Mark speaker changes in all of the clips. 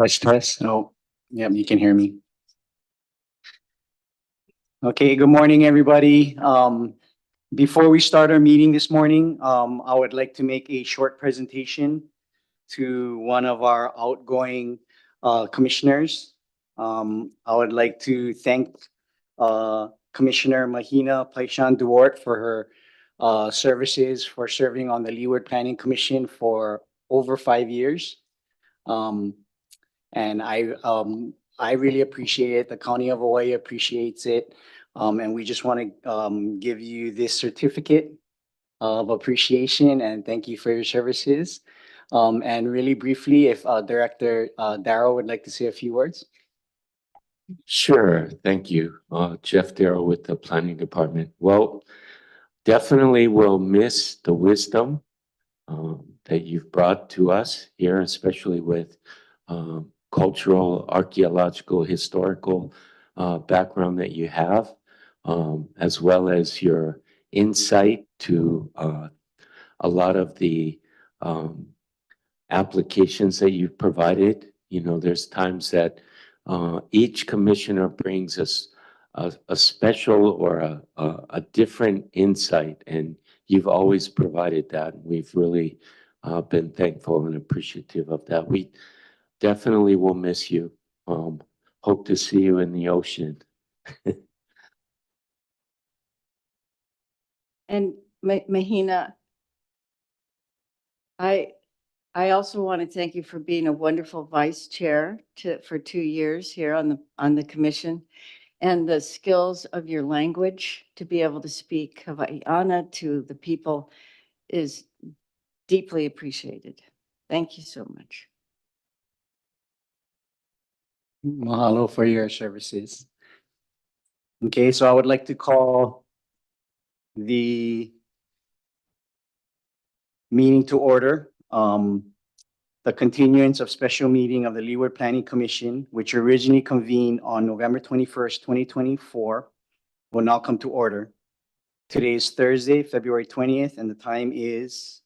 Speaker 1: Test, test. Oh, yep, you can hear me. Okay, good morning, everybody. Before we start our meeting this morning, I would like to make a short presentation to one of our outgoing commissioners. I would like to thank Commissioner Mahina Paishan Duarte for her services for serving on the Leeward Planning Commission for over 5 years. Um, And I really appreciate it. The County of Hawaii appreciates it. And we just want to give you this certificate of appreciation and thank you for your services. And really briefly, if Director Darrow would like to say a few words.
Speaker 2: Sure, thank you. Jeff Darrow with the Planning Department. Well, definitely will miss the wisdom that you've brought to us here, especially with cultural, archaeological, historical background that you have, as well as your insight to a lot of the applications that you've provided. You know, there's times that each commissioner brings us a special or a different insight, and you've always provided that. We've really been thankful and appreciative of that. We definitely will miss you. Hope to see you in the ocean.
Speaker 3: And Mahina, I also want to thank you for being a wonderful vice chair for 2 years here on the commission, and the skills of your language to be able to speak Hawaiiana to the people is deeply appreciated. Thank you so much.
Speaker 1: Mahalo for your services. Okay, so I would like to call the meeting to order. The continuance of special meeting of the Leeward Planning Commission, which originally convened on November 21st, 2024, will now come to order. Today is Thursday, February 20th, and the time is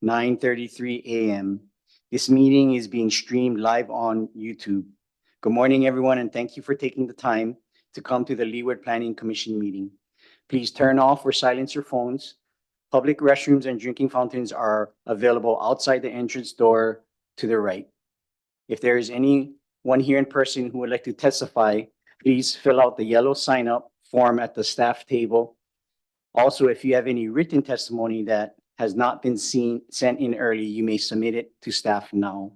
Speaker 1: 9:33 a.m. This meeting is being streamed live on YouTube. Good morning, everyone, and thank you for taking the time to come to the Leeward Planning Commission meeting. Please turn off or silence your phones. Public restrooms and drinking fountains are available outside the entrance door to the right. If there is anyone here in person who would like to testify, please fill out the yellow sign-up form at the staff table. Also, if you have any written testimony that has not been sent in early, you may submit it to staff now.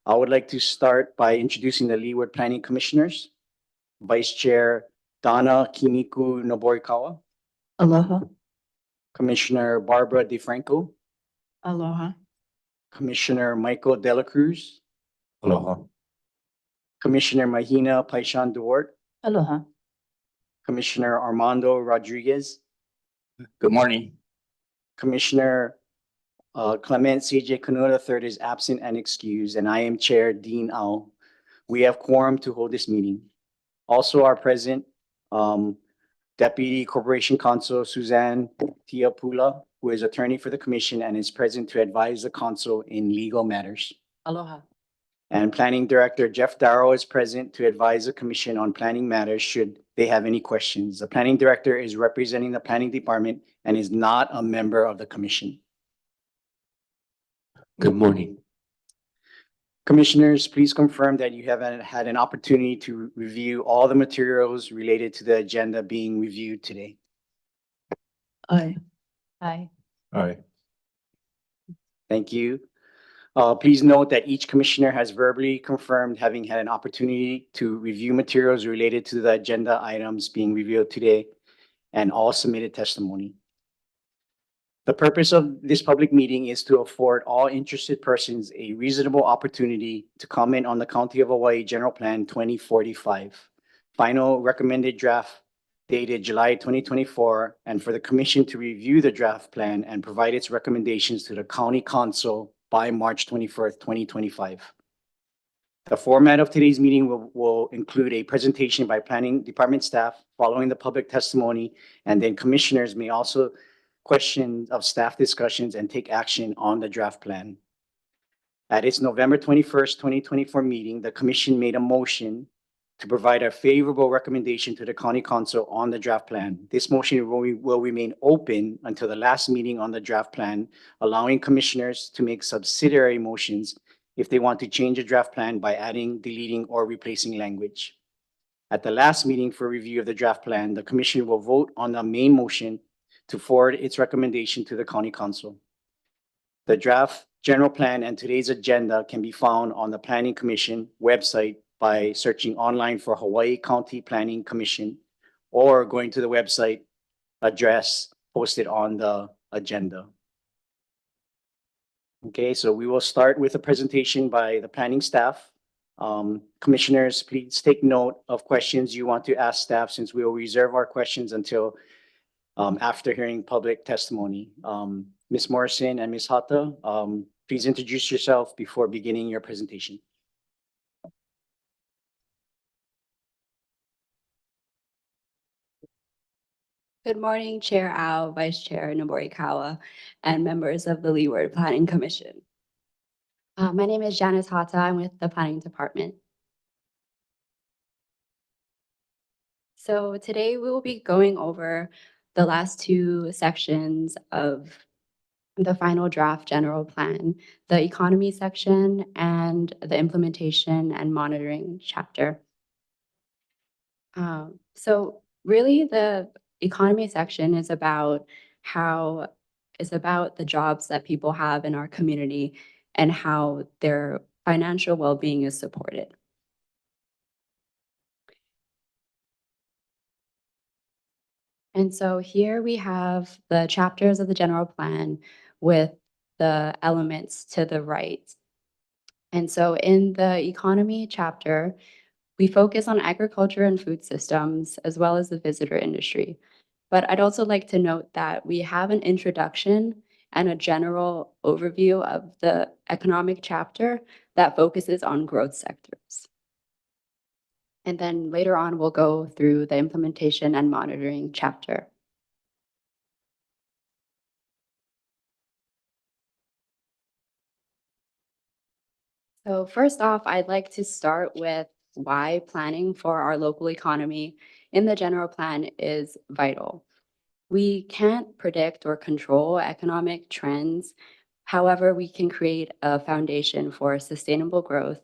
Speaker 1: I would like to start by introducing the Leeward Planning Commissioners. Vice Chair Donna Kimiku Noborikawa.
Speaker 3: Aloha.
Speaker 1: Commissioner Barbara DeFranco.
Speaker 3: Aloha.
Speaker 1: Commissioner Michael Dela Cruz.
Speaker 2: Aloha.
Speaker 1: Commissioner Mahina Paishan Duarte.
Speaker 3: Aloha.
Speaker 1: Commissioner Armando Rodriguez.
Speaker 2: Good morning.
Speaker 1: Commissioner Clement CJ Kanoa III is absent and excused, and I am Chair Dean Au. We have quorum to hold this meeting. Also are present Deputy Corporation Counsel Suzanne Tiapula, who is attorney for the commission and is present to advise the council in legal matters.
Speaker 3: Aloha.
Speaker 1: And Planning Director Jeff Darrow is present to advise the commission on planning matters should they have any questions. The Planning Director is representing the Planning Department and is not a member of the commission.
Speaker 2: Good morning.
Speaker 1: Commissioners, please confirm that you have had an opportunity to review all the materials related to the agenda being reviewed today.
Speaker 3: Aye. Aye.
Speaker 2: All right.
Speaker 1: Thank you. Please note that each commissioner has verbally confirmed having had an opportunity to review materials related to the agenda items being reviewed today and all submitted testimony. The purpose of this public meeting is to afford all interested persons a reasonable opportunity to comment on the County of Hawaii General Plan 2045, final recommended draft dated July 2024, and for the commission to review the draft plan and provide its recommendations to the County Council by March 21st, 2025. The format of today's meeting will include a presentation by Planning Department staff following the public testimony, and then commissioners may also questions of staff discussions and take action on the draft plan. At its November 21st, 2024 meeting, the commission made a motion to provide a favorable recommendation to the county council on the draft plan. This motion will remain open until the last meeting on the draft plan, allowing commissioners to make subsidiary motions if they want to change a draft plan by adding, deleting, or replacing language. At the last meeting for review of the draft plan, the commission will vote on the main motion to forward its recommendation to the county council. The draft general plan and today's agenda can be found on the Planning Commission website by searching online for Hawaii County Planning Commission or going to the website address posted on the agenda. Okay, so we will start with a presentation by the planning staff. Commissioners, please take note of questions you want to ask staff, since we will reserve our questions until after hearing public testimony. Ms. Morrison and Ms. Hata, please introduce yourself before beginning your presentation.
Speaker 4: Good morning, Chair Ao, Vice Chair Noborikawa, and members of the Leeward Planning Commission. My name is Janice Hata. I'm with the Planning Department. So today we will be going over the last two sections of the final draft general plan, the economy section and the implementation and monitoring chapter. So really the economy section is about the jobs that people have in our community and how their financial well-being is supported. And so here we have the chapters of the general plan with the elements to the right. And so in the economy chapter, we focus on agriculture and food systems, as well as the visitor industry. But I'd also like to note that we have an introduction and a general overview of the economic chapter that focuses on growth sectors. And then later on, we'll go through the implementation and monitoring chapter. So first off, I'd like to start with why planning for our local economy in the general plan is vital. We can't predict or control economic trends. However, we can create a foundation for sustainable growth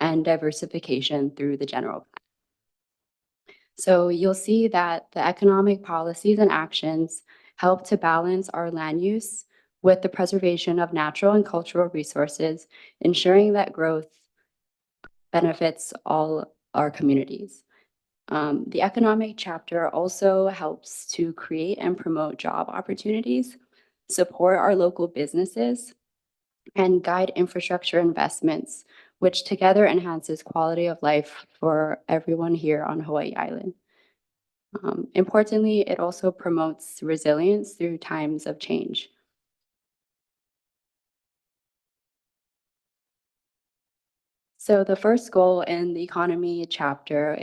Speaker 4: and diversification through the general plan. So you'll see that the economic policies and actions help to balance our land use with the preservation of natural and cultural resources, ensuring that growth benefits all our communities. The economic chapter also helps to create and promote job opportunities, support our local businesses, and guide infrastructure investments, which together enhances quality of life for everyone here on Hawaii Island. Importantly, it also promotes resilience through times of change. So the first goal in the economy chapter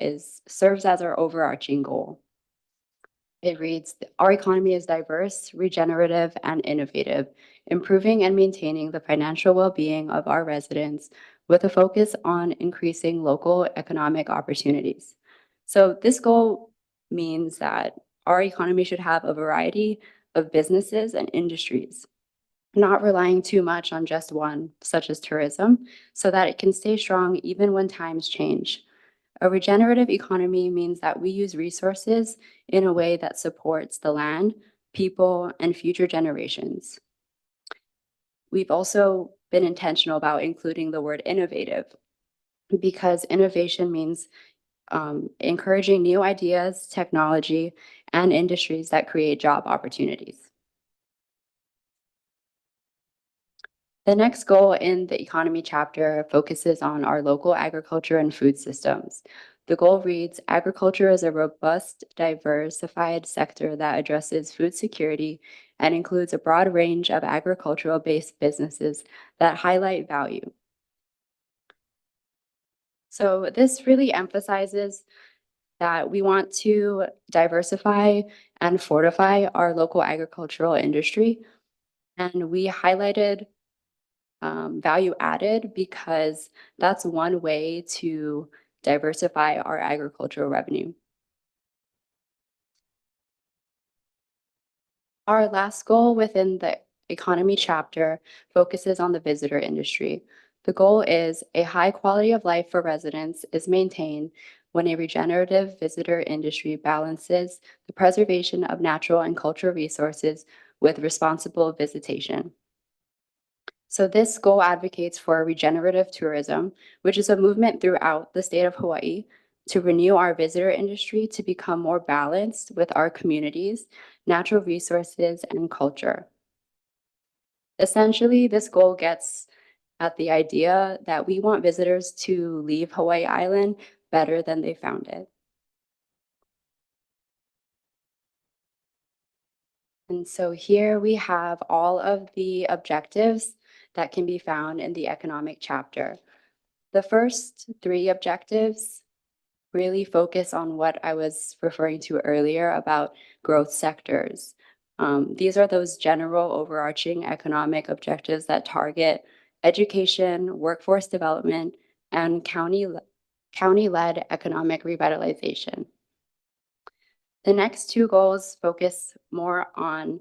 Speaker 4: serves as our overarching goal. It reads, our economy is diverse, regenerative, and innovative, improving and maintaining the financial well-being of our residents with a focus on increasing local economic opportunities. So this goal means that our economy should have a variety of businesses and industries, not relying too much on just one, such as tourism, so that it can stay strong even when times change. A regenerative economy means that we use resources in a way that supports the land, people, and future generations. We've also been intentional about including the word innovative, because innovation means encouraging new ideas, technology, and industries that create job opportunities. The next goal in the economy chapter focuses on our local agriculture and food systems. The goal reads, agriculture is a robust, diversified sector that addresses food security and includes a broad range of agricultural-based businesses that highlight value. So this really emphasizes that we want to diversify and fortify our local agricultural industry. And we highlighted value added because that's one way to diversify our agricultural revenue. Our last goal within the economy chapter focuses on the visitor industry. The goal is a high quality of life for residents is maintained when a regenerative visitor industry balances the preservation of natural and cultural resources with responsible visitation. So this goal advocates for regenerative tourism, which is a movement throughout the state of Hawaii to renew our visitor industry to become more balanced with our communities, natural resources, and culture. Essentially, this goal gets at the idea that we want visitors to leave Hawaii Island better than they found it. And so here we have all of the objectives that can be found in the economic chapter. The first three objectives really focus on what I was referring to earlier about growth sectors. These are those general overarching economic objectives that target education, workforce development, and county-led economic revitalization. The next two goals focus more on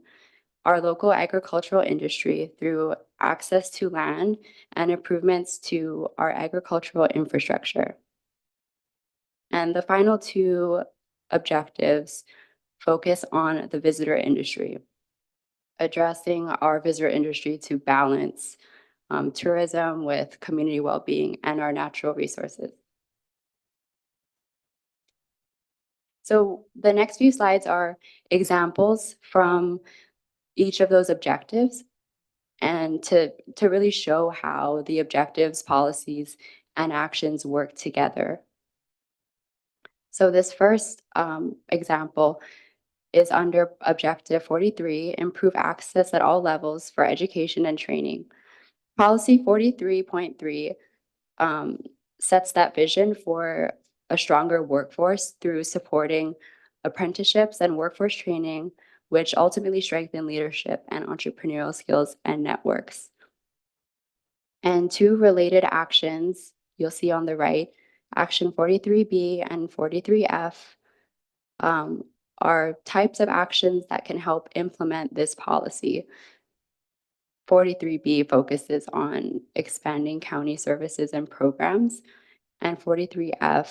Speaker 4: our local agricultural industry through access to land and improvements to our agricultural infrastructure. And the final two objectives focus on the visitor industry, addressing our visitor industry to balance tourism with community well-being and our natural resources. So the next few slides are examples from each of those objectives and to really show how the objectives, policies, and actions work together. So this first example is under Objective 43, improve access at all levels for education and training. Policy 43.3 sets that vision for a stronger workforce through supporting apprenticeships and workforce training, which ultimately strengthen leadership and entrepreneurial skills and networks. And two related actions you'll see on the right, Action 43B and 43F, are types of actions that can help implement this policy. 43B focuses on expanding county services and programs, and 43F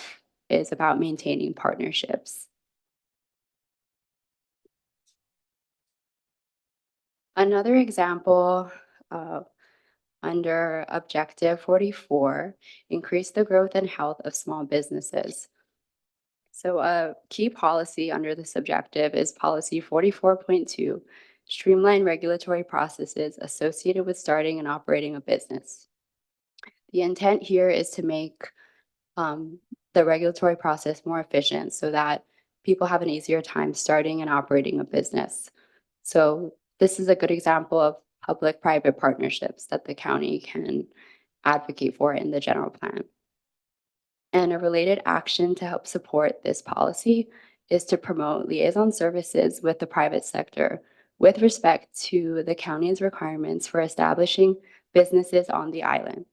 Speaker 4: is about maintaining partnerships. Another example under Objective 44, increase the growth and health of small businesses. So a key policy under this objective is Policy 44.2, streamline regulatory processes associated with starting and operating a business. The intent here is to make the regulatory process more efficient so that people have an easier time starting and operating a business. So this is a good example of public-private partnerships that the county can advocate for in the general plan. And a related action to help support this policy is to promote liaison services with the private sector with respect to the county's requirements for establishing businesses on the island.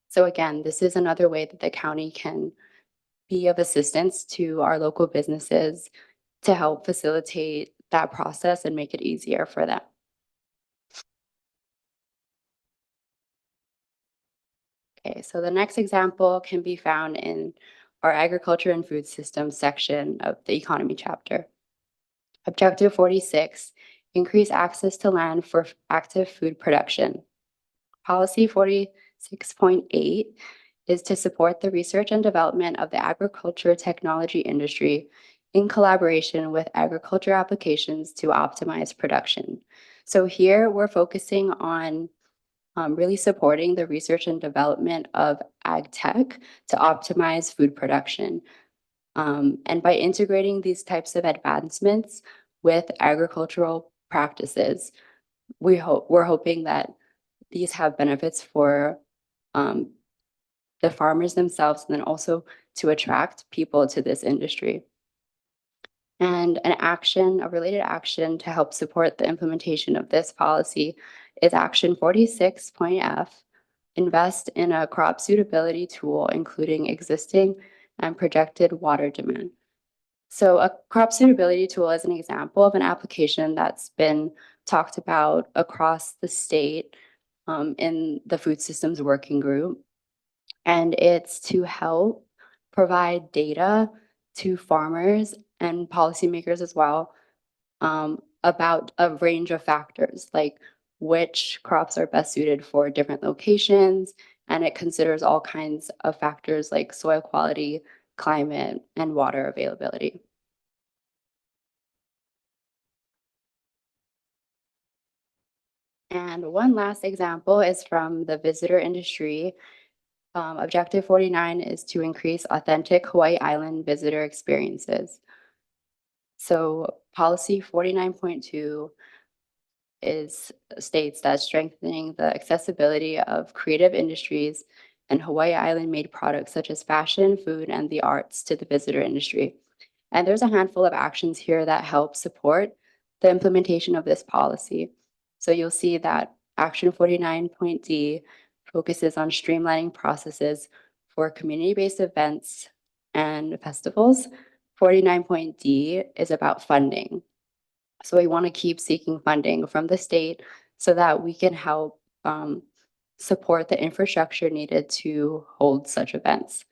Speaker 4: So again, this is another way that the county can be of assistance to our local businesses to help facilitate that process and make it easier for them. Okay, so the next example can be found in our agriculture and food systems section of the economy chapter. Objective 46, increase access to land for active food production. Policy 46.8 is to support the research and development of the agriculture technology industry in collaboration with agriculture applications to optimize production. So here we're focusing on really supporting the research and development of ag tech to optimize food production. And by integrating these types of advancements with agricultural practices, we're hoping that these have benefits for the farmers themselves and then also to attract people to this industry. And a related action to help support the implementation of this policy is action 46.f, invest in a crop suitability tool, including existing and projected water demand. So a crop suitability tool is an example of an application that's been talked about across the state in the food systems working group. And it's to help provide data to farmers and policymakers as well about a range of factors, like which crops are best suited for different locations. And it considers all kinds of factors like soil quality, climate, and water availability. And one last example is from the visitor industry. Objective 49 is to increase authentic Hawaii Island visitor experiences. So policy 49.2 states that strengthening the accessibility of creative industries and Hawaii Island made products such as fashion, food, and the arts to the visitor industry. And there's a handful of actions here that help support the implementation of this policy. So you'll see that action 49.d focuses on streamlining processes for community-based events and festivals. 49.d is about funding. So we want to keep seeking funding from the state so that we can help support the infrastructure needed to hold such events.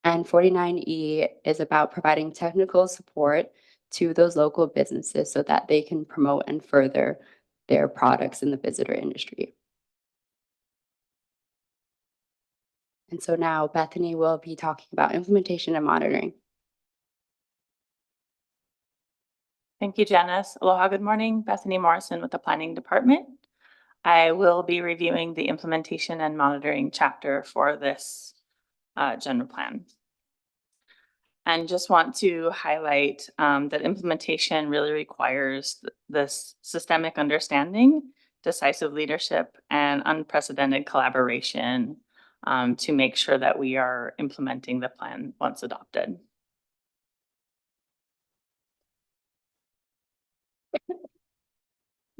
Speaker 4: And 49E is about providing technical support to those local businesses so that they can promote and further their products in the visitor industry. And so now Bethany will be talking about implementation and monitoring.
Speaker 5: Thank you, Janice. Aloha, good morning. Bethany Morrison with the Planning Department. I will be reviewing the implementation and monitoring chapter for this general plan. And just want to highlight that implementation really requires this systemic understanding, decisive leadership, and unprecedented collaboration to make sure that we are implementing the plan once adopted.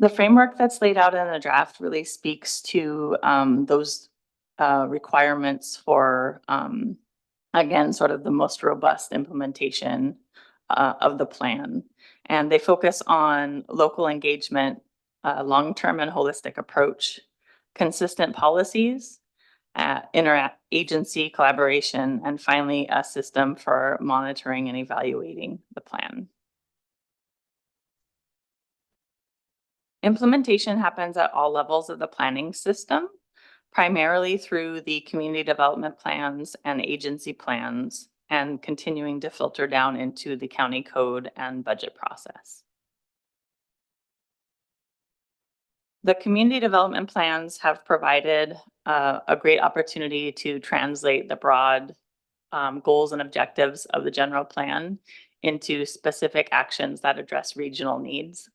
Speaker 5: The framework that's laid out in the draft really speaks to those requirements for, again, sort of the most robust implementation of the plan. And they focus on local engagement, long-term and holistic approach, consistent policies, interagency collaboration, and finally, a system for monitoring and evaluating the plan. Implementation happens at all levels of the planning system, primarily through the community development plans and agency plans, and continuing to filter down into the county code and budget process. The community development plans have provided a great opportunity to translate the broad goals and objectives of the general plan into specific actions that address regional needs.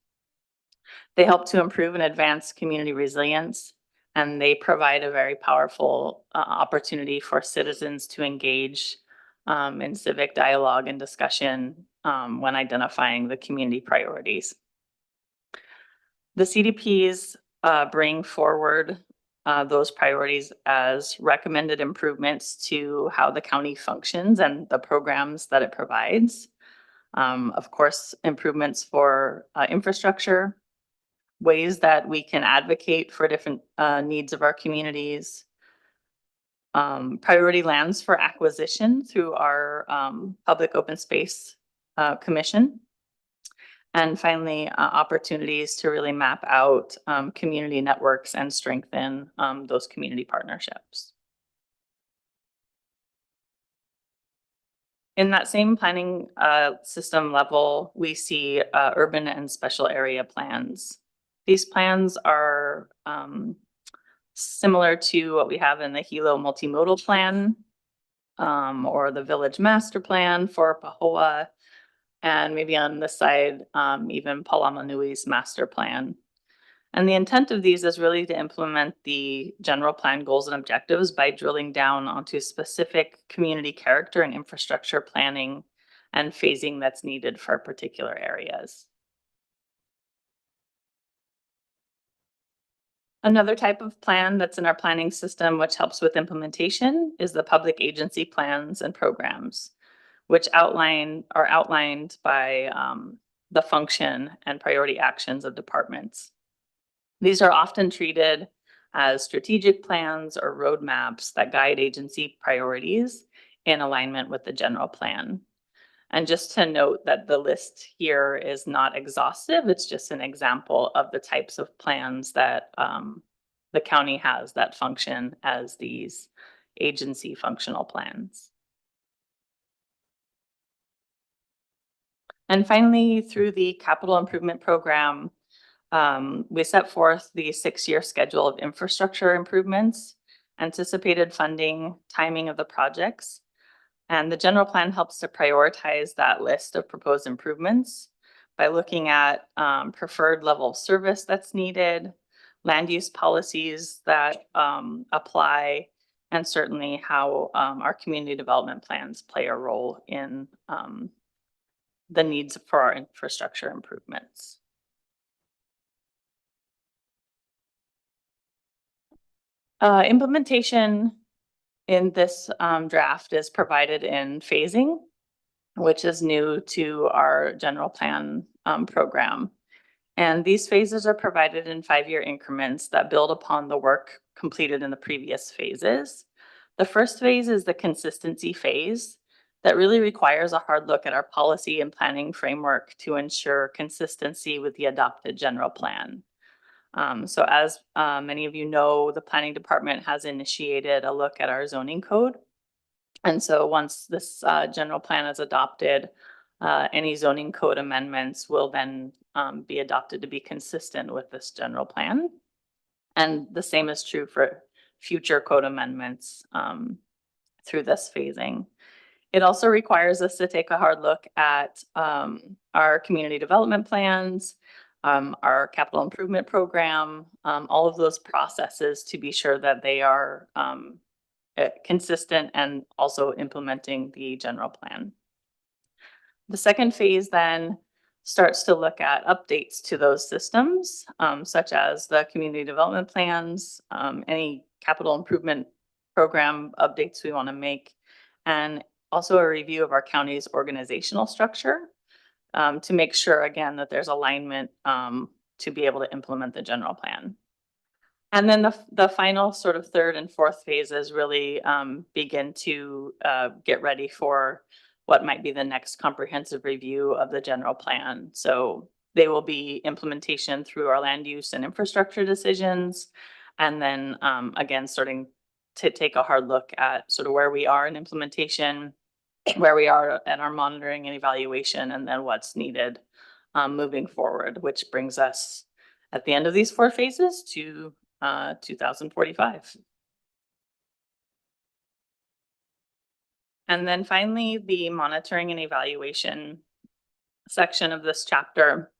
Speaker 5: They help to improve and advance community resilience, and they provide a very powerful opportunity for citizens to engage in civic dialogue and discussion when identifying the community priorities. The CDPs bring forward those priorities as recommended improvements to how the county functions and the programs that it provides. Of course, improvements for infrastructure, ways that we can advocate for different needs of our communities, priority lands for acquisition through our Public Open Space Commission, and finally, opportunities to really map out community networks and strengthen those community partnerships. In that same planning system level, we see urban and special area plans. These plans are similar to what we have in the Hilo multimodal plan or the village master plan for Pahoa, and maybe on the side, even Palamanui's master plan. And the intent of these is really to implement the general plan goals and objectives by drilling down onto specific community character and infrastructure planning and phasing that's needed for particular areas. Another type of plan that's in our planning system, which helps with implementation, is the public agency plans and programs, which are outlined by the function and priority actions of departments. These are often treated as strategic plans or roadmaps that guide agency priorities in alignment with the general plan. And just to note that the list here is not exhaustive, it's just an example of the types of plans that the county has that function as these agency functional plans. And finally, through the capital improvement program, we set forth the 6-year schedule of infrastructure improvements, anticipated funding, timing of the projects. And the general plan helps to prioritize that list of proposed improvements by looking at preferred level of service that's needed, land use policies that apply, and certainly how our community development plans play a role in the needs for our infrastructure improvements. Implementation in this draft is provided in phasing, which is new to our general plan program. And these phases are provided in 5-year increments that build upon the work completed in the previous phases. The first phase is the consistency phase that really requires a hard look at our policy and planning framework to ensure consistency with the adopted general plan. So as many of you know, the planning department has initiated a look at our zoning code. And so once this general plan is adopted, any zoning code amendments will then be adopted to be consistent with this general plan. And the same is true for future code amendments through this phasing. It also requires us to take a hard look at our community development plans, our capital improvement program, all of those processes to be sure that they are consistent and also implementing the general plan. The second phase then starts to look at updates to those systems, such as the community development plans, any capital improvement program updates we want to make, and also a review of our county's organizational structure to make sure, again, that there's alignment to be able to implement the general plan. And then the final sort of third and fourth phases really begin to get ready for what might be the next comprehensive review of the general plan. So they will be implementation through our land use and infrastructure decisions. And then again, starting to take a hard look at sort of where we are in implementation, where we are at our monitoring and evaluation, and then what's needed moving forward, which brings us at the end of these 4 phases to 2045. And then finally, the monitoring and evaluation section of this chapter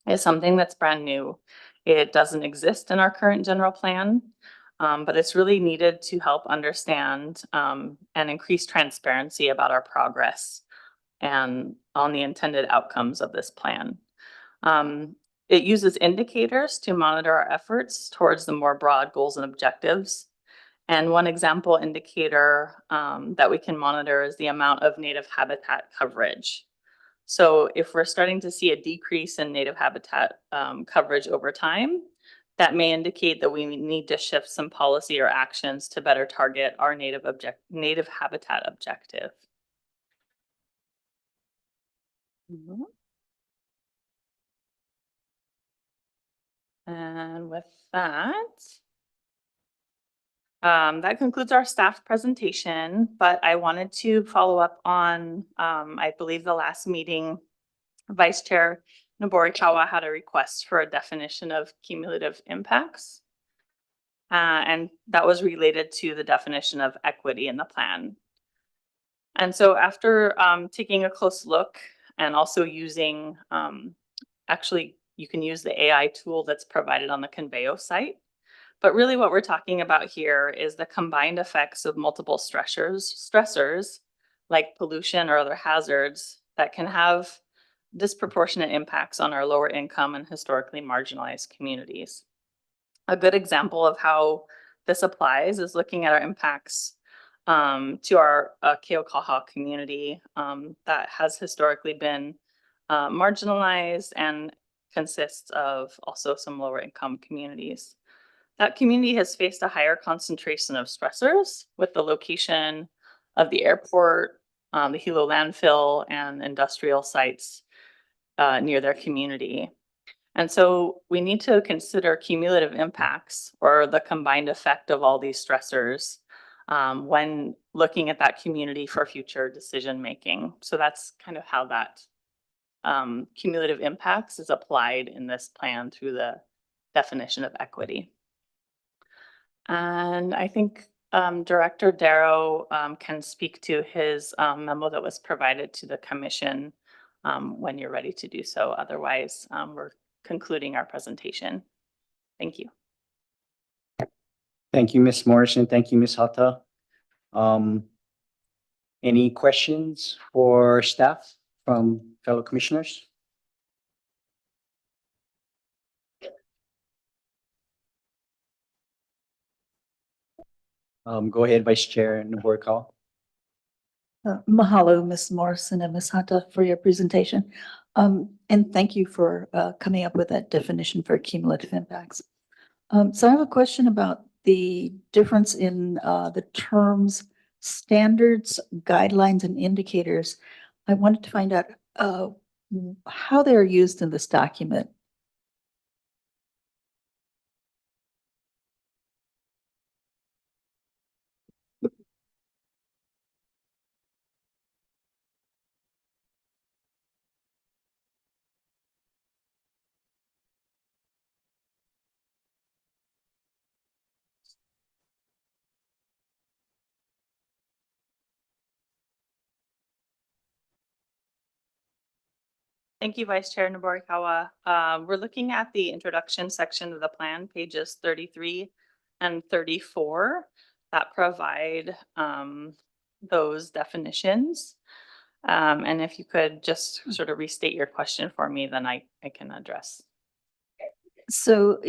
Speaker 5: is something that's brand new. It doesn't exist in our current general plan, but it's really needed to help understand and increase transparency about our progress and on the intended outcomes of this plan. It uses indicators to monitor our efforts towards the more broad goals and objectives. And one example indicator that we can monitor is the amount of native habitat coverage. So if we're starting to see a decrease in native habitat coverage over time, that may indicate that we need to shift some policy or actions to better target our native habitat objective. And with that, that concludes our staff presentation, but I wanted to follow up on, I believe the last meeting, Vice Chair Noborikawa had a request for a definition of cumulative impacts. And that was related to the definition of equity in the plan. And so after taking a close look and also using, actually, you can use the AI tool that's provided on the Conveo site. But really what we're talking about here is the combined effects of multiple stressors like pollution or other hazards that can have disproportionate impacts on our lower income and historically marginalized communities. A good example of how this applies is looking at our impacts to our Keaukaha community that has historically been marginalized and consists of also some lower income communities. That community has faced a higher concentration of stressors with the location of the airport, the Hilo landfill, and industrial sites near their community. And so we need to consider cumulative impacts or the combined effect of all these stressors when looking at that community for future decision making. So that's kind of how that cumulative impacts is applied in this plan through the definition of equity. And I think Director Darrow can speak to his memo that was provided to the commission when you're ready to do so. Otherwise, we're concluding our presentation. Thank you.
Speaker 1: Thank you, Ms. Morrison. Thank you, Ms. Hata. Any questions for staff from fellow commissioners? Go ahead, Vice Chair Naborikawa.
Speaker 6: Mahalo, Ms. Morrison and Ms. Hata, for your presentation. And thank you for coming up with that definition for cumulative impacts. So I have a question about the difference in the terms standards, guidelines, and indicators. I wanted to find out how they are used in this document.
Speaker 5: Thank you, Vice Chair Naborikawa. We're looking at the introduction section of the plan, pages 33 and 34 that provide those definitions. And if you could just sort of restate your question for me, then I can address.
Speaker 6: So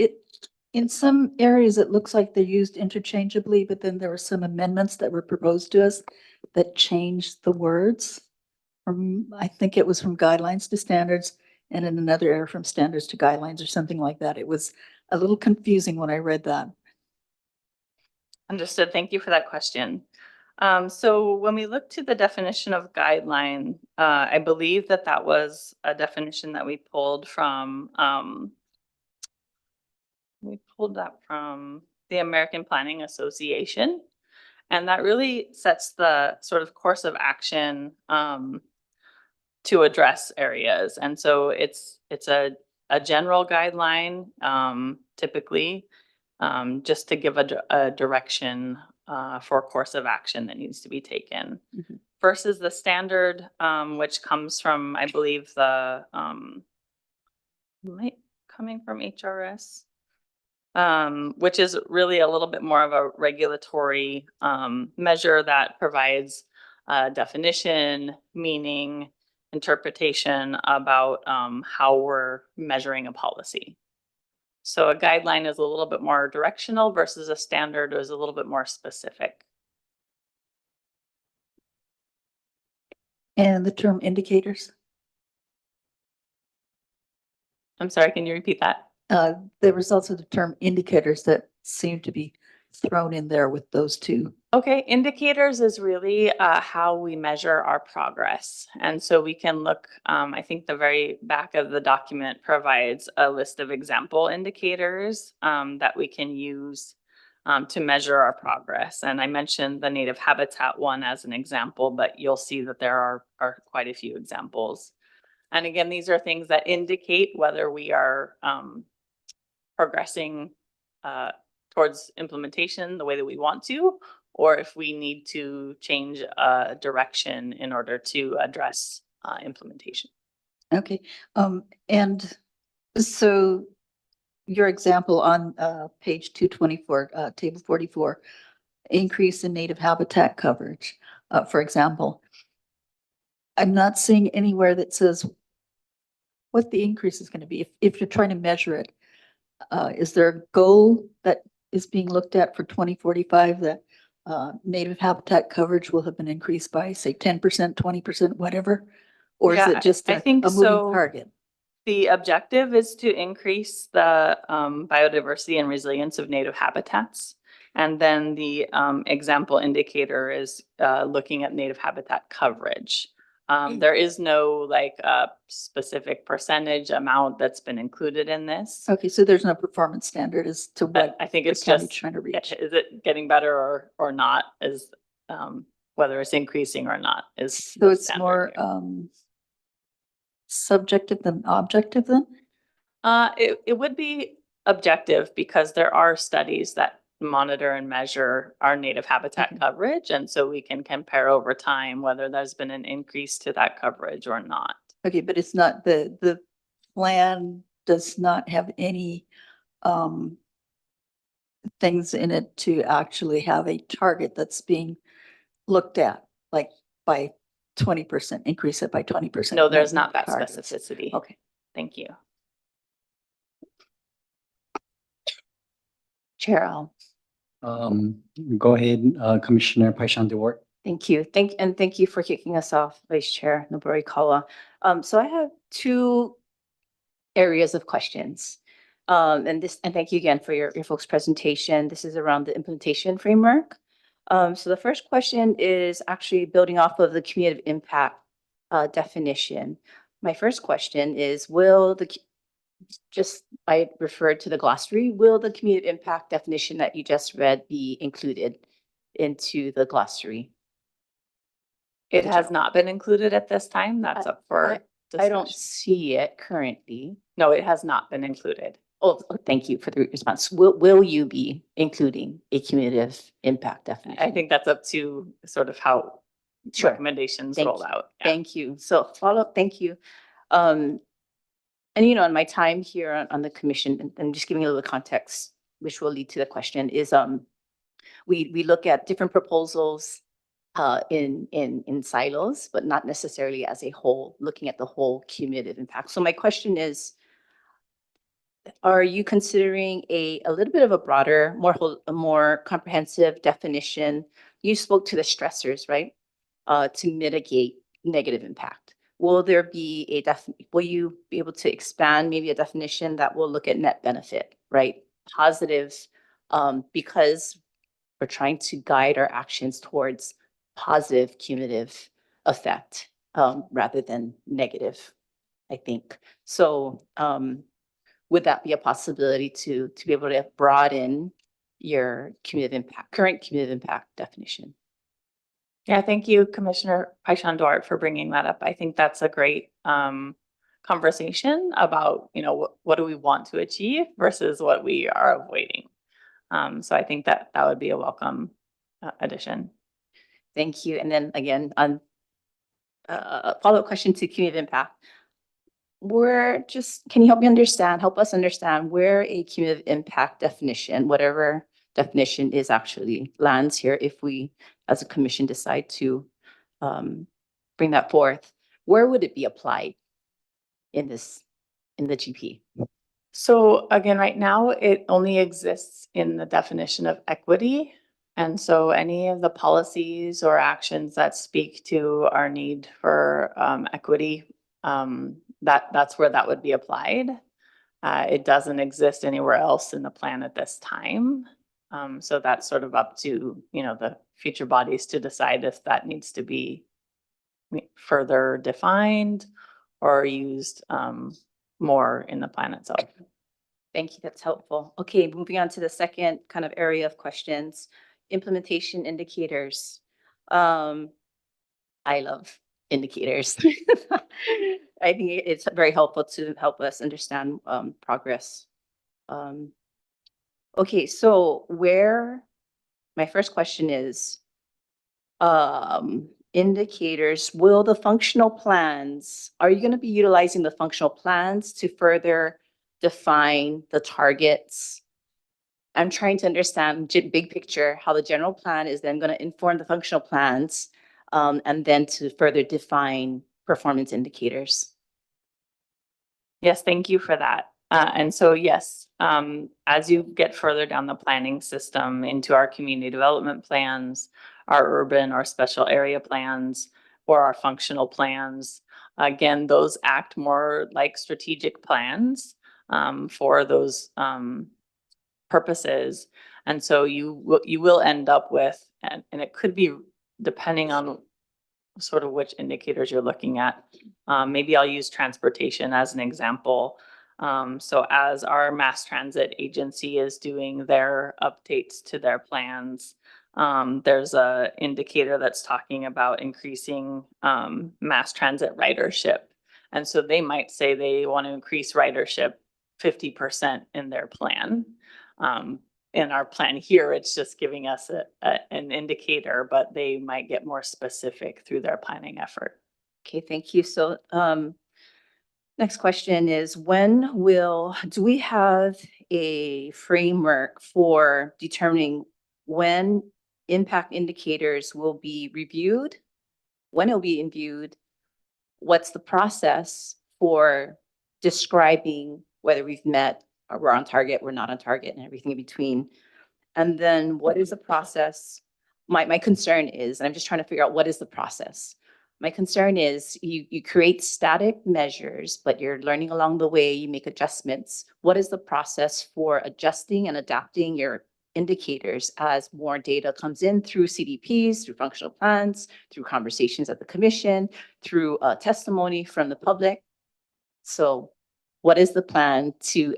Speaker 6: in some areas, it looks like they're used interchangeably, but then there were some amendments that were proposed to us that changed the words. I think it was from guidelines to standards, and in another area from standards to guidelines or something like that. It was a little confusing when I read that.
Speaker 5: Understood. Thank you for that question. So when we look to the definition of guideline, I believe that was a definition that we pulled from the American Planning Association. And that really sets the sort of course of action to address areas. And so it's a general guideline, typically, just to give a direction for course of action that needs to be taken.
Speaker 6: Mm-hmm.
Speaker 5: Versus the standard, which comes from, I believe, coming from HRS, which is really a little bit more of a regulatory measure that provides definition, meaning, interpretation about how we're measuring a policy. So a guideline is a little bit more directional versus a standard is a little bit more specific.
Speaker 6: And the term indicators,
Speaker 5: I'm sorry, can you repeat that?
Speaker 6: there was also the term indicators that seemed to be thrown in there with those two.
Speaker 5: Okay, indicators is really how we measure our progress. And so we can look, I think the very back of the document provides a list of example indicators that we can use to measure our progress. And I mentioned the native habitat one as an example, but you'll see that there are quite a few examples. And again, these are things that indicate whether we are progressing towards implementation the way that we want to, or if we need to change direction in order to address implementation.
Speaker 6: Okay, and so your example on page 224, table 44, increase in native habitat coverage, for example. I'm not seeing anywhere that says what the increase is going to be if you're trying to measure it. is there a goal that is being looked at for 2045 that native habitat coverage will have been increased by, say, 10%, 20%, whatever? Or is
Speaker 5: Yeah,
Speaker 6: it just
Speaker 5: I
Speaker 6: a
Speaker 5: think
Speaker 6: moving
Speaker 5: so.
Speaker 6: target?
Speaker 5: The objective is to increase the biodiversity and resilience of native habitats. And then the example indicator is looking at native habitat coverage. There is no like specific percentage amount that's been included in this.
Speaker 6: Okay, so there's no performance standard as to
Speaker 5: But
Speaker 6: what
Speaker 5: I think
Speaker 6: the
Speaker 5: it's
Speaker 6: county's
Speaker 5: just,
Speaker 6: trying to reach.
Speaker 5: is it getting better or not, is whether it's increasing or not is.
Speaker 6: So
Speaker 5: the
Speaker 6: it's
Speaker 5: standard
Speaker 6: more
Speaker 5: here.
Speaker 6: subjective than objective then?
Speaker 5: It would be objective because there are studies that monitor and measure our native habitat
Speaker 6: Okay.
Speaker 5: coverage. And so we can compare over time whether there's been an increase to that coverage or not.
Speaker 6: Okay, but it's not, the plan does not have any things in it to actually have a target that's being looked at, like by 20%, increase it by 20%.
Speaker 5: No, there's
Speaker 6: no
Speaker 5: not that
Speaker 6: targets.
Speaker 5: specificity.
Speaker 6: Okay.
Speaker 5: Thank you.
Speaker 3: Chair,
Speaker 1: Go ahead, Commissioner Paishan Dewar.
Speaker 3: thank you. Thank you for kicking us off, Vice Chair Nobori Kawa. So I have two areas of questions. And thank you again for your folks' presentation. This is around the implementation framework. So the first question is actually building off of the community of impact definition. My first question is, I referred to the glossary, will the community of impact definition that you just read be included into the glossary?
Speaker 5: It has not been included at this time. That's up for
Speaker 3: I don't
Speaker 5: discussion.
Speaker 3: see it currently.
Speaker 5: No, it has not been included.
Speaker 3: Oh, thank you for the response. Will you be including a cumulative impact definition?
Speaker 5: I think that's up to sort of how
Speaker 3: Sure.
Speaker 5: recommendations
Speaker 3: Thank
Speaker 5: roll
Speaker 3: you.
Speaker 5: out. Yeah.
Speaker 3: Thank you. So thank you. And in my time here on the commission, and just giving a little context, which will lead to the question, is we look at different proposals in silos, but not necessarily as a whole, looking at the whole cumulative impact. So my question is, are you considering a little bit of a broader, a more comprehensive definition? You spoke to the stressors, right? To mitigate negative impact. Will there be will you be able to expand maybe a definition that will look at net benefit, right? Positive, because we're trying to guide our actions towards positive cumulative effect, rather than negative, I think. So, would that be a possibility to be able to broaden your current cumulative impact definition?
Speaker 5: Yeah, thank you, Commissioner Paishan Duart, for bringing that up. I think that's a great conversation about, what do we want to achieve versus what we are avoiding. So I think that would be a welcome addition.
Speaker 3: Thank you. And then again, on a follow-up question to cumulative impact. Can you help us understand where a cumulative impact definition, whatever definition is, actually lands here if we, as a commission, decide to bring that forth? Where would it be applied in the GP?
Speaker 5: So again, right now, it only exists in the definition of equity. And so any of the policies or actions that speak to our need for equity, that's where that would be applied. It doesn't exist anywhere else in the plan at this time. So that's sort of up to, the future bodies to decide if that needs to be further defined or used more in the plan itself.
Speaker 3: Thank you. That's helpful. Okay, moving on to the second kind of area of questions, implementation indicators. I love indicators. I think it's very helpful to help us understand progress. Okay, so my first question is, indicators, are you going to be utilizing the functional plans to further define the targets? I'm trying to understand big picture, how the general plan is then going to inform the functional plans, and then to further define performance indicators.
Speaker 5: Yes, thank you for that. And so, yes, as you get further down the planning system into our community development plans, our urban or special area plans, or our functional plans, again, those act more like strategic plans for those purposes. And so you will end up with, and it could be depending on sort of which indicators you're looking at. Maybe I'll use transportation as an example. So as our mass transit agency is doing their updates to their plans, there's a indicator that's talking about increasing mass transit ridership. And so they might say they want to increase ridership 50% in their plan. In our plan here, it's just giving us an indicator, but they might get more specific through their planning effort.
Speaker 3: Okay, thank you. So, next question is, do we have a framework for determining when impact indicators will be reviewed? When it'll be reviewed? What's the process for describing whether we've met or we're on target, we're not on target, and everything in between? And then what is the process? My concern is, and I'm just trying to figure out what is the process. My concern is you create static measures, but you're learning along the way, you make adjustments. What is the process for adjusting and adapting your indicators as more data comes in through CDPs, through functional plans, through conversations at the commission, through testimony from the public? So what is the plan to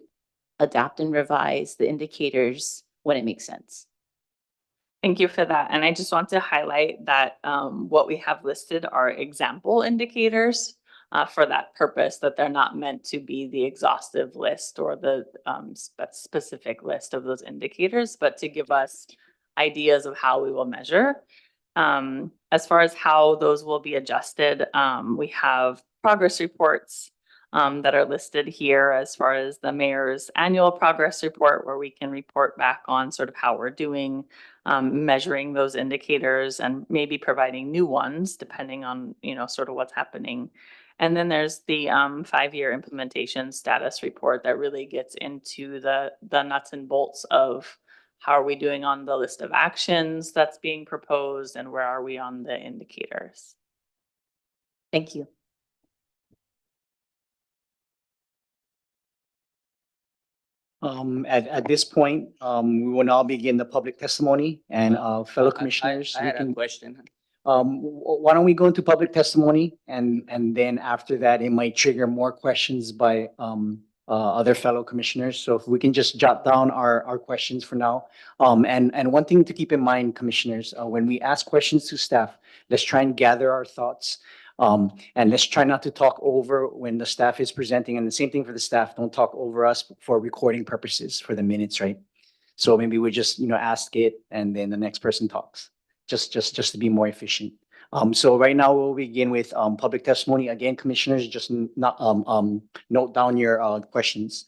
Speaker 3: adapt and revise the indicators when it makes sense?
Speaker 5: Thank you for that. And I just want to highlight that what we have listed are example indicators for that purpose, that they're not meant to be the exhaustive list or the specific list of those indicators, but to give us ideas of how we will measure. As far as how those will be adjusted, we have progress reports that are listed here as far as the mayor's annual progress report, where we can report back on sort of how we're doing, measuring those indicators and maybe providing new ones depending on, sort of what's happening. And then there's the 5-year implementation status report that really gets into the nuts and bolts of how are we doing on the list of actions that's being proposed and where are we on the indicators.
Speaker 3: Thank you.
Speaker 1: At this point, we will now begin the public testimony and fellow commissioners.
Speaker 7: I
Speaker 1: we
Speaker 7: had a
Speaker 1: can-
Speaker 7: question.
Speaker 1: Why don't we go into public testimony and then after that, it might trigger more questions by other fellow commissioners. So if we can just jot down our questions for now. And one thing to keep in mind, commissioners, when we ask questions to staff, let's try and gather our thoughts. And let's try not to talk over when the staff is presenting. And the same thing for the staff, don't talk over us for recording purposes for the minutes, right? So maybe we just, ask it and then the next person talks. Just to be more efficient. So right now we'll begin with public testimony. Again, commissioners, just not note down your questions.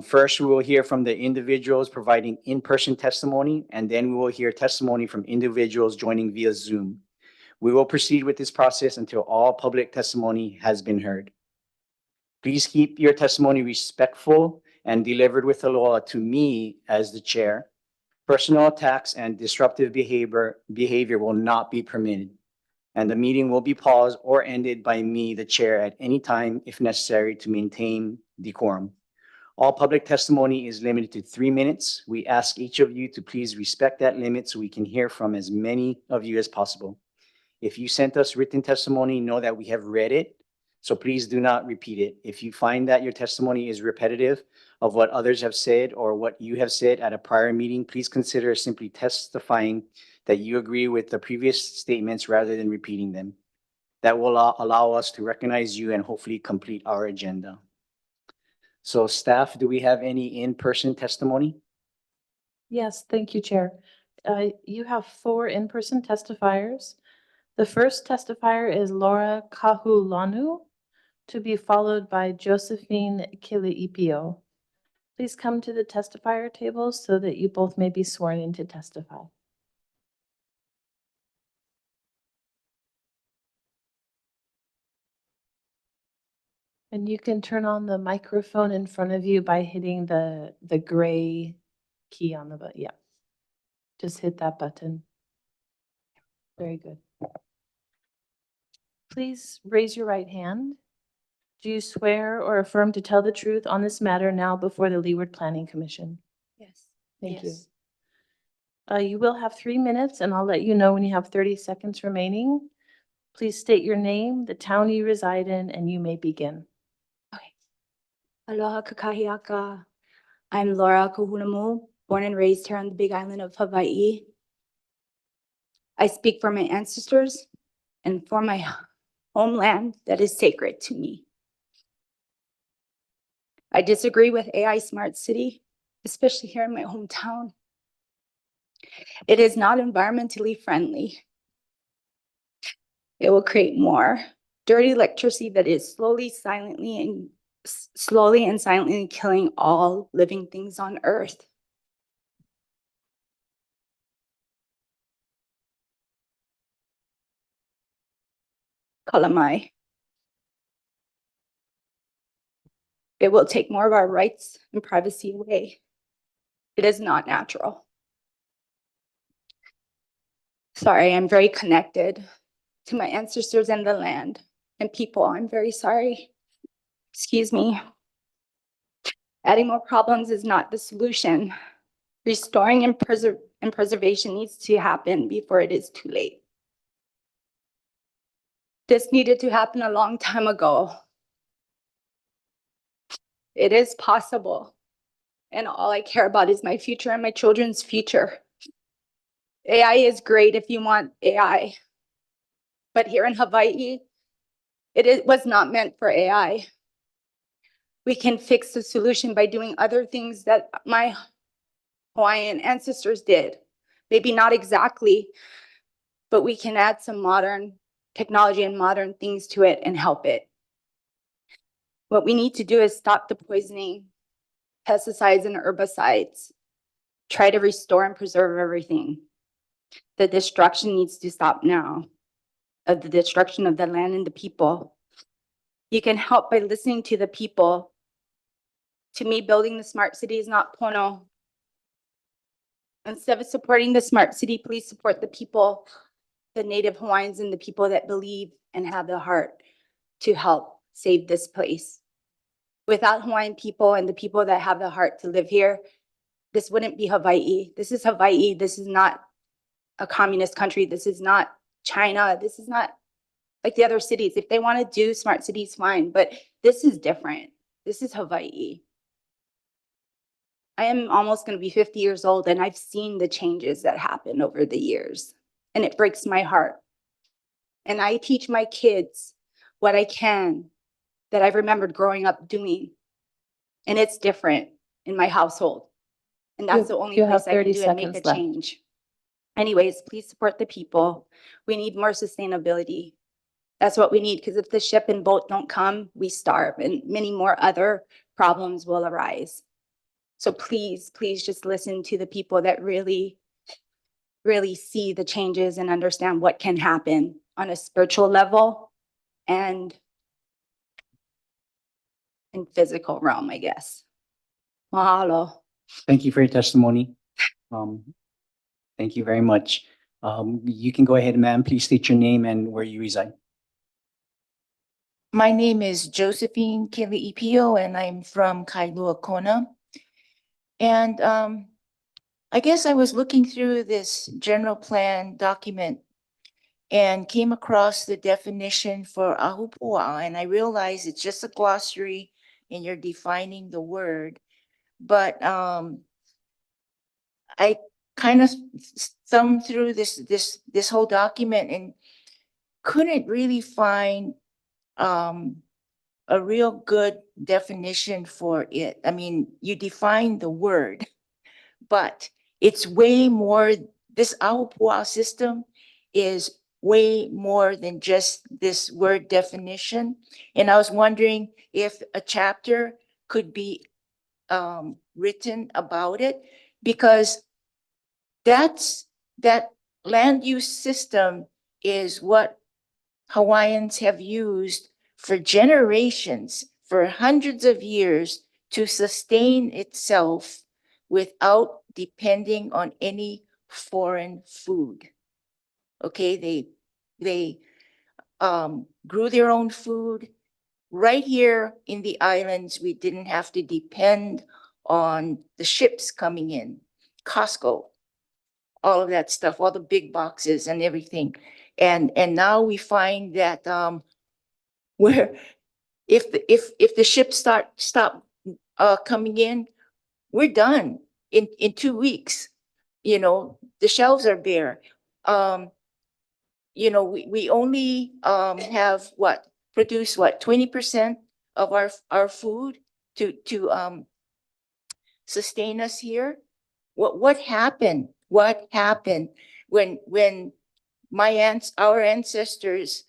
Speaker 1: First, we will hear from the individuals providing in-person testimony, and then we will hear testimony from individuals joining via Zoom. We will proceed with this process until all public testimony has been heard. Please keep your testimony respectful and delivered with the law to me as the chair. Personal attacks and disruptive behavior will not be permitted, and the meeting will be paused or ended by me, the chair, at any time if necessary to maintain decorum. All public testimony is limited to 3 minutes. We ask each of you to please respect that limit so we can hear from as many of you as possible. If you sent us written testimony, know that we have read it, so please do not repeat it. If you find that your testimony is repetitive of what others have said or what you have said at a prior meeting, please consider simply testifying that you agree with the previous statements rather than repeating them. That will allow us to recognize you and hopefully complete our agenda. So staff, do we have any in-person testimony?
Speaker 8: Yes, thank you, Chair. You have 4 in-person testifiers. The first testifier is Laura Kahulanu, to be followed by Josephine Kiliipio. Please come to the testifier table so that you both may be sworn in to testify. And you can turn on the microphone in front of you by hitting the gray key on the button. Yeah. Just hit that button. Very good. Please raise your right hand. Do you swear or affirm to tell the truth on this matter now before the Leeward Planning Commission?
Speaker 4: Yes.
Speaker 8: Thank you. You will have 3 minutes, and I'll let you know when you have 30 seconds remaining. Please state your name, the town you reside in, and you may begin.
Speaker 4: Okay. Aloha kakahiaka. I'm Laura Kahulamu, born and raised here on the Big Island of Hawaii. I speak for my ancestors and for my homeland that is sacred to me. I disagree with AI Smart City, especially here in my hometown. It is not environmentally friendly. It will create more dirty electricity that is slowly and silently killing all living things on Earth. Kalamai. It will take more of our rights and privacy away. It is not natural. Sorry, I'm very connected to my ancestors and the land and people. I'm very sorry. Excuse me. Adding more problems is not the solution. Restoring and preservation needs to happen before it is too late. This needed to happen a long time ago. It is possible. And all I care about is my future and my children's future. AI is great if you want AI. But here in Hawaii, it was not meant for AI. We can fix the solution by doing other things that my Hawaiian ancestors did. Maybe not exactly, but we can add some modern technology and modern things to it and help it. What we need to do is stop the poisoning, pesticides and herbicides, try to restore and preserve everything. The destruction needs to stop now, of the destruction of the land and the people. You can help by listening to the people. To me, building the smart city is not pono. Instead of supporting the smart city, please support the people, the Native Hawaiians and the people that believe and have the heart to help save this place. Without Hawaiian people and the people that have the heart to live here, this wouldn't be Hawaii. This is Hawaii. This is not a communist country. This is not China. This is not like the other cities. If they want to do smart cities, fine, but this is different. This is Hawaii. I am almost going to be 50 years old, and I've seen the changes that happen over the years, and it breaks my heart. And I teach my kids what I can that I've remembered growing up doing, and it's different in my household. And that's the only
Speaker 8: You have
Speaker 4: place I can
Speaker 8: 30
Speaker 4: do and make a
Speaker 8: seconds left.
Speaker 4: change. Anyways, please support the people. We need more sustainability. That's what we need, because if the ship and boat don't come, we starve, and many more other problems will arise. So please, please just listen to the people that really, really see the changes and understand what can happen on a spiritual level and in physical realm, I guess. Mahalo.
Speaker 1: Thank you for your testimony. Thank you very much. You can go ahead, ma'am. Please state your name and where you reside.
Speaker 7: My name is Josephine Kili'ipio, and I'm from Kailua Kona. And I guess I was looking through this general plan document and came across the definition for ahupua, and I realized it's just a glossary and you're defining the word. But I kind of thumbed through this whole document and couldn't really find a real good definition for it. I mean, you define the word, but it's way more, this ahupua system is way more than just this word definition. And I was wondering if a chapter could be written about it, because that land use system is what Hawaiians have used for generations, for hundreds of years to sustain itself without depending on any foreign food. Okay, they grew their own food. Right here in the islands, we didn't have to depend on the ships coming in, Costco, all of that stuff, all the big boxes and everything. And now we find that where if the ships stop coming in, we're done in 2 weeks. You know, the shelves are bare. You know, we only have produce 20% of our food to sustain us here. What happened? What happened when our ancestors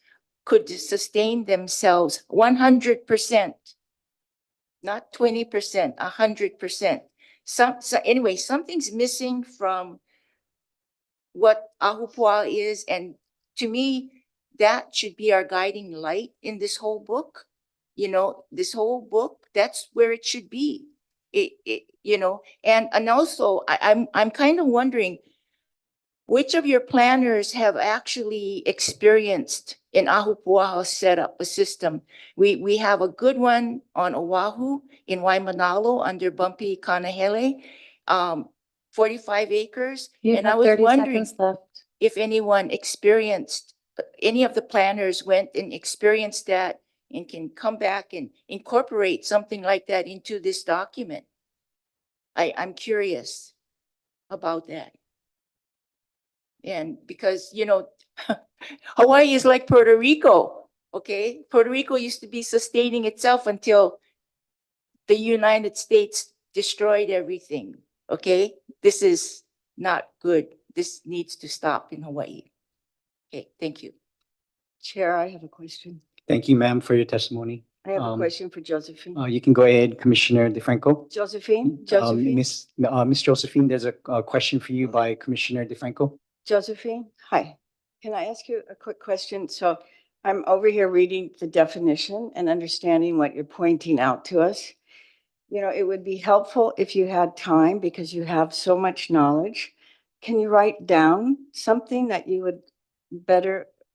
Speaker 7: could sustain themselves 100%, not 20%, 100%. Anyway, something's missing from what Ahupua'a is, and to me, that should be our guiding light in this whole book. You know, this whole book, that's where it should be. You know, and also I'm kind of wondering which of your planners have actually experienced in Ahupua'a set up a system. We have a good one on Oahu in Waimanalo under Bumpy Kanahele, 45 acres.
Speaker 8: You
Speaker 7: And I
Speaker 8: have
Speaker 7: was
Speaker 8: 30
Speaker 7: wondering
Speaker 8: seconds left.
Speaker 7: if anyone experienced, any of the planners went and experienced that and can come back and incorporate something like that into this document. I'm curious about that. And because, you know, Hawaii is like Puerto Rico, okay? Puerto Rico used to be sustaining itself until the United States destroyed everything, okay? This is not good. This needs to stop in Hawaii. Okay, thank you.
Speaker 3: Chair, I have a question.
Speaker 1: Thank you, ma'am, for your testimony.
Speaker 3: I have a
Speaker 1: Um,
Speaker 3: question for Josephine.
Speaker 1: You can go ahead, Commissioner DeFranco.
Speaker 3: Josephine, Josephine,
Speaker 1: Miss Josephine, there's a question for you by Commissioner DeFranco.
Speaker 3: Josephine, hi. Can I ask you a quick question? So I'm over here reading the definition and understanding what you're pointing out to us. You know, it would be helpful if you had time because you have so much knowledge. Can you write down something that you would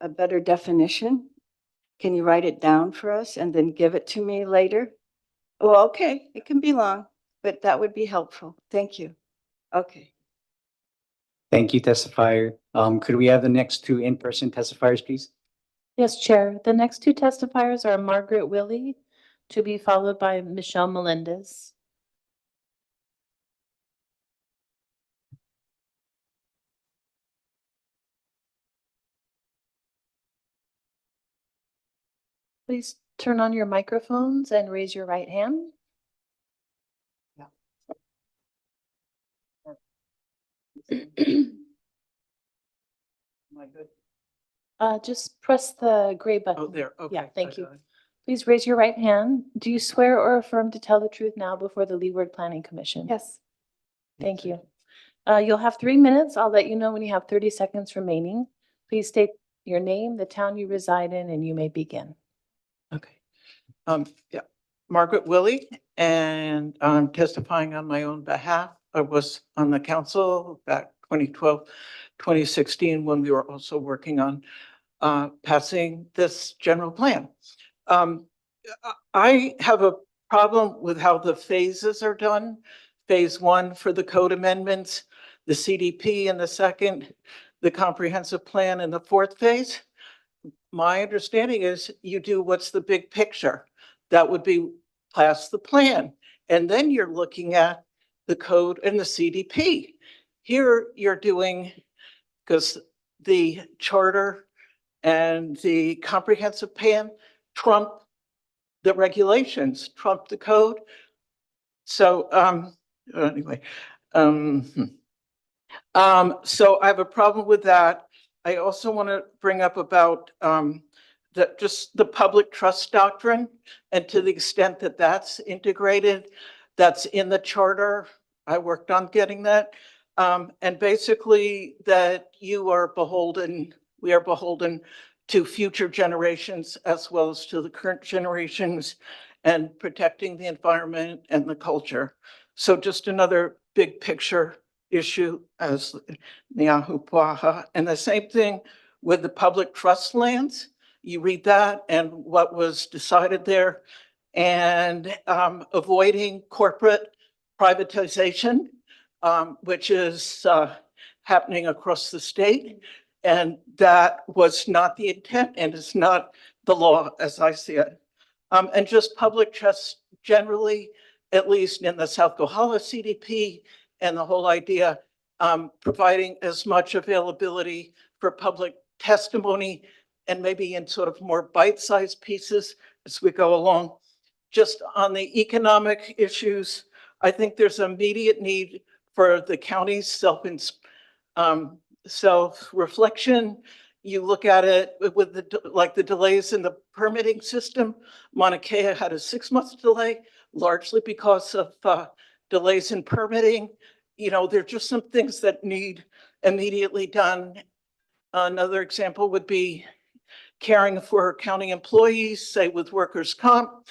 Speaker 3: a better definition? Can you write it down for us and then give it to me later? Well, okay, it can be long, but that would be helpful. Thank you. Okay.
Speaker 1: Thank you, testifier. Could we have the next two in-person testifiers, please?
Speaker 8: Yes, Chair. The next two testifiers are Margaret Willie, to be followed by Michelle Melendez. Please turn on your microphones and raise your right hand. Just press the gray button.
Speaker 9: Oh, there, okay.
Speaker 8: Yeah, thank you. Please raise your right hand. Do you swear or affirm to tell the truth now before the Leeward Planning Commission?
Speaker 9: Yes.
Speaker 8: Thank you. You'll have 3 minutes. I'll let you know when you have 30 seconds remaining. Please state your name, the town you reside in, and you may begin.
Speaker 9: Okay. Yeah, Margaret Willie, and I'm testifying on my own behalf. I was on the council back 2012, 2016, when we were also working on passing this general plan. I have a problem with how the phases are done. Phase 1 for the code amendments, the CDP in the second, the comprehensive plan in the fourth phase. My understanding is you do what's the big picture. That would be pass the plan. And then you're looking at the code and the CDP. Here you're doing, because the charter and the comprehensive plan trump the regulations, trump the code. So anyway, so I have a problem with that. I also want to bring up about just the public trust doctrine, and to the extent that that's integrated, that's in the charter. I worked on getting that. And basically that you are beholden, we are beholden to future generations as well as to the current generations. and protecting the environment and the culture. So just another big picture issue as Niahupuaha. And the same thing with the public trust lands. You read that and what was decided there, and avoiding corporate privatization, which is happening across the state. And that was not the intent and is not the law as I see it. And just public trust generally, at least in the South Kohala CDP, and the whole idea, providing as much availability for public testimony and maybe in sort of more bite-sized pieces as we go along. Just on the economic issues, I think there's immediate need for the county's self-reflection. You look at it with the delays in the permitting system. Mauna Kea had a 6-month delay, largely because of delays in permitting. You know, there are just some things that need immediately done. Another example would be caring for county employees, say with workers' comp.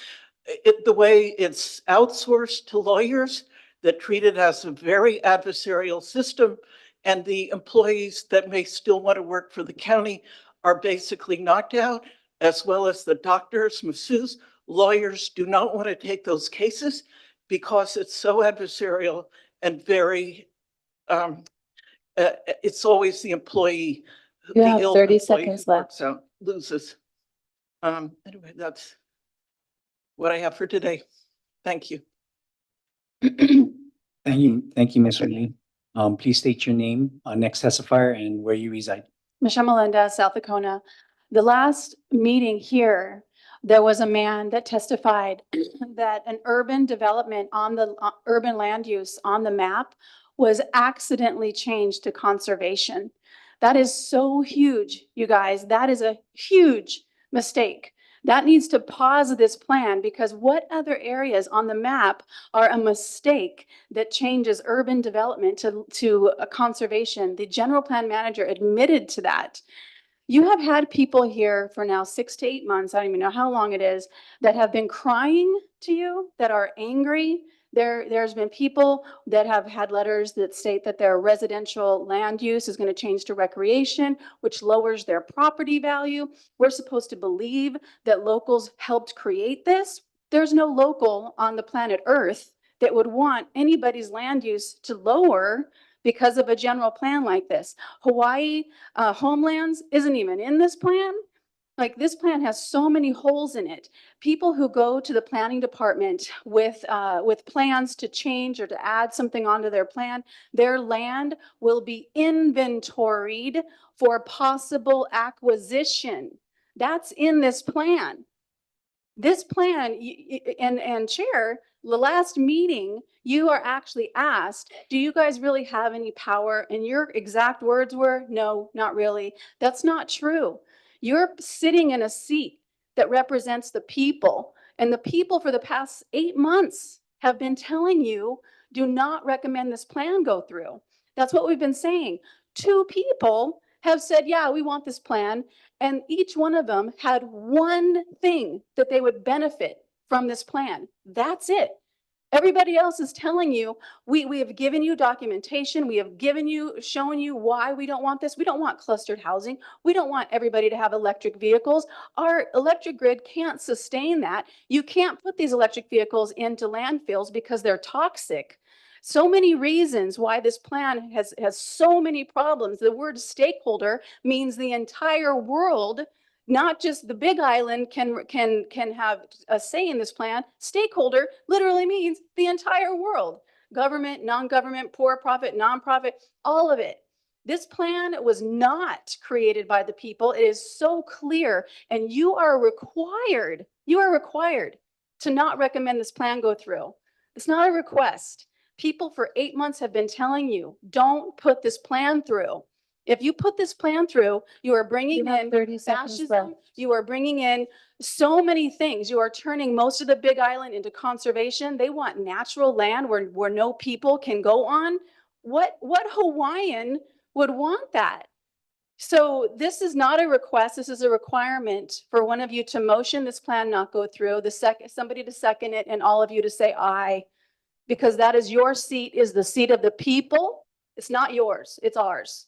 Speaker 9: The way it's outsourced to lawyers that treat it as a very adversarial system, and the employees that may still want to work for the county are basically knocked out, as well as the doctors, masseuses. Lawyers do not want to take those cases because it's so adversarial and very, it's always the employee.
Speaker 8: You
Speaker 9: the
Speaker 8: have
Speaker 9: ill
Speaker 8: 30
Speaker 9: employee
Speaker 8: seconds
Speaker 9: who
Speaker 8: left.
Speaker 9: works out, loses. Anyway, that's what I have for today. Thank you.
Speaker 1: Thank you, Ms. Lee. Please state your name, next testifier, and where you reside.
Speaker 10: Michelle Melinda, South Dakota. The last meeting here, there was a man that testified that an urban development on the urban land use on the map was accidentally changed to conservation. That is so huge, you guys. That is a huge mistake. That needs to pause this plan, because what other areas on the map are a mistake that changes urban development to a conservation? The general plan manager admitted to that. You have had people here for now 6 to 8 months, I don't even know how long it is, that have been crying to you, that are angry. There's been people that have had letters that state that their residential land use is going to change to recreation, which lowers their property value. We're supposed to believe that locals helped create this. There's no local on the planet Earth that would want anybody's land use to lower because of a general plan like this. Hawaii homelands isn't even in this plan. Like, this plan has so many holes in it. People who go to the planning department with plans to change or to add something onto their plan, their land will be inventoried for possible acquisition. That's in this plan. This plan, and Chair, the last meeting, you are actually asked, do you guys really have any power? And your exact words were, no, not really. That's not true. You're sitting in a seat that represents the people, and the people for the past 8 months have been telling you, do not recommend this plan go through. That's what we've been saying. 2 people have said, yeah, we want this plan. And each one of them had one thing that they would benefit from this plan. That's it. Everybody else is telling you, we have given you documentation. We have shown you why we don't want this. We don't want clustered housing. We don't want everybody to have electric vehicles. Our electric grid can't sustain that. You can't put these electric vehicles into landfills because they're toxic. So many reasons why this plan has so many problems. The word stakeholder means the entire world, not just the Big Island can have a say in this plan. Stakeholder literally means the entire world. Government, non-government, for-profit, nonprofit, all of it. This plan was not created by the people. It is so clear, and you are required to not recommend this plan go through. It's not a request. People for 8 months have been telling you, don't put this plan through. If you put this plan through, you are bringing in
Speaker 8: 30 seconds
Speaker 10: fascism.
Speaker 8: left.
Speaker 10: You are bringing in so many things. You are turning most of the Big Island into conservation. They want natural land where no people can go on. What Hawaiian would want that? So this is not a request, this is a requirement for one of you to motion this plan not go through, somebody to second it, and all of you to say aye. Because that is your seat, is the seat of the people. It's not yours, it's ours.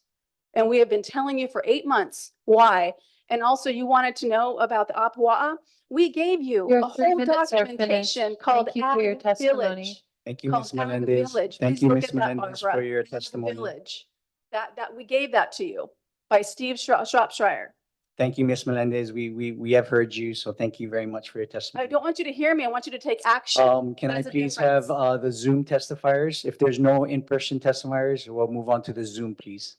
Speaker 10: And we have been telling you for 8 months why. And also you wanted to know about the Apua'a. We gave you
Speaker 8: Your
Speaker 10: a
Speaker 8: 3
Speaker 10: whole
Speaker 8: minutes are finished.
Speaker 10: documentation called
Speaker 8: Thank you for your
Speaker 10: Ag
Speaker 8: testimony.
Speaker 10: Village.
Speaker 1: Thank you,
Speaker 10: Called
Speaker 1: Ms.
Speaker 10: Ag
Speaker 1: Melendez.
Speaker 10: Village.
Speaker 1: Thank
Speaker 10: Please
Speaker 1: you,
Speaker 10: look
Speaker 1: Ms.
Speaker 10: at that,
Speaker 1: Melendez,
Speaker 10: Barbara.
Speaker 1: for your
Speaker 10: Ag
Speaker 1: testimony.
Speaker 10: Village. That we gave that to you by Steve Shropshire.
Speaker 1: Thank you, Ms. Melendez. We have heard you, so thank you very much for your
Speaker 10: I
Speaker 1: testimony.
Speaker 10: don't want you to hear me. I want you to take action.
Speaker 1: Can I
Speaker 10: There's a
Speaker 1: please have
Speaker 10: difference.
Speaker 1: the Zoom testifiers? If there's no in-person testifiers, we'll move on to the Zoom, please.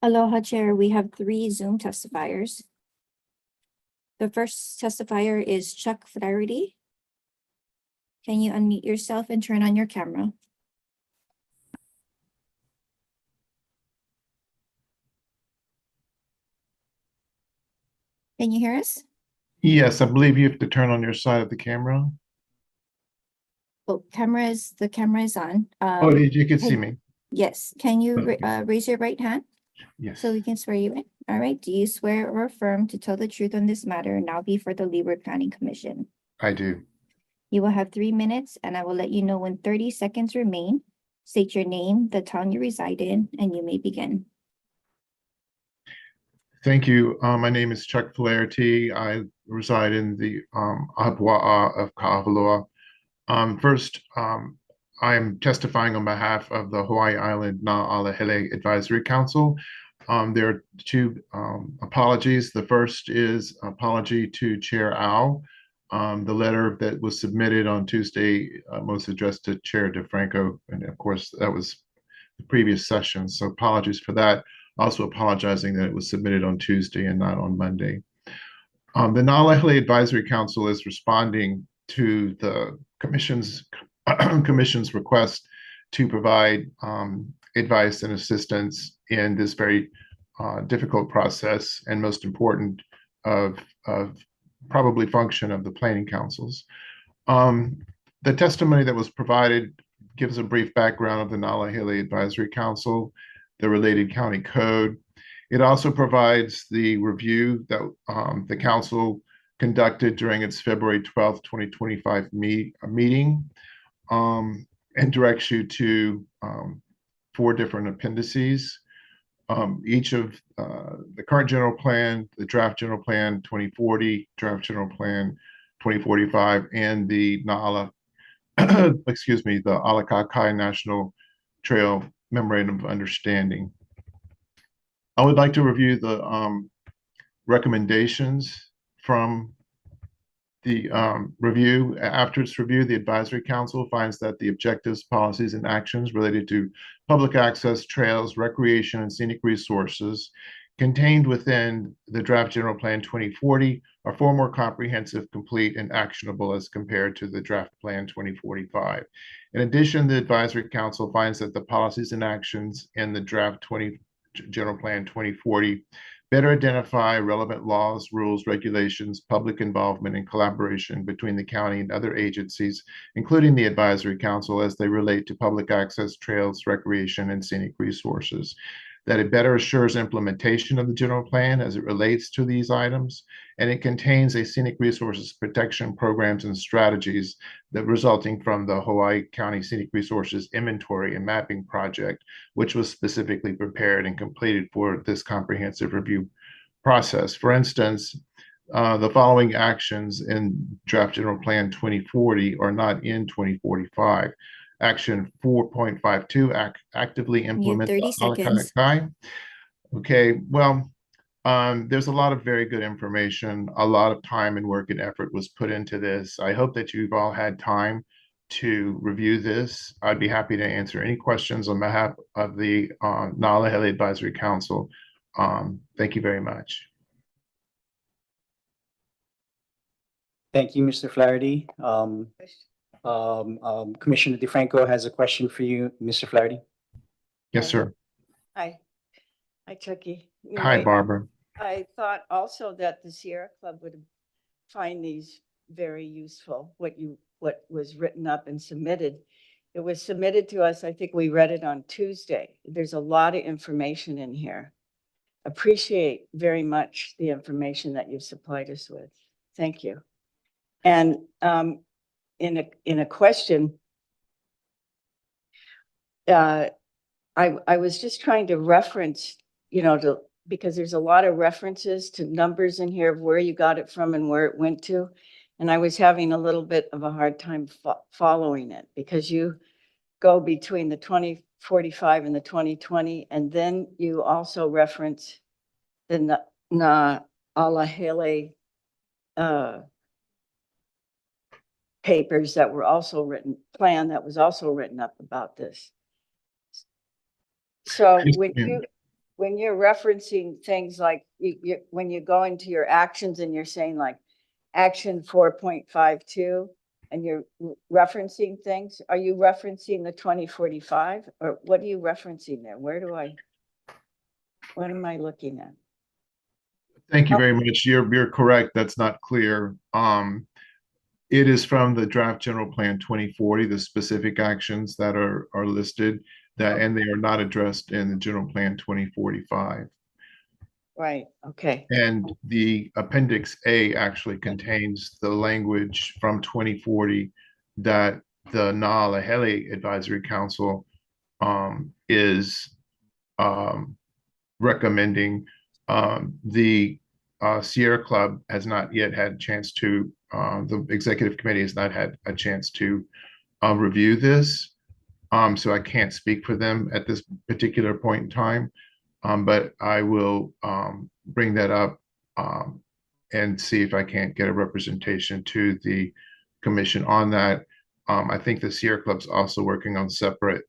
Speaker 11: Aloha, Chair. We have 3 Zoom testifiers. The first testifier is Chuck Flaherty. Can you unmute yourself and turn on your camera? Can you hear us?
Speaker 12: Yes, I believe you have to turn on your side of the camera.
Speaker 11: Oh, the camera is on.
Speaker 12: Oh, you can see me.
Speaker 11: Yes. Can you
Speaker 12: Okay.
Speaker 11: raise your right hand
Speaker 12: Yes,
Speaker 11: so we can swear you in? All right. Do you swear or affirm to tell the truth on this matter and now before the Leeward Planning Commission?
Speaker 12: I do.
Speaker 11: You will have 3 minutes and I will let you know when 30 seconds remain. State your name, the town you reside in, and you may begin.
Speaker 12: Thank you. My name is Chuck Flaherty. I reside in the Apua'a of Ka'avalua. First, I am testifying on behalf of the Hawaii Island Na'alehele Advisory Council. There are 2 apologies. The first is apology to Chair Au. The letter that was submitted on Tuesday was addressed to Chair DeFranco, and of course, that was the previous session, so apologies for that. Also apologizing that it was submitted on Tuesday and not on Monday. The Na'alehele Advisory Council is responding to the Commission's request to provide advice and assistance in this very difficult process and most important of probably function of the planning councils. The testimony that was provided gives a brief background of the Na'alehele Advisory Council, the related county code. It also provides the review that the council conducted during its February 12th, 2025 meeting, and directs you to 4 different appendices. Each of the current general plan, the draft general plan 2040, draft general plan 2045, and the excuse me, the Alakakai National Trail Memorandum of Understanding. I would like to review the recommendations from the review. After its review, the Advisory Council finds that the objectives, policies, and actions related to public access, trails, recreation, and scenic resources contained within the Draft General Plan 2040 are far more comprehensive, complete, and actionable as compared to the Draft Plan 2045. In addition, the Advisory Council finds that the policies and actions in the Draft General Plan 2040 better identify relevant laws, rules, regulations, public involvement, and collaboration between the county and other agencies, including the Advisory Council, as they relate to public access, trails, recreation, and scenic resources. That it better assures implementation of the general plan as it relates to these items, and it contains a scenic resources protection programs and strategies that resulting from the Hawaii County Scenic Resources Inventory and Mapping Project, which was specifically prepared and completed for this comprehensive review process. For instance, the following actions in Draft General Plan 2040 are not in 2045. Action 4.52, actively implement
Speaker 11: 30 seconds.
Speaker 12: Alakakai. Okay, well, there's a lot of very good information. A lot of time and work and effort was put into this. I hope that you've all had time to review this. I'd be happy to answer any questions on behalf of the Na'alehele Advisory Council. Thank you very much.
Speaker 1: Thank you, Mr. Flaherty. Commissioner DeFranco has a question for you, Mr. Flaherty.
Speaker 12: Yes, sir.
Speaker 3: Hi. Hi, Chucky. You know,
Speaker 12: Hi, Barbara.
Speaker 3: I thought also that the Sierra Club would find these very useful, what was written up and submitted. It was submitted to us, I think we read it on Tuesday. There's a lot of information in here. appreciate very much the information that you've supplied us with. Thank you. And in a question, I was just trying to reference, because there's a lot of references to numbers in here of where you got it from and where it went to. And I was having a little bit of a hard time following it, because you go between the 2045 and the 2020, and then you also reference the Alahele papers that were also written, plan that was also written up about this. So when you're referencing things like when you go into your actions and you're saying like action 4.52 and you're referencing things, are you referencing the 2045 or what are you referencing there? What am I looking at?
Speaker 12: Thank you very much. You're correct. That's not clear. It is from the draft general plan 2040, the specific actions that are listed and they are not addressed in the general plan 2045.
Speaker 3: Right. Okay.
Speaker 12: And the appendix A actually contains the language from 2040 that the Na'alahele Advisory Council is recommending. The Sierra Club has not yet had a chance to, the executive committee has not had a chance to review this. So I can't speak for them at this particular point in time, but I will bring that up and see if I can't get a representation to the commission on that. I think the Sierra Club's also working on separate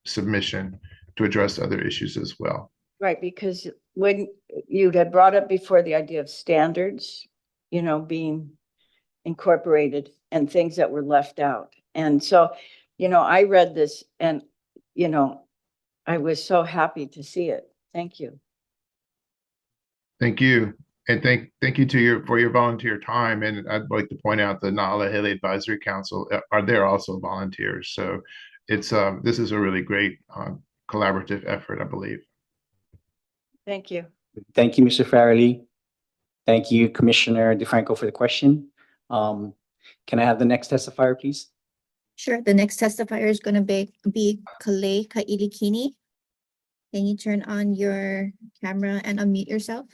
Speaker 12: submission to address other issues as well.
Speaker 3: Right, because when you had brought up before the idea of standards, being incorporated and things that were left out. And so, I read this and, I was so happy to see it. Thank you.
Speaker 12: Thank you. And thank you for your volunteer time. And I'd like to point out the Na'alahele Advisory Council are there also volunteers. So it's this is a really great collaborative effort, I believe.
Speaker 3: Thank you.
Speaker 1: Thank you, Mr. Farrelly. Thank you, Commissioner DeFranco, for the question. Can I have the next testifier, please?
Speaker 11: Sure. The next testifier is going to be Kalei Ka'ilikini. Can you turn on your camera and unmute yourself?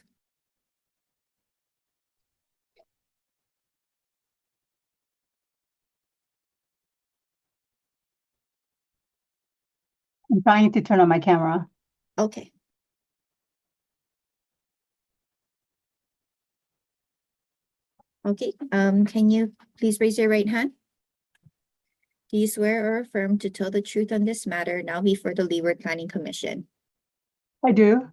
Speaker 13: I'm trying to turn on my camera.
Speaker 11: Okay. Okay, can you please raise your right hand? Do you swear or affirm to tell the truth on this matter now before the Leeward Planning Commission?
Speaker 13: I do.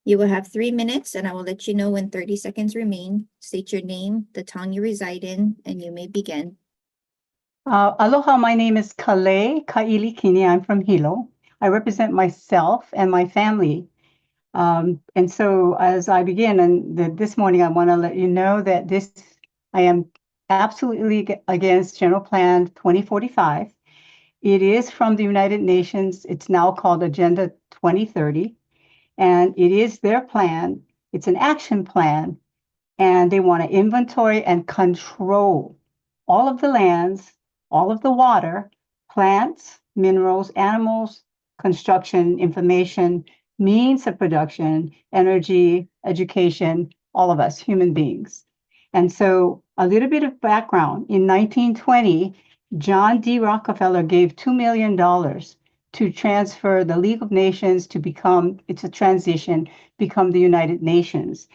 Speaker 11: You will have 3 minutes and I will let you know when 30 seconds remain. State your name, the town you reside in, and you may begin.
Speaker 13: Aloha, my name is Kalei Ka'ilikini. I'm from Hilo. I represent myself and my family. And so as I begin, and this morning, I want to let you know that I am absolutely against General Plan 2045. It is from the United Nations. It's now called Agenda 2030. And it is their plan. It's an action plan. And they want to inventory and control all of the lands, all of the water, plants, minerals, animals, construction, information, means of production, energy, education, all of us, human beings. And so a little bit of background. In 1920, John D. Rockefeller gave $2 million to transfer the League of Nations to become the United Nations.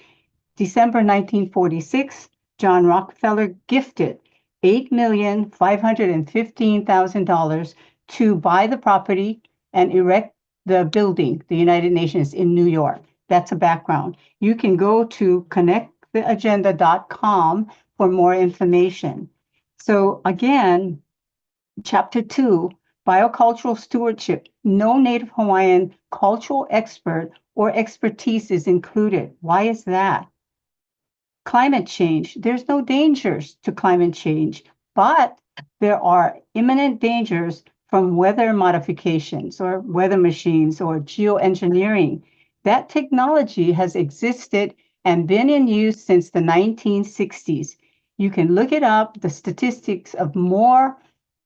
Speaker 13: December 1946, John Rockefeller gifted $8,515,000 to buy the property and erect the building, the United Nations in New York. That's a background. You can go to connecttheagenda.com for more information. So again, Chapter 2, Biocultural Stewardship. No Native Hawaiian cultural expert or expertise is included. Why is that? Climate change. There's no dangers to climate change, but there are imminent dangers from weather modifications or weather machines or geoengineering. That technology has existed and been in use since the 1960s. You can look it up, the statistics of more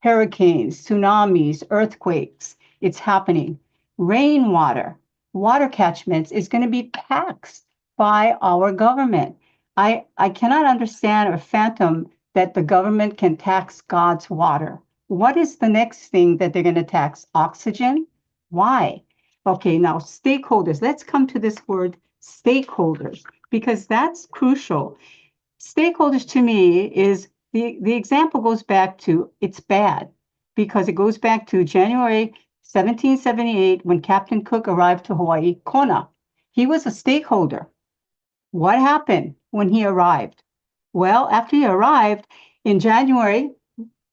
Speaker 13: hurricanes, tsunamis, earthquakes. It's happening. Rainwater, water catchments is going to be taxed by our government. I cannot understand or fathom that the government can tax God's water. What is the next thing that they're going to tax? Oxygen? Why? Okay, now stakeholders. Let's come to this word stakeholders, because that's crucial. Stakeholders to me is the example goes back to it's bad because it goes back to January 1778 when Captain Cook arrived to Hawaii, Kona. He was a stakeholder. What happened when he arrived? Well, after he arrived in January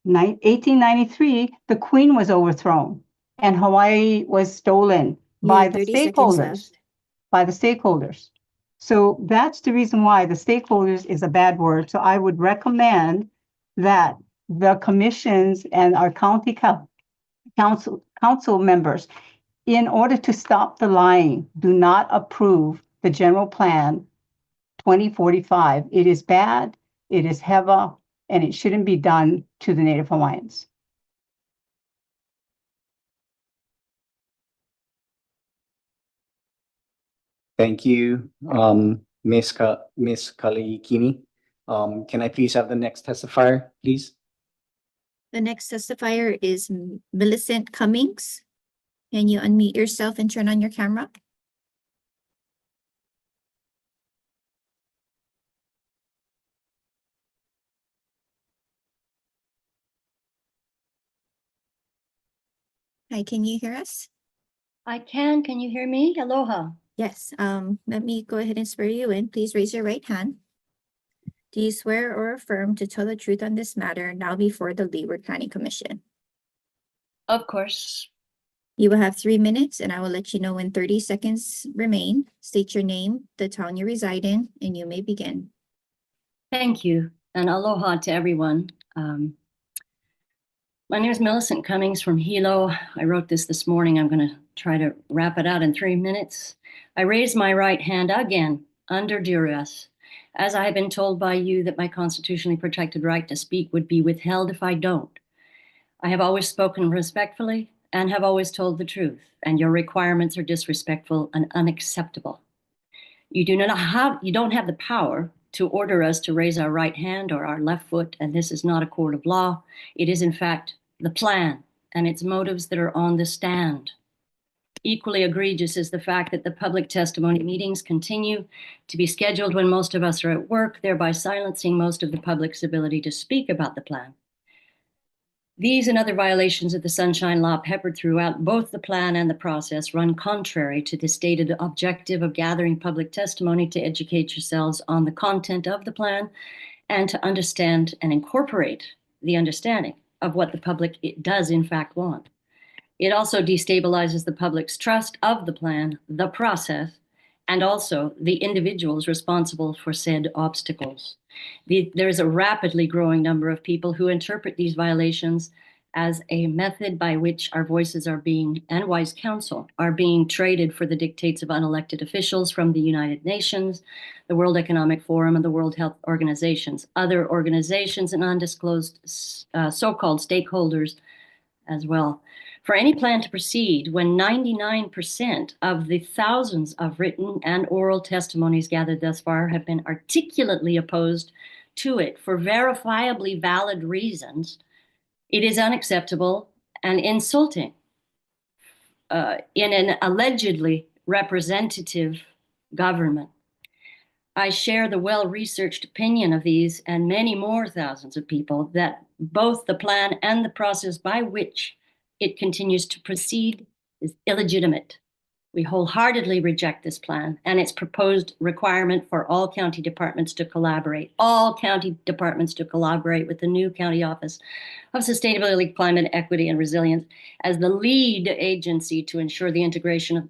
Speaker 13: 1893, the Queen was overthrown and Hawaii was stolen
Speaker 11: You
Speaker 13: by
Speaker 11: have
Speaker 13: the
Speaker 11: 30 seconds
Speaker 13: stakeholders.
Speaker 11: left.
Speaker 13: By the stakeholders. So that's the reason why the stakeholders is a bad word. So I would recommend that the commissions and our county council members, in order to stop the lying, do not approve the general plan 2045. It is bad, it is heavy, and it shouldn't be done to the Native Hawaiians.
Speaker 1: Thank you, Ms. Kaliikini. Can I please have the next testifier, please?
Speaker 11: The next testifier is Millicent Cummings. Can you unmute yourself and turn on your camera? Hi, can you hear us?
Speaker 14: I can. Can you hear me? Aloha.
Speaker 11: Yes, let me go ahead and swear you in. Please raise your right hand. Do you swear or affirm to tell the truth on this matter now before the Leeward County Commission?
Speaker 14: Of course.
Speaker 11: You will have 3 minutes and I will let you know when 30 seconds remain. State your name, the town you reside in, and you may begin.
Speaker 14: Thank you. And aloha to everyone. My name is Millicent Cummings from Hilo. I wrote this morning. I'm going to try to wrap it out in 3 minutes. I raise my right hand again under duress, as I have been told by you that my constitutionally protected right to speak would be withheld if I don't. I have always spoken respectfully and have always told the truth, and your requirements are disrespectful and unacceptable. You don't have the power to order us to raise our right hand or our left foot, and this is not a court of law. It is, in fact, the plan and its motives that are on the stand. Equally egregious is the fact that the public testimony meetings continue to be scheduled when most of us are at work, thereby silencing most of the public's ability to speak about the plan. These and other violations of the Sunshine Law peppered throughout both the plan and the process run contrary to the stated objective of gathering public testimony to educate yourselves on the content of the plan and to understand and incorporate the understanding of what the public does in fact want. It also destabilizes the public's trust of the plan, the process, and also the individuals responsible for said obstacles. There is a rapidly growing number of people who interpret these violations as a method by which our voices are being, and wise counsel, are being traded for the dictates of unelected officials from the United Nations, the World Economic Forum, and the World Health Organizations, other organizations and undisclosed so-called stakeholders as well. For any plan to proceed when 99% of the thousands of written and oral testimonies gathered thus far have been articulately opposed to it for verifiably valid reasons, it is unacceptable and insulting in an allegedly representative government. I share the well-researched opinion of these and many more thousands of people that both the plan and the process by which it continues to proceed is illegitimate. We wholeheartedly reject this plan and its proposed requirement for all county departments to collaborate with the new County Office of Sustainability, Climate Equity, and Resilience as the lead agency to ensure the integration of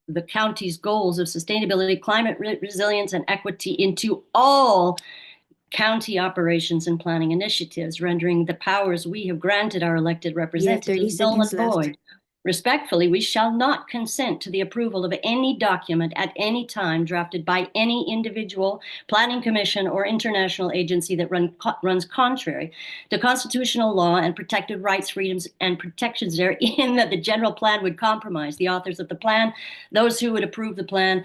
Speaker 14: the county's goals of sustainability, climate resilience, and equity into all county operations and planning initiatives, rendering the powers we have granted our elected representatives null and void. Respectfully, we shall not consent to the approval of any document at any time drafted by any individual, planning commission, or international agency that runs contrary to constitutional law and protected rights, freedoms, and protections therein, that the general plan would compromise the authors of the plan, those who would approve the plan,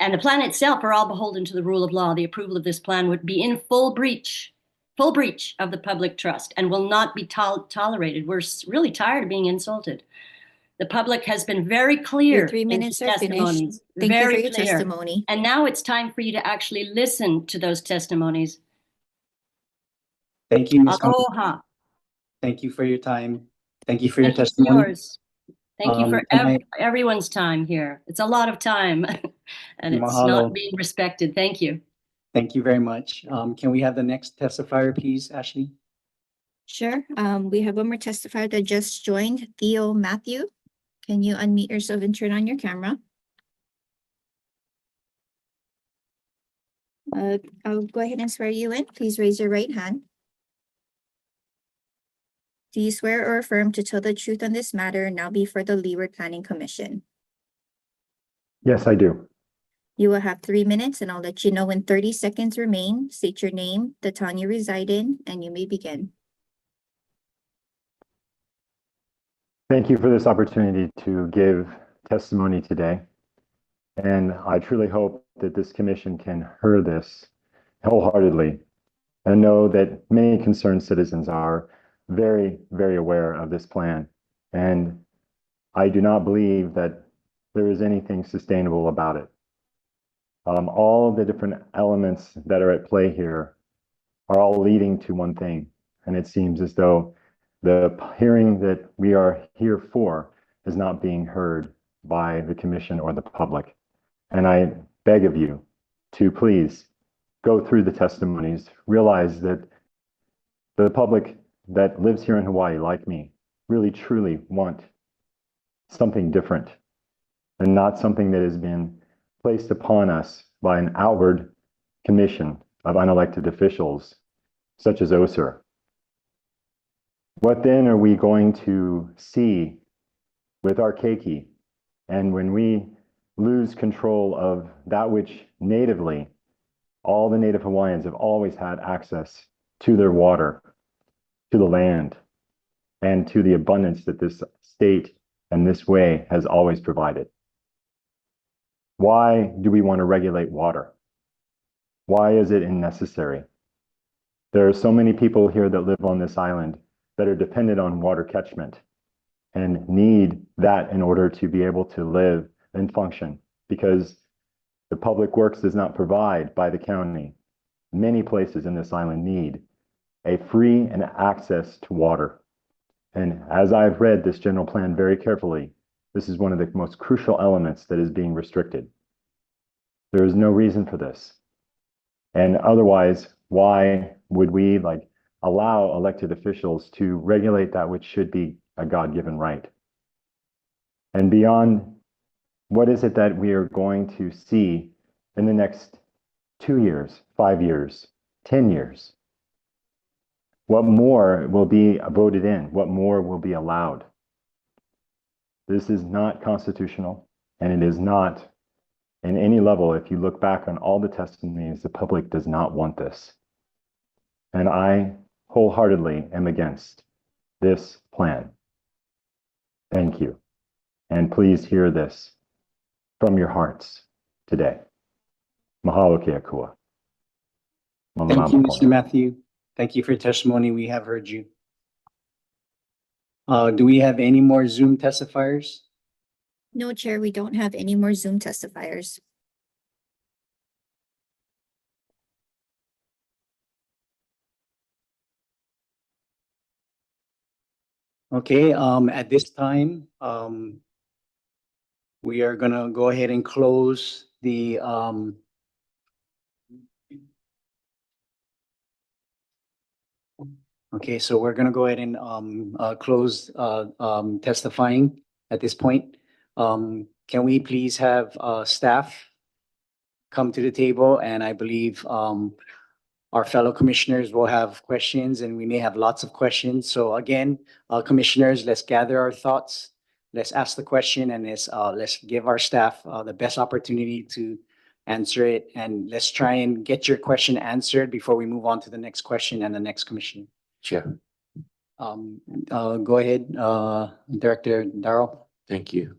Speaker 14: and the plan itself are all beholden to the rule of law. The approval of this plan would be in full breach of the public trust and will not be tolerated. We're really tired of being insulted. The public has been very clear.
Speaker 11: Your 3 minutes
Speaker 14: in
Speaker 11: are finished.
Speaker 14: testimonies,
Speaker 11: Thank you for
Speaker 14: very
Speaker 11: your
Speaker 14: clear.
Speaker 11: testimony.
Speaker 14: And now it's time for you to actually listen to those testimonies.
Speaker 1: Thank you, Ms.
Speaker 14: Aloha.
Speaker 1: Thank you for your time. Thank you for your
Speaker 14: Thank you for
Speaker 1: testimony.
Speaker 14: yours. Thank you for everyone's time here. It's a lot of time and it's
Speaker 1: Mahalo.
Speaker 14: not being respected. Thank you.
Speaker 1: Thank you very much. Can we have the next testifier, please, Ashley?
Speaker 11: Sure. We have one more testifier that just joined, Theo Matthew. Can you unmute yourself and turn on your camera? I'll go ahead and swear you in. Please raise your right hand. Do you swear or affirm to tell the truth on this matter now before the Leeward Planning Commission?
Speaker 15: Yes, I do.
Speaker 11: You will have 3 minutes and I'll let you know when 30 seconds remain. State your name, the town you reside in, and you may begin.
Speaker 15: Thank you for this opportunity to give testimony today. And I truly hope that this commission can hear this wholeheartedly and know that many concerned citizens are very, very aware of this plan. And I do not believe that there is anything sustainable about it. All of the different elements that are at play here are all leading to one thing. And it seems as though the hearing that we are here for is not being heard by the commission or the public. And I beg of you to please go through the testimonies, realize that the public that lives here in Hawaii, like me, really truly want something different and not something that has been placed upon us by an outward commission of unelected officials, such as OSER. What then are we going to see with our keiki? And when we lose control of that which natively all the Native Hawaiians have always had access to their water, to the land, and to the abundance that this state and this way has always provided. Why do we want to regulate water? Why is it unnecessary? There are so many people here that live on this island that are dependent on water catchment and need that in order to be able to live and function, because the public works does not provide by the county. Many places in this island need a free and access to water. And as I've read this general plan very carefully, this is one of the most crucial elements that is being restricted. There is no reason for this. And otherwise, why would we allow elected officials to regulate that which should be a God-given right? And beyond, what is it that we are going to see in the next 2 years, 5 years, 10 years? What more will be voted in? What more will be allowed? This is not constitutional, and it is not in any level. If you look back on all the testimonies, the public does not want this. And I wholeheartedly am against this plan. Thank you. And please hear this from your hearts today. Mahalo ke akua.
Speaker 1: Thank you, Mr. Matthew. Thank you for your testimony. We have heard you. Do we have any more Zoom testifiers?
Speaker 11: No, Chair, we don't have any more Zoom testifiers.
Speaker 1: Okay, at this time, we are gonna go ahead and close the okay, so we're gonna go ahead and close testifying at this point. Can we please have staff come to the table? And I believe our fellow commissioners will have questions, and we may have lots of questions. So again, commissioners, let's gather our thoughts. let's ask the question and let's give our staff the best opportunity to answer it. And let's try and get your question answered before we move on to the next question and the next commission.
Speaker 2: Chair,
Speaker 1: Go ahead, Director Darrow.
Speaker 2: thank you.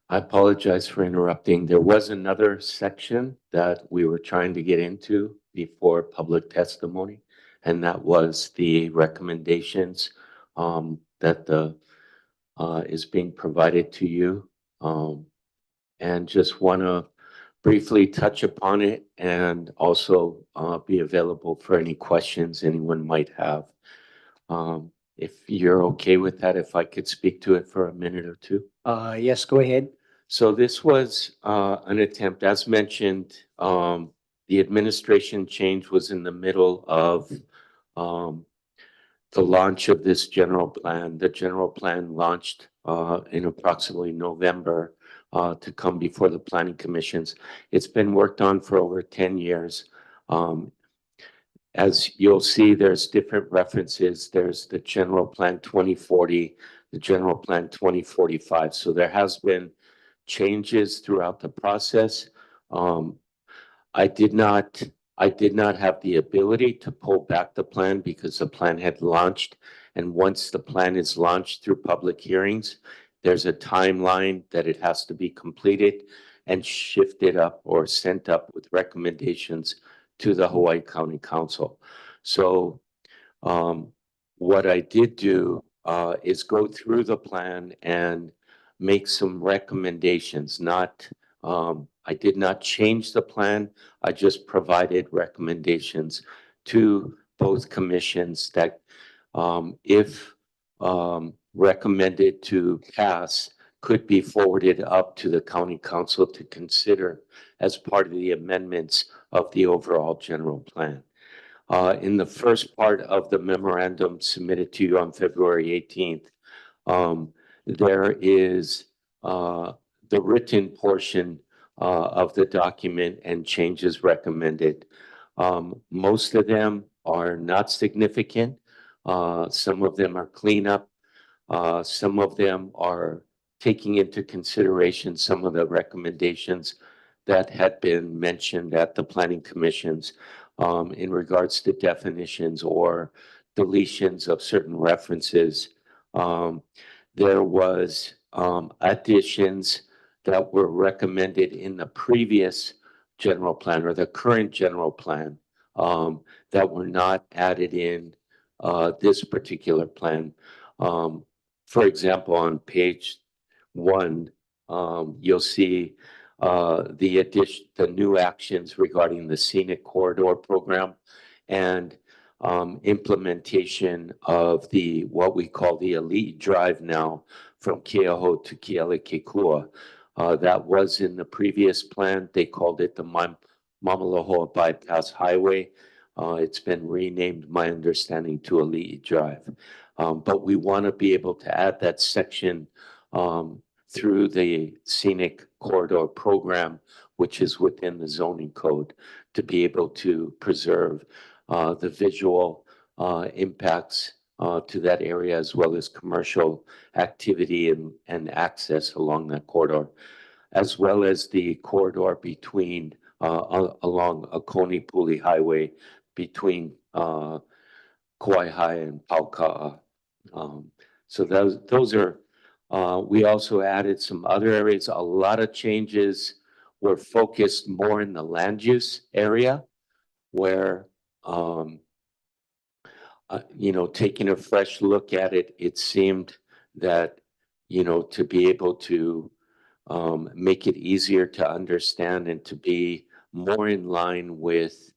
Speaker 2: I apologize for interrupting. There was another section that we were trying to get into before public testimony, and that was the recommendations that is being provided to you. And just want to briefly touch upon it and also be available for any questions anyone might have. If you're okay with that, if I could speak to it for a minute or two.
Speaker 1: Yes, go ahead.
Speaker 2: So this was an attempt, as mentioned, the administration change was in the middle of the launch of this general plan. The general plan launched in approximately November to come before the planning commissions. It's been worked on for over 10 years. As you'll see, there's different references. There's the general plan 2040, the general plan 2045. So there has been changes throughout the process. I did not have the ability to pull back the plan because the plan had launched. And once the plan is launched through public hearings, there's a timeline that it has to be completed and shifted up or sent up with recommendations to the Hawaii County Council. So what I did do is go through the plan and make some recommendations. I did not change the plan. I just provided recommendations to both commissions that if recommended to pass, could be forwarded up to the county council to consider as part of the amendments of the overall general plan. In the first part of the memorandum submitted to you on February 18th, there is the written portion of the document and changes recommended. Most of them are not significant. Some of them are cleanup. Some of them are taking into consideration some of the recommendations that had been mentioned at the planning commissions in regards to definitions or deletions of certain references. There was additions that were recommended in the previous general plan or the current general plan that were not added in this particular plan. For example, on page 1, you'll see the new actions regarding the scenic corridor program and implementation of what we call the elite drive now from Keauhou to Kealakekua. That was in the previous plan. They called it the Mamalohoa Bypass Highway. It's been renamed, my understanding, to Elite Drive. But we want to be able to add that section through the scenic corridor program, which is within the zoning code, to be able to preserve the visual impacts to that area, as well as commercial activity and access along that corridor, as well as the corridor between along Oconee Puli Highway between Kauai and Pauka'a. So those are, we also added some other areas. A lot of changes were focused more in the land use area where, taking a fresh look at it, it seemed that, to be able to make it easier to understand and to be more in line with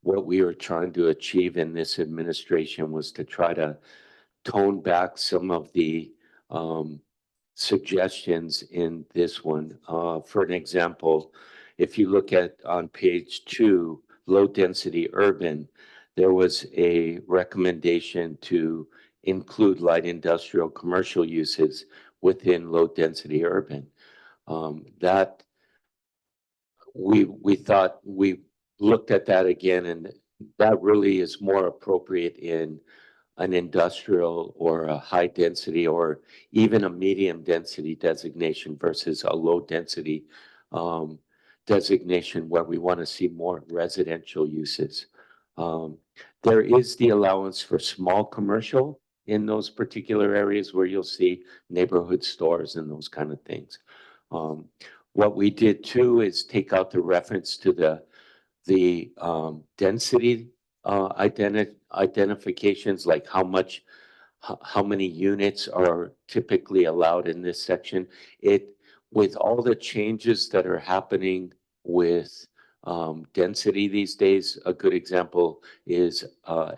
Speaker 2: what we were trying to achieve in this administration was to try to tone back some of the suggestions in this one. For an example, if you look at on page 2, low density urban, there was a recommendation to include light industrial commercial uses within low density urban. That we thought, we looked at that again, and that really is more appropriate in an industrial or a high density or even a medium density designation versus a low density designation where we want to see more residential uses. There is the allowance for small commercial in those particular areas where you'll see neighborhood stores and those kind of things. What we did too is take out the reference to the density identifications, like how many units are typically allowed in this section. With all the changes that are happening with density these days, a good example is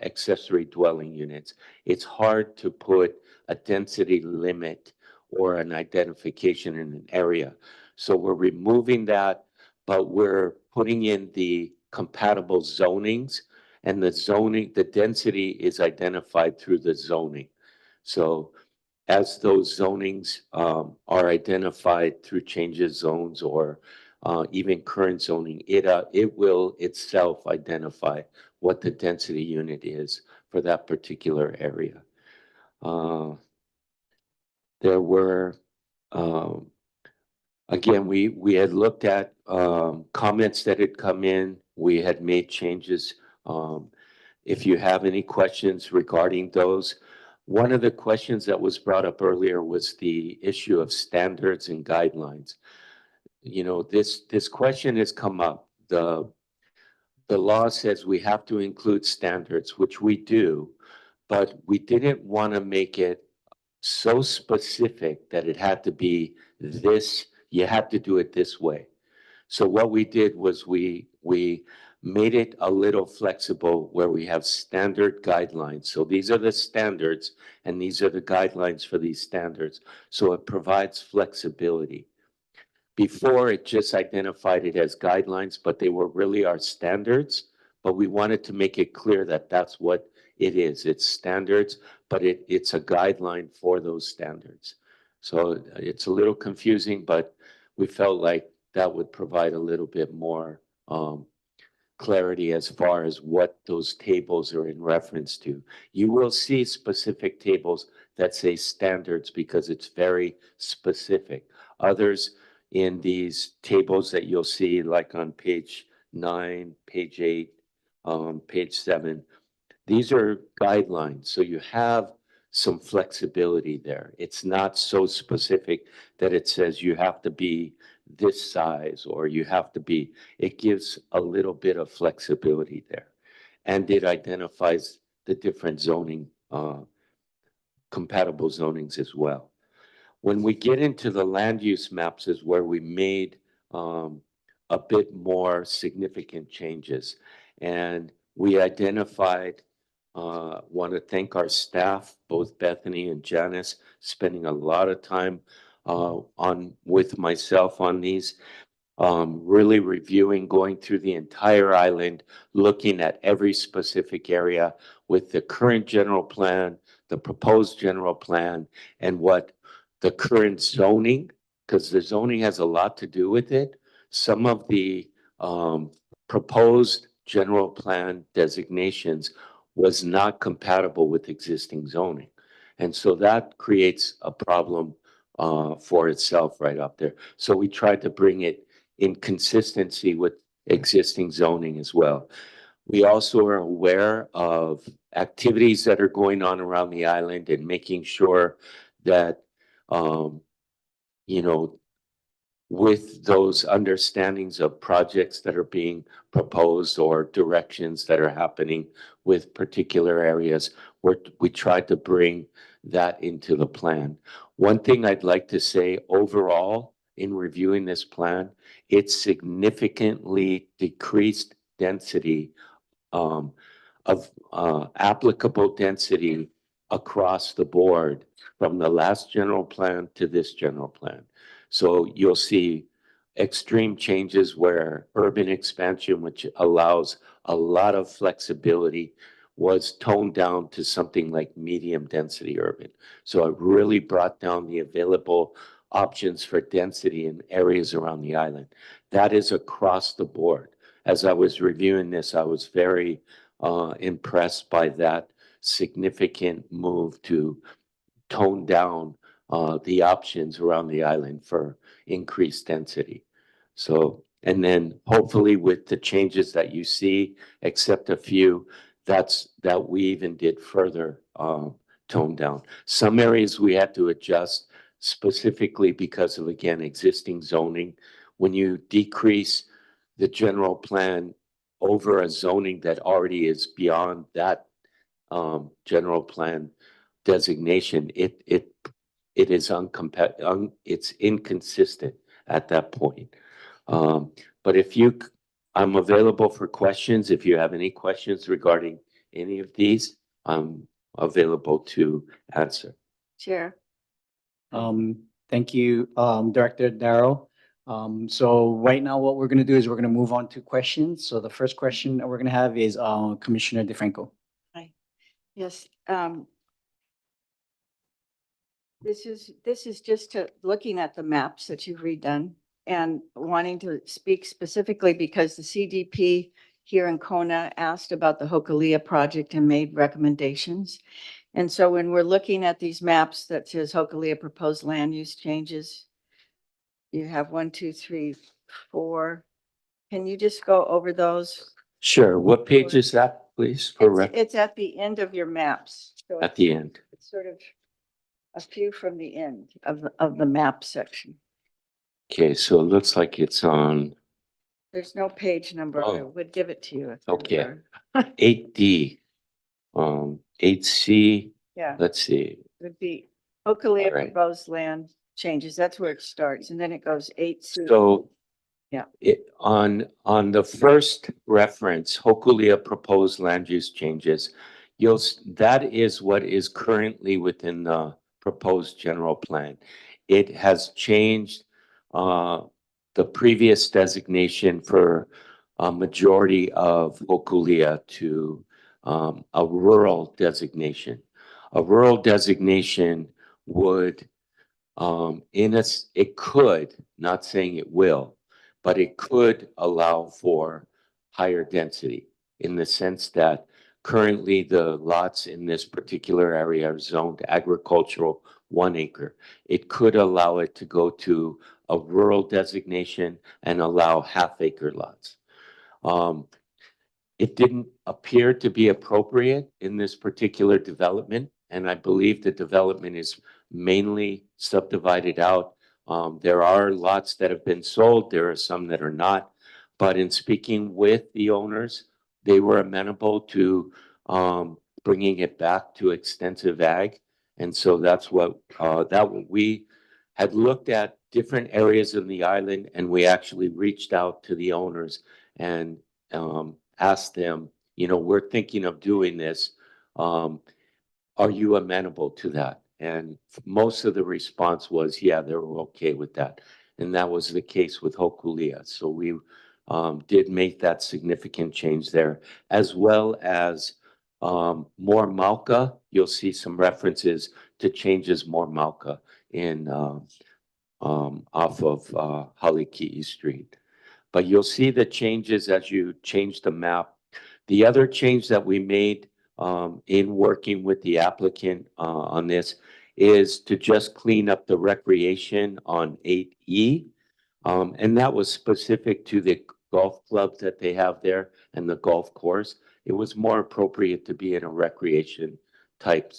Speaker 2: accessory dwelling units. It's hard to put a density limit or an identification in an area. So we're removing that, but we're putting in the compatible zonings, and the density is identified through the zoning. So as those zonings are identified through changes zones or even current zoning, it will itself identify what the density unit is for that particular area. There were, again, we had looked at comments that had come in. We had made changes. If you have any questions regarding those, one of the questions that was brought up earlier was the issue of standards and guidelines. You know, this question has come up. The law says we have to include standards, which we do, but we didn't want to make it so specific that it had to be this, you have to do it this way. So what we did was we made it a little flexible where we have standard guidelines. So these are the standards and these are the guidelines for these standards. So it provides flexibility. Before, it just identified it as guidelines, but they were really our standards. But we wanted to make it clear that that's what it is. It's standards, but it's a guideline for those standards. So it's a little confusing, but we felt like that would provide a little bit more clarity as far as what those tables are in reference to. You will see specific tables that say standards because it's very specific. Others in these tables that you'll see, like on page 9, page 8, page 7, these are guidelines. So you have some flexibility there. It's not so specific that it says you have to be this size or you have to be, it gives a little bit of flexibility there. And it identifies the different zoning, compatible zonings as well. When we get into the land use maps is where we made a bit more significant changes. And we identified, want to thank our staff, both Bethany and Janice, spending a lot of time with myself on these, really reviewing, going through the entire island, looking at every specific area with the current general plan, the proposed general plan, and what the current zoning, because the zoning has a lot to do with it. Some of the proposed general plan designations was not compatible with existing zoning. And so that creates a problem for itself right up there. So we tried to bring it in consistency with existing zoning as well. We also are aware of activities that are going on around the island and making sure that, you know, with those understandings of projects that are being proposed or directions that are happening with particular areas, we tried to bring that into the plan. One thing I'd like to say overall in reviewing this plan, it significantly decreased density of applicable density across the board from the last general plan to this general plan. So you'll see extreme changes where urban expansion, which allows a lot of flexibility, was toned down to something like medium density urban. So it really brought down the available options for density in areas around the island. That is across the board. As I was reviewing this, I was very impressed by that significant move to tone down the options around the island for increased density. So, and then hopefully with the changes that you see, except a few, that we even did further tone down. Some areas we had to adjust specifically because of, again, existing zoning. When you decrease the general plan over a zoning that already is beyond that general plan designation, it is it's inconsistent at that point. But I'm available for questions. If you have any questions regarding any of these, I'm available to answer.
Speaker 3: Chair.
Speaker 1: Thank you, Director Darrow. So right now, what we're going to do is we're going to move on to questions. So the first question that we're going to have is Commissioner DeFranco.
Speaker 3: Yes, this is just looking at the maps that you've redone and wanting to speak specifically because the CDP here in Kona asked about the Hokulea project and made recommendations. And so when we're looking at these maps that says Hokulea proposed land use changes, you have 1, 2, 3, 4. Can you just go over those?
Speaker 2: Sure. What page is that, please?
Speaker 3: It's at the end of your maps. So
Speaker 2: At the end.
Speaker 3: it's sort of a few from the end of the map section.
Speaker 2: Okay, so it looks like it's on
Speaker 3: There's no page number. I would give it to you. If there
Speaker 2: Okay.
Speaker 3: were.
Speaker 2: 8D, 8C.
Speaker 3: Yeah,
Speaker 2: Let's see.
Speaker 3: would be Hokulea
Speaker 2: All right.
Speaker 3: proposed land changes. That's where it starts. And then it goes 8C.
Speaker 2: So
Speaker 3: Yeah.
Speaker 2: On the first reference, Hokulea proposed land use changes, that is what is currently within the proposed general plan. It has changed the previous designation for a majority of Hokulea to a rural designation. A rural designation would it could, not saying it will, but it could allow for higher density in the sense that currently the lots in this particular area are zoned agricultural 1 acre. It could allow it to go to a rural designation and allow half-acre lots. It didn't appear to be appropriate in this particular development, and I believe the development is mainly subdivided out. There are lots that have been sold. There are some that are not. But in speaking with the owners, they were amenable to bringing it back to extensive ag. And so that's what we had looked at different areas of the island, and we actually reached out to the owners and asked them, we're thinking of doing this. Are you amenable to that? And most of the response was, yeah, they were okay with that. And that was the case with Hokulea. So we did make that significant change there, as well as more Malka. You'll see some references to changes more Malka in off of Haliki'i Street. But you'll see the changes as you change the map. The other change that we made in working with the applicant on this is to just clean up the recreation on 8E. And that was specific to the golf clubs that they have there and the golf course. It was more appropriate to be in a recreation type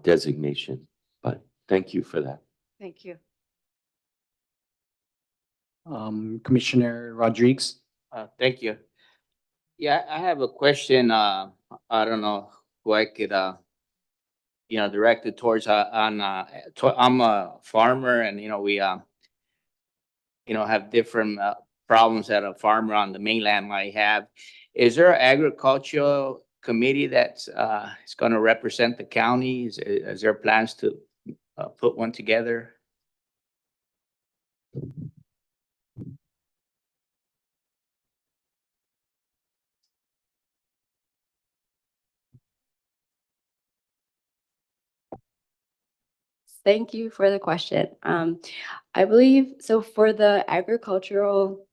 Speaker 2: designation. But thank you for that.
Speaker 3: Thank you.
Speaker 1: Commissioner Rodriguez.
Speaker 16: Thank you. Yeah, I have a question. I don't know who I could, direct it towards. I'm a farmer, and we, have different problems that a farmer on the mainland might have. Is there an agricultural committee that's is going to represent the county? Is there plans to put one together?
Speaker 4: Thank you for the question. I believe, so for the agricultural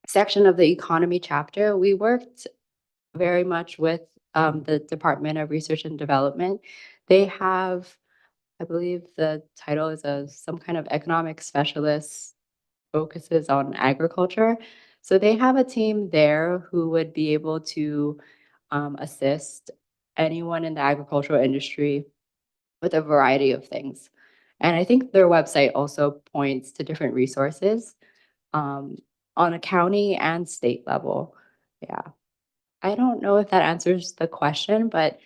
Speaker 4: section of the economy chapter, we worked very much with the Department of Research and Development. They have, I believe the title is some kind of economic specialist, focuses on agriculture. So they have a team there who would be able to assist anyone in the agricultural industry with a variety of things. And I think their website also points to different resources on a county and state level. Yeah. I don't know if that answers the question, but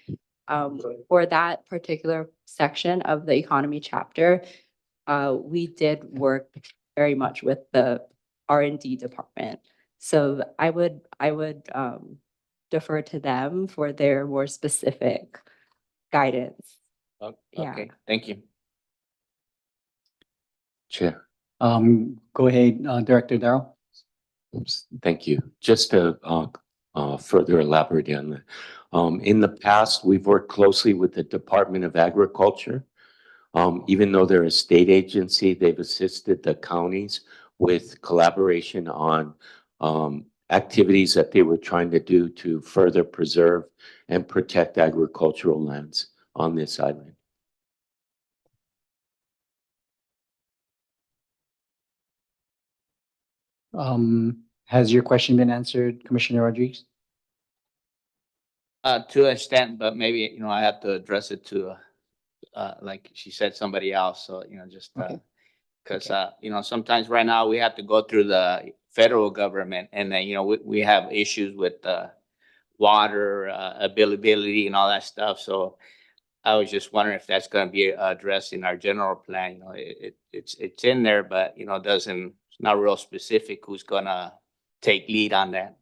Speaker 4: for that particular section of the economy chapter, we did work very much with the R&D department. So I would defer to them for their more specific guidance. Yeah.
Speaker 16: Okay, thank you.
Speaker 2: Chair.
Speaker 1: Go ahead, Director Darrow.
Speaker 2: Oops, thank you. Just to further elaborate on that. In the past, we've worked closely with the Department of Agriculture. Even though they're a state agency, they've assisted the counties with collaboration on activities that they were trying to do to further preserve and protect agricultural lands on this island.
Speaker 1: Has your question been answered, Commissioner Rodriguez?
Speaker 16: To an extent, but maybe, I have to address it to, like she said, somebody else. So, just,
Speaker 1: Okay.
Speaker 16: because, sometimes right now we have to go through the federal government and then, we have issues with, water, availability and all that stuff. So I was just wondering if that's going to be addressed in our general plan. It's in there, but, it's not real specific who's gonna take lead on that.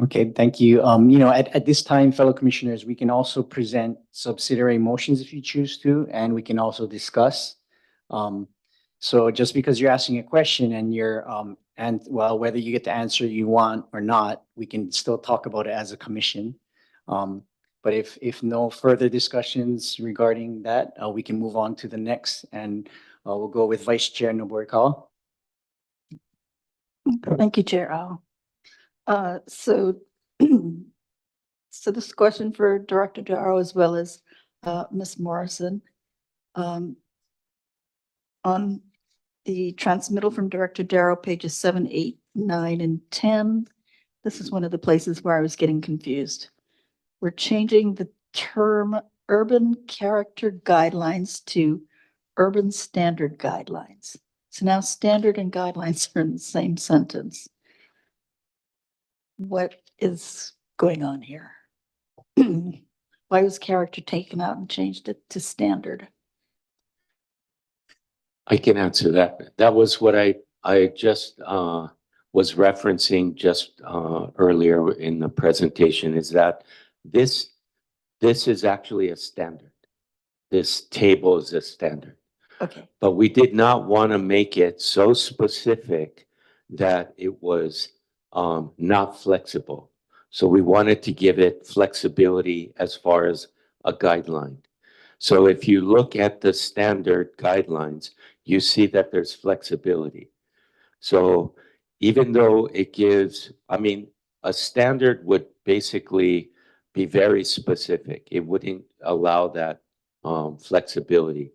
Speaker 1: Okay, thank you. At this time, fellow commissioners, we can also present subsidiary motions if you choose to, and we can also discuss. So just because you're asking a question and whether you get the answer you want or not, we can still talk about it as a commission. But if no further discussions regarding that, we can move on to the next, and we'll go with Vice Chair Noborikawa.
Speaker 6: Thank you, Chair Al. So this question for Director Darrow as well as Ms. Morrison. On the transmittal from Director Darrow, pages 7, 8, 9, and 10, this is one of the places where I was getting confused. We're changing the term urban character guidelines to urban standard guidelines. So now standard and guidelines are in the same sentence. What is going on here? Why was character taken out and changed it to standard?
Speaker 2: I can answer that. That was what I just was referencing just earlier in the presentation, is that this is actually a standard. This table is a standard.
Speaker 6: Okay.
Speaker 2: But we did not want to make it so specific that it was not flexible. So we wanted to give it flexibility as far as a guideline. So if you look at the standard guidelines, you see that there's flexibility. So even though it gives, a standard would basically be very specific. It wouldn't allow that flexibility.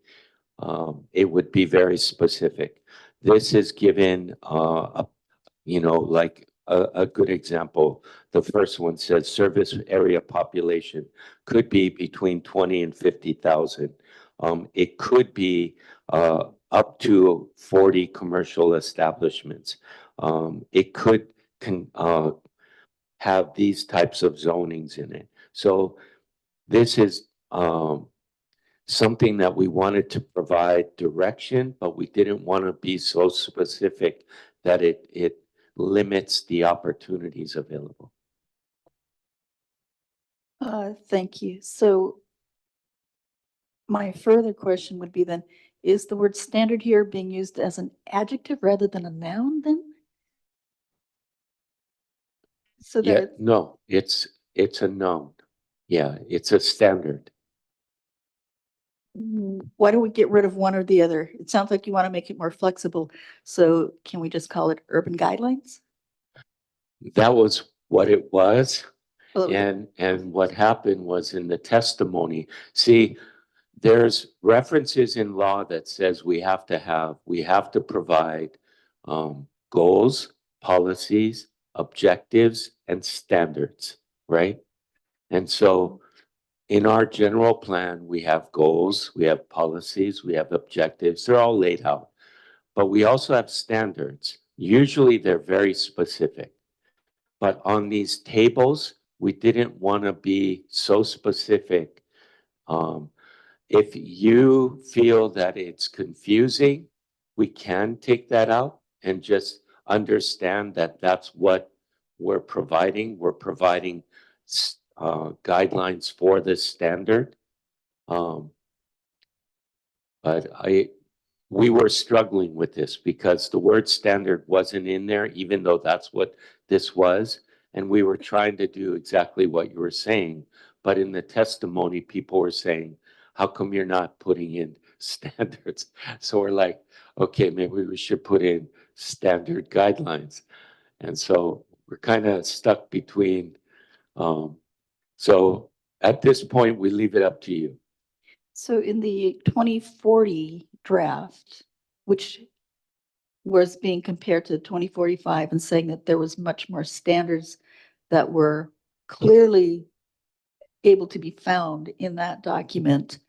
Speaker 2: It would be very specific. This is given, like a good example. The first one says service area population could be between 20 and 50,000. It could be up to 40 commercial establishments. It could have these types of zonings in it. So this is something that we wanted to provide direction, but we didn't want to be so specific that it limits the opportunities available.
Speaker 6: Thank you. So my further question would be then, is the word standard here being used as an adjective rather than a noun then? So
Speaker 2: Yeah,
Speaker 6: that
Speaker 2: no, it's a noun. Yeah, it's a standard.
Speaker 6: why don't we get rid of one or the other? It sounds like you want to make it more flexible. So can we just call it urban guidelines?
Speaker 2: That was what it was. And what happened was in the testimony, see, there's references in law that says we have to provide goals, policies, objectives, and standards, right? And so in our general plan, we have goals, we have policies, we have objectives, they're all laid out. But we also have standards. Usually they're very specific. But on these tables, we didn't want to be so specific. If you feel that it's confusing, we can take that out and just understand that that's what we're providing. We're providing guidelines for this standard. But we were struggling with this because the word standard wasn't in there, even though that's what this was. And we were trying to do exactly what you were saying. But in the testimony, people were saying, how come you're not putting in standards? So we're like, okay, maybe we should put in standard guidelines. And so we're kind of stuck between. So at this point, we leave it up to you.
Speaker 6: So in the 2040 draft, which was being compared to 2045 and saying that there was much more standards that were clearly able to be found in that document.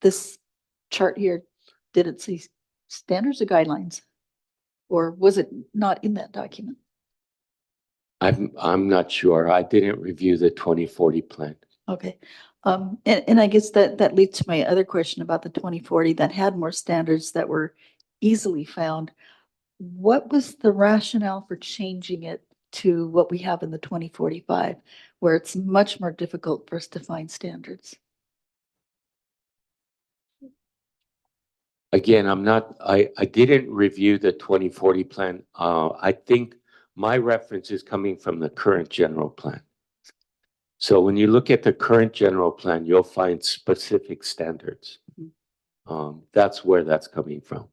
Speaker 6: This chart here, did it say standards or guidelines? Or was it not in that document?
Speaker 2: I'm not sure. I didn't review the 2040 plan.
Speaker 6: Okay. And I guess that leads to my other question about the 2040 that had more standards that were easily found. What was the rationale for changing it to what we have in the 2045, where it's much more difficult for us to find standards?
Speaker 2: Again, I didn't review the 2040 plan. I think my reference is coming from the current general plan. So when you look at the current general plan, you'll find specific standards. That's where that's coming from.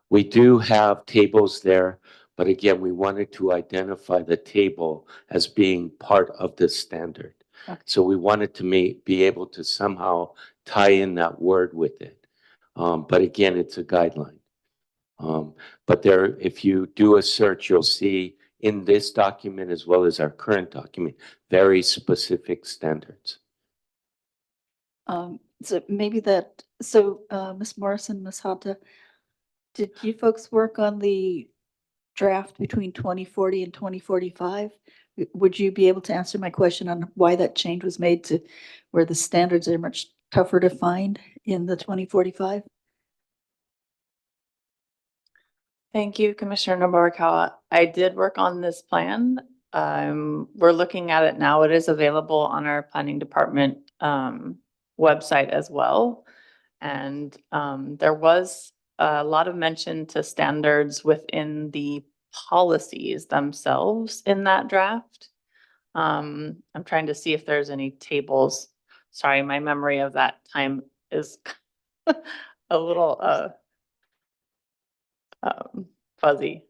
Speaker 2: We do have tables there, but again, we wanted to identify the table as being part of the standard.
Speaker 6: Okay.
Speaker 2: So we wanted to be able to somehow tie in that word with it. But again, it's a guideline. But there, if you do a search, you'll see in this document as well as our current document, very specific standards.
Speaker 6: So maybe that, so Ms. Morrison, Ms. Hata, did you folks work on the draft between 2040 and 2045? Would you be able to answer my question on why that change was made to where the standards are much tougher to find in the 2045?
Speaker 5: Thank you, Commissioner Nobukawa. I did work on this plan. We're looking at it now. It is available on our planning department website as well. And there was a lot of mention to standards within the policies themselves in that draft. I'm trying to see if there's any tables. Sorry, my memory of that time is a little fuzzy.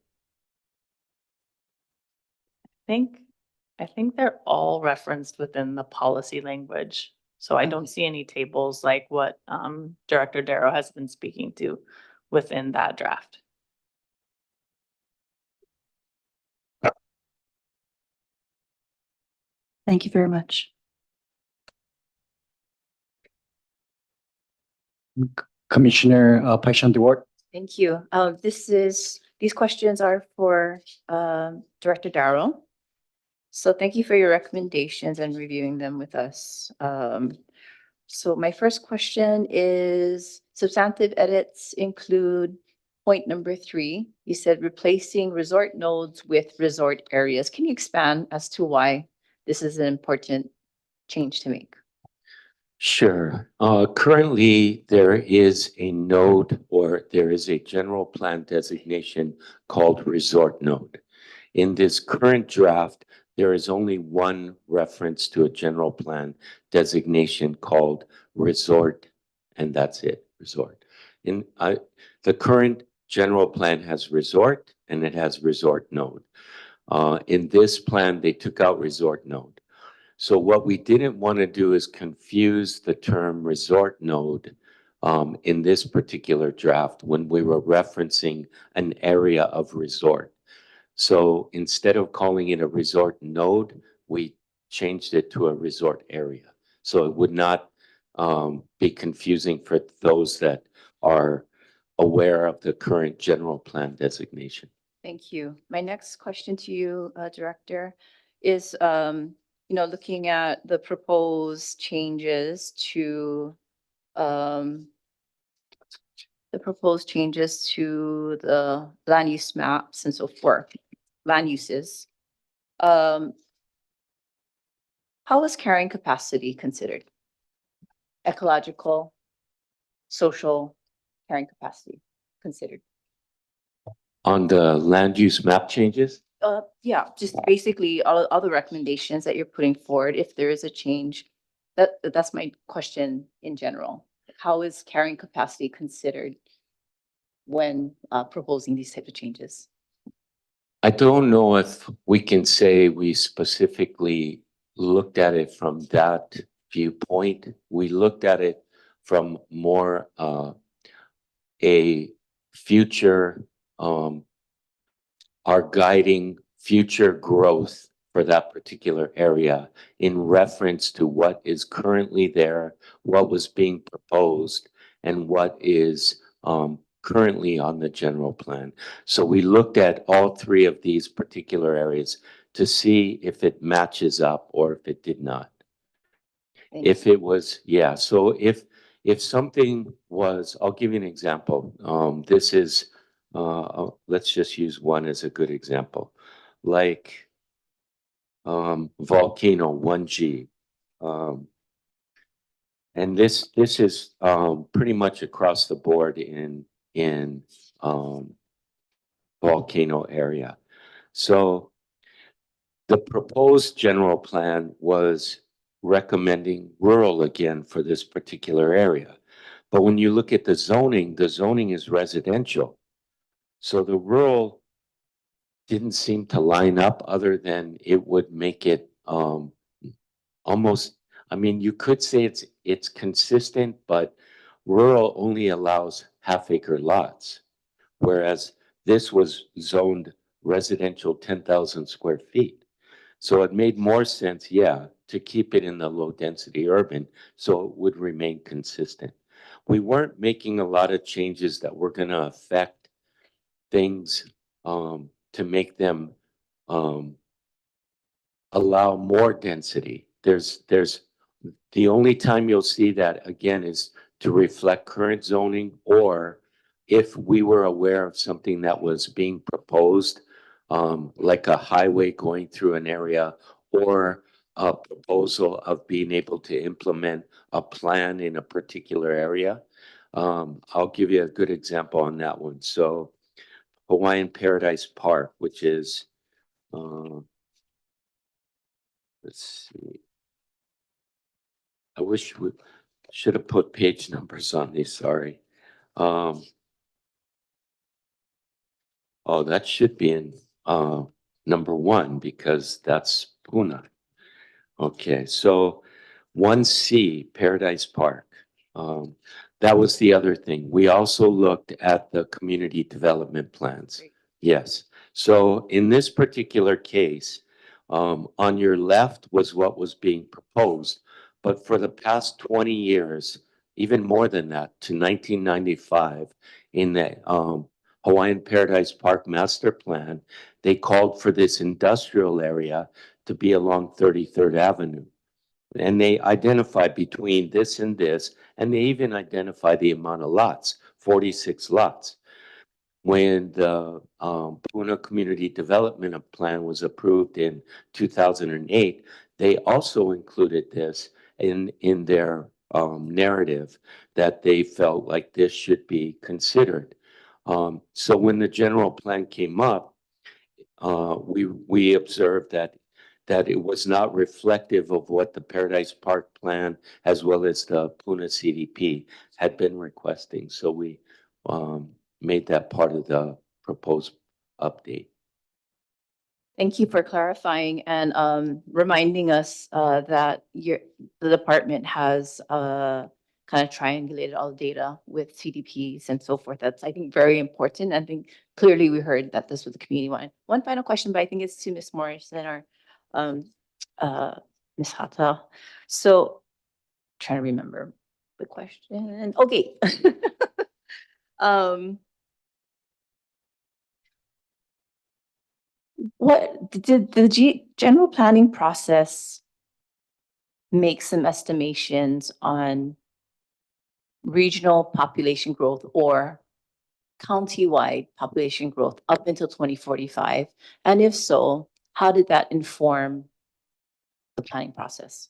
Speaker 5: I think they're all referenced within the policy language. So I don't see any tables like what Director Darrow has been speaking to within that draft.
Speaker 6: Thank you very much.
Speaker 1: Commissioner Paishan-Dewart.
Speaker 7: Thank you. These questions are for Director Darrow. So thank you for your recommendations and reviewing them with us. So my first question is substantive edits include point number 3. You said replacing resort nodes with resort areas. Can you expand as to why this is an important change to make?
Speaker 2: Sure. Currently, there is a node or there is a general plan designation called resort node. In this current draft, there is only one reference to a general plan designation called resort, and that's it, resort. In the current general plan has resort and it has resort node. In this plan, they took out resort node. So what we didn't want to do is confuse the term resort node in this particular draft when we were referencing an area of resort. So instead of calling it a resort node, we changed it to a resort area. So it would not be confusing for those that are aware of the current general plan designation.
Speaker 3: Thank you. My next question to you, Director, is, looking at the proposed changes to, the land use maps and so forth, land uses. How is carrying capacity considered? Ecological, social carrying capacity considered?
Speaker 2: On the land use map changes,
Speaker 3: Yeah, just basically all the recommendations that you're putting forward, if there is a change. That's my question in general. How is carrying capacity considered when proposing these types of changes?
Speaker 2: I don't know if we can say we specifically looked at it from that viewpoint. We looked at it from more a future, our guiding future growth for that particular area in reference to what is currently there, what was being proposed, and what is currently on the general plan. So we looked at all three of these particular areas to see if it matches up or if it did not. If it was, yeah, so if something was, I'll give you an example. This is, let's just use one as a good example. Like Volcano 1G. And this is pretty much across the board in Volcano area. So the proposed general plan was recommending rural again for this particular area. But when you look at the zoning is residential. So the rural didn't seem to line up other than it would make it almost, I mean, you could say it's consistent, but rural only allows half-acre lots, whereas this was zoned residential 10,000 square feet. So it made more sense, yeah, to keep it in the low-density urban so it would remain consistent. We weren't making a lot of changes that were going to affect things to make them allow more density. There's the only time you'll see that again is to reflect current zoning, or if we were aware of something that was being proposed, like a highway going through an area or a proposal of being able to implement a plan in a particular area. I'll give you a good example on that one. So Hawaiian Paradise Park, which is, let's see. I wish we should have put page numbers on these, sorry. Oh, that should be in number 1 because that's Puna. Okay, so 1C, Paradise Park. That was the other thing. We also looked at the community development plans. Yes. So in this particular case, on your left was what was being proposed. But for the past 20 years, even more than that, to 1995, in the Hawaiian Paradise Park Master Plan, they called for this industrial area to be along 33rd Avenue. And they identified between this and this, and they even identified the amount of lots, 46 lots. When the Puna Community Development Plan was approved in 2008, they also included this in their narrative that they felt like this should be considered. So when the general plan came up, we observed that it was not reflective of what the Paradise Park plan as well as the Puna CDP had been requesting. So we made that part of the proposed update.
Speaker 7: Thank you for clarifying and reminding us that the department has kind of triangulated all the data with CDPs and so forth. That's, I think, very important. I think clearly we heard that this was a community one. One final question, but I think it's to Ms. Morris and our Ms. Hata. So trying to remember the question. Okay. What did the general planning process make some estimations on regional population growth or countywide population growth up until 2045? And if so, how did that inform the planning process?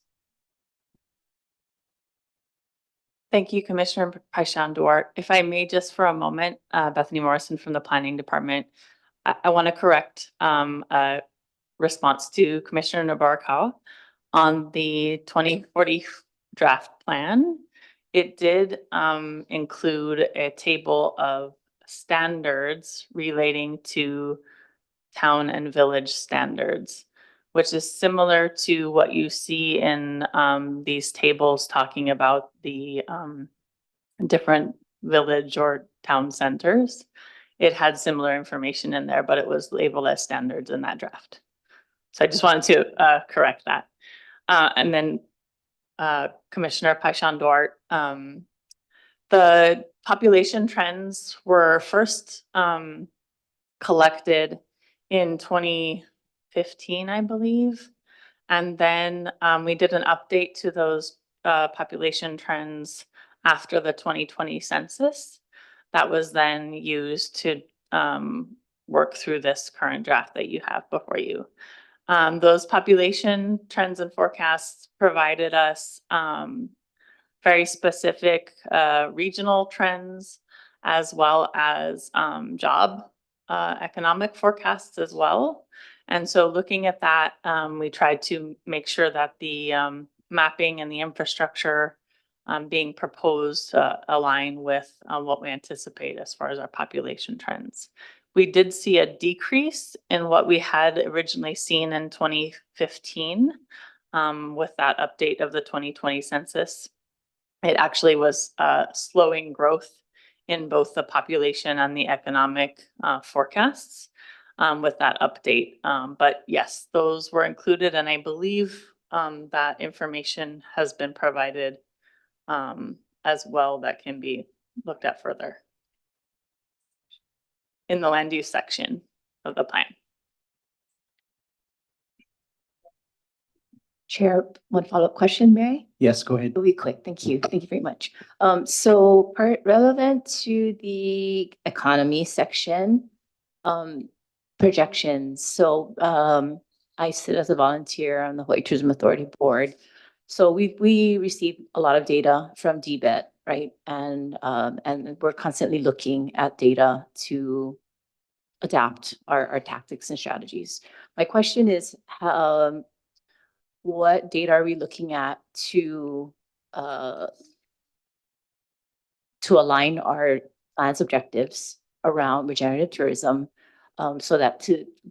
Speaker 5: Thank you, Commissioner Paishan Duarte. If I may, just for a moment, Bethany Morrison from the Planning Department. I want to correct a response to Commissioner Nabarkau on the 2040 draft plan. It did include a table of standards relating to town and village standards, which is similar to what you see in these tables talking about the different village or town centers. It had similar information in there, but it was labeled as standards in that draft. So I just wanted to correct that. And then Commissioner Paishan Duarte, the population trends were first collected in 2015, I believe. And then we did an update to those population trends after the 2020 census. That was then used to work through this current draft that you have before you. Those population trends and forecasts provided us very specific regional trends as well as job economic forecasts as well. And so looking at that, we tried to make sure that the mapping and the infrastructure being proposed align with what we anticipate as far as our population trends. We did see a decrease in what we had originally seen in 2015 with that update of the 2020 census. It actually was slowing growth in both the population and the economic forecasts with that update. But yes, those were included, and I believe that information has been provided as well that can be looked at further in the land use section of the plan.
Speaker 7: Chair, one follow-up question, Mary?
Speaker 1: Yes, go ahead.
Speaker 7: It'll be quick. Thank you. Thank you very much. So relevant to the economy section, projections. So I sit as a volunteer on the Hawaii Tourism Authority Board. So we receive a lot of data from DBET, right? And we're constantly looking at data to adapt our tactics and strategies. My question is, what data are we looking at to align our plan's objectives around regenerative tourism, so that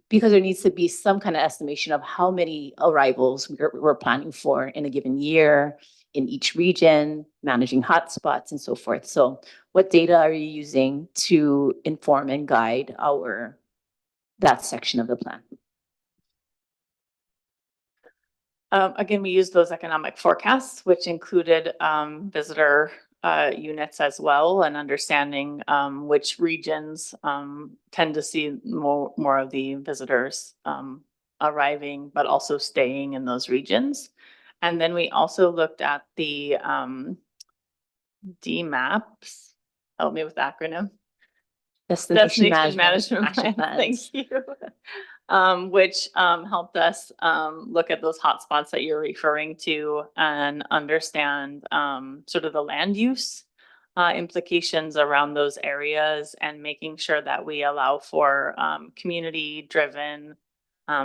Speaker 7: because there needs to be some kind of estimation of how many arrivals we're planning for in a given year in each region, managing hotspots and so forth. So what data are you using to inform and guide that section of the plan?
Speaker 5: Again, we used those economic forecasts, which included visitor units as well, and understanding which regions tend to see more of the visitors arriving, but also staying in those regions. And then we also looked at the DMAPs. Help me with the acronym.
Speaker 7: Destination
Speaker 5: Management
Speaker 7: Action
Speaker 5: Plan.
Speaker 7: Plans.
Speaker 5: Thank you. Which helped us look at those hotspots that you're referring to and understand sort of the land use implications around those areas, and making sure that we allow for community-driven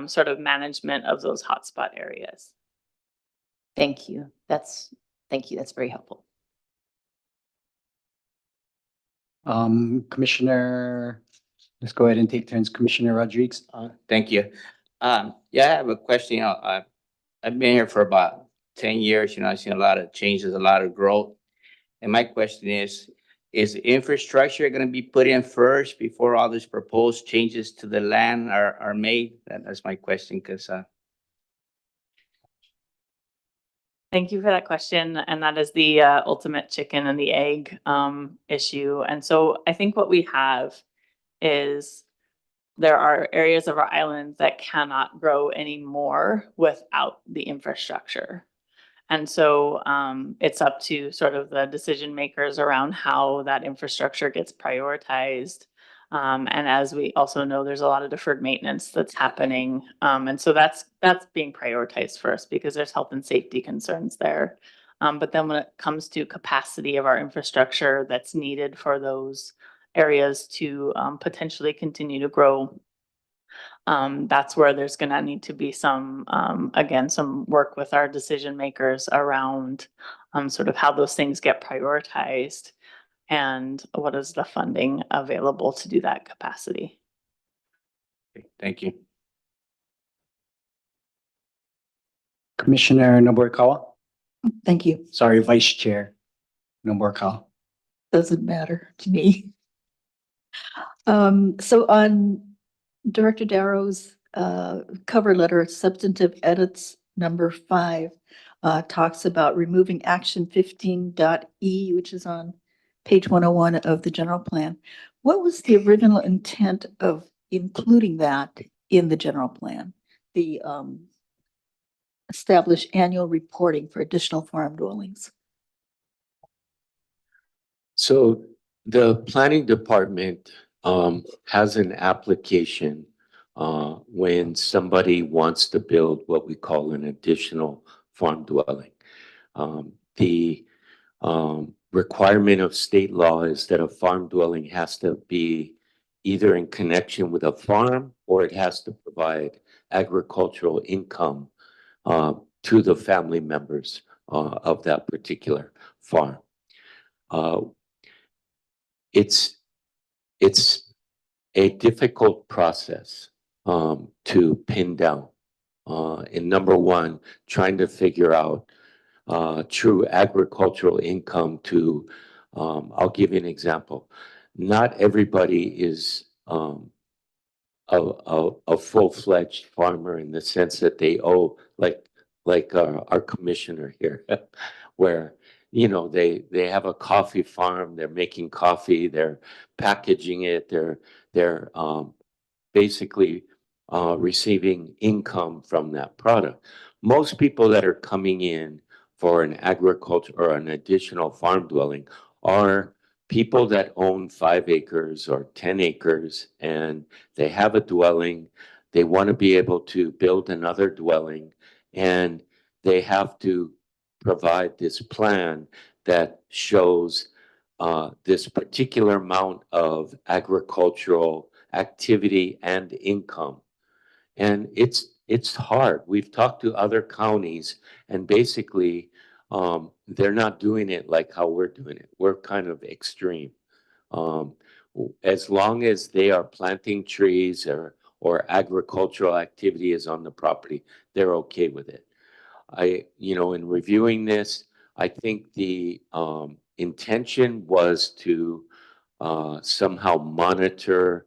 Speaker 5: sort of management of those hotspot areas.
Speaker 7: Thank you. Thank you. That's very helpful.
Speaker 1: Commissioner, let's go ahead and take turns. Commissioner Rodriguez.
Speaker 16: Thank you. Yeah, I have a question. I've been here for about 10 years. I've seen a lot of changes, a lot of growth. And my question is infrastructure going to be put in first before all these proposed changes to the land are made? That's my question, because
Speaker 5: Thank you for that question. And that is the ultimate chicken and the egg issue. And so I think what we have is there are areas of our island that cannot grow anymore without the infrastructure. And so it's up to sort of the decision makers around how that infrastructure gets prioritized. And as we also know, there's a lot of deferred maintenance that's happening. And so that's being prioritized first because there's health and safety concerns there. But then when it comes to capacity of our infrastructure that's needed for those areas to potentially continue to grow, that's where there's gonna need to be some, again, some work with our decision makers around sort of how those things get prioritized and what is the funding available to do that capacity.
Speaker 16: thank you.
Speaker 1: Commissioner Nobukawa?
Speaker 6: Thank you.
Speaker 1: Sorry, Vice Chair Nobukawa.
Speaker 6: Doesn't matter to me. So on Director Darrow's cover letter, substantive edits number 5 talks about removing action 15.E, which is on page 101 of the general plan. What was the original intent of including that in the general plan? The establish annual reporting for additional farm dwellings.
Speaker 2: So the planning department has an application when somebody wants to build what we call an additional farm dwelling. The requirement of state law is that a farm dwelling has to be either in connection with a farm or it has to provide agricultural income to the family members of that particular farm. It's a difficult process to pin down. In number one, trying to figure out true agricultural income to, I'll give you an example. Not everybody is a full-fledged farmer in the sense that they owe, like our commissioner here, where they have a coffee farm, they're making coffee, they're packaging it, they're basically receiving income from that product. Most people that are coming in for an agriculture or an additional farm dwelling are people that own 5 acres or 10 acres and they have a dwelling. They want to be able to build another dwelling and they have to provide this plan that shows this particular amount of agricultural activity and income. And it's hard. We've talked to other counties and basically they're not doing it like how we're doing it. We're kind of extreme. As long as they are planting trees or agricultural activity is on the property, they're okay with it. In reviewing this, I think the intention was to somehow monitor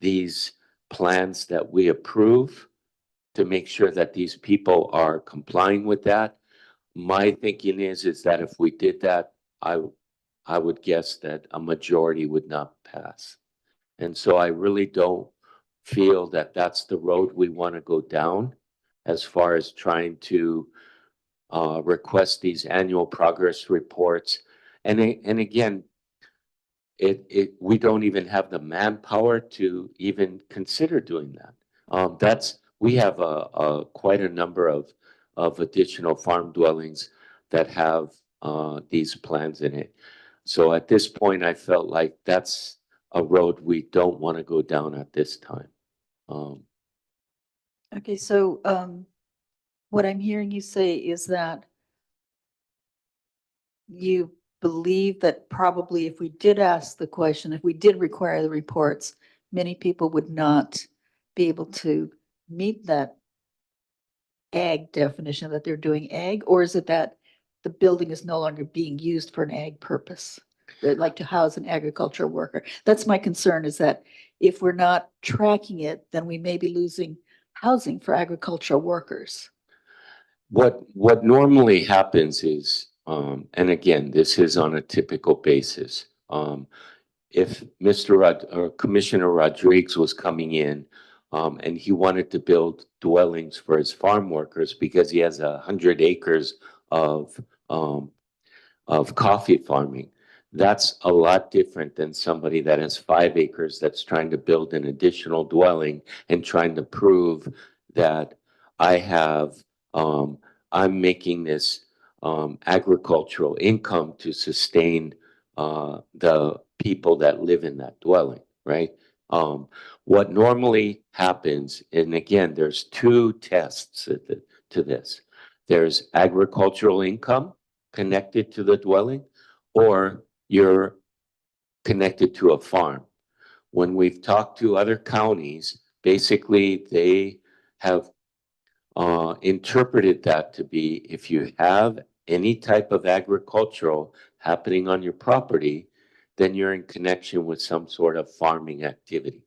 Speaker 2: these plans that we approve to make sure that these people are complying with that. My thinking is that if we did that, I would guess that a majority would not pass. And so I really don't feel that that's the road we want to go down as far as trying to request these annual progress reports. And again, we don't even have the manpower to even consider doing that. We have quite a number of additional farm dwellings that have these plans in it. So at this point, I felt like that's a road we don't want to go down at this time.
Speaker 6: Okay, so what I'm hearing you say is that you believe that probably if we did ask the question, if we did require the reports, many people would not be able to meet that ag definition that they're doing ag, or is it that the building is no longer being used for an ag purpose? They'd like to house an agricultural worker. That's my concern, is that if we're not tracking it, then we may be losing housing for agricultural workers.
Speaker 2: What normally happens is, and again, this is on a typical basis. If Commissioner Rodriguez was coming in, and he wanted to build dwellings for his farm workers because he has 100 acres of coffee farming, that's a lot different than somebody that has 5 acres that's trying to build an additional dwelling and trying to prove that I have, I'm making this agricultural income to sustain the people that live in that dwelling, right? What normally happens, and again, there's 2 tests to this. There's agricultural income connected to the dwelling, or you're connected to a farm. When we've talked to other counties, basically they have interpreted that to be, if you have any type of agricultural happening on your property, then you're in connection with some sort of farming activity.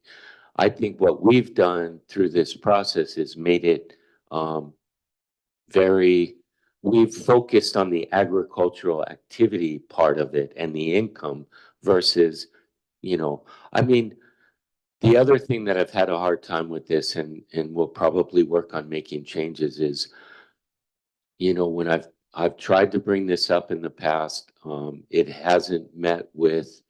Speaker 2: I think what we've done through this process is made it we've focused on the agricultural activity part of it and the income versus, I mean, the other thing that I've had a hard time with this, and we'll probably work on making changes, is, when I've tried to bring this up in the past, it hasn't met with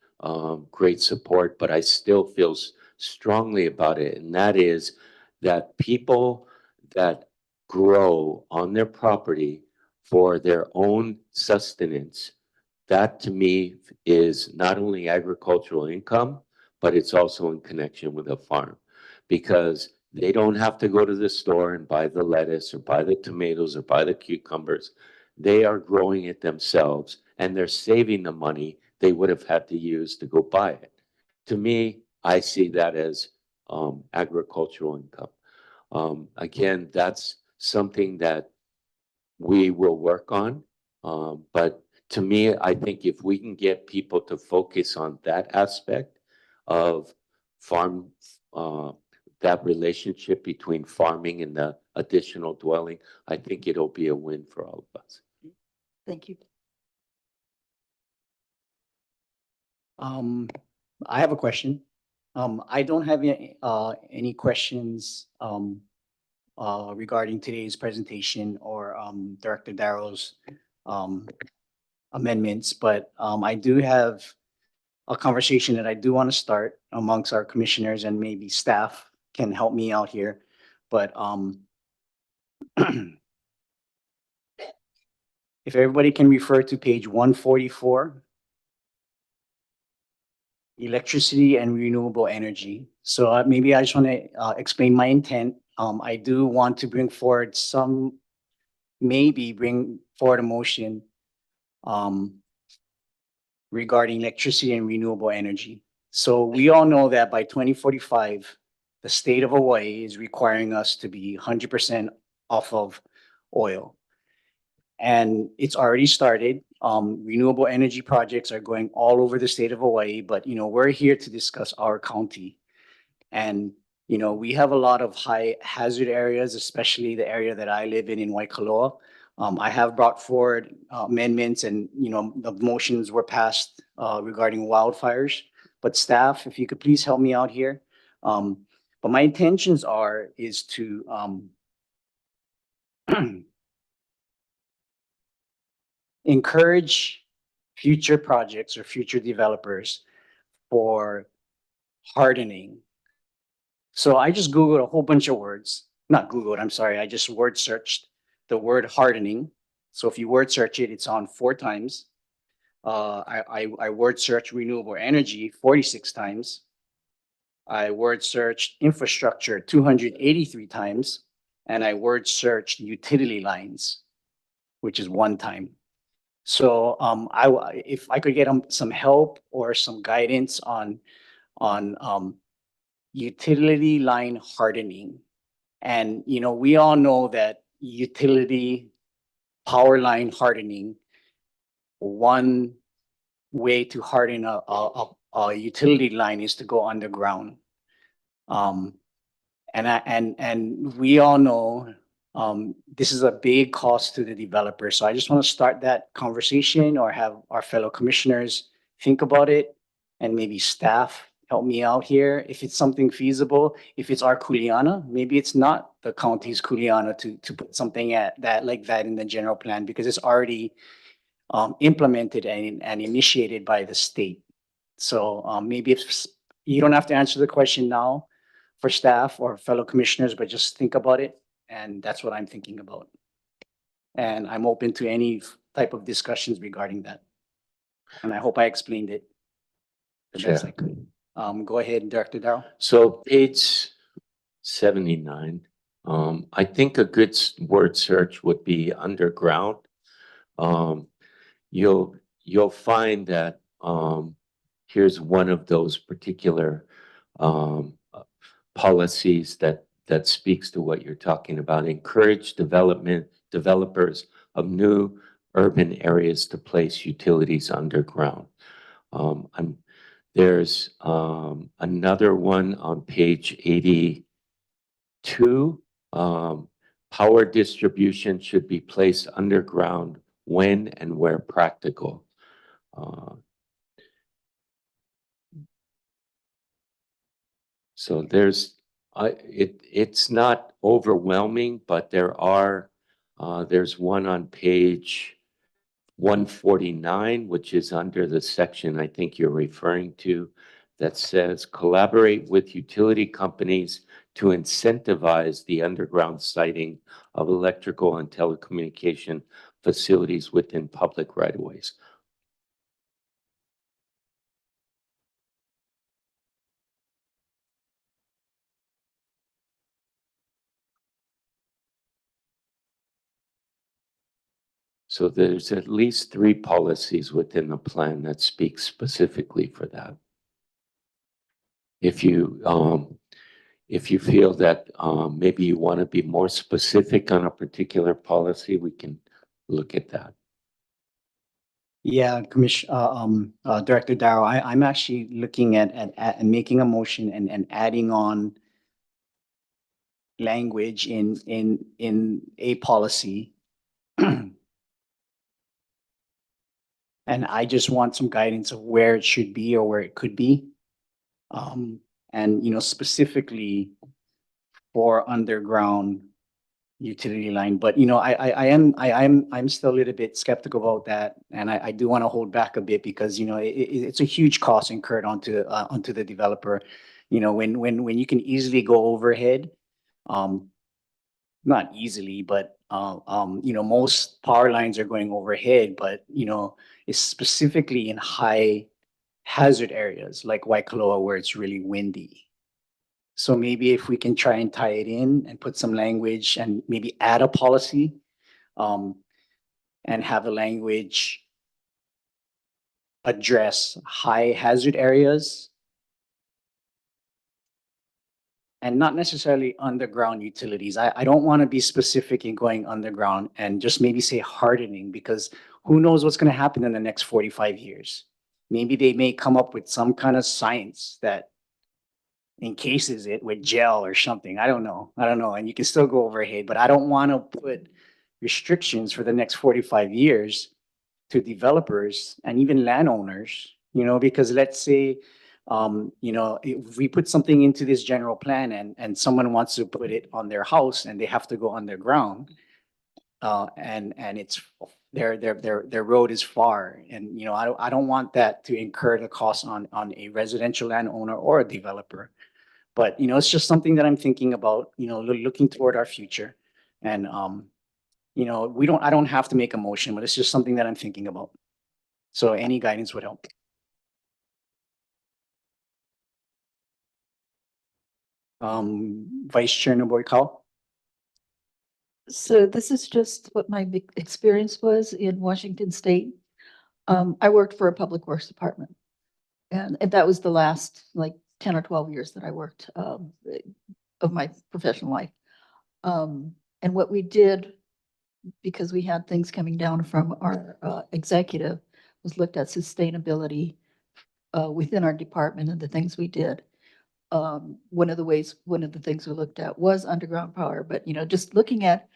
Speaker 2: great support, but I still feel strongly about it. And that is that people that grow on their property for their own sustenance, that to me is not only agricultural income, but it's also in connection with a farm, because they don't have to go to the store and buy the lettuce or buy the tomatoes or buy the cucumbers. They are growing it themselves, and they're saving the money they would have had to use to go buy it. To me, I see that as agricultural income. Again, that's something that we will work on. But to me, I think if we can get people to focus on that aspect of farm, that relationship between farming and the additional dwelling, I think it'll be a win for all of us.
Speaker 6: Thank you.
Speaker 1: I have a question. I don't have any questions regarding today's presentation or Director Darrow's amendments, but I do have a conversation that I do want to start amongst our commissioners, and maybe staff can help me out here. But if everybody can refer to page 144, electricity and renewable energy. So maybe I just want to explain my intent. I do want to bring forward a motion regarding electricity and renewable energy. So we all know that by 2045, the state of Hawaii is requiring us to be 100% off of oil. And it's already started. Renewable energy projects are going all over the state of Hawaii, but we're here to discuss our county. And we have a lot of high hazard areas, especially the area that I live in Waikoloa. I have brought forward amendments, and the motions were passed regarding wildfires. But staff, if you could please help me out here. But my intentions is to encourage future projects or future developers for hardening. So I just Googled a whole bunch of words, not Googled, I'm sorry. I just word searched the word hardening. So if you word search it, it's on 4 times. I word searched renewable energy 46 times. I word searched infrastructure 283 times. And I word searched utility lines, which is 1 time. So if I could get some help or some guidance on utility line hardening, And, we all know that utility power line hardening, one way to harden a utility line is to go underground. And we all know, this is a big cost to the developer. So I just want to start that conversation or have our fellow commissioners think about it, and maybe staff help me out here. If it's something feasible, if it's our Kuleana, maybe it's not the county's Kuleana to put something like that in the general plan, because it's already implemented and initiated by the state. So maybe if you don't have to answer the question now for staff or fellow commissioners, but just think about it. And that's what I'm thinking about. And I'm open to any type of discussions regarding that. And I hope I explained it the best I could. Go ahead, Director Darrow.
Speaker 2: So page 79, I think a good word search would be underground. You'll find that here's one of those particular policies that speaks to what you're talking about. Encourage developers of new urban areas to place utilities underground. There's another one on page 82. Power distribution should be placed underground when and where practical. So it's not overwhelming, but there's one on page 149, which is under the section I think you're referring to, that says collaborate with utility companies to incentivize the underground siting of electrical and telecommunication facilities within public right-of-ways. So there's at least 3 policies within the plan that speak specifically for that. If you feel that maybe you want to be more specific on a particular policy, we can look at that.
Speaker 1: Yeah, Director Darrow, I'm actually looking at making a motion and adding on language in a policy. And I just want some guidance of where it should be or where it could be. And, specifically for underground utility line. But, I'm still a little bit skeptical about that. And I do want to hold back a bit because, it's a huge cost incurred onto the developer. When you can easily go overhead, not easily, but most power lines are going overhead, but it's specifically in high hazard areas like Waikoloa where it's really windy. So maybe if we can try and tie it in and put some language and maybe add a policy, and have the language address high hazard areas and not necessarily underground utilities. I don't want to be specific in going underground and just maybe say hardening, because who knows what's going to happen in the next 45 years. Maybe they may come up with some kind of science that encases it with gel or something. I don't know. And you can still go overhead, but I don't want to put restrictions for the next 45 years to developers and even landowners, because let's say, if we put something into this general plan and someone wants to put it on their house and they have to go underground, and it's their road is far, and I don't want that to incur the cost on a residential landowner or a developer. But it's just something that I'm thinking about, looking toward our future. And I don't have to make a motion, but it's just something that I'm thinking about. So any guidance would help. Vice Chair Nobuikawa.
Speaker 6: So this is just what my big experience was in Washington State. I worked for a public works department. And that was the last like 10 or 12 years that I worked of my professional life. And what we did, because we had things coming down from our executive, was looked at sustainability within our department and the things we did. One of the things we looked at was underground power, but just looking at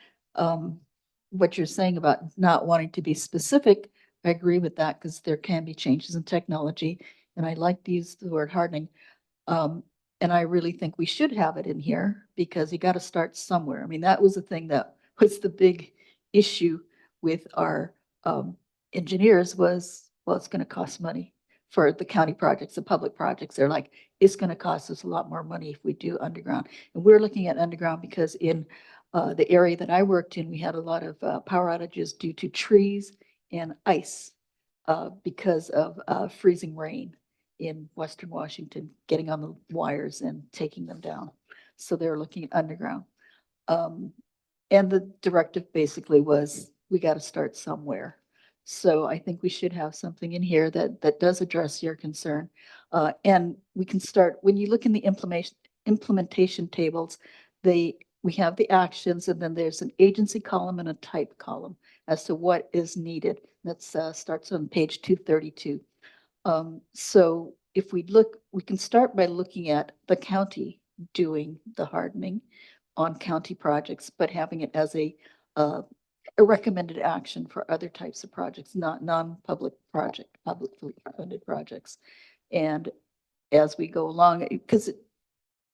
Speaker 6: what you're saying about not wanting to be specific, I agree with that because there can be changes in technology, and I like to use the word hardening. And I really think we should have it in here because you got to start somewhere. I mean, that was the thing that was the big issue with our engineers was, well, it's going to cost money for the county projects, the public projects. They're like, it's going to cost us a lot more money if we do underground. And we're looking at underground because in the area that I worked in, we had a lot of power outages due to trees and ice because of freezing rain in Western Washington, getting on the wires and taking them down. So they're looking at underground. And the directive basically was, we got to start somewhere. So I think we should have something in here that does address your concern. And we can start, when you look in the implementation tables, we have the actions, and then there's an agency column and a type column as to what is needed. That starts on page 232. So if we look, we can start by looking at the county doing the hardening on county projects, but having it as a recommended action for other types of projects, not non-public project, publicly funded projects. And as we go along, because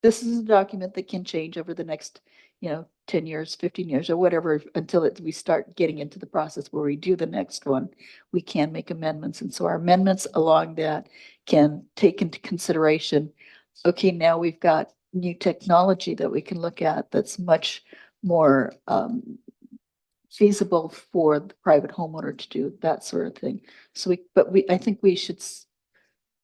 Speaker 6: this is a document that can change over the next, 10 years, 15 years, or whatever, until we start getting into the process where we do the next one, we can make amendments. And so our amendments along that can take into consideration, okay, now we've got new technology that we can look at that's much more feasible for the private homeowner to do, that sort of thing. So I think we should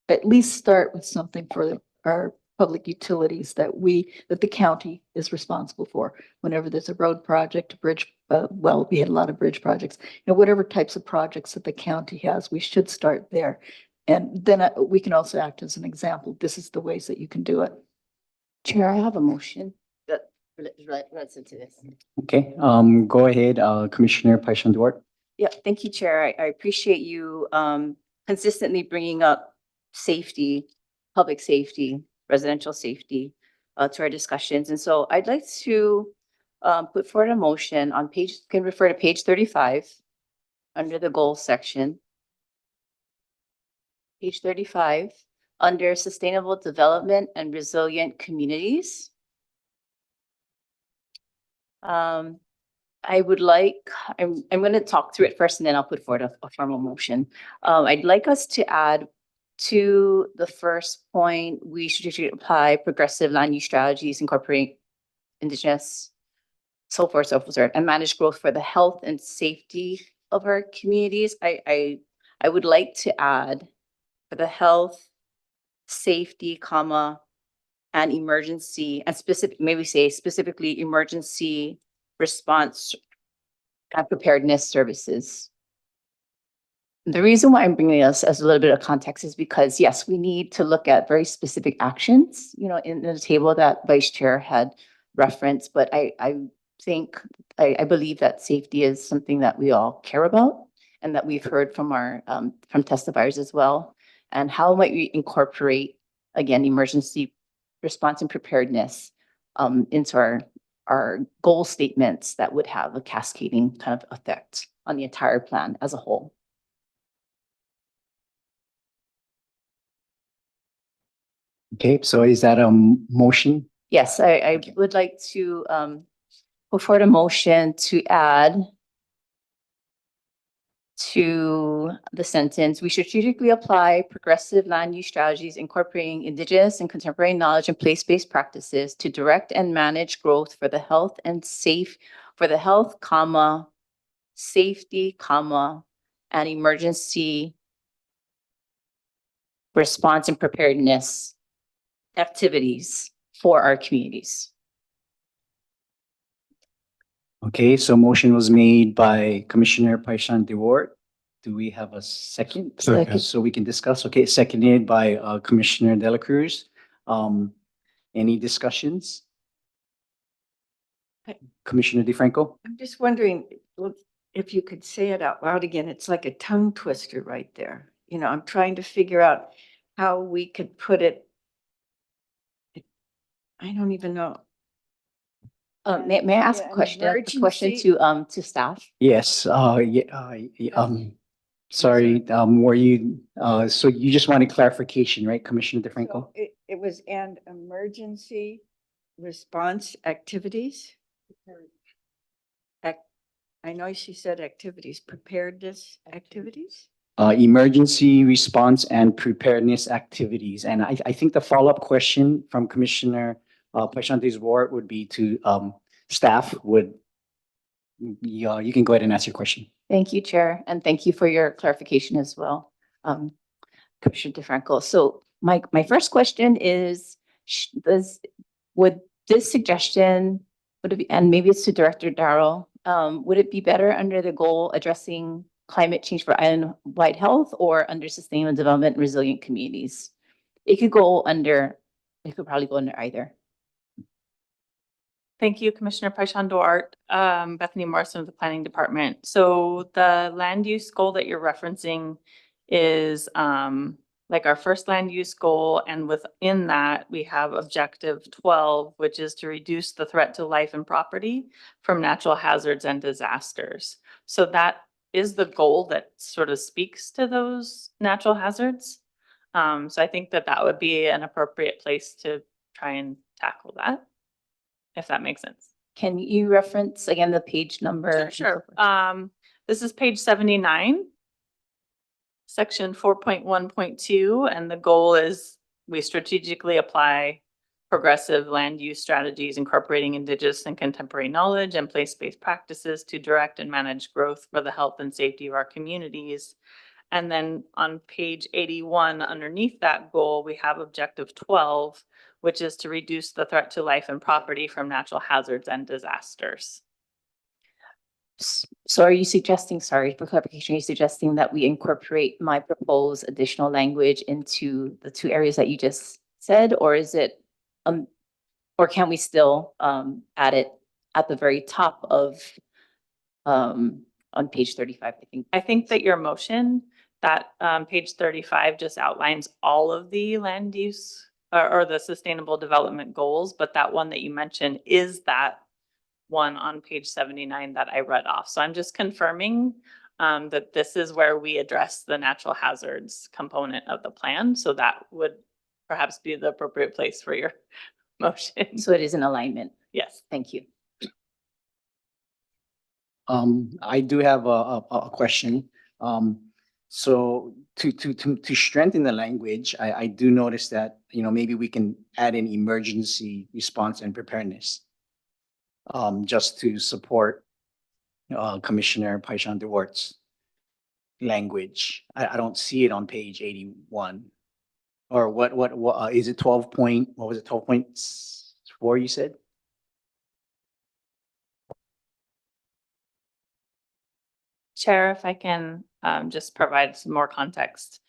Speaker 6: at least start with something for our public utilities that the county is responsible for. Whenever there's a road project, a bridge, well, we had a lot of bridge projects, whatever types of projects that the county has, we should start there. And then we can also act as an example. This is the ways that you can do it.
Speaker 3: Chair, I have a motion that relates into this.
Speaker 1: Okay, go ahead, Commissioner Paishon Duarte.
Speaker 17: Yeah, thank you, Chair. I appreciate you consistently bringing up safety, public safety, residential safety to our discussions. And so I'd like to put forward a motion on page, can refer to page 35 under the goals section. Page 35 under sustainable development and resilient communities. I would like, I'm going to talk through it first and then I'll put forward a formal motion. I'd like us to add to the first point, we should apply progressive land use strategies, incorporate indigenous, so forth, and manage growth for the health and safety of our communities. I would like to add for the health, safety, and emergency, and specifically emergency response and preparedness services. The reason why I'm bringing us as a little bit of context is because, yes, we need to look at very specific actions, in the table that Vice Chair had referenced, but I believe that safety is something that we all care about and that we've heard from our from testifiers as well. And how might we incorporate, again, emergency response and preparedness into our goal statements that would have a cascading kind of effect on the entire plan as a whole.
Speaker 1: Okay, so is that a motion?
Speaker 17: Yes, I would like to put forward a motion to add to the sentence, we strategically apply progressive land use strategies incorporating indigenous and contemporary knowledge and place-based practices to direct and manage growth for the health and safety, and emergency response and preparedness activities for our communities.
Speaker 1: Okay, so motion was made by Commissioner Paishon Duarte. Do we have a second?
Speaker 6: Second.
Speaker 1: So we can discuss. Okay, seconded by Commissioner De La Cruz. Any discussions? Commissioner DeFranco?
Speaker 3: I'm just wondering, look, if you could say it out loud again. It's like a tongue twister right there. You know, I'm trying to figure out how we could put it. I don't even know.
Speaker 17: May I ask
Speaker 3: Yeah,
Speaker 17: a
Speaker 3: an
Speaker 17: question,
Speaker 3: emergency-
Speaker 17: to staff?
Speaker 1: Yes, sorry, were you, so you just wanted clarification, right, Commissioner DeFranco?
Speaker 3: So it was and emergency response activities? I know she said activities, preparedness activities?
Speaker 1: Emergency response and preparedness activities. And I think the follow-up question from Commissioner Paichante's ward would be to staff would, yeah, you can go ahead and ask your question.
Speaker 17: Thank you, Chair, and thank you for your clarification as well, Commissioner DeFranco. So my first question is, would this suggestion, would it be, and maybe it's to Director Darrell, would it be better under the goal addressing climate change for island-wide health or under sustainable development and resilient communities? It could probably go under either.
Speaker 5: Thank you, Commissioner Paishan Duarte. Bethany Morrison of the Planning Department. So the land use goal that you're referencing is like our first land use goal. And within that, we have objective 12, which is to reduce the threat to life and property from natural hazards and disasters. So that is the goal that sort of speaks to those natural hazards. So I think that that would be an appropriate place to try and tackle that, if that makes sense.
Speaker 17: Can you reference again the page number?
Speaker 5: Sure. This is page 79, section 4.1.2, and the goal is we strategically apply progressive land use strategies incorporating indigenous and contemporary knowledge and place-based practices to direct and manage growth for the health and safety of our communities. And then on page 81, underneath that goal, we have objective 12, which is to reduce the threat to life and property from natural hazards and disasters.
Speaker 17: So are you suggesting, sorry for clarification, are you suggesting that we incorporate my proposed additional language into the two areas that you just said, or is it, or can we still add it at the very top of on page 35, I think?
Speaker 5: I think that your motion, that page 35 just outlines all of the land use or the sustainable development goals, but that one that you mentioned is that one on page 79 that I read off. So I'm just confirming that this is where we address the natural hazards component of the plan. So that would perhaps be the appropriate place for your motion.
Speaker 17: So it is in alignment.
Speaker 5: Yes.
Speaker 17: Thank you.
Speaker 1: I do have a question. So to strengthen the language, I do notice that, you know, maybe we can add an emergency response and preparedness just to support Commissioner Paishan Duarte's language. I don't see it on page 81. Or what is it 12 point, what was it, 12.4 you said?
Speaker 5: Chair, if I can just provide some more context.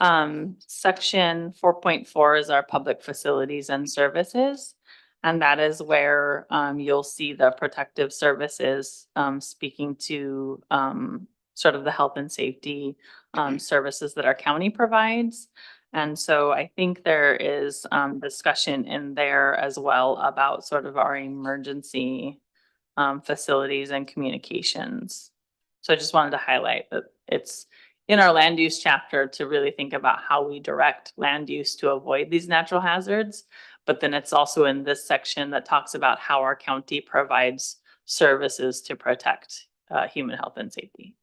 Speaker 5: Section 4.4 is our public facilities and services. And that is where you'll see the protective services speaking to sort of the health and safety services that our county provides. And so I think there is discussion in there as well about sort of our emergency facilities and communications. So I just wanted to highlight that it's in our land use chapter to really think about how we direct land use to avoid these natural hazards. But then it's also in this section that talks about how our county provides services to protect human health and safety.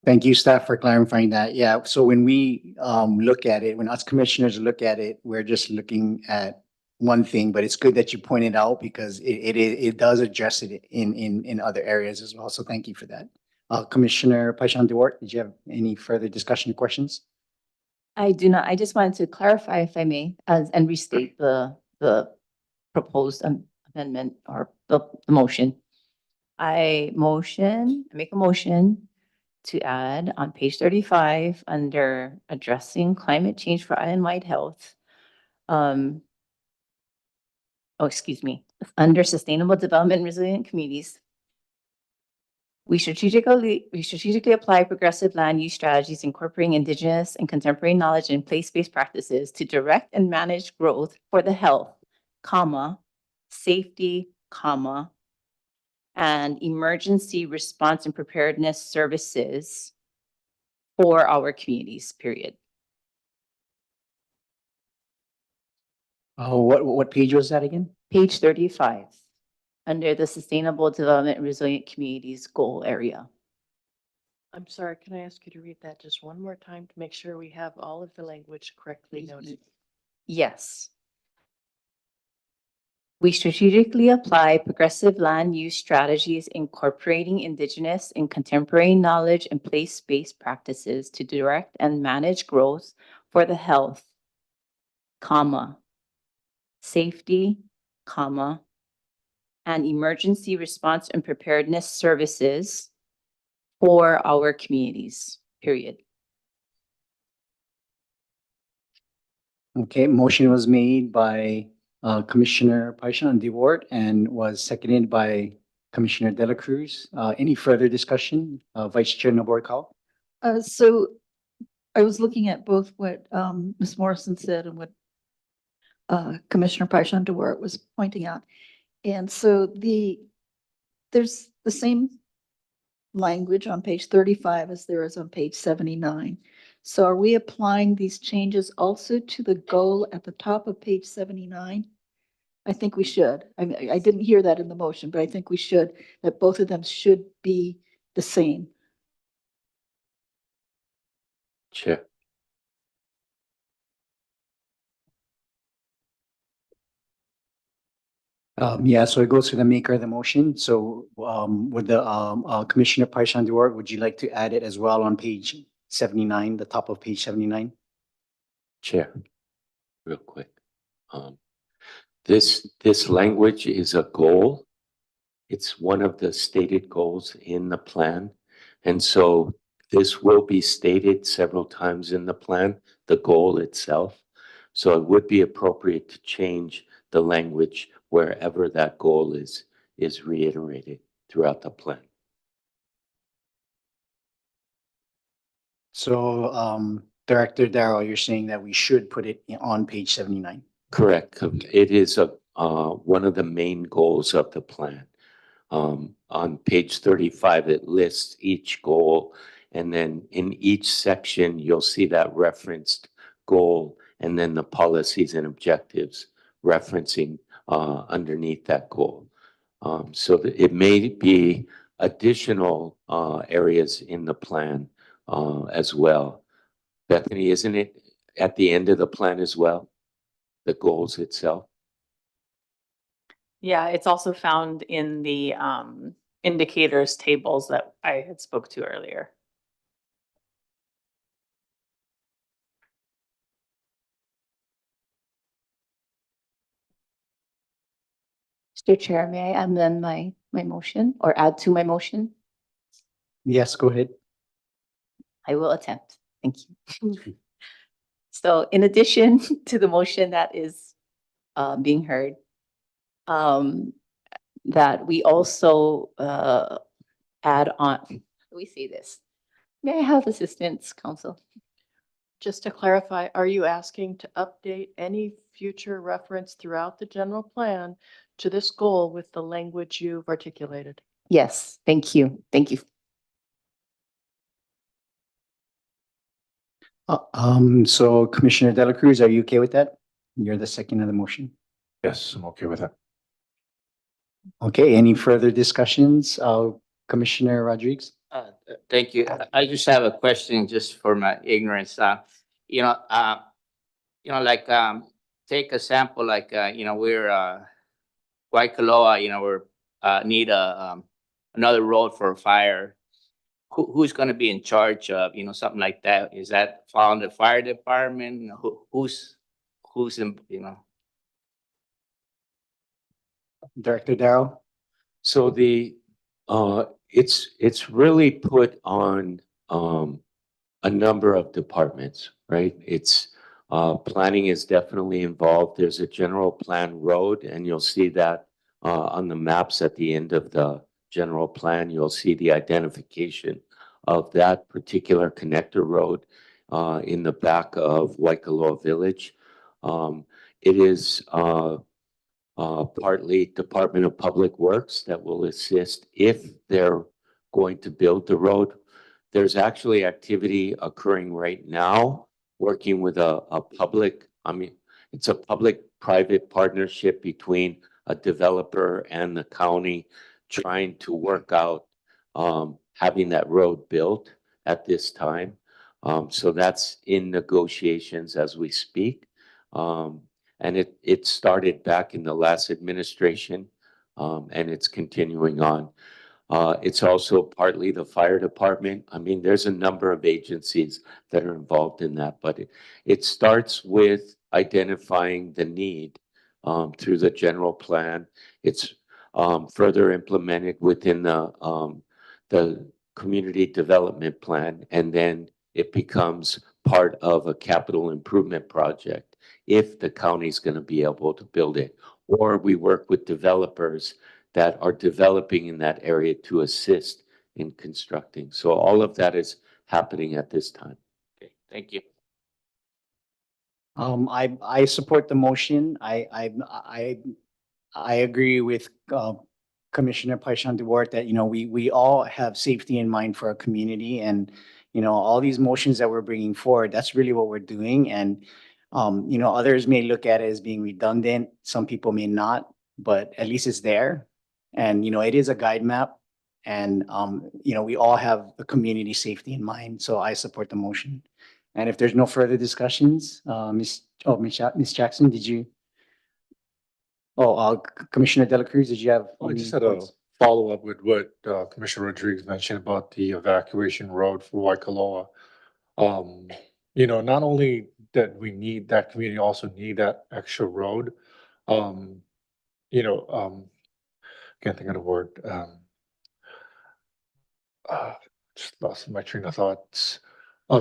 Speaker 1: Thank you, staff, for clarifying that. Yeah, so when we look at it, when us commissioners look at it, we're just looking at one thing, but it's good that you pointed out because it does address it in other areas as well. So thank you for that. Commissioner Paishan Duarte, did you have any further discussion or questions?
Speaker 17: I do not. I just wanted to clarify, if I may, and restate the proposed amendment or the motion. I make a motion to add on page 35 under addressing climate change for island-wide health, Um, oh, excuse me, under sustainable development and resilient communities, we strategically apply progressive land use strategies incorporating indigenous and contemporary knowledge and place-based practices to direct and manage growth for the health, comma, safety, comma, and emergency response and preparedness services for our communities, period.
Speaker 1: Oh, what page was that again?
Speaker 17: Page 35, under the Sustainable Development and Resilient Communities goal area.
Speaker 8: I'm sorry, can I ask you to read that just one more time to make sure we have all of the language correctly noted?
Speaker 17: Yes. We strategically apply progressive land use strategies incorporating indigenous and contemporary knowledge and place-based practices to direct and manage growth for the health, comma, safety, comma, and emergency response and preparedness services for our communities, period.
Speaker 1: Okay, motion was made by Commissioner Paishan Leeward and was seconded by Commissioner De La Cruz. Any further discussion? Vice Chair Noborikal?
Speaker 6: So I was looking at both what Ms. Morrison said and what Commissioner Paishan DeWart was pointing out. And so there's the same language on page 35 as there is on page 79. So are we applying these changes also to the goal at the top of page 79? I think we should. I mean, I didn't hear that in the motion, but I think we should, that both of them should be the same.
Speaker 2: Chair.
Speaker 1: Yeah, so it goes to the maker of the motion. So would the Commissioner Paishan Leeward, would you like to add it as well on page 79, the top of page 79?
Speaker 2: Chair, real quick. This language is a goal. It's one of the stated goals in the plan. And so this will be stated several times in the plan, the goal itself. So it would be appropriate to change the language wherever that goal is reiterated throughout the plan.
Speaker 1: So Director Darrow, you're saying that we should put it on page 79?
Speaker 2: Correct. It is one of the main goals of the plan. On page 35, it lists each goal, and then in each section, you'll see that referenced goal, and then the policies and objectives referencing underneath that goal. So that it may be additional areas in the plan as well. Bethany, isn't it at the end of the plan as well? The goals itself?
Speaker 5: Yeah, it's also found in the indicators tables that I had spoke to earlier.
Speaker 17: Mr. Chair, may I amend my motion or add to my motion?
Speaker 1: Yes, go ahead.
Speaker 17: I will attempt. Thank you. So in addition to the motion that is being heard, that we also add on, how do we say this? May I have assistance, counsel?
Speaker 8: Just to clarify, are you asking to update any future reference throughout the general plan to this goal with the language you've articulated?
Speaker 17: Yes, thank you. Thank you.
Speaker 1: So Commissioner De La Cruz, are you okay with that? You're the second of the motion.
Speaker 12: Yes, I'm okay with that.
Speaker 1: Okay, any further discussions? Commissioner Rodriguez?
Speaker 16: Thank you. I just have a question just for my ignorance. Like, take a sample, like, we're, Waikoloa, we're, need another road for a fire. Who's gonna be in charge of, something like that? Is that fall in the fire department? Who's in,
Speaker 1: Director Darrow?
Speaker 2: So it's really put on a number of departments, right? It's Planning is definitely involved. There's a general plan road, and you'll see that on the maps at the end of the general plan. You'll see the identification of that particular connector road in the back of Waikoloa Village. It is partly Department of Public Works that will assist if they're going to build the road. There's actually activity occurring right now, working with a public, it's a public-private partnership between a developer and the county trying to work out having that road built at this time. So that's in negotiations as we speak. And it started back in the last administration, and it's continuing on. It's also partly the fire department. I mean, there's a number of agencies that are involved in that, but it starts with identifying the need through the general plan. It's further implemented within the community development plan, and then it becomes part of a capital improvement project if the county's going to be able to build it. Or we work with developers that are developing in that area to assist in constructing. So all of that is happening at this time.
Speaker 16: Okay, thank you.
Speaker 1: I support the motion. I agree with Commissioner Paishan Duarte that, we all have safety in mind for our community, and, all these motions that we're bringing forward, that's really what we're doing. And, others may look at it as being redundant. Some people may not, but at least it's there. And, it is a guide map, and, we all have the community safety in mind. So I support the motion. And if there's no further discussions, Ms. Jackson, did you? Commissioner De La Cruz, did you have?
Speaker 18: I
Speaker 1: any
Speaker 18: just had a
Speaker 1: thoughts?
Speaker 18: follow-up with what Commissioner Rodriguez mentioned about the evacuation road for Waikoloa. Not only that we need that community, also need that extra road. Can't think of the word. Just lost my train of thoughts.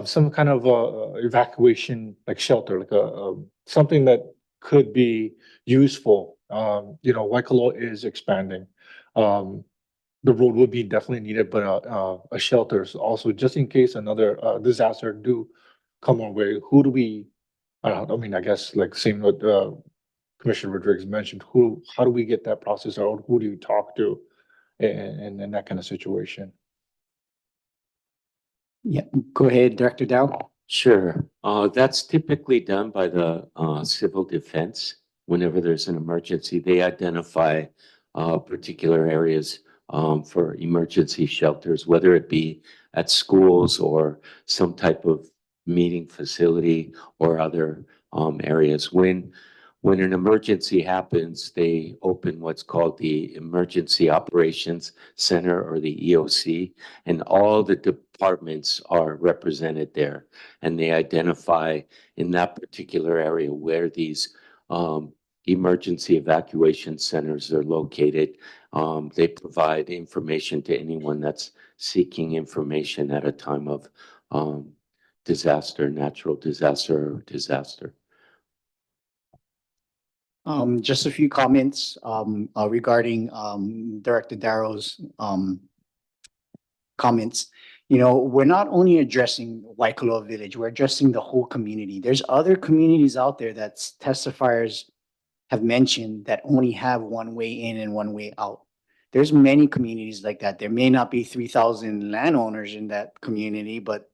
Speaker 18: Some kind of evacuation, like shelter, like something that could be useful. Waikoloa is expanding. The road would be definitely needed, but a shelter is also, just in case another disaster do come our way. Who do we? I guess like same what Commissioner Rodriguez mentioned. How do we get that process out? Who do you talk to, in that kind of situation?
Speaker 1: Yeah, go ahead, Director Dow.
Speaker 2: Sure. That's typically done by the civil defense. Whenever there's an emergency, they identify particular areas for emergency shelters, whether it be at schools or some type of meeting facility or other areas. When an emergency happens, they open what's called the Emergency Operations Center, or the EOC, and all the departments are represented there. And they identify in that particular area where these emergency evacuation centers are located. They provide information to anyone that's seeking information at a time of disaster, natural disaster, or disaster.
Speaker 1: Just a few comments regarding Director Darrow's comments. We're not only addressing Waikoloa Village, we're addressing the whole community. There's other communities out there that testifiers have mentioned that only have one way in and one way out. There's many communities like that. There may not be 3,000 landowners in that community, but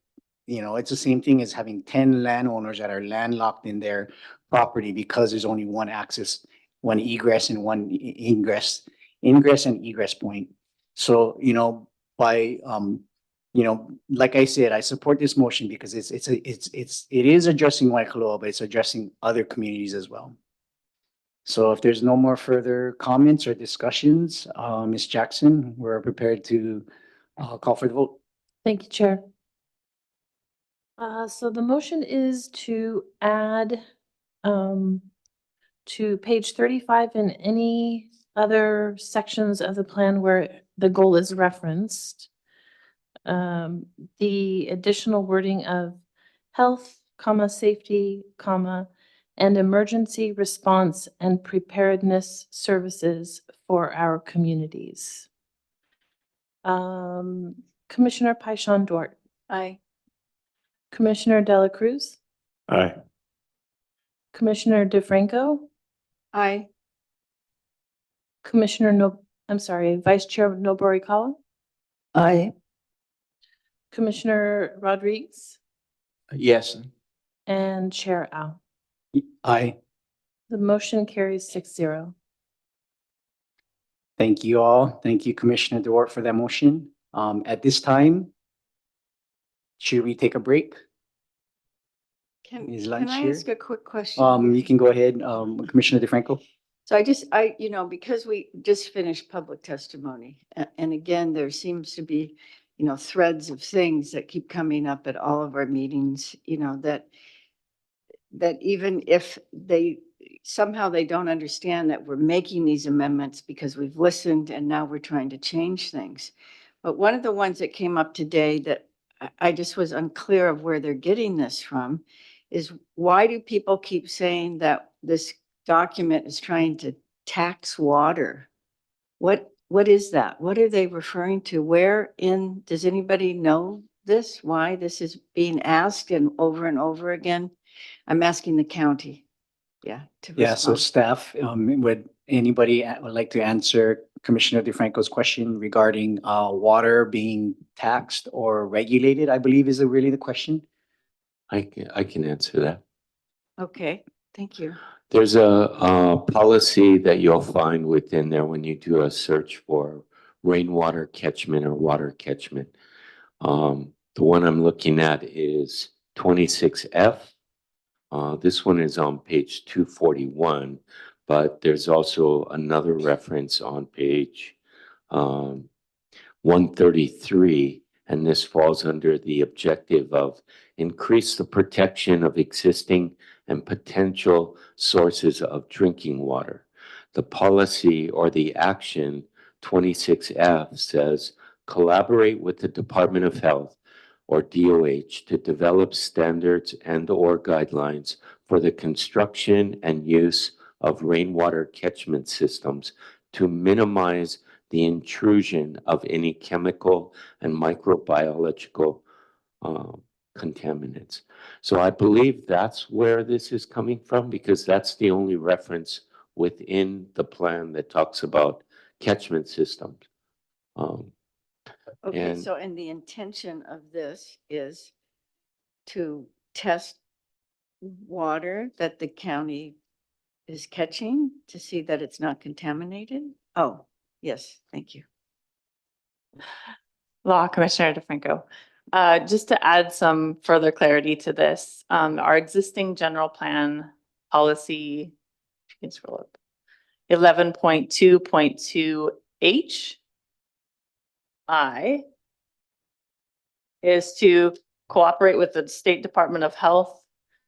Speaker 1: it's the same thing as having 10 landowners that are landlocked in their property because there's only one access, one egress and one ingress and egress point. So, by, like I said, I support this motion because it is addressing Waikoloa, but it's addressing other communities as well. So if there's no more further comments or discussions, Ms. Jackson, we're prepared to call for the vote.
Speaker 8: Thank you, Chair. So the motion is to add to page 35 and any other sections of the plan where the goal is referenced, the additional wording of health, safety, and emergency response and preparedness services for our communities. Commissioner Paishon Dort,
Speaker 3: Aye.
Speaker 8: Commissioner Dela Cruz,
Speaker 2: Aye.
Speaker 8: Commissioner DeFranco,
Speaker 3: Aye.
Speaker 8: Vice Chair Noborikawa,
Speaker 6: Aye.
Speaker 8: Commissioner Rodriguez,
Speaker 16: Yes.
Speaker 8: and Chair Al.
Speaker 1: Aye.
Speaker 8: The motion carries 6-0.
Speaker 1: Thank you all. Thank you, Commissioner Dewar, for that motion. At this time, should we take a break?
Speaker 3: Can
Speaker 1: Is lunch
Speaker 3: I
Speaker 1: here?
Speaker 3: ask a quick question?
Speaker 1: You can go ahead, Commissioner DeFranco.
Speaker 3: So because we just finished public testimony, and again, there seems to be, threads of things that keep coming up at all of our meetings, that even if somehow they don't understand that we're making these amendments because we've listened and now we're trying to change things. But one of the ones that came up today that I just was unclear of where they're getting this from is, why do people keep saying that this document is trying to tax water? What is that? What are they referring to? Does anybody know this? Why this is being asked and over again? I'm asking the county. Yeah.
Speaker 1: Yeah, so staff, would anybody would like to answer Commissioner DeFranco's question regarding water being taxed or regulated, I believe is really the question.
Speaker 2: I can answer that.
Speaker 3: Okay, thank you.
Speaker 2: There's a policy that you'll find within there when you do a search for rainwater catchment or water catchment. The one I'm looking at is 26F. This one is on page 241, but there's also another reference on page 133, and this falls under the objective of increase the protection of existing and potential sources of drinking water. The policy or the action 26F says collaborate with the Department of Health or DOH to develop standards and/or guidelines for the construction and use of rainwater catchment systems to minimize the intrusion of any chemical and microbiological contaminants. So I believe that's where this is coming from, because that's the only reference within the plan that talks about catchment systems.
Speaker 3: Okay,
Speaker 2: And-
Speaker 3: so the intention of this is to test water that the county is catching to see that it's not contaminated? Oh, yes, thank you.
Speaker 5: Law Commissioner DeFranco. Just to add some further clarity to this, our existing general plan policy, if you can scroll up, 11.2.2H is to cooperate with the State Department of Health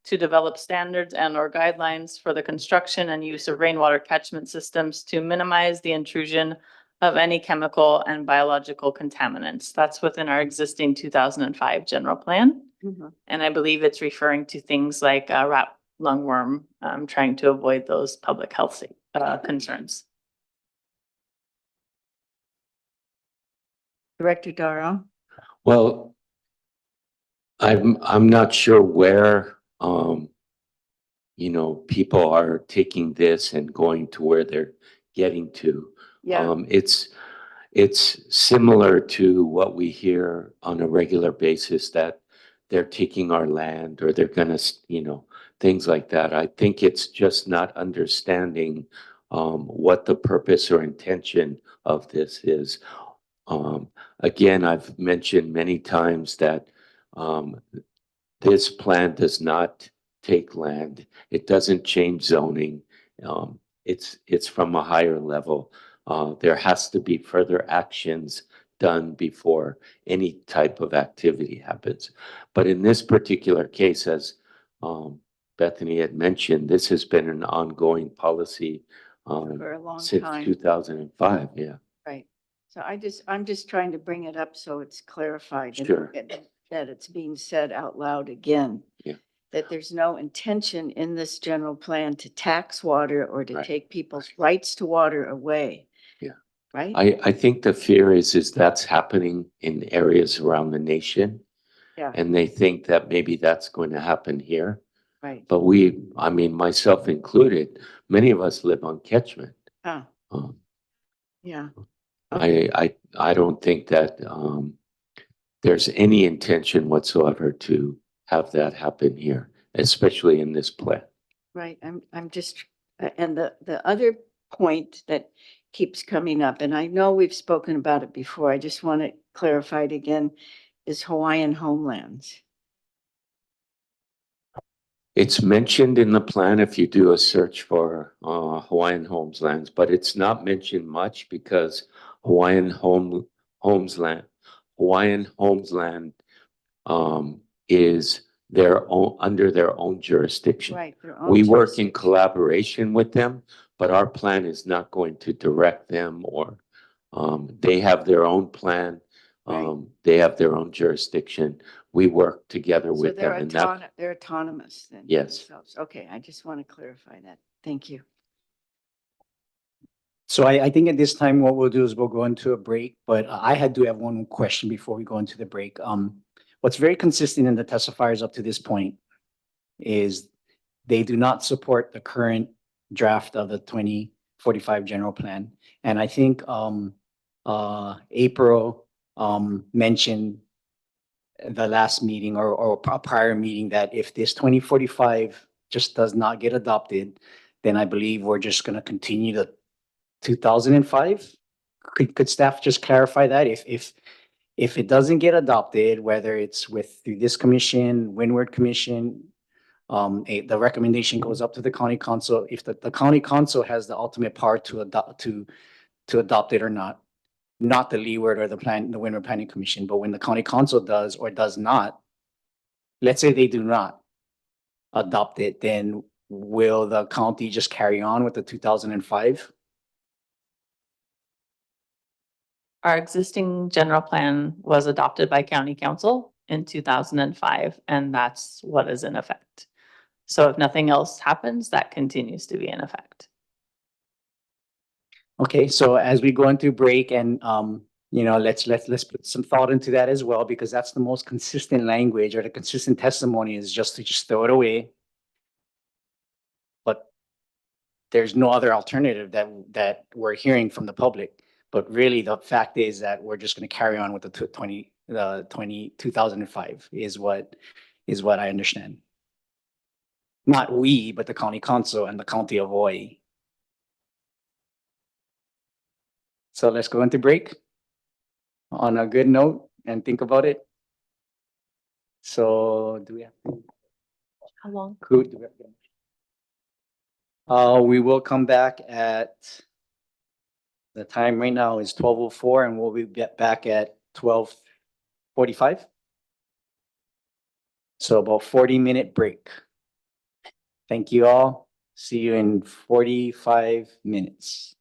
Speaker 5: to develop standards and/or guidelines for the construction and use of rainwater catchment systems to minimize the intrusion of any chemical and biological contaminants. That's within our existing 2005 general plan. And I believe it's referring to things like rat lungworm, trying to avoid those public health concerns.
Speaker 3: Director Darrow?
Speaker 2: Well, I'm not sure where, people are taking this and going to where they're getting to.
Speaker 3: Yeah.
Speaker 2: It's similar to what we hear on a regular basis, that they're taking our land or they're gonna, things like that. I think it's just not understanding what the purpose or intention of this is. Again, I've mentioned many times that this plan does not take land. It doesn't change zoning. It's from a higher level. There has to be further actions done before any type of activity happens. But in this particular case, as Bethany had mentioned, this has been an ongoing policy
Speaker 3: For a long
Speaker 2: since
Speaker 3: time.
Speaker 2: 2005. Yeah.
Speaker 3: Right. So I'm just trying to bring it up so it's clarified.
Speaker 2: Sure.
Speaker 3: That it's being said out loud again.
Speaker 2: Yeah.
Speaker 3: that there's no intention in this general plan to tax water or to
Speaker 2: Right.
Speaker 3: take people's rights to water away.
Speaker 2: Yeah.
Speaker 3: Right?
Speaker 2: I think the fear is that's happening in areas around the nation.
Speaker 3: Yeah.
Speaker 2: And they think that maybe that's going to happen here.
Speaker 3: Right.
Speaker 2: But I mean, myself included, many of us live on catchment.
Speaker 3: Huh.
Speaker 2: Um,
Speaker 3: Yeah.
Speaker 2: I don't think that there's any intention whatsoever to have that happen here, especially in this plan.
Speaker 3: Right, I'm just, and the other point that keeps coming up, and I know we've spoken about it before, I just want to clarify it again, is Hawaiian homelands.
Speaker 2: It's mentioned in the plan if you do a search for Hawaiian homelands, but it's not mentioned much because Hawaiian homeland is their own under their own jurisdiction.
Speaker 3: Right, their own
Speaker 2: We work in
Speaker 3: jurisdiction.
Speaker 2: collaboration with them, but our plan is not going to direct them or they have their own plan.
Speaker 3: Right.
Speaker 2: They have their own jurisdiction. We work together
Speaker 3: So
Speaker 2: with them and that,
Speaker 3: they're autonomous then?
Speaker 2: Yes.
Speaker 3: themselves. Okay, I just want to clarify that. Thank you.
Speaker 1: So I think at this time, what we'll do is we'll go into a break, but I do have one question before we go into the break. What's very consistent in the testifiers up to this point is they do not support the current draft of the 2045 general plan. And I think April mentioned the last meeting or a prior meeting that if this 2045 just does not get adopted, then I believe we're just going to continue the 2005. Could staff just clarify that if it doesn't get adopted, whether it's through this commission, Windward Commission, the recommendation goes up to the county council. If the county council has the ultimate power to adopt it or not the Leeward or the Windward Planning Commission, but when the county council does or does not, let's say they do not adopt it, then will the county just carry on with the 2005?
Speaker 5: Our existing general plan was adopted by county council in 2005, and that's what is in effect. So if nothing else happens, that continues to be in effect.
Speaker 1: Okay, so as we go into break and, let's put some thought into that as well, because that's the most consistent language or the consistent testimony is just to just throw it away. But there's no other alternative that we're hearing from the public. But really, the fact is that we're just going to carry on with the 2005 is what I understand. Not we, but the county council and the county of Hawaii. So let's go into break on a good note and think about it. So do we have?
Speaker 5: How long?
Speaker 1: Good. We will come back at, the time right now is 12:04 and we'll be back at 12:45. So about 40-minute break. Thank you all. See you in 45 minutes.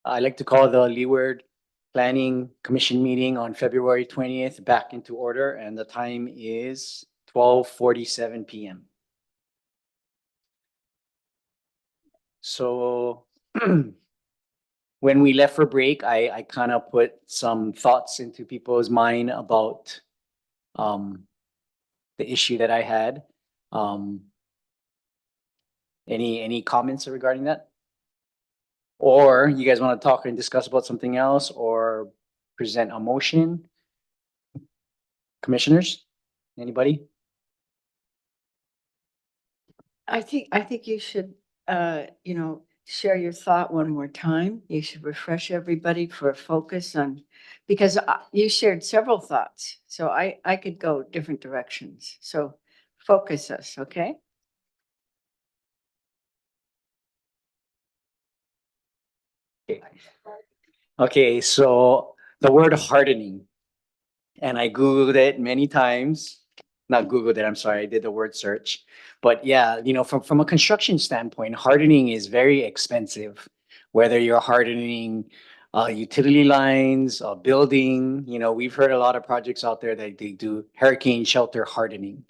Speaker 1: I'd like to call the Leeward Planning Commission meeting on February 20th back into order, and the time is 12:47 p.m. So when we left for break, I kind of put some thoughts into people's mind about the issue that I had. Any comments regarding that? Or you guys want to talk and discuss about something else or present a motion? Commissioners, anybody?
Speaker 3: I think you should, share your thought one more time. You should refresh everybody for a focus on, because you shared several thoughts. So I could go different directions. So focus us, okay?
Speaker 1: Okay, so the word hardening, and I Googled it many times. Not Googled it, I'm sorry, I did the word search. But yeah, from a construction standpoint, hardening is very expensive. Whether you're hardening utility lines, a building, we've heard a lot of projects out there that they do hurricane shelter hardening.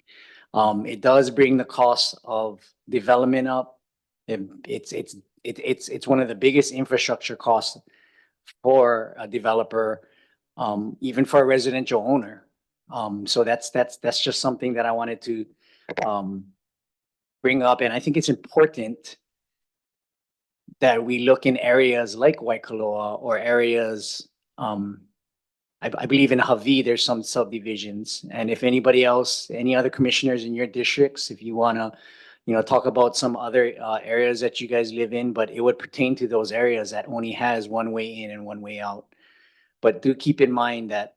Speaker 1: It does bring the cost of development up. It's one of the biggest infrastructure costs for a developer, even for a residential owner. So that's just something that I wanted to bring up, and I think it's important that we look in areas like Waikoloa or areas. I believe in Hawaii, there's some subdivisions, and if anybody else, any other commissioners in your districts, if you wanna, talk about some other areas that you guys live in, but it would pertain to those areas that only has one way in and one way out. But do keep in mind that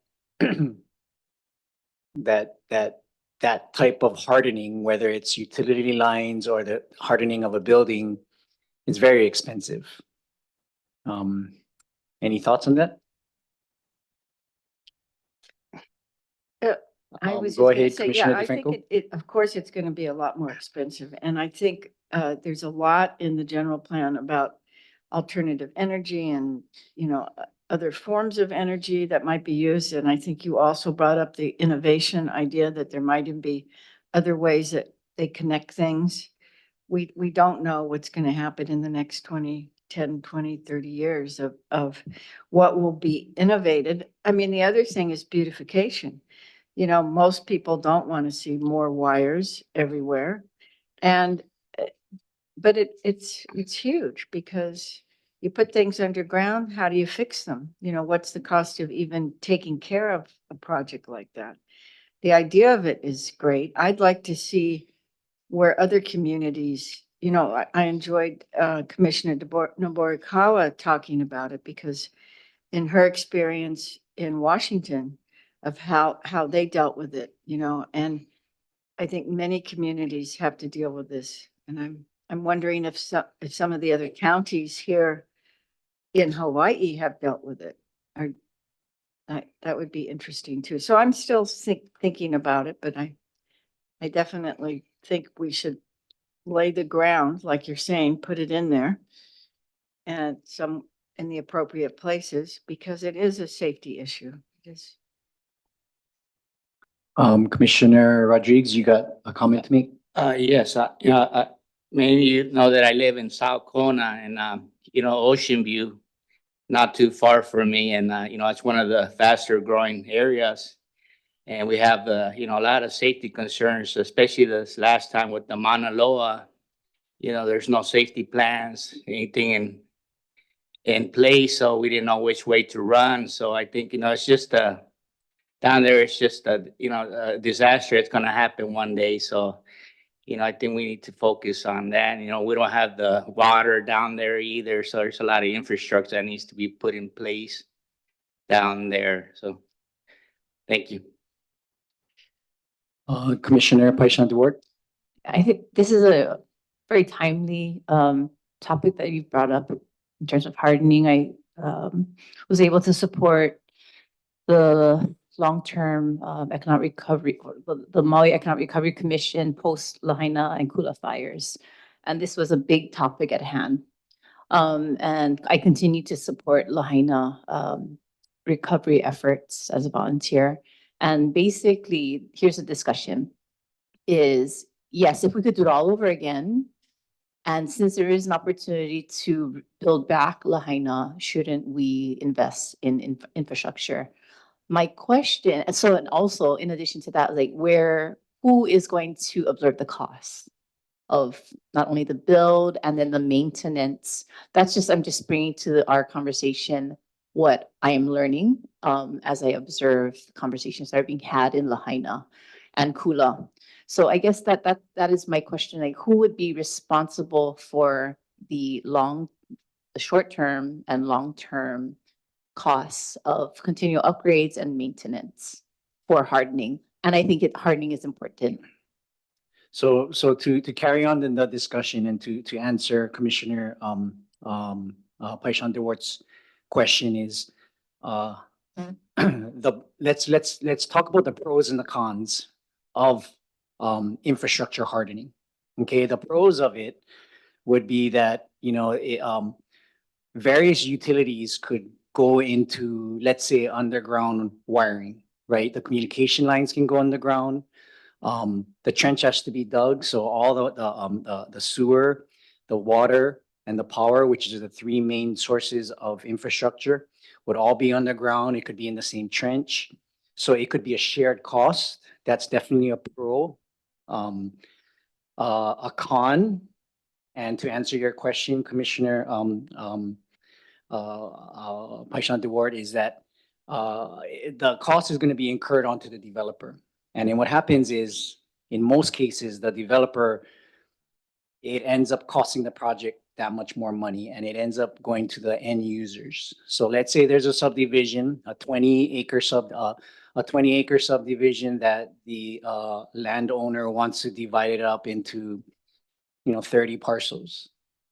Speaker 1: that type of hardening, whether it's utility lines or the hardening of a building, is very expensive. Any thoughts on that?
Speaker 3: I was
Speaker 1: Go
Speaker 3: just gonna
Speaker 1: ahead,
Speaker 3: say,
Speaker 1: Commissioner
Speaker 3: yeah, I think
Speaker 1: DeFranco.
Speaker 3: of course, it's gonna be a lot more expensive. And I think there's a lot in the general plan about alternative energy and, other forms of energy that might be used. And I think you also brought up the innovation idea that there might even be other ways that they connect things. We don't know what's gonna happen in the next 10, 20, 30 years of what will be innovated. I mean, the other thing is beautification. Most people don't want to see more wires everywhere. And, but it's huge because you put things underground, how do you fix them? What's the cost of even taking care of a project like that? The idea of it is great. I'd like to see where other communities, I enjoyed Commissioner Noborikawa talking about it because in her experience in Washington, of how they dealt with it, and I think many communities have to deal with this. And I'm wondering if some of the other counties here in Hawaii have dealt with it. Or that would be interesting too. So I'm still thinking about it, but I definitely think we should lay the ground, like you're saying, put it in there and some in the appropriate places because it is a safety issue. It is.
Speaker 1: Commissioner Rodriguez, you got a comment to make?
Speaker 16: Yes, maybe you know that I live in South Kona and, Ocean View, not too far from me. And, it's one of the faster growing areas. And we have, a lot of safety concerns, especially this last time with the Mauna Loa. There's no safety plans, anything in place. So we didn't know which way to run. So I think, it's just down there, it's just a disaster. It's going to happen one day. So, I think we need to focus on that. We don't have the water down there either. So there's a lot of infrastructure that needs to be put in place down there. So thank you.
Speaker 1: Commissioner Paishan DeWard.
Speaker 17: I think this is a very timely topic that you brought up in terms of hardening. I was able to support the long-term economic recovery, or the Maui Economic Recovery Commission post Lahaina and Kula fires. And this was a big topic at hand. And I continue to support Lahaina recovery efforts as a volunteer. And basically, here's a discussion is, yes, if we could do it all over again, and since there is an opportunity to build back Lahaina, shouldn't we invest in infrastructure? My question, and so, and also in addition to that, like who is going to absorb the cost of not only the build and then the maintenance? That's just, I'm just bringing to our conversation what I am learning as I observe conversations that are being had in Lahaina and Kula. So I guess that is my question, like who would be responsible for the short-term and long-term costs of continual upgrades and maintenance for hardening? And I think hardening is important.
Speaker 1: So to carry on in the discussion and to answer Commissioner Paishan DeWart's question is let's talk about the pros and the cons of infrastructure hardening. Okay, the pros of it would be that various utilities could go into, let's say, underground wiring, right? The communication lines can go underground. The trench has to be dug, so all the sewer, the water, and the power, which is the three main sources of infrastructure, would all be underground. It could be in the same trench, so it could be a shared cost. That's definitely a pro. A con, and to answer your question, Commissioner Paishan DeWart, is that the cost is going to be incurred onto the developer. And then what happens is, in most cases, the developer, it ends up costing the project that much more money, and it ends up going to the end users. So let's say there's a subdivision, a 20-acre subdivision that the landowner wants to divide it up into, 30 parcels.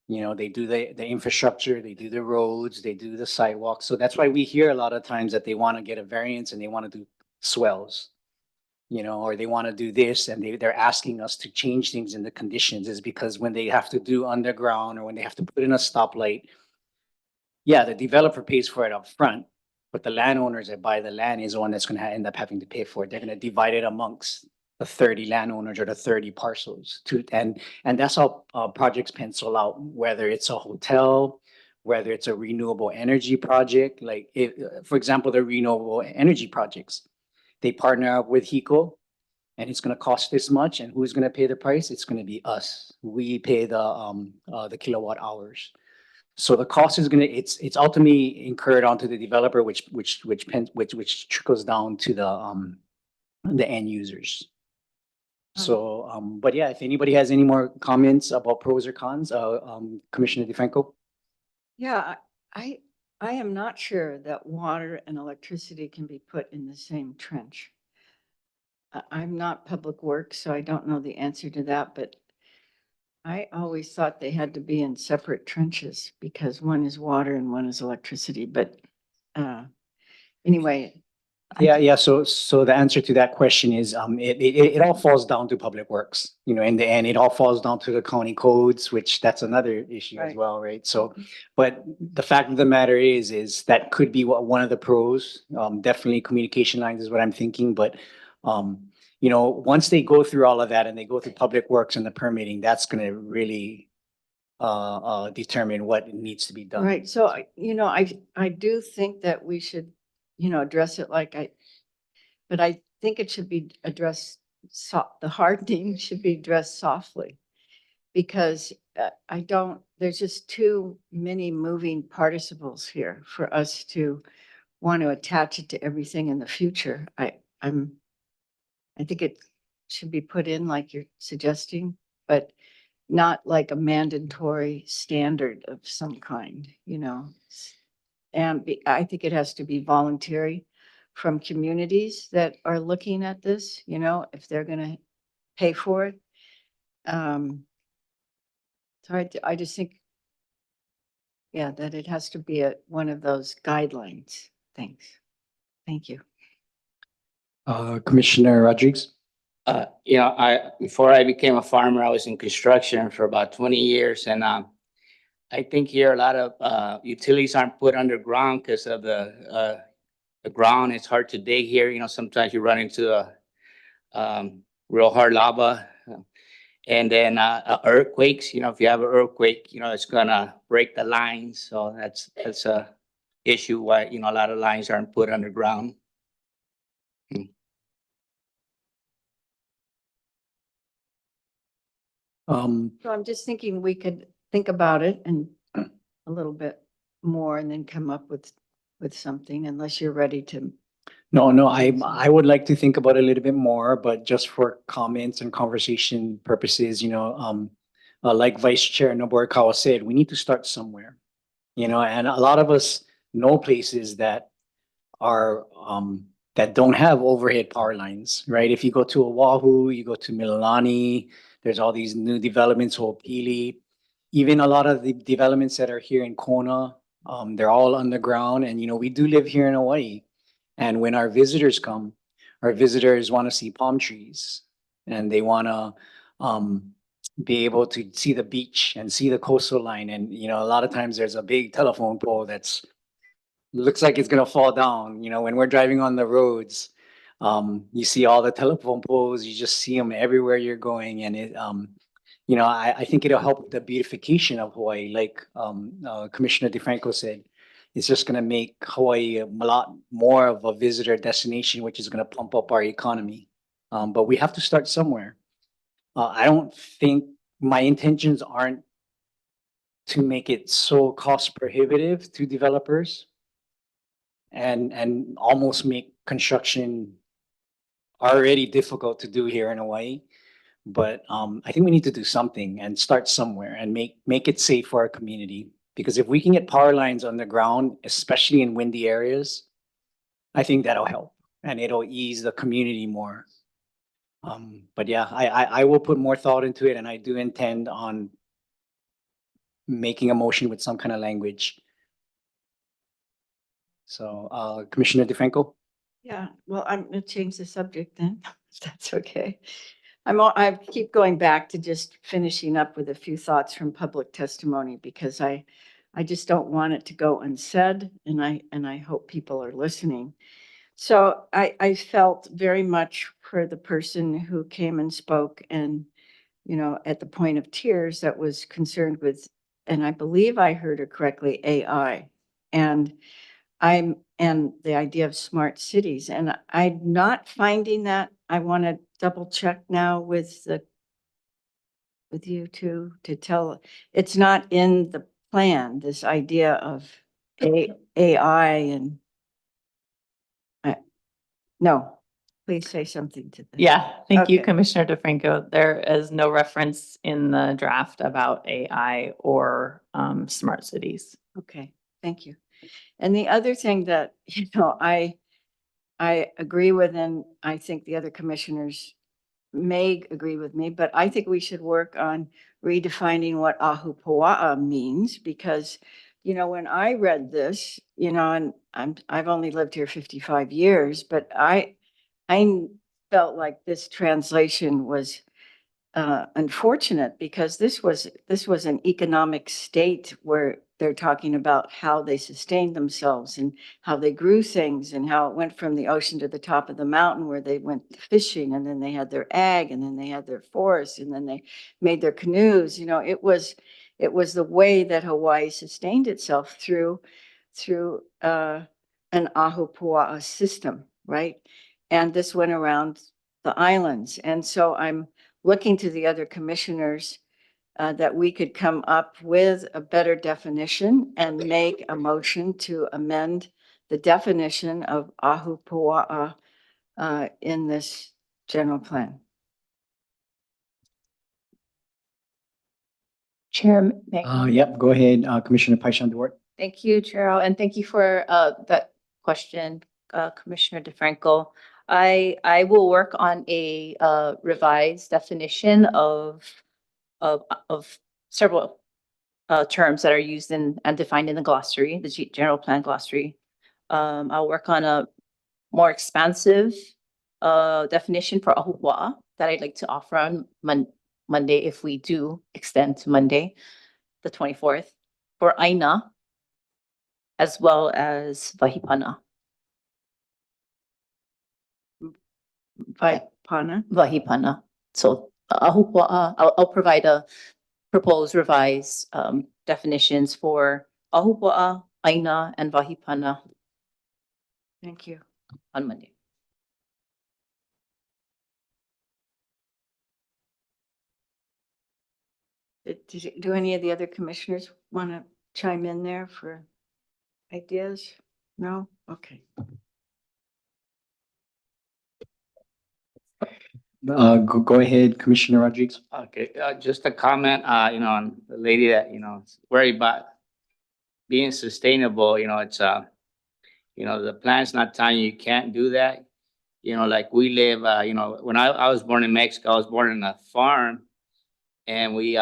Speaker 1: They do the infrastructure, they do the roads, they do the sidewalks. So that's why we hear a lot of times that they want to get a variance and they want to do swells, or they want to do this, and they're asking us to change things in the conditions, is because when they have to do underground or when they have to put in a stoplight, yeah, the developer pays for it up front, but the landowners that buy the land is the one that's going to end up having to pay for it. They're going to divide it amongst the 30 landowners or the 30 parcels and that's how projects pencil out, whether it's a hotel, whether it's a renewable energy project. Like for example, the renewable energy projects, they partner up with HECO, and it's going to cost this much. And who's going to pay the price? It's going to be us. We pay the kilowatt hours. So the cost is going to, it's ultimately incurred onto the developer, which trickles down to the end users. So, but yeah, if anybody has any more comments about pros or cons, Commissioner DeFranco.
Speaker 3: Yeah, I am not sure that water and electricity can be put in the same trench. I'm not public works, so I don't know the answer to that, but I always thought they had to be in separate trenches because one is water and one is electricity. But anyway.
Speaker 1: Yeah. So the answer to that question is, it all falls down to public works. In the end, it all falls down to the county codes, which that's another issue as well, right? So, but the fact of the matter is that could be one of the pros. Definitely communication lines is what I'm thinking, but once they go through all of that and they go through public works and the permitting, that's going to really determine what needs to be done.
Speaker 3: Right. So, I do think that we should, address it but I think it should be addressed, the hardening should be addressed softly, because there's just too many moving participles here for us to want to attach it to everything in the future. I think it should be put in like you're suggesting, but not like a mandatory standard of some kind, And I think it has to be voluntary from communities that are looking at this, if they're going to pay for it. So I just think, yeah, that it has to be one of those guidelines. Thanks. Thank you.
Speaker 1: Commissioner Rodriguez.
Speaker 16: Before I became a farmer, I was in construction for about 20 years, and I think here a lot of utilities aren't put underground because of the ground. It's hard to dig here. You know, sometimes you run into a real hard lava. And then earthquakes, you know, if you have an earthquake, you know, it's gonna break the lines. So that's a issue why, you know, a lot of lines aren't put underground.
Speaker 3: So I'm just thinking we could think about it and a little bit more and then come up with something unless you're ready to.
Speaker 1: No, I would like to think about it a little bit more, but just for comments and conversation purposes, like Vice Chair Nobukawa said, we need to start somewhere. And a lot of us know places that are, that don't have overhead power lines, right? If you go to Oahu, you go to Mililani, there's all these new developments, Ho'opili, even a lot of the developments that are here in Kona, they're all underground. And, we do live here in Hawaii. And when our visitors come, our visitors want to see palm trees and they want to be able to see the beach and see the coastal line. And, a lot of times there's a big telephone pole that's looks like it's going to fall down. When we're driving on the roads, you see all the telephone poles, you just see them everywhere you're going. And I think it'll help with the beautification of Hawaii. Like Commissioner DeFranco said, it's just going to make Hawaii a lot more of a visitor destination, which is going to pump up our economy. But we have to start somewhere. I don't think my intentions aren't to make it so cost prohibitive to developers and almost make construction already difficult to do here in Hawaii. But I think we need to do something and start somewhere and make it safe for our community. Because if we can get power lines on the ground, especially in windy areas, I think that'll help and it'll ease the community more. But yeah, I will put more thought into it, and I do intend on making a motion with some kind of language. So Commissioner DeFranco?
Speaker 3: Yeah, well, I'm gonna change the subject then, if that's okay. I keep going back to just finishing up with a few thoughts from public testimony because I just don't want it to go unsaid, and I hope people are listening. So I felt very much for the person who came and spoke and, at the point of tears that was concerned with, and I believe I heard her correctly, AI. And the idea of smart cities, and I'm not finding that. I want to double check now with you two to tell, it's not in the plan, this idea of AI and no, please say something to this.
Speaker 5: Yeah, thank you,
Speaker 3: Okay.
Speaker 5: Commissioner DeFranco. There is no reference in the draft about AI or smart cities.
Speaker 3: Okay, thank you. And the other thing that, I agree with, and I think the other commissioners may agree with me, but I think we should work on redefining what ahupua'a means because, when I read this, and I've only lived here 55 years, but I felt like this translation was unfortunate because this was an economic state where they're talking about how they sustained themselves and how they grew things and how it went from the ocean to the top of the mountain where they went fishing, and then they had their ag, and then they had their forests, and then they made their canoes. It was the way that Hawaii sustained itself through an ahupua'a system, right? And this went around the islands. And so I'm looking to the other commissioners that we could come up with a better definition and make a motion to amend the definition of ahupua'a in this general plan.
Speaker 5: Chair, may
Speaker 1: Yep, go ahead, Commissioner Paishan Duarte.
Speaker 17: Thank you, Chair, and thank you for that question, Commissioner DeFranco. I will work on a revised definition of several terms that are used in and defined in the glossary, the general plan glossary. I'll work on a more expansive definition for ahupua'a that I'd like to offer on Monday if we do extend to Monday, the 24th. for Aina as well as Vahipana.
Speaker 3: Vaipana.
Speaker 17: Vahipana. So I'll provide a proposed revised definitions for Ahupua'a, Aina, and Vahipana
Speaker 3: Thank you.
Speaker 17: on Monday.
Speaker 3: Do any of the other commissioners want to chime in there for ideas? No? Okay.
Speaker 1: Go ahead, Commissioner Rodriguez.
Speaker 16: Okay, just a comment, on the lady that, is worried about being sustainable, it's, the plan's not telling you can't do that. Like we live, when I was born in Mexico, I was born in a farm and we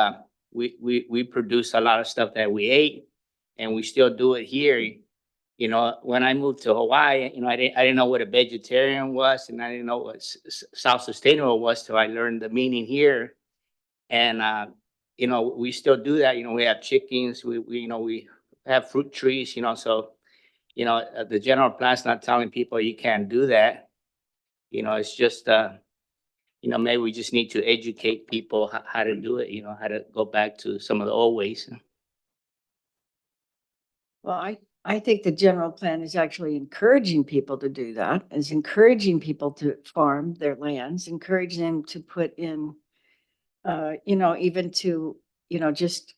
Speaker 16: produce a lot of stuff that we ate and we still do it here. When I moved to Hawaii, I didn't know what a vegetarian was and I didn't know what self-sustainable was till I learned the meaning here. And, we still do that. We have chickens, we have fruit trees, so, the general plan's not telling people you can't do that. It's just, maybe we just need to educate people how to do it, how to go back to some of the old ways.
Speaker 3: Well, I think the general plan is actually encouraging people to do that, is encouraging people to farm their lands, encouraging them to put in, even to, just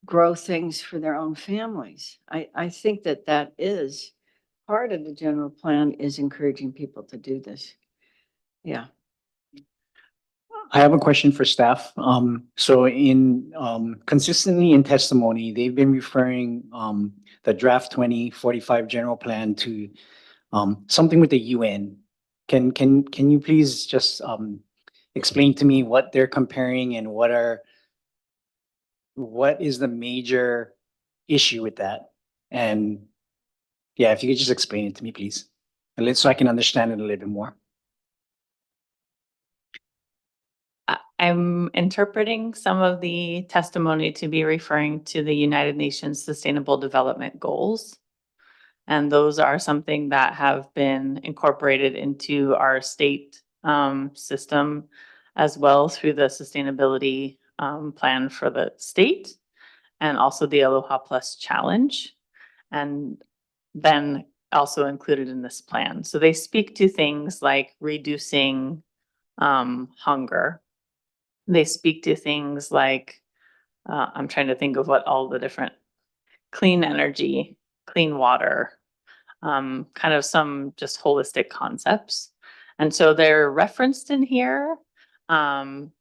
Speaker 3: grow things for their own families. I think that is part of the general plan, is encouraging people to do this. Yeah.
Speaker 1: I have a question for staff. So consistently in testimony, they've been referring the draft 2045 general plan to something with the UN. Can you please just explain to me what they're comparing and what is the major issue with that? And yeah, if you could just explain it to me, please, so I can understand it a little bit more.
Speaker 5: I'm interpreting some of the testimony to be referring to the United Nations Sustainable Development Goals. And those are something that have been incorporated into our state system as well through the sustainability plan for the state and also the Aloha Plus Challenge. And then also included in this plan. So they speak to things like reducing hunger. They speak to things like, I'm trying to think of what all the different clean energy, clean water, kind of some just holistic concepts. And so they're referenced in here. And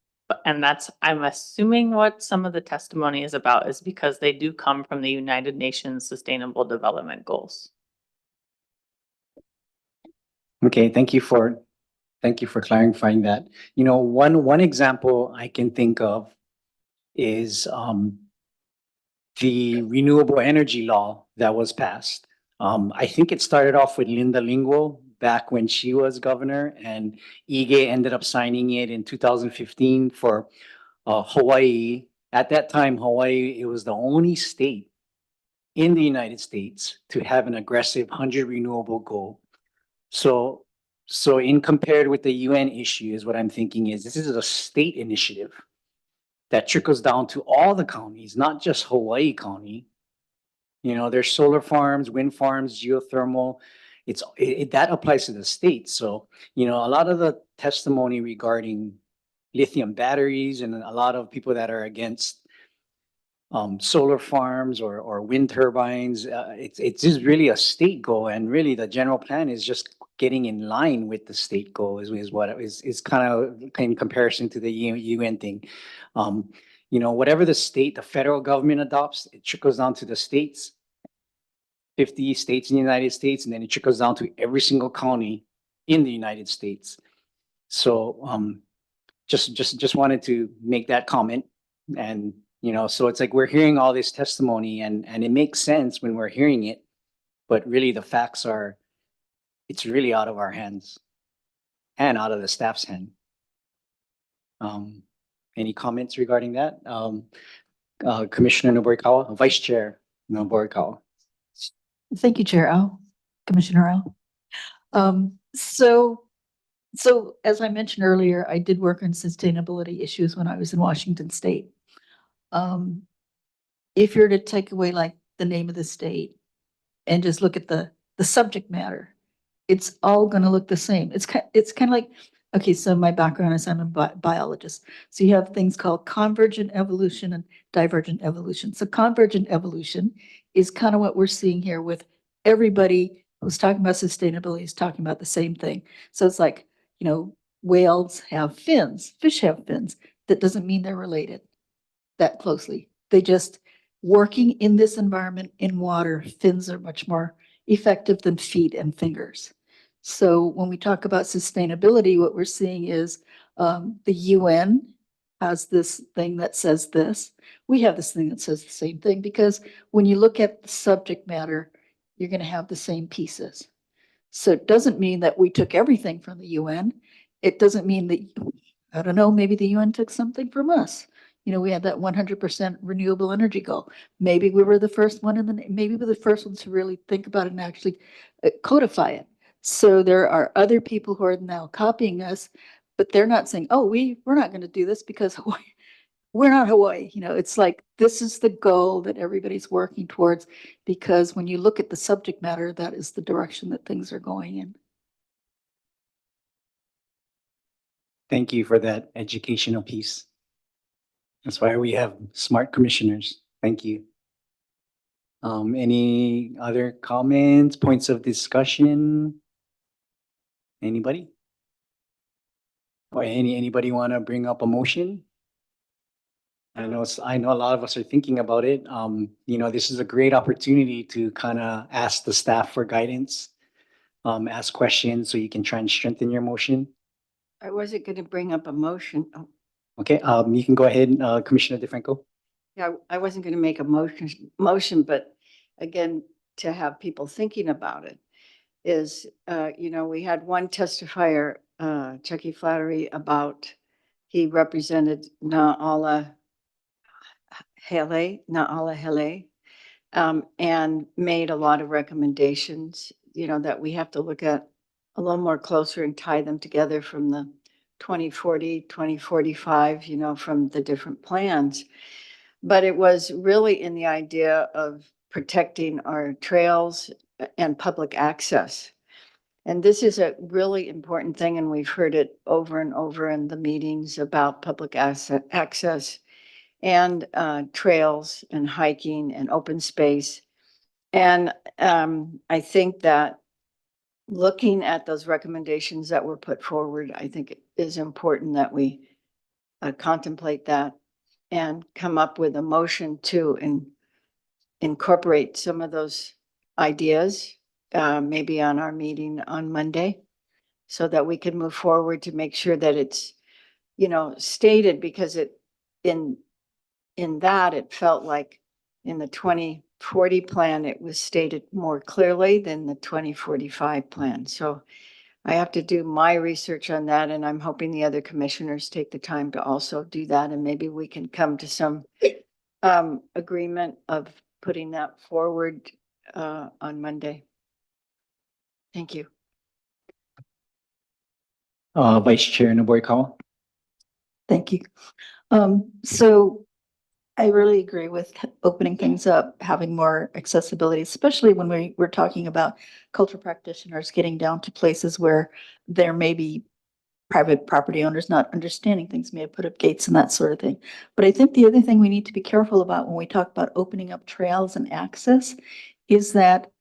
Speaker 5: I'm assuming what some of the testimony is about is because they do come from the United Nations Sustainable Development Goals.
Speaker 1: Okay, thank you for clarifying that. One example I can think of is the renewable energy law that was passed. I think it started off with Linda Linguo back when she was governor, and Ige ended up signing it in 2015 for Hawaii. At that time, Hawaii, it was the only state in the United States to have an aggressive 100 renewable goal. So in compared with the UN issue is what I'm thinking is this is a state initiative that trickles down to all the counties, not just Hawaii County. There's solar farms, wind farms, geothermal. That applies to the state. So, a lot of the testimony regarding lithium batteries and a lot of people that are against solar farms or wind turbines, it's just really a state goal, and really the general plan is just getting in line with the state goal is what is kind of in comparison to the UN thing. Whatever the federal government adopts, it trickles down to the states, 50 states in the United States, and then it trickles down to every single county in the United States. So just wanted to make that comment. And so it's like we're hearing all this testimony and it makes sense when we're hearing it, but really the facts are, it's really out of our hands and out of the staff's hand. Any comments regarding that? Commissioner Nobukawa, Vice Chair. No board call.
Speaker 6: Thank you, Chair O, Commissioner O. So as I mentioned earlier, I did work on sustainability issues when I was in Washington State. If you're to take away like the name of the state and just look at the subject matter, it's all going to look the same. It's kind of like, okay, so my background is I'm a biologist. So you have things called convergent evolution and divergent evolution. So convergent evolution is kind of what we're seeing here with everybody who's talking about sustainability is talking about the same thing. So it's like, whales have fins, fish have fins. That doesn't mean they're related that closely. They just working in this environment in water, fins are much more effective than feet and fingers. So when we talk about sustainability, what we're seeing is the UN has this thing that says this. We have this thing that says the same thing because when you look at the subject matter, you're going to have the same pieces. So it doesn't mean that we took everything from the UN. It doesn't mean that, I don't know, maybe the UN took something from us. We had that 100% renewable energy goal. Maybe we were the first one maybe we're the first ones to really think about it and actually codify it. So there are other people who are now copying us, but they're not saying, oh, we're not going to do this because Hawaii, we're not Hawaii. It's like, this is the goal that everybody's working towards, because when you look at the subject matter, that is the direction that things are going in.
Speaker 1: Thank you for that educational piece. That's why we have smart commissioners. Thank you. Any other comments, points of discussion? Anybody? Or anybody want to bring up a motion? I know a lot of us are thinking about it. This is a great opportunity to kind of ask the staff for guidance, ask questions so you can try and strengthen your motion.
Speaker 3: I wasn't going to bring up a motion. Oh,
Speaker 1: Okay, you can go ahead, Commissioner DeFranco.
Speaker 3: yeah, I wasn't going to make a motion, but again, to have people thinking about it is, we had one testifier, Chucky Flattery, he represented Na'ala Hele, and made a lot of recommendations, that we have to look at a little more closer and tie them together from the 2040, 2045, from the different plans. But it was really in the idea of protecting our trails and public access. And this is a really important thing, and we've heard it over and over in the meetings about public access and trails and hiking and open space. And I think that looking at those recommendations that were put forward, I think it is important that we contemplate that and come up with a motion to incorporate some of those ideas, maybe on our meeting on Monday, so that we can move forward to make sure that it's, stated, because in that, it felt like in the 2040 plan, it was stated more clearly than the 2045 plan. So I have to do my research on that, and I'm hoping the other commissioners take the time to also do that, and maybe we can come to some agreement of putting that forward on Monday. Thank you.
Speaker 1: Vice Chair Naboy-Cowell.
Speaker 6: Thank you. So I really agree with opening things up, having more accessibility, especially when we're talking about cultural practitioners getting down to places where there may be private property owners not understanding things, may have put up gates and that sort of thing. But I think the other thing we need to be careful about when we talk about opening up trails and access is that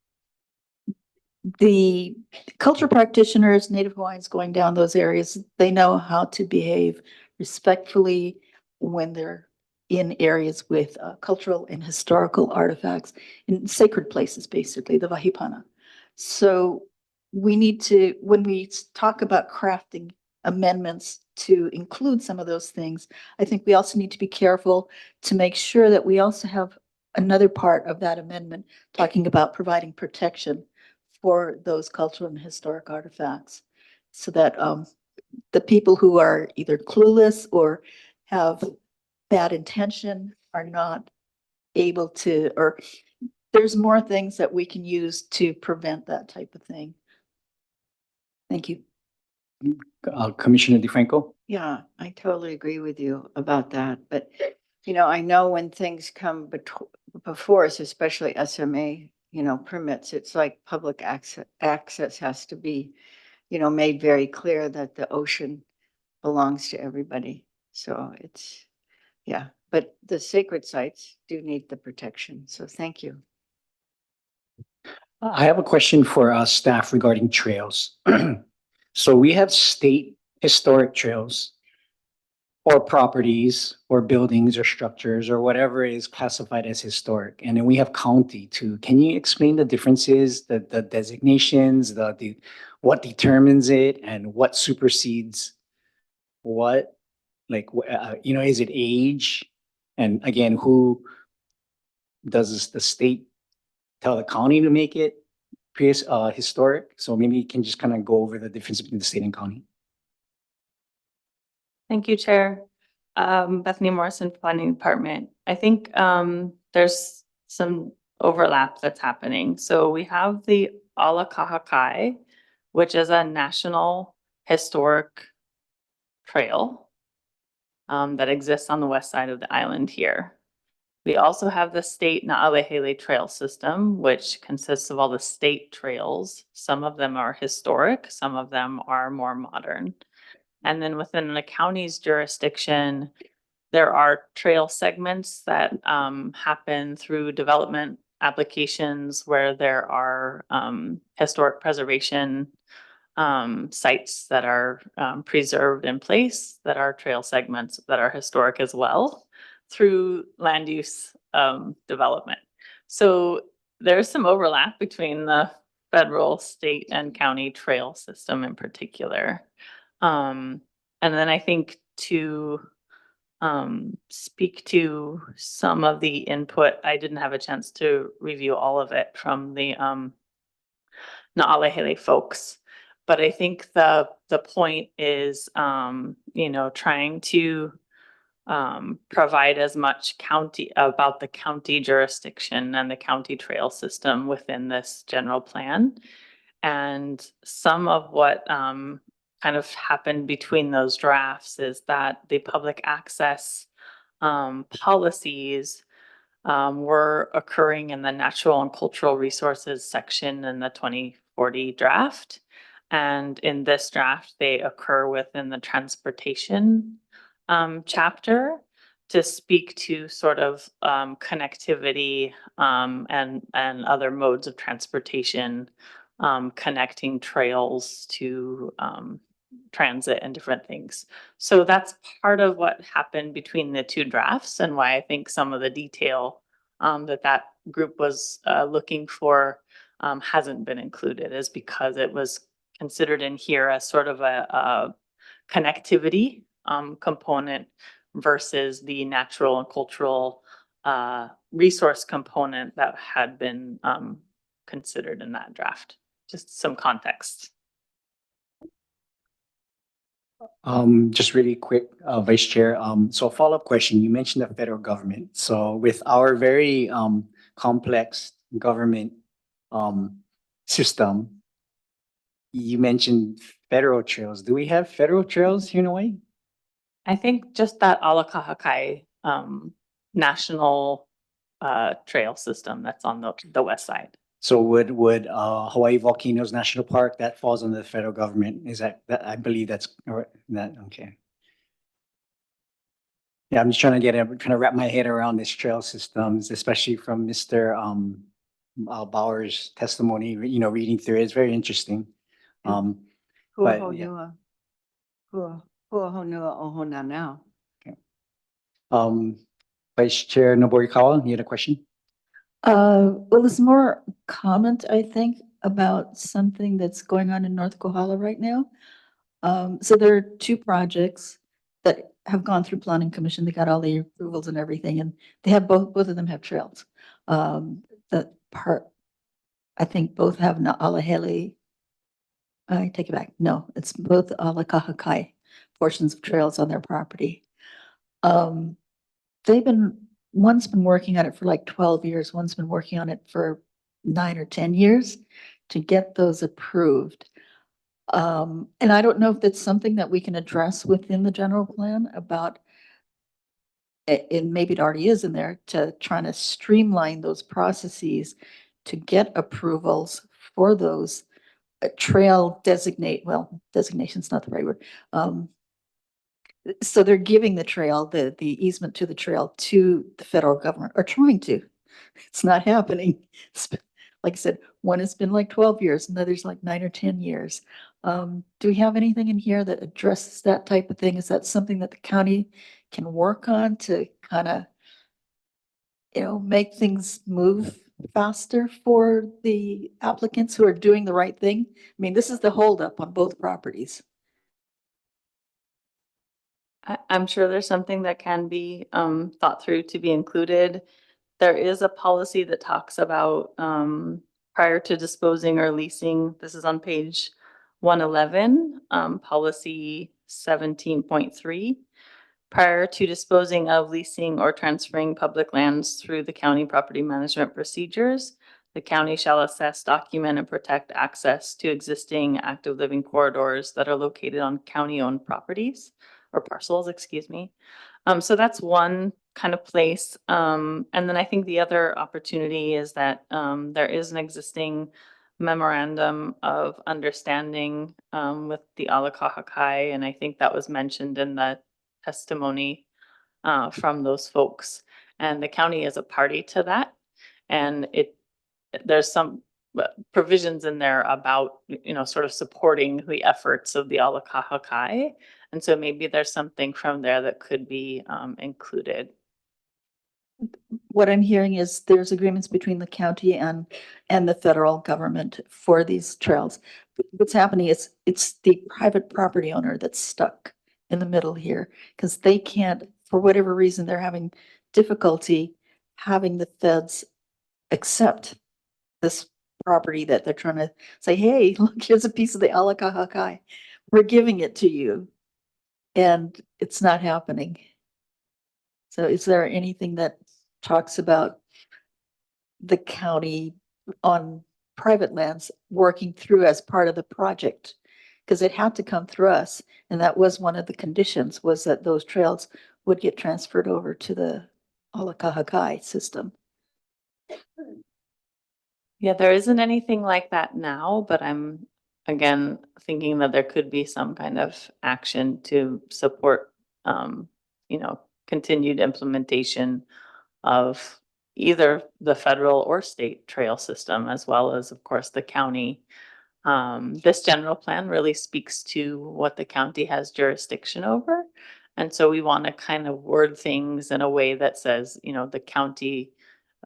Speaker 6: the cultural practitioners, Native Hawaiians going down those areas, they know how to behave respectfully when they're in areas with cultural and historical artifacts, in sacred places, basically, the Vahipana. So we need to, when we talk about crafting amendments to include some of those things, I think we also need to be careful to make sure that we also have another part of that amendment talking about providing protection for those cultural and historic artifacts, so that the people who are either clueless or have bad intention are not able to, or there's more things that we can use to prevent that type of thing. Thank you.
Speaker 1: Commissioner DeFranco?
Speaker 3: Yeah, I totally agree with you about that. But, you know, I know when things come before us, especially SMA, you know, permits, it's like public access has to be, you know, made very clear that the ocean belongs to everybody. So it's, yeah, but the sacred sites do need the protection. So thank you.
Speaker 1: I have a question for staff regarding trails. So we have state historic trails or properties or buildings or structures or whatever is classified as historic. And then we have county too. Can you explain the differences, the designations, what determines it and what supersedes what? Like, you know, is it age? And again, who does the state tell the county to make it historic? So maybe you can just kind of go over the difference between the state and county.
Speaker 5: Thank you, Chair. Bethany Morrison, Planning Department. I think there's some overlap that's happening. So we have the Ala Kahakai, which is a national historic trail that exists on the west side of the island here. We also have the state Na'alehele Trail System, which consists of all the state trails. Some of them are historic, some of them are more modern. And then within the county's jurisdiction, there are trail segments that happen through development applications where there are historic preservation sites that are preserved in place, that are trail segments that are historic as well through land use development. So there's some overlap between the federal, state, and county trail system in particular. And then I think to speak to some of the input, I didn't have a chance to review all of it from the Na'alehele folks. But I think the point is, you know, trying to provide as much about the county jurisdiction and the county trail system within this general plan. And some of what kind of happened between those drafts is that the public access policies were occurring in the natural and cultural resources section in the 2040 draft. And in this draft, they occur within the transportation chapter to speak to sort of connectivity and other modes of transportation, connecting trails to transit and different things. So that's part of what happened between the two drafts and why I think some of the detail that group was looking for hasn't been included, is because it was considered in here as sort of a connectivity component versus the natural and cultural resource component that had been considered in that draft. Just some context.
Speaker 1: Just really quick, Vice Chair. So a follow-up question, you mentioned the federal government. So with our very complex government system, you mentioned federal trails. Do we have federal trails here in Hawaii?
Speaker 5: I think just that Ala Kahakai national trail system that's on the west side.
Speaker 1: So would Hawaii Volcanoes National Park, that falls under the federal government? Is that I believe that's that okay. Yeah, I'm just trying to wrap my head around these trail systems, especially from Mr. Bauer's testimony. You know, reading through it, it's very interesting. But yeah. Vice Chair Noborikawa, you had a question?
Speaker 6: Well, it's more comment, I think, about something that's going on in North Kohala right now. So there are two projects that have gone through Planning Commission. They got all the approvals and everything, and they have both of them have trails. The part, I think both have Na'alehele. I take it back. No, it's both Ala Kahakai portions of trails on their property. They've been one's been working on it for like 12 years, one's been working on it for 9 or 10 years to get those approved. And I don't know if that's something that we can address within the general plan about, and maybe it already is in there, to trying to streamline those processes to get approvals for those trail designation's not the right word. So they're giving the trail, the easement to the trail to the federal government, or trying to. It's not happening. Like I said, one has been like 12 years, another's like 9 or 10 years. Do we have anything in here that addresses that type of thing? Is that something that the county can work on to kind of, make things move faster for the applicants who are doing the right thing? I mean, this is the holdup on both properties.
Speaker 5: I'm sure there's something that can be thought through to be included. There is a policy that talks about prior to disposing or leasing. This is on page 111, policy 17.3. Prior to disposing of, leasing, or transferring public lands through the county property management procedures, the county shall assess, document, and protect access to existing active living corridors that are located on county-owned properties or parcels, excuse me. So that's one kind of place. And then I think the other opportunity is that there is an existing memorandum of understanding with the Alakahakai, and I think that was mentioned in the testimony from those folks. And the county is a party to that. And there's some provisions in there about, sort of supporting the efforts of the Alakahakai. And so maybe there's something from there that could be included.
Speaker 6: What I'm hearing is there's agreements between the county and the federal government for these trails. What's happening is it's the private property owner that's stuck in the middle here because they can't, for whatever reason, they're having difficulty having the feds accept this property that they're trying to say, hey, look, here's a piece of the Alakahakai. We're giving it to you. And it's not happening. So is there anything that talks about the county on private lands working through as part of the project? Because it had to come through us. And that was one of the conditions, was that those trails would get transferred over to the Alakahakai system.
Speaker 5: Yeah, there isn't anything like that now, but I'm, again, thinking that there could be some kind of action to support, continued implementation of either the federal or state trail system, as well as, of course, the county. This general plan really speaks to what the county has jurisdiction over. And so we want to kind of word things in a way that says, the county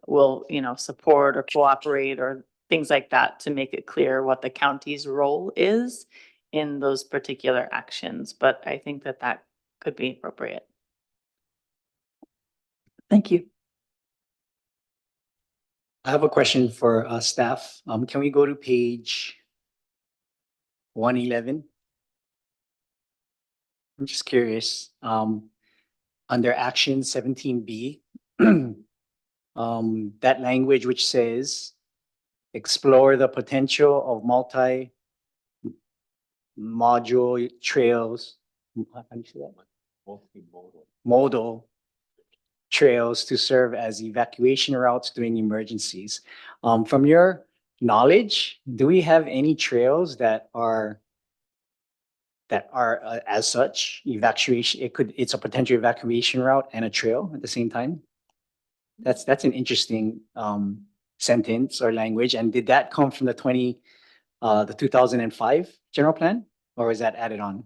Speaker 5: will, support or cooperate or things like that to make it clear what the county's role is in those particular actions. But I think that that could be appropriate.
Speaker 6: Thank you.
Speaker 1: I have a question for staff. Can we go to page 111? I'm just curious. Under action 17B, that language which says explore the potential of multi-module trails. How do you say that? Modal trails to serve as evacuation routes during emergencies. From your knowledge, do we have any trails that are as such evacuation? It's a potential evacuation route and a trail at the same time. That's an interesting sentence or language. And did that come from the 2005 general plan, or was that added on?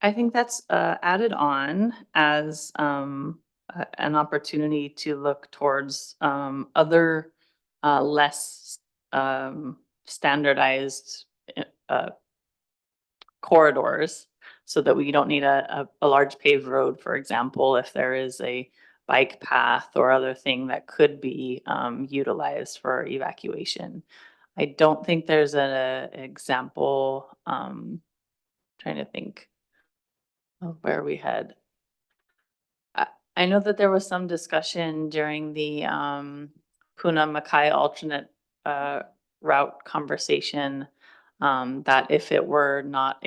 Speaker 5: I think that's added on as an opportunity to look towards other less standardized corridors, so that we don't need a large paved road, for example, if there is a bike path or other thing that could be utilized for evacuation. I don't think there's an example, trying to think of where we had. I know that there was some discussion during the Puna Makai alternate route conversation that if it were not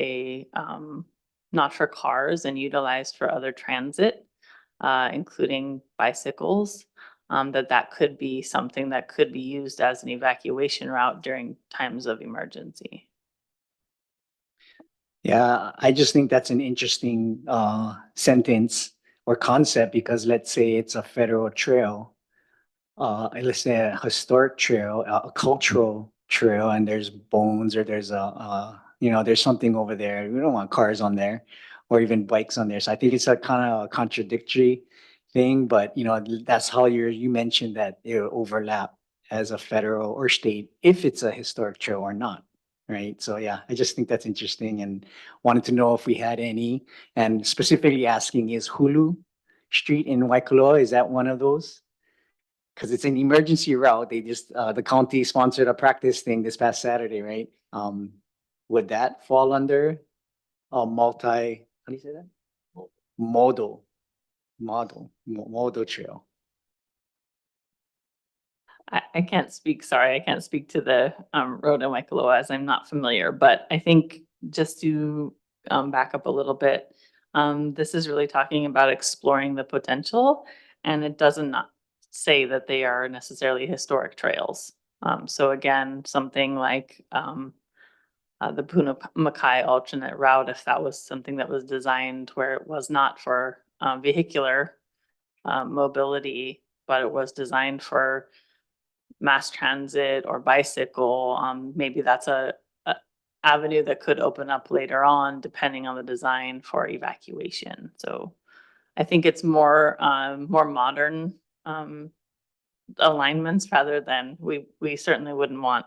Speaker 5: not for cars and utilized for other transit, including bicycles, that could be something that could be used as an evacuation route during times of emergency.
Speaker 1: Yeah, I just think that's an interesting sentence or concept because let's say it's a federal trail, let's say a historic trail, a cultural trail, and there's bones or there's there's something over there. We don't want cars on there or even bikes on there. So I think it's a kind of a contradictory thing, but that's how you mentioned that it will overlap as a federal or state if it's a historic trail or not. Right. So yeah, I just think that's interesting and wanted to know if we had any, and specifically asking, is Hulu Street in Waikoloa, is that one of those? Because it's an emergency route. They just the county sponsored a practice thing this past Saturday, right? Would that fall under a multi, how do you say that? Modal trail.
Speaker 5: I can't speak, sorry, I can't speak to the road in Waikoloa as I'm not familiar, but I think just to back up a little bit, this is really talking about exploring the potential, and it doesn't not say that they are necessarily historic trails. So again, something like the Puna Makai alternate route, if that was something that was designed where it was not for vehicular mobility, but it was designed for mass transit or bicycle, maybe that's a avenue that could open up later on, depending on the design for evacuation. So I think it's more modern alignments rather than we certainly wouldn't want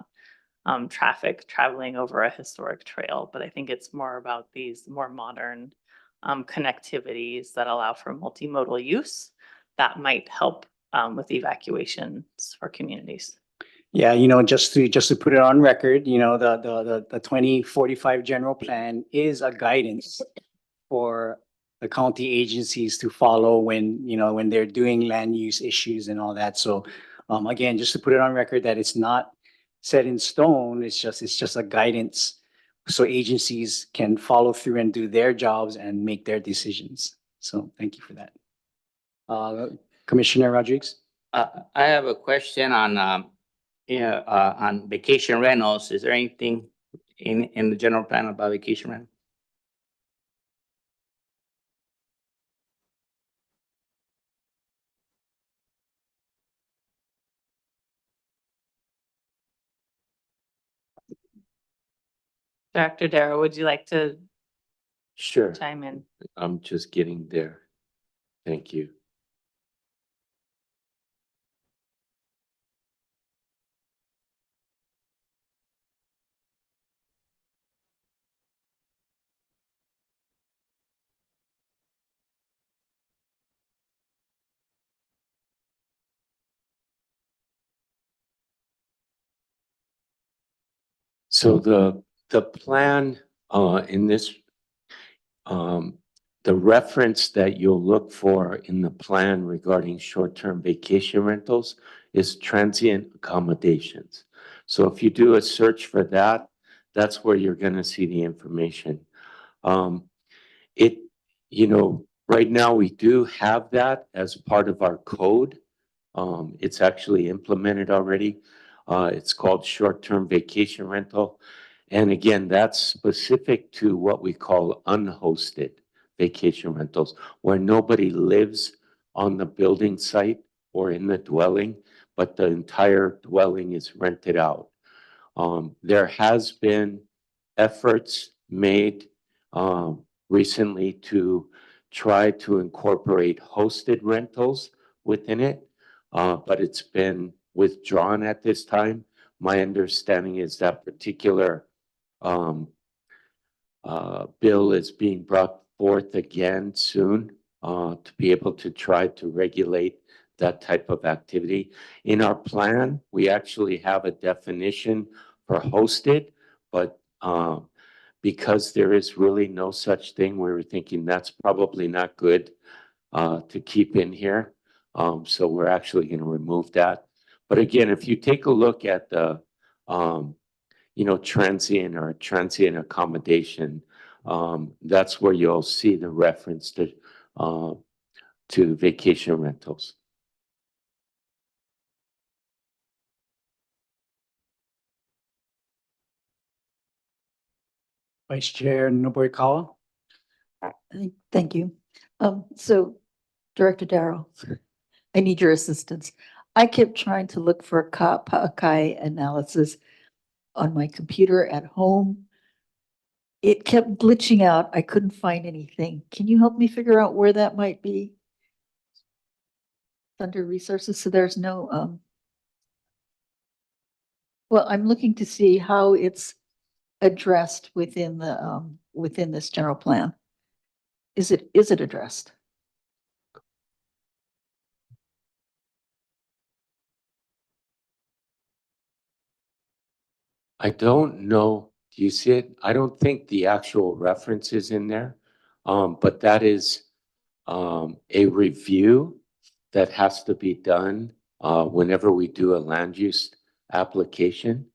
Speaker 5: traffic traveling over a historic trail, but I think it's more about these more modern connectivities that allow for multimodal use that might help with evacuations for communities.
Speaker 1: Yeah, just to put it on record, the 2045 general plan is a guidance for the county agencies to follow when they're doing land use issues and all that. So again, just to put it on record that it's not set in stone, it's just a guidance so agencies can follow through and do their jobs and make their decisions. So thank you for that. Commissioner Rodriguez?
Speaker 16: I have a question on vacation rentals. Is there anything in the general plan about vacation rental?
Speaker 5: Director Darrow, would you like to
Speaker 2: Sure.
Speaker 5: chime in?
Speaker 2: I'm just getting there. Thank you. So the plan in this, the reference that you'll look for in the plan regarding short-term vacation rentals is transient accommodations. So if you do a search for that, that's where you're going to see the information. Right now we do have that as part of our code. It's actually implemented already. It's called short-term vacation rental. And again, that's specific to what we call unhosted vacation rentals, where nobody lives on the building site or in the dwelling, but the entire dwelling is rented out. There has been efforts made recently to try to incorporate hosted rentals within it, but it's been withdrawn at this time. My understanding is that particular bill is being brought forth again soon to be able to try to regulate that type of activity. In our plan, we actually have a definition for hosted, but because there is really no such thing, we were thinking that's probably not good to keep in here. So we're actually going to remove that. But again, if you take a look at the, transient or transient accommodation, that's where you'll see the reference to vacation rentals.
Speaker 1: Vice Chair Nobukawa.
Speaker 6: Thank you. So Director Darrow, I need your assistance. I kept trying to look for a Pa'akai analysis on my computer at home. It kept glitching out. I couldn't find anything. Can you help me figure out where that might be? Under resources, so there's no, well, I'm looking to see how it's addressed within the, within this general plan. Is it addressed?
Speaker 2: I don't know. Do you see it? I don't think the actual reference is in there. But that is a review that has to be done whenever we do a land use application.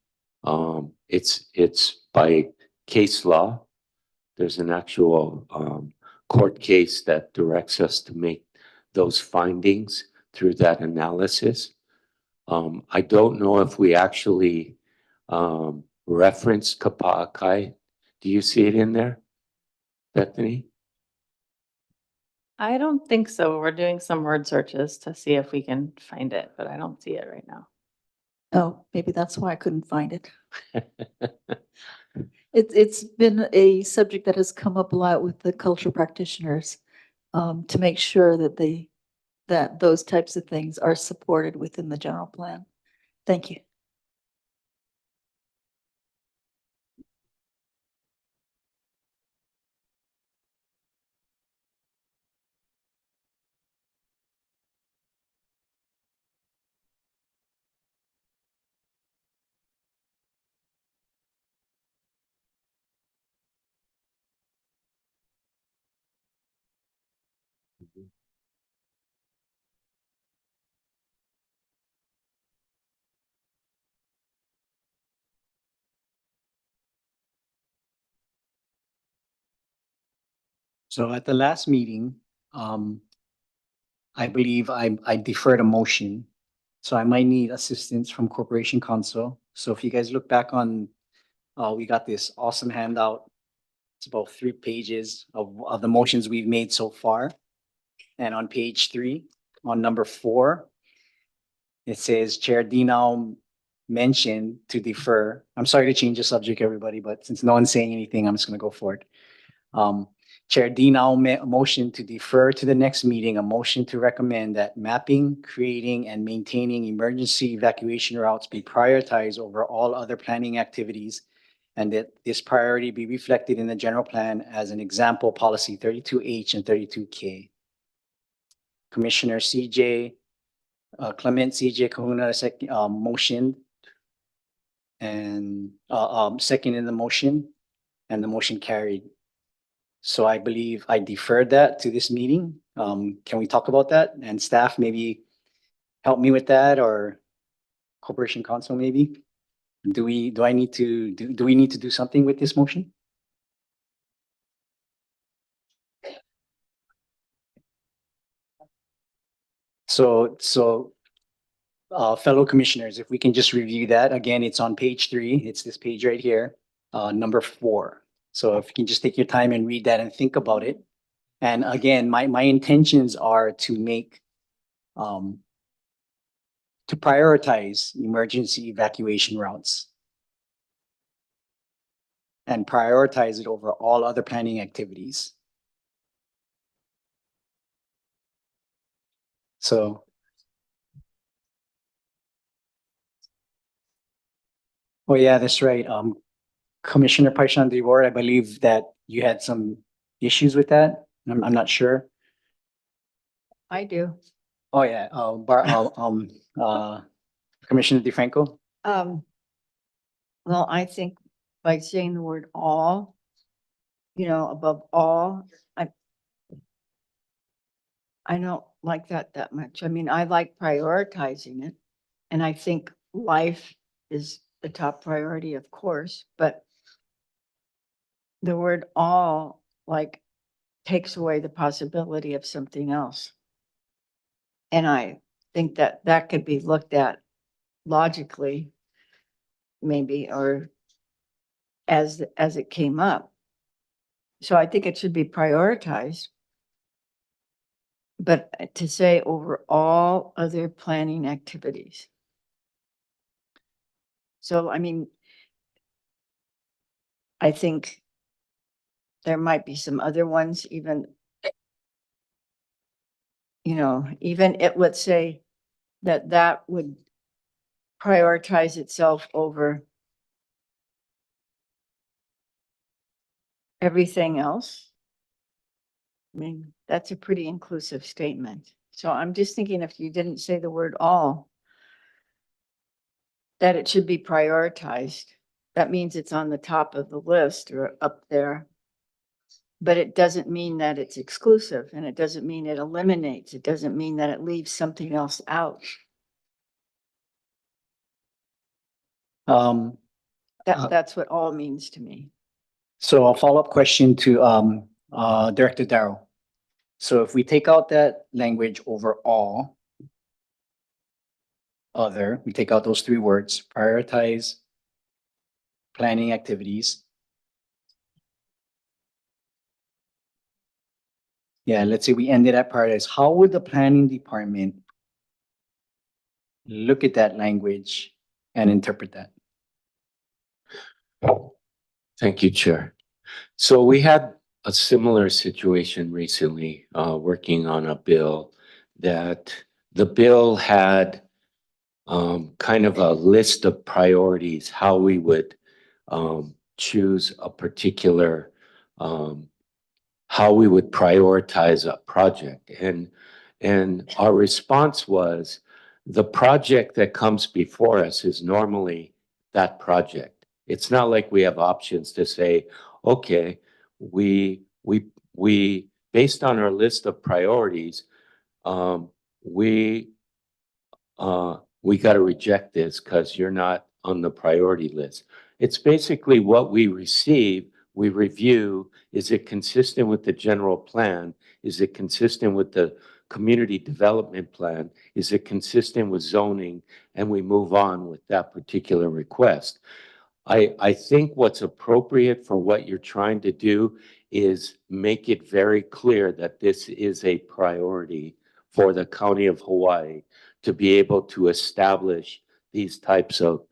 Speaker 2: It's by case law. There's an actual court case that directs us to make those findings through that analysis. I don't know if we actually reference Kapa'akai. Do you see it in there, Bethany?
Speaker 5: I don't think so. We're doing some word searches to see if we can find it, but I don't see it right now.
Speaker 6: Oh, maybe that's why I couldn't find it. It's been a subject that has come up a lot with the cultural practitioners, to make sure that that those types of things are supported within the general plan. Thank you.
Speaker 1: So at the last meeting, I believe I deferred a motion. So I might need assistance from Corporation Counsel. So if you guys look back on, we got this awesome handout. It's about 3 pages of the motions we've made so far. And on page 3, on number 4, it says Chair Dinao mentioned to defer. I'm sorry to change the subject, everybody, but since no one's saying anything, I'm just going to go for it. Chair Dinao motion to defer to the next meeting, a motion to recommend that mapping, creating, and maintaining emergency evacuation routes be prioritized over all other planning activities, and that this priority be reflected in the general plan as an example, policy 32H and 32K. Commissioner CJ, Clement CJ Kahuna, motion and second in the motion, and the motion carried. So I believe I deferred that to this meeting. Can we talk about that? And staff maybe help me with that, or Corporation Counsel maybe? Do we need to do something with this motion? So fellow commissioners, if we can just review that again, it's on page 3. It's this page right here, number 4. So if you can just take your time and read that and think about it. And again, my intentions are to make, to prioritize emergency evacuation routes and prioritize it over all other planning activities. So. Oh yeah, that's right. Commissioner Paishan Leeward, I believe that you had some issues with that. I'm not sure.
Speaker 3: I do.
Speaker 1: Oh yeah, Commissioner DeFranco.
Speaker 3: Well, I think by saying the word all, above all, I don't like that much. I mean, I like prioritizing it. And I think life is the top priority, of course, but the word all like takes away the possibility of something else. And I think that that could be looked at logically, maybe, or as it came up. So I think it should be prioritized. But to say over all other planning activities. So, I mean, I think there might be some other ones, even, you know, even it, let's say that would prioritize itself over everything else. I mean, that's a pretty inclusive statement. So I'm just thinking if you didn't say the word all, that it should be prioritized. That means it's on the top of the list or up there. But it doesn't mean that it's exclusive, and it doesn't mean it eliminates. It doesn't mean that it leaves something else out. That's what all means to me.
Speaker 1: So a follow-up question to Director Darrow. So if we take out that language overall, other, we take out those three words, prioritize planning activities. Yeah, let's say we ended at prioritize. How would the planning department look at that language and interpret that?
Speaker 2: Thank you, Chair. So we had a similar situation recently, working on a bill that the bill had kind of a list of priorities, how we would choose a particular, how we would prioritize a project. And our response was, the project that comes before us is normally that project. It's not like we have options to say, okay, we based on our list of priorities, we got to reject this because you're not on the priority list. It's basically what we receive, we review. Is it consistent with the general plan? Is it consistent with the community development plan? Is it consistent with zoning? And we move on with that particular request. I think what's appropriate for what you're trying to do is make it very clear that this is a priority for the County of Hawaii to be able to establish these types of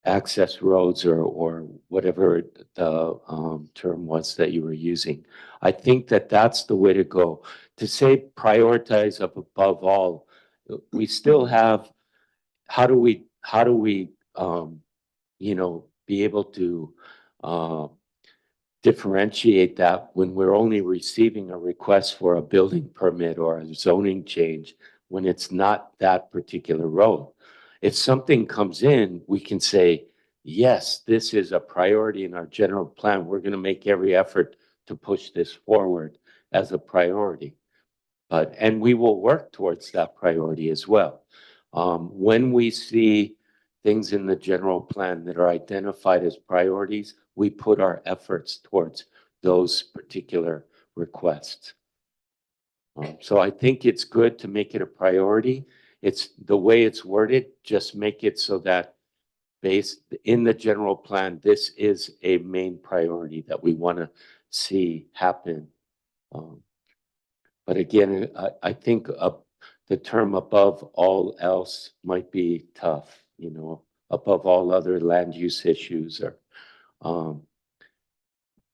Speaker 2: access roads or whatever the term was that you were using. I think that that's the way to go. To say prioritize above all, we still have, how do we you know, be able to differentiate that when we're only receiving a request for a building permit or a zoning change when it's not that particular road. If something comes in, we can say, yes, this is a priority in our general plan. We're going to make every effort to push this forward as a priority. And we will work towards that priority as well. When we see things in the general plan that are identified as priorities, we put our efforts towards those particular requests. So I think it's good to make it a priority. It's the way it's worded, just make it so that based in the general plan, this is a main priority that we want to see happen. But again, I think the term above all else might be tough, you know, above all other land use issues, or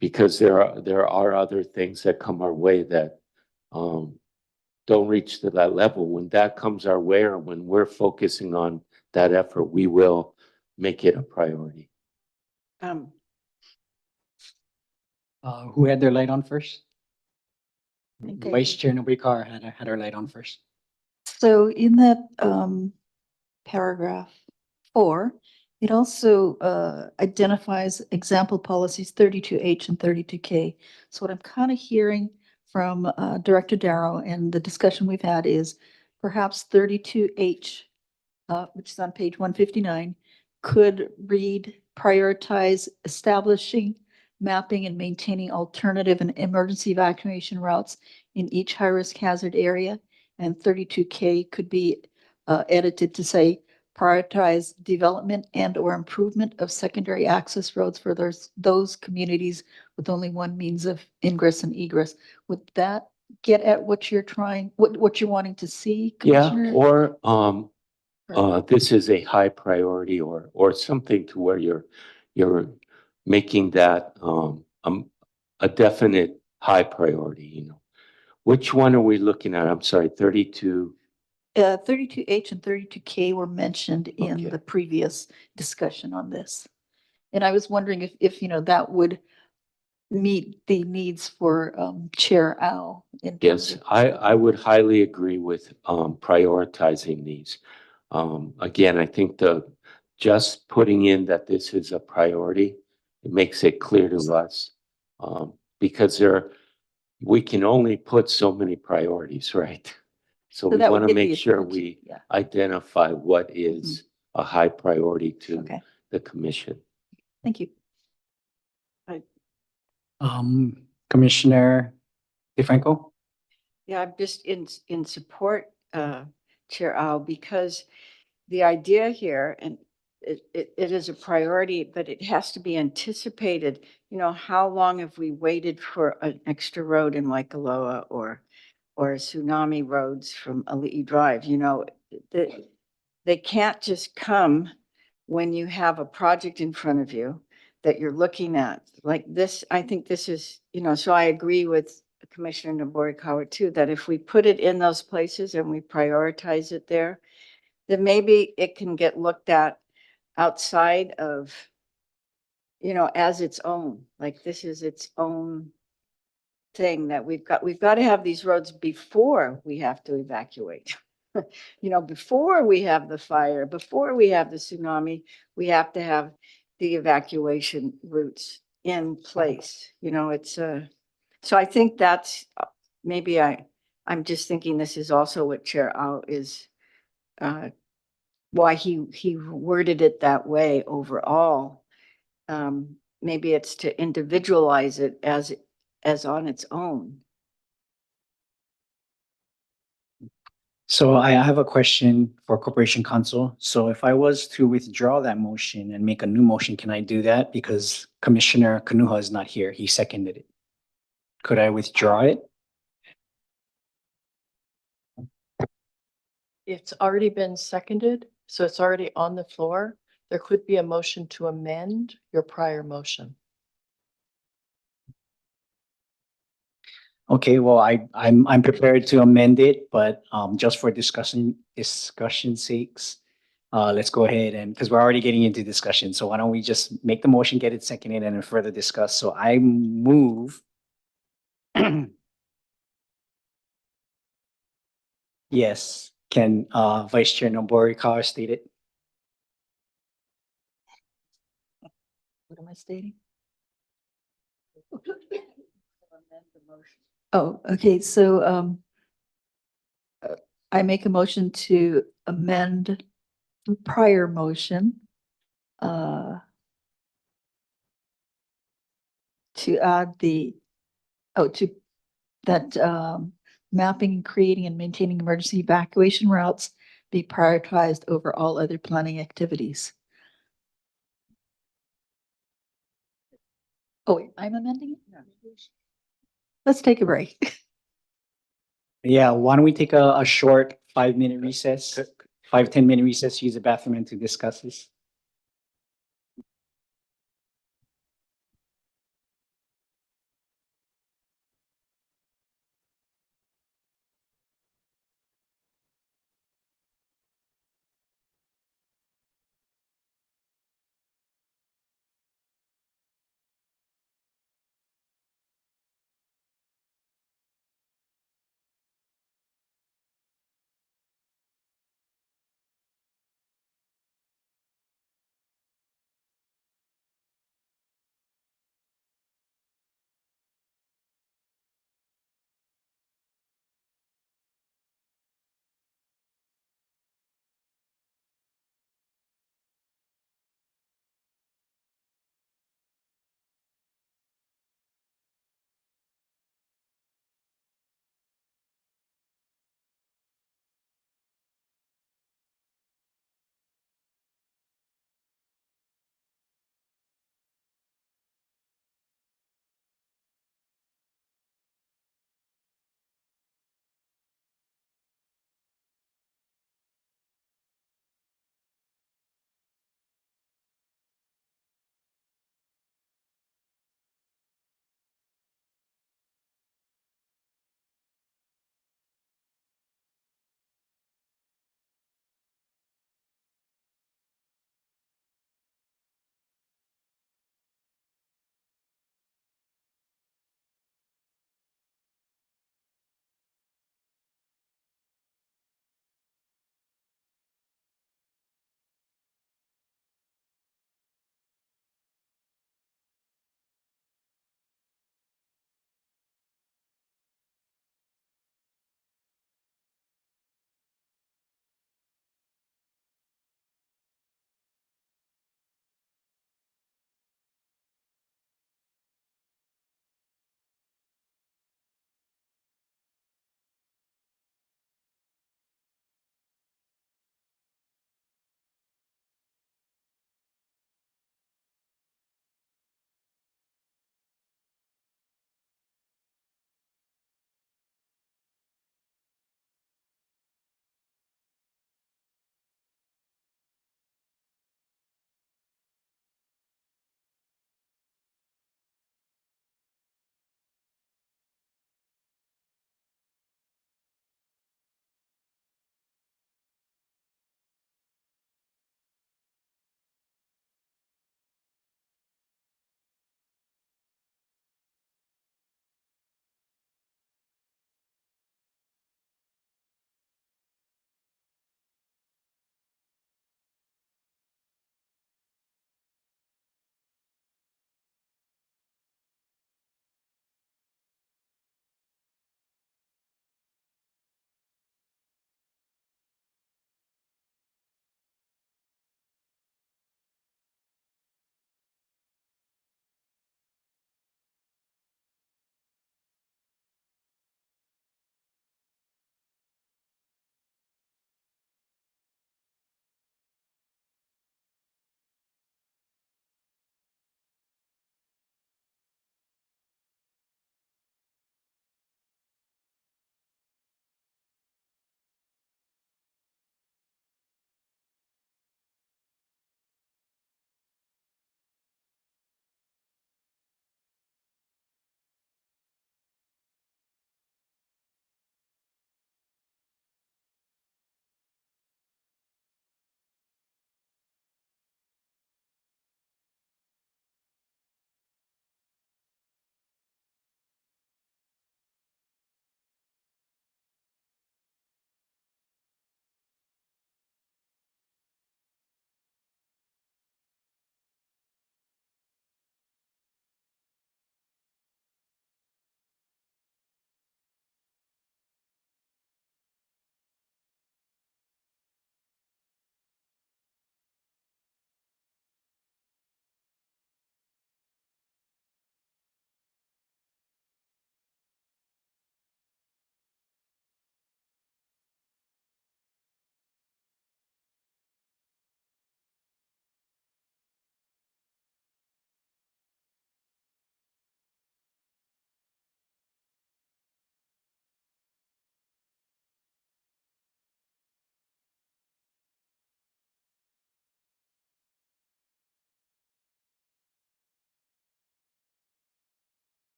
Speaker 2: because there are other things that come our way that don't reach to that level. When that comes our way, or when we're focusing on that effort, we will make it a priority.
Speaker 1: Who had their light on first?
Speaker 6: Okay.
Speaker 1: Vice Chair Nobrikar had her light on first.
Speaker 6: So in that paragraph 4, It also identifies example policies 32H and 32K. So what I'm kind of hearing from Director Darrow and the discussion we've had is perhaps 32H, which is on page 159, could read prioritize establishing, mapping, and maintaining alternative and emergency evacuation routes in each high-risk hazard area. And 32K could be edited to say prioritize development and or improvement of secondary access roads for those communities with only one means of ingress and egress. Would that get at what you're trying, what you're wanting to see,
Speaker 2: Yeah,
Speaker 6: Commissioner?
Speaker 2: or this is a high priority or something to where you're making that a definite high priority, you know. Which one are we looking at? I'm sorry, 32.
Speaker 6: 32H and 32K were mentioned in
Speaker 2: Okay.
Speaker 6: the previous discussion on this. And I was wondering if, that would meet the needs for Chair Al. in terms
Speaker 2: Yes,
Speaker 6: of-
Speaker 2: I would highly agree with prioritizing these. Again, I think just putting in that this is a priority, it makes it clear to us. Because we can only put so many priorities, right? So we
Speaker 6: that would
Speaker 2: want to
Speaker 6: get the
Speaker 2: make sure
Speaker 6: attention,
Speaker 2: we
Speaker 6: yeah.
Speaker 2: identify what is a high priority to
Speaker 6: Okay.
Speaker 2: the commission.
Speaker 6: Thank you.
Speaker 1: Commissioner DeFranco?
Speaker 3: Yeah, I'm just in support, Chair Al, because the idea here, and it is a priority, but it has to be anticipated. How long have we waited for an extra road in Waikoloa or tsunami roads from Ali'i Drive? They can't just come when you have a project in front of you that you're looking at. Like this, I think this is, so I agree with Commissioner Noborikawa too, that if we put it in those places and we prioritize it there, then maybe it can get looked at outside of, as its own, like this is its own thing that we've got to have these roads before we have to evacuate. Before we have the fire, before we have the tsunami, we have to have the evacuation routes in place. So I think that's maybe I'm just thinking this is also what Chair Al is why he worded it that way overall. Maybe it's to individualize it as on its own.
Speaker 1: So I have a question for Corporation Counsel. So if I was to withdraw that motion and make a new motion, can I do that? Because Commissioner Kanuha is not here. He seconded it. Could I withdraw it?
Speaker 19: It's already been seconded, so it's already on the floor. There could be a motion to amend your prior motion.
Speaker 1: Okay, well, I'm prepared to amend it, but just for discussion sakes, let's go ahead and, because we're already getting into discussion, so why don't we just make the motion, get it seconded, and then further discuss. So I move. Yes, can Vice Chair Noborikawa state it?
Speaker 6: What am I stating? Oh, okay, so I make a motion to amend the prior motion to add that mapping, creating and maintaining emergency evacuation routes be prioritized over all other planning activities. Oh, wait, I'm amending it? Let's take a break.
Speaker 1: Yeah, why don't we take a short 5-minute recess, 5-10 minute recess, use the bathroom and to discuss this?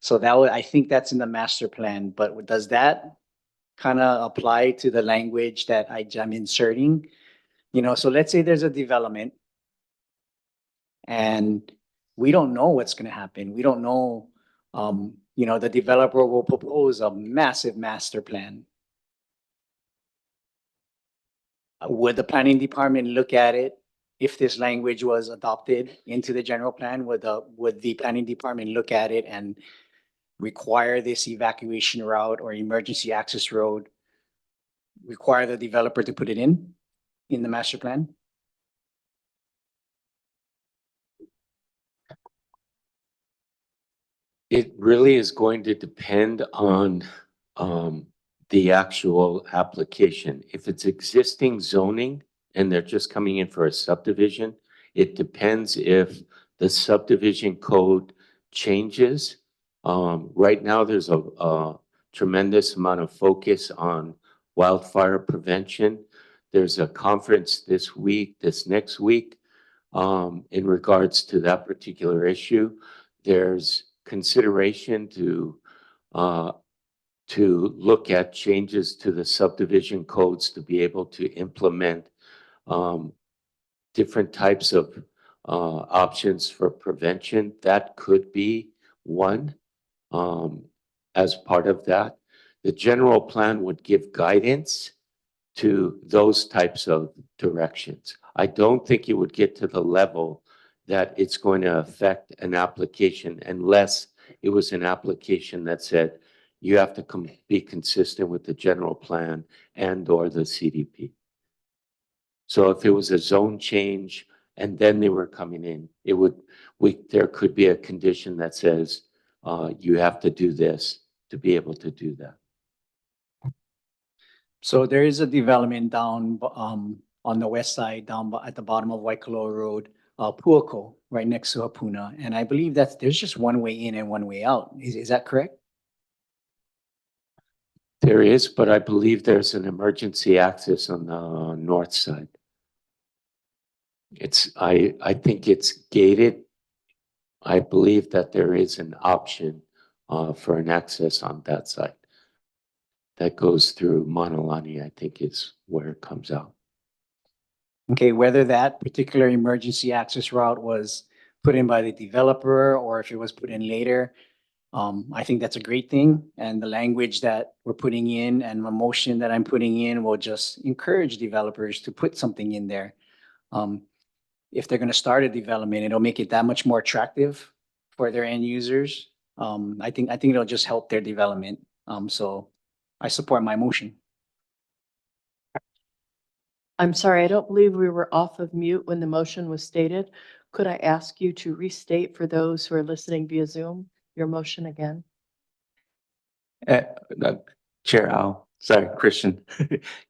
Speaker 1: So that would, I think that's in the master plan, but does that kind of apply to the language that I'm inserting? You know, so let's say there's a development and we don't know what's going to happen. We don't know, you know, the developer will propose a massive master plan. Would the planning department look at it if this language was adopted into the general plan? Would the planning department look at it and require this evacuation route or emergency access road, require the developer to put it in the master plan?
Speaker 2: It really is going to depend on the actual application. If it's existing zoning and they're just coming in for a subdivision, it depends if the subdivision code changes. Right now, there's a tremendous amount of focus on wildfire prevention. There's a conference this next week, in regards to that particular issue. There's consideration to look at changes to the subdivision codes to be able to implement different types of options for prevention. That could be one as part of that. The general plan would give guidance to those types of directions. I don't think it would get to the level that it's going to affect an application unless it was an application that said you have to be consistent with the general plan and or the CDP. So if it was a zone change and then they were coming in, there could be a condition that says you have to do this to be able to do that.
Speaker 1: So there is a development down on the west side, down at the bottom of Waikoloa Road, Puako, right next to Hapuna. And I believe that there's just one way in and one way out. Is that correct?
Speaker 2: There is, but I believe there's an emergency access on the north side. I think it's gated. I believe that there is an option for an access on that side. That goes through Manalani, I think is where it comes out.
Speaker 1: Okay, whether that particular emergency access route was put in by the developer or if it was put in later, I think that's a great thing. And the language that we're putting in and the motion that I'm putting in will just encourage developers to put something in there. If they're going to start a development, it'll make it that much more attractive for their end users. I think it'll just help their development. So I support my motion.
Speaker 19: I'm sorry, I don't believe we were off of mute when the motion was stated. Could I ask you to restate for those who are listening via Zoom, your motion again?
Speaker 20: Chair, sorry, Christian.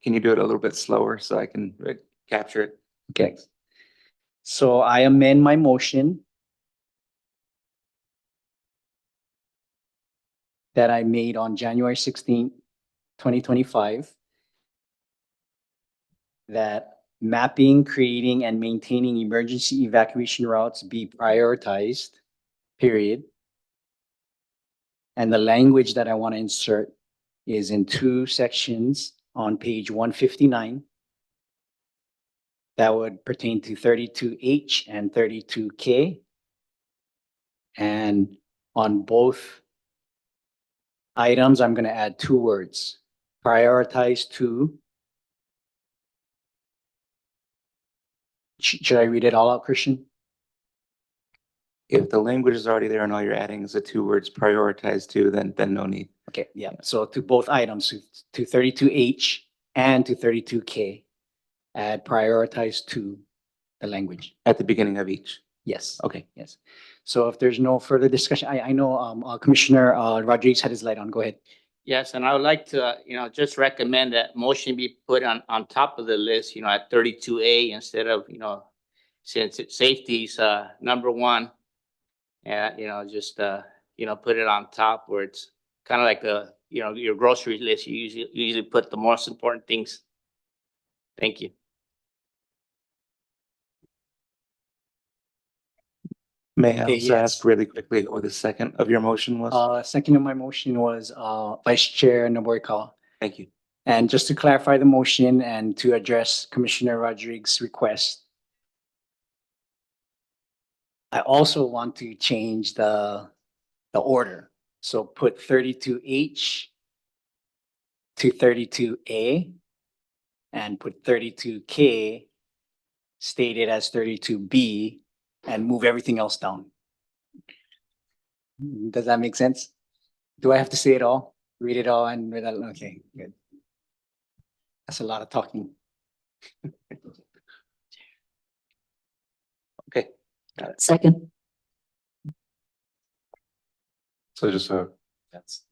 Speaker 20: Can you do it a little bit slower so I can capture it?
Speaker 1: Okay. So I amend my motion that I made on January 16th, 2025, that mapping, creating, and maintaining emergency evacuation routes be prioritized, period. And the language that I want to insert is in two sections on page 159. That would pertain to 32H and 32K. And on both items, I'm going to add two words: prioritize to. Should I read it all out, Christian?
Speaker 20: If the language is already there and all you're adding is the two words prioritize to, then no need.
Speaker 1: Okay, yeah. So to both items, to 32H and to 32K, add prioritize to the language.
Speaker 20: At the beginning of each.
Speaker 1: Yes.
Speaker 20: Okay.
Speaker 1: Yes. So if there's no further discussion, I know Commissioner Rodriguez had his light on. Go ahead.
Speaker 16: Yes, and I would like to, just recommend that motion be put on top of the list, at 32A instead of, since safety's number one. And, just, put it on top where it's kind of like your grocery list. You usually put the most important things. Thank you.
Speaker 20: May I
Speaker 1: Okay,
Speaker 20: also ask
Speaker 1: yes.
Speaker 20: really quickly what the second of your motion was?
Speaker 1: Second of my motion was, Vice Chair Naboyka.
Speaker 20: Thank you.
Speaker 1: And just to clarify the motion and to address Commissioner Rodriguez's request, I also want to change the order. So put 32H to 32A and put 32K stated as 32B and move everything else down. Does that make sense? Do I have to say it all? Read it all and read it? Okay, good. That's a lot of talking.
Speaker 20: Okay, got it.
Speaker 19: Second.
Speaker 18: So just
Speaker 20: That's.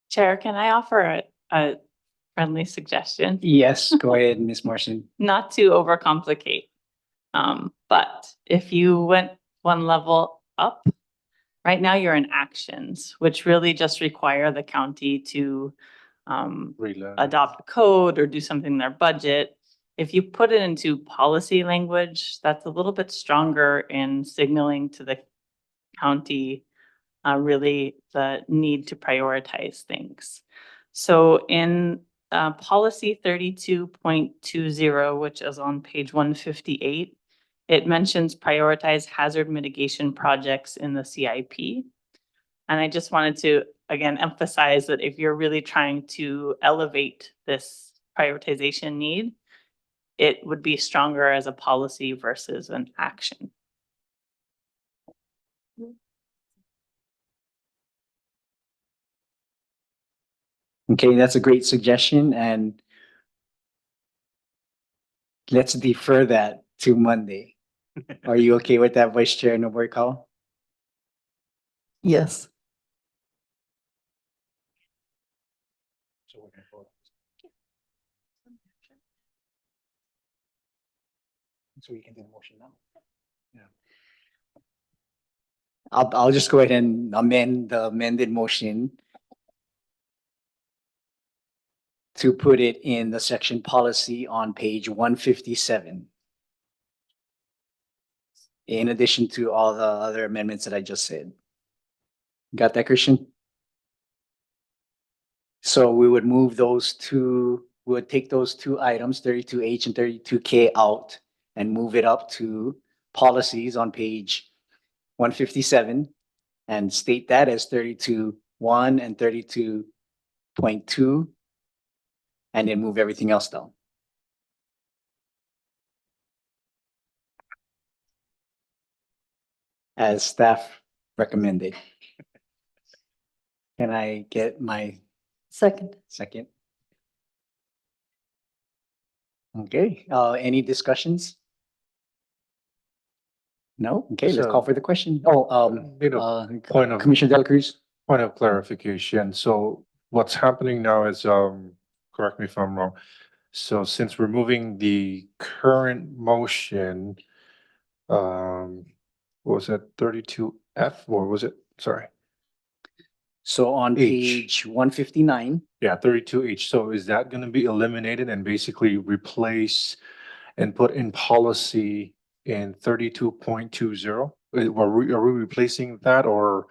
Speaker 5: Chair, can I offer a friendly suggestion?
Speaker 1: Yes, go ahead, Ms. Morrison.
Speaker 5: Not to overcomplicate. But if you went one level up, right now you're in actions, which really just require the county to adopt a code or do something in their budget. If you put it into policy language, that's a little bit stronger in signaling to the county really the need to prioritize things. So in policy 32.20, which is on page 158, it mentions prioritize hazard mitigation projects in the CIP. And I just wanted to, again, emphasize that if you're really trying to elevate this prioritization need, it would be stronger as a policy versus an action.
Speaker 1: Okay, that's a great suggestion, and let's defer that to Monday. Are you okay with that, Vice Chair Nobukawa?
Speaker 19: Yes.
Speaker 1: So we can do the motion now. Yeah. I'll just go ahead and amend the amended motion to put it in the section policy on page 157. In addition to all the other amendments that I just said. Got that, Christian? So we would move those two, we would take those two items, 32H and 32K out and move it up to policies on page 157 and state that as 32.1 and 32.2 and then move everything else down. As staff recommended. Can I get my
Speaker 19: Second.
Speaker 1: second? Okay, any discussions? No? Okay, let's call for the question.
Speaker 18: point of
Speaker 1: Commissioner Dela Cruz.
Speaker 18: point of clarification. So what's happening now is, correct me if I'm wrong. So since we're moving the current motion, what was it, 32F, or was it, sorry?
Speaker 1: So on
Speaker 18: H.
Speaker 1: page 159,
Speaker 18: Yeah, 32H. So is that gonna be eliminated and basically replace and put in policy in 32.20? Are we replacing that, or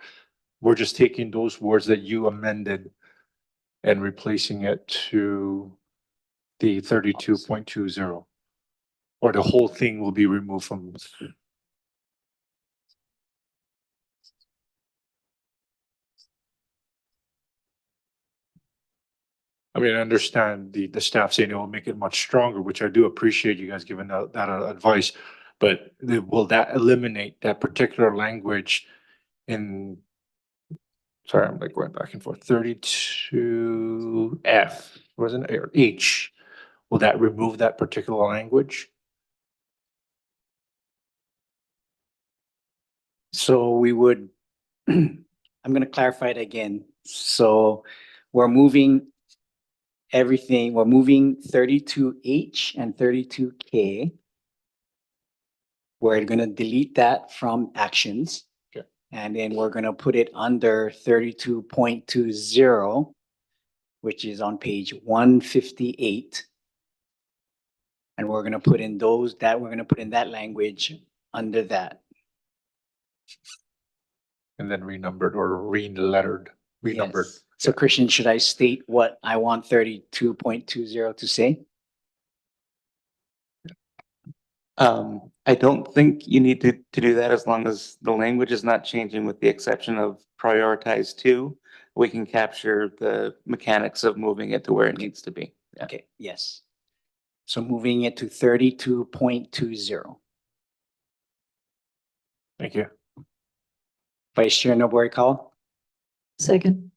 Speaker 18: we're just taking those words that you amended and replacing it to the 32.20? Or the whole thing will be removed from? I mean, I understand the staff saying it will make it much stronger, which I do appreciate you guys giving that advice. But will that eliminate that particular language in, sorry, I'm like going back and forth, 32F, wasn't it, or H? Will that remove that particular language?
Speaker 1: so we would, I'm gonna clarify it again. So we're moving everything, we're moving 32H and 32K. We're gonna delete that from actions.
Speaker 18: Okay.
Speaker 1: And then we're gonna put it under 32.20, which is on page 158. And we're gonna put in we're gonna put in that language under that.
Speaker 18: And then renumbered or re-lettered, renumbered.
Speaker 1: Yes. So Christian, should I state what I want 32.20 to say?
Speaker 20: I don't think you need to do that as long as the language is not changing with the exception of prioritize two. We can capture the mechanics of moving it to where it needs to be. Yeah.
Speaker 1: Okay, yes. So moving it to 32.20.
Speaker 18: Thank you.
Speaker 1: Vice Chair Nobukawa?
Speaker 6: Second.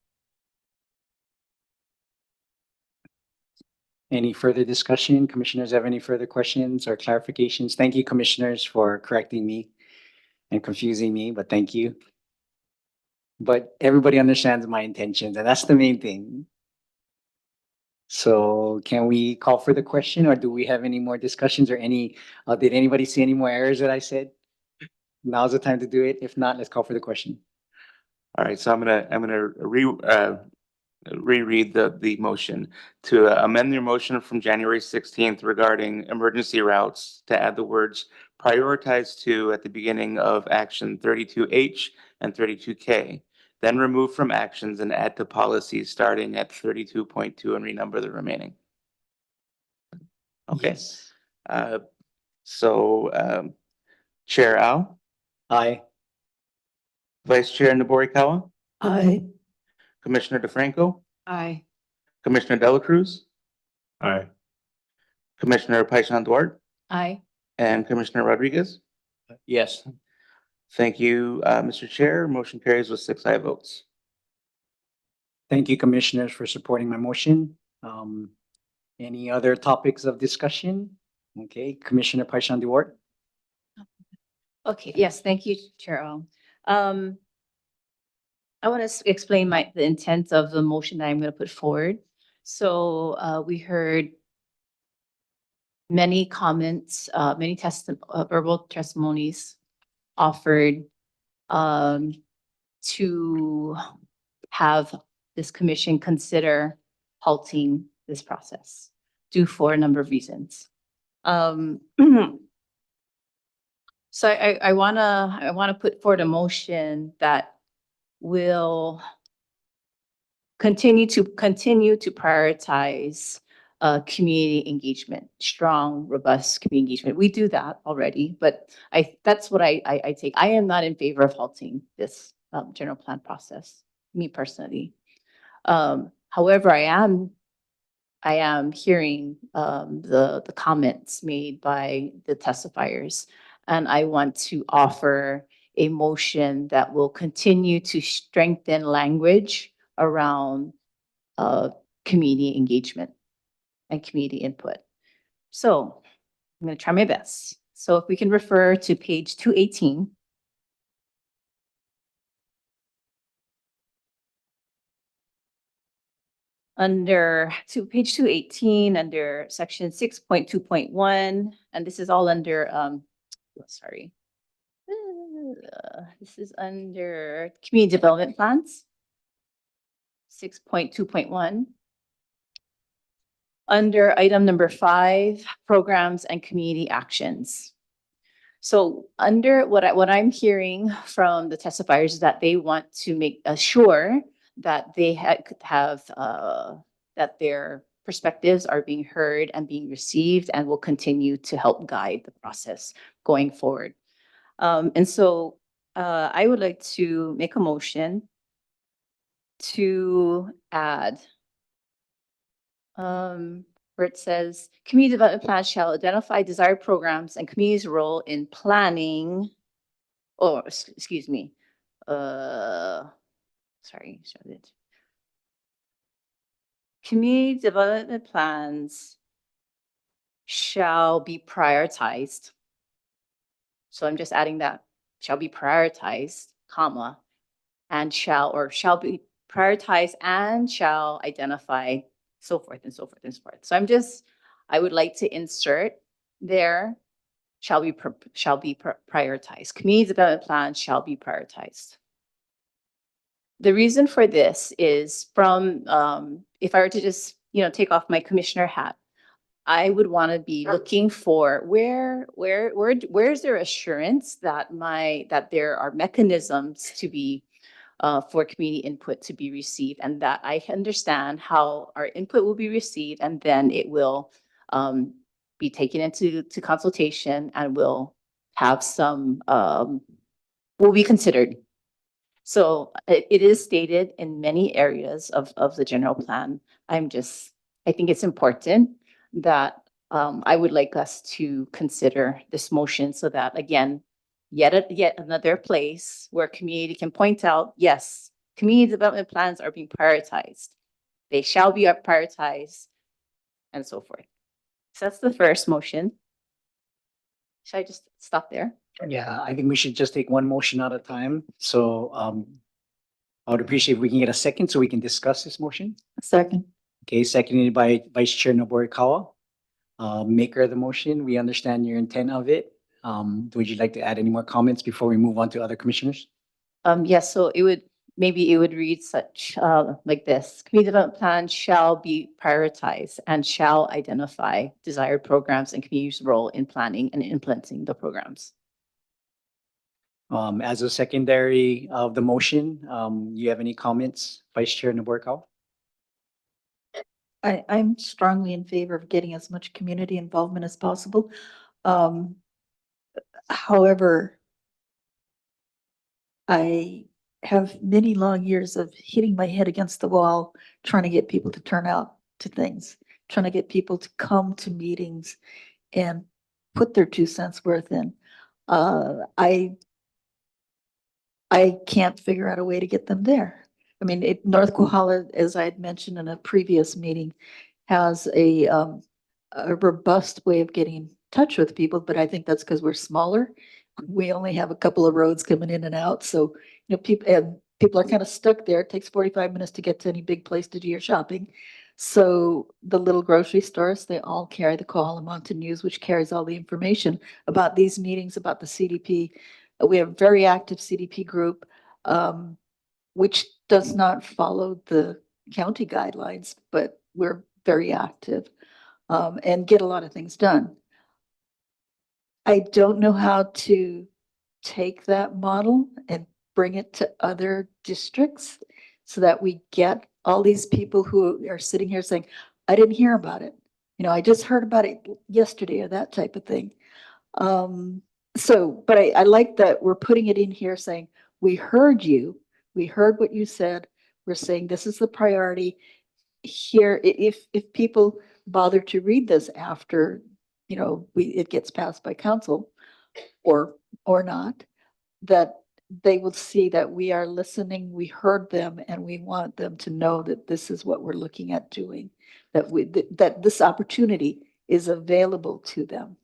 Speaker 1: Any further discussion? Commissioners have any further questions or clarifications? Thank you, commissioners, for correcting me and confusing me, but thank you. But everybody understands my intentions, and that's the main thing. So can we call for the question, or do we have any more discussions or did anybody see any more errors that I said? Now's the time to do it. If not, let's call for the question.
Speaker 20: All right, so I'm gonna reread the motion to amend your motion from January 16th regarding emergency routes to add the words prioritize to at the beginning of action 32H and 32K. Then remove from actions and add to policies starting at 32.2 and renumber the remaining. Okay.
Speaker 1: Yes.
Speaker 20: So Chair Ao,
Speaker 1: Aye.
Speaker 20: Vice Chair Nobukawa,
Speaker 6: Aye.
Speaker 20: Commissioner DeFranco,
Speaker 3: Aye.
Speaker 20: Commissioner Dela Cruz,
Speaker 18: Aye.
Speaker 20: Commissioner Paishan Duarte,
Speaker 17: Aye.
Speaker 20: and Commissioner Rodriguez.
Speaker 16: Yes.
Speaker 20: Thank you, Mr. Chair. Motion carries with 6 aye votes.
Speaker 1: Thank you, commissioners, for supporting my motion. Any other topics of discussion? Okay, Commissioner Paishan Duarte?
Speaker 17: Okay, yes, thank you, Chair O. I want to explain the intent of the motion that I'm going to put forward. So we heard many comments, many verbal testimonies offered to have this commission consider halting this process due for a number of reasons. So I wanna put forward a motion that will continue to prioritize community engagement, strong, robust community engagement. We do that already, but that's what I take. I am not in favor of halting this general plan process, me personally. However, I am hearing the comments made by the testifiers, and I want to offer a motion that will continue to strengthen language around community engagement and community input. So I'm going to try my best. So if we can refer to page 218. Page 218, under section 6.2.1, and this is all under, sorry. This is under community development plans. 6.2.1. Under item number 5, programs and community actions. So under what I'm hearing from the testifiers is that they want to make sure that they have that their perspectives are being heard and being received and will continue to help guide the process going forward. And so I would like to make a motion to add where it says community development plans shall identify desired programs and community's role in planning, or excuse me, sorry, community development plans shall be prioritized. So I'm just adding that shall be prioritized, comma, and shall be prioritized and shall identify, so forth and so forth and so forth. So I would like to insert there shall be prioritized. Community development plans shall be prioritized. The reason for this is from, if I were to just, take off my commissioner hat, I would want to be looking for where's there assurance that that there are mechanisms to be for community input to be received, and that I understand how our input will be received, and then it will be taken into consultation and will have some will be considered. So it is stated in many areas of the general plan. I think it's important that I would like us to consider this motion so that, again, yet another place where community can point out, yes, community development plans are being prioritized. They shall be prioritized, and so forth. So that's the first motion. Should I just stop there?
Speaker 1: Yeah, I think we should just take one motion at a time. So I would appreciate if we can get a second so we can discuss this motion.
Speaker 6: Second.
Speaker 1: Okay, seconded by Vice Chair Noborikawa. Maker of the motion, we understand your intent of it. Would you like to add any more comments before we move on to other commissioners?
Speaker 17: Yes, so maybe it would read such like this: community development plan shall be prioritized and shall identify desired programs and community's role in planning and implementing the programs.
Speaker 1: As a secondary of the motion, you have any comments, Vice Chair Noborikawa?
Speaker 6: I'm strongly in favor of getting as much community involvement as possible. However, I have many long years of hitting my head against the wall, trying to get people to turn out to things, trying to get people to come to meetings and put their 2 cents worth in. I can't figure out a way to get them there. I mean, North Kohala, as I had mentioned in a previous meeting, has a robust way of getting in touch with people, but I think that's because we're smaller. We only have a couple of roads coming in and out, so people are kind of stuck there. It takes 45 minutes to get to any big place to do your shopping. So the little grocery stores, they all carry the Kohala Mountain News, which carries all the information about these meetings, about the CDP. We have a very active CDP group, which does not follow the county guidelines, but we're very active and get a lot of things done. I don't know how to take that model and bring it to other districts so that we get all these people who are sitting here saying, I didn't hear about it. I just heard about it yesterday, or that type of thing. But I like that we're putting it in here saying, we heard you, we heard what you said. We're saying this is the priority here. If people bother to read this after, it gets passed by council or not, that they will see that we are listening, we heard them, and we want them to know that this is what we're looking at doing, that this opportunity is available to them.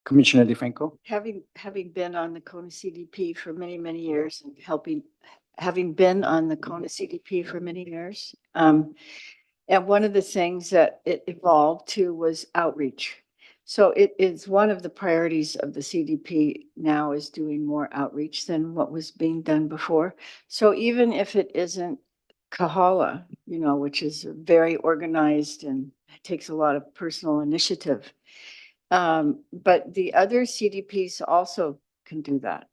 Speaker 1: Commissioner DeFranco?
Speaker 3: Having been on the Kona CDP for many, many years and having been on the Kona CDP for many years, and one of the things that it evolved to was outreach. So it is one of the priorities of the CDP now is doing more outreach than what was being done before. So even if it isn't Kahala, which is very organized and takes a lot of personal initiative, but the other CDPs also can do that.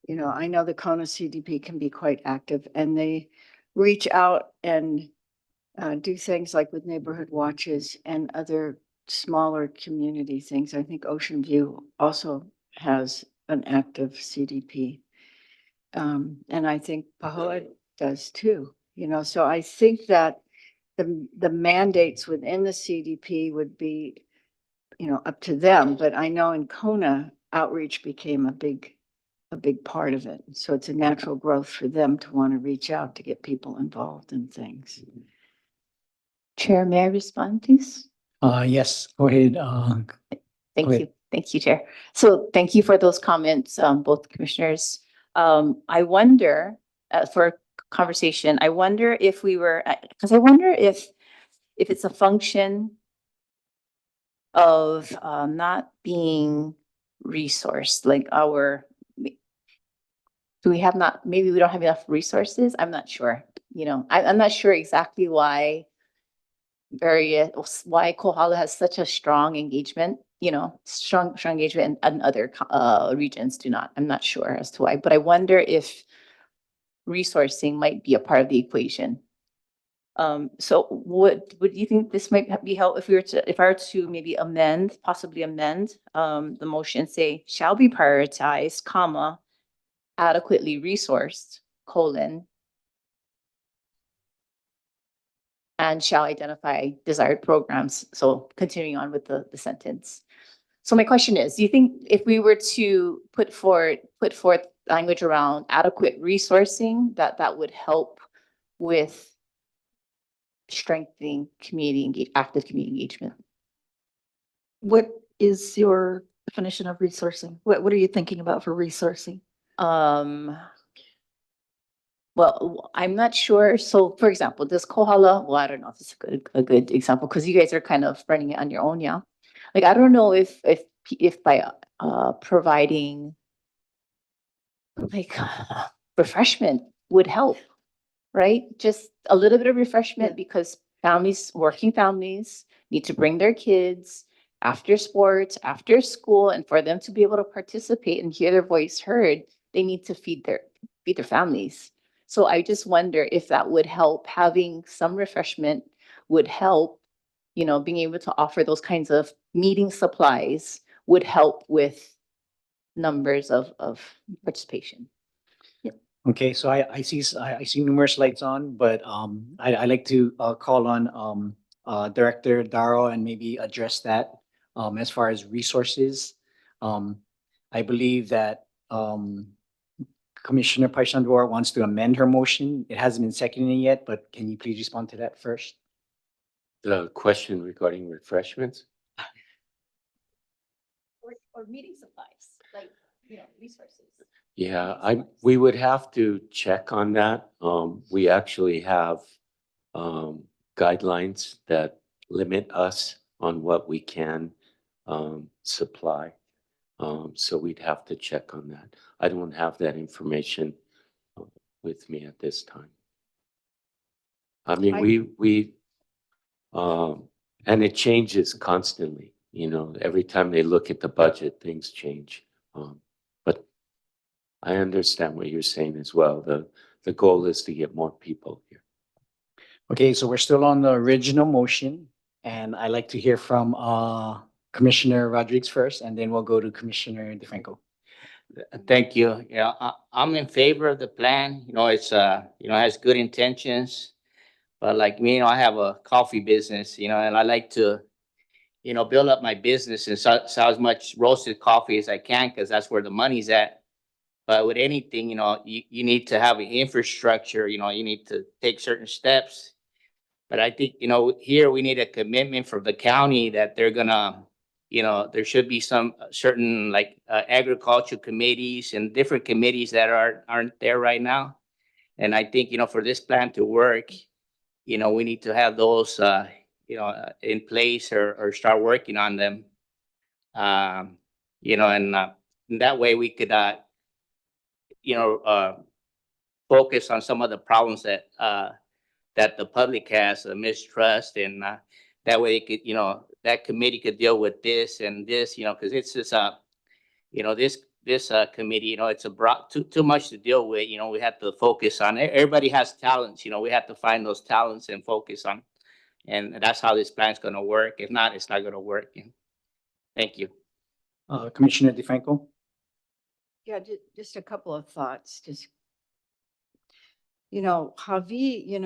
Speaker 3: I know the Kona CDP can be quite active, and they reach out and do things like with neighborhood watches and other smaller community things. I think Ocean View also has an active CDP. And I think Pahoa does too, so I think that the mandates within the CDP would be, up to them. But I know in Kona, outreach became a big part of it. So it's a natural growth for them to want to reach out to get people involved in things. Chair, may I respond, please?
Speaker 1: Yes, go ahead.
Speaker 17: Thank you. Thank you, Chair. So thank you for those comments, both commissioners. I wonder, for conversation, I wonder if because I wonder if it's a function of not being resourced, like maybe we don't have enough resources. I'm not sure. I'm not sure exactly why why Kohala has such a strong engagement, strong engagement and other regions do not. I'm not sure as to why, but I wonder if resourcing might be a part of the equation. So would you think this might be help if I were to maybe possibly amend the motion, say shall be prioritized, comma, adequately resourced, colon, and shall identify desired programs. So continuing on with the sentence. So my question is, do you think if we were to put forth language around adequate resourcing, that would help with strengthening active community engagement?
Speaker 6: What is your definition of resourcing? What are you thinking about for resourcing?
Speaker 17: Well, I'm not sure. So for example, this Kohala, well, I don't know if it's a good example because you guys are kind of running it on your own, yeah. Like, I don't know if by providing like refreshment would help, right? Just a little bit of refreshment because working families need to bring their kids after sports, after school, and for them to be able to participate and hear their voice heard, they need to feed their families. So I just wonder if that would help. Having some refreshment would help, being able to offer those kinds of meeting supplies would help with numbers of participation.
Speaker 1: Okay, so I see numerous lights on, but I like to call on Director Darrow and maybe address that as far as resources. I believe that Commissioner Paishandor wants to amend her motion. It hasn't been seconded yet, but can you please respond to that first?
Speaker 2: The question regarding refreshments?
Speaker 17: Or meeting supplies, like, resources.
Speaker 2: Yeah, we would have to check on that. We actually have guidelines that limit us on what we can supply. So we'd have to check on that. I don't have that information with me at this time. I mean, and it changes constantly, every time they look at the budget, things change. But I understand what you're saying as well. The goal is to get more people here.
Speaker 1: Okay, so we're still on the original motion, and I'd like to hear from Commissioner Rodriguez first, and then we'll go to Commissioner DeFranco.
Speaker 16: Thank you. Yeah, I'm in favor of the plan. It's has good intentions. But like me, I have a coffee business, and I like to, build up my business and sell as much roasted coffee as I can because that's where the money's at. But with anything, you need to have an infrastructure, you need to take certain steps. But I think, here we need a commitment from the county that they're gonna, there should be some certain like agriculture committees and different committees that aren't there right now. And I think, for this plan to work, we need to have those, in place or start working on them. And that way we could, focus on some of the problems that the public has, mistrust, and that way it could, that committee could deal with this and this, because it's just, this committee, it's too much to deal with. We have to focus on it. Everybody has talents, we have to find those talents and focus on, and that's how this plan's going to work. If not, it's not going to work. Thank you.
Speaker 1: Commissioner DeFranco?
Speaker 3: Yeah, just a couple of thoughts, Javi,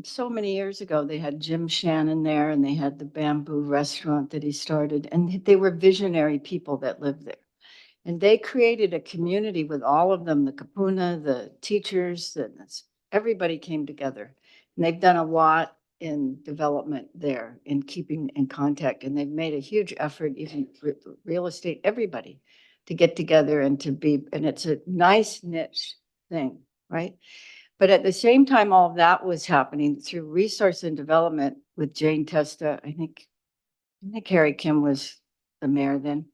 Speaker 3: so many years ago, they had Jim Shannon there and they had the bamboo restaurant that he started, and they were visionary people that lived there. And they created a community with all of them, the Kapuna, the teachers, everybody came together. And they've done a lot in development there, in keeping in contact. And they've made a huge effort, even real estate, everybody, to get together and and it's a nice niche thing, right? But at the same time, all of that was happening through resource and development with Jane Testa. I think Harry Kim was the mayor then.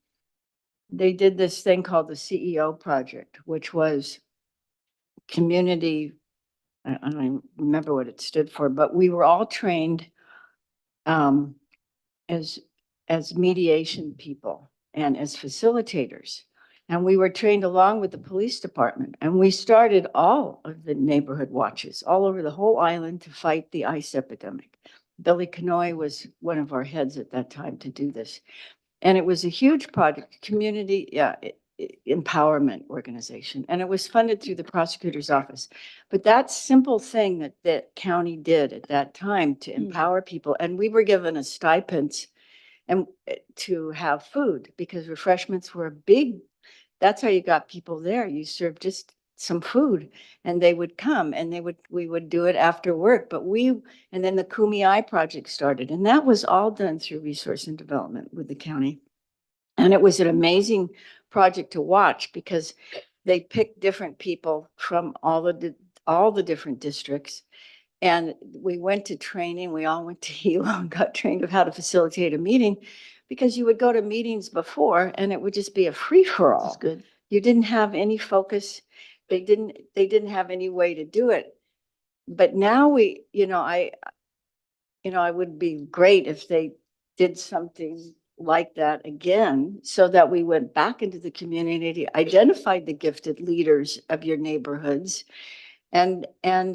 Speaker 3: They did this thing called the CEO project, which was community. I don't even remember what it stood for, but we were all trained um, as, as mediation people and as facilitators. And we were trained along with the police department, and we started all of the neighborhood watches all over the whole island to fight the ice epidemic. Billy Canoy was one of our heads at that time to do this. And it was a huge project, community, empowerment organization, and it was funded through the prosecutor's office. But that simple thing that the county did at that time to empower people, and we were given a stipend and to have food because refreshments were a big, that's how you got people there. You served just some food and they would come and we would do it after work. And then the Kumi Eye project started, and that was all done through resource and development with the county. And it was an amazing project to watch because they picked different people from all the different districts. And we went to training. We all went to Hilo and got trained of how to facilitate a meeting, because you would go to meetings before and it would just be a free for all.
Speaker 6: That's good.
Speaker 3: You didn't have any focus. They didn't have any way to do it. But now I would be great if they did something like that again, so that we went back into the community, identified the gifted leaders of your neighborhoods, and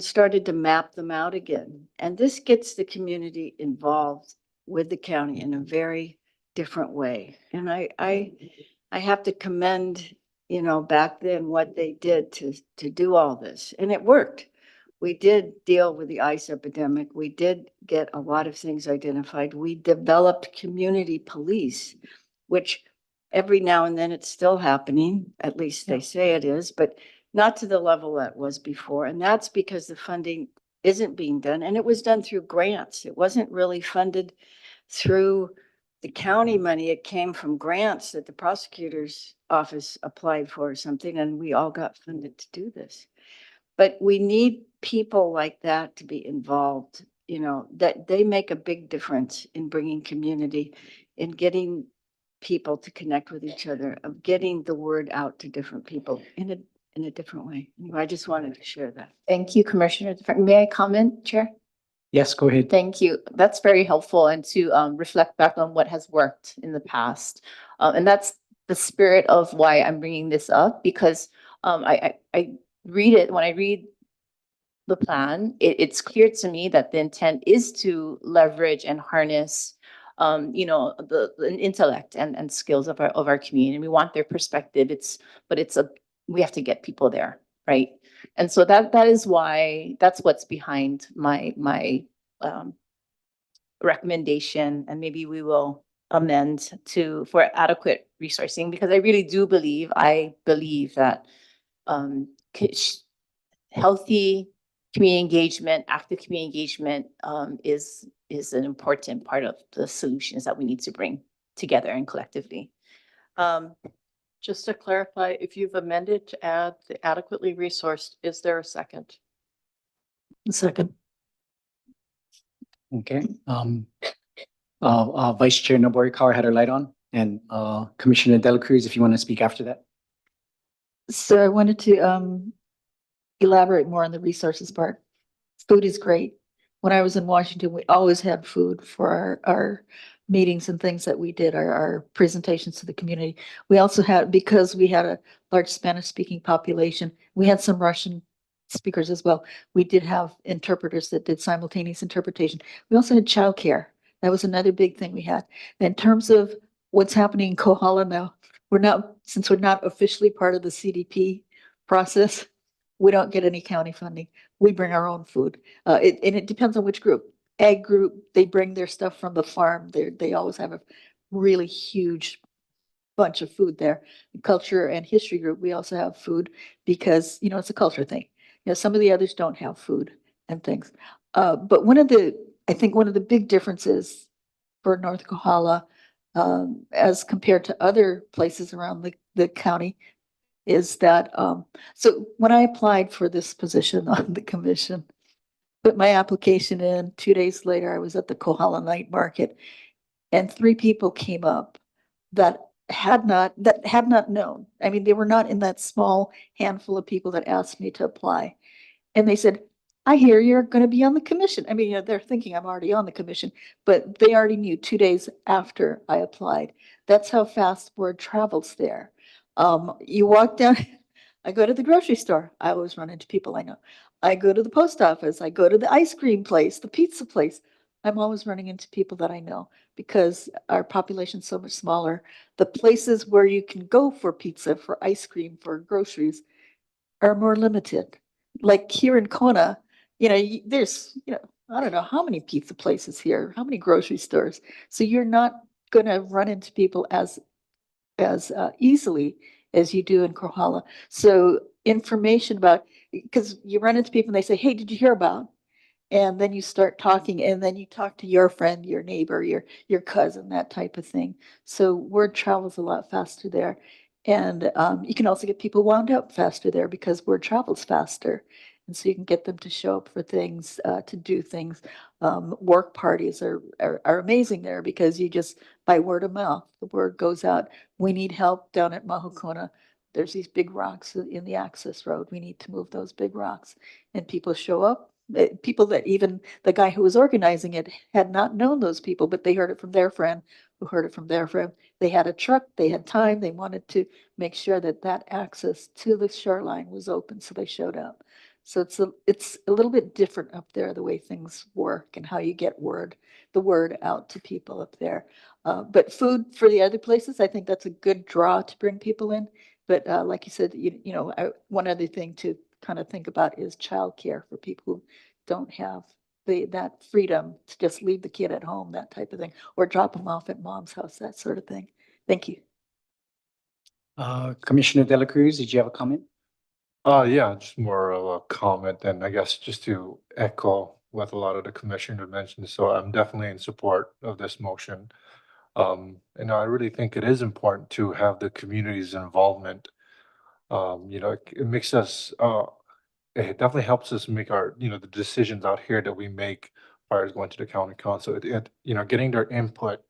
Speaker 3: started to map them out again. And this gets the community involved with the county in a very different way. And I have to commend, back then what they did to do all this, and it worked. We did deal with the ice epidemic. We did get a lot of things identified. We developed community police, which every now and then it's still happening, at least they say it is, but not to the level that was before. And that's because the funding isn't being done, and it was done through grants. It wasn't really funded through the county money. It came from grants that the prosecutor's office applied for or something, and we all got funded to do this. But we need people like that to be involved, that they make a big difference in bringing community, in getting people to connect with each other, of getting the word out to different people in a different way. I just wanted to share that.
Speaker 17: Thank you, Commissioner. May I comment, Chair?
Speaker 1: Yes, go ahead.
Speaker 17: Thank you. That's very helpful, and to reflect back on what has worked in the past. And that's the spirit of why I'm bringing this up, because I read it, when I read the plan, it's clear to me that the intent is to leverage and harness the intellect and skills of our community. We want their perspective. We have to get people there, right? And so that is why, that's what's behind my recommendation, and maybe we will amend for adequate resourcing, because I really do believe that healthy community engagement, active community engagement is an important part of the solutions that we need to bring together and collectively.
Speaker 19: Just to clarify, if you've amended to add the adequately resourced, is there a second?
Speaker 6: Second.
Speaker 1: Okay. Vice Chair Noborikawa had her light on, and Commissioner Dela Cruz, if you want to speak after that.
Speaker 6: So I wanted to elaborate more on the resources part. Food is great. When I was in Washington, we always had food for our meetings and things that we did, our presentations to the community. We also had, because we had a large Spanish speaking population, we had some Russian speakers as well. We did have interpreters that did simultaneous interpretation. We also had childcare. That was another big thing we had. In terms of what's happening in Kohala now, since we're not officially part of the CDP process, we don't get any county funding. We bring our own food. And it depends on which group. Ag group, they bring their stuff from the farm. They always have a really huge bunch of food there. Culture and history group, we also have food because, it's a culture thing. Some of the others don't have food and things. But I think one of the big differences for North Kohala, as compared to other places around the county, is that, so when I applied for this position on the commission, put my application in, 2 days later, I was at the Kohala Night Market, and 3 people came up that had not known. I mean, they were not in that small handful of people that asked me to apply. And they said, I hear you're going to be on the commission. I mean, they're thinking I'm already on the commission, but they already knew 2 days after I applied. That's how fast word travels there. You walk down, I go to the grocery store. I always run into people I know. I go to the post office. I go to the ice cream place, the pizza place. I'm always running into people that I know because our population's so much smaller. The places where you can go for pizza, for ice cream, for groceries are more limited. Like here in Kona, there's, I don't know how many pizza places here, how many grocery stores. So you're not going to run into people as easily as you do in Kohala. So information about, because you run into people and they say, hey, did you hear about? And then you start talking, and then you talk to your friend, your neighbor, your cousin, that type of thing. So word travels a lot faster there. And you can also get people wound up faster there because word travels faster. And so you can get them to show up for things, to do things. Work parties are amazing there because you just, by word of mouth, the word goes out. We need help down at Mahukona. There's these big rocks in the access road. We need to move those big rocks. And people show up. People that even the guy who was organizing it had not known those people, but they heard it from their friend who heard it from their friend. They had a truck, they had time, they wanted to make sure that that access to the shoreline was open, so they showed up. So it's a little bit different up there, the way things work and how you get the word out to people up there. But food for the other places, I think that's a good draw to bring people in. But like you said, one other thing to kind of think about is childcare for people who don't have that freedom to just leave the kid at home, that type of thing, or drop them off at mom's house, that sort of thing. Thank you.
Speaker 1: Commissioner Dela Cruz, did you have a comment?
Speaker 18: Yeah, just more of a comment, and I guess just to echo what a lot of the commissioner mentioned. So I'm definitely in support of this motion. And I really think it is important to have the community's involvement. It makes us, it definitely helps us make the decisions out here that we make prior to going to the county council. Getting their input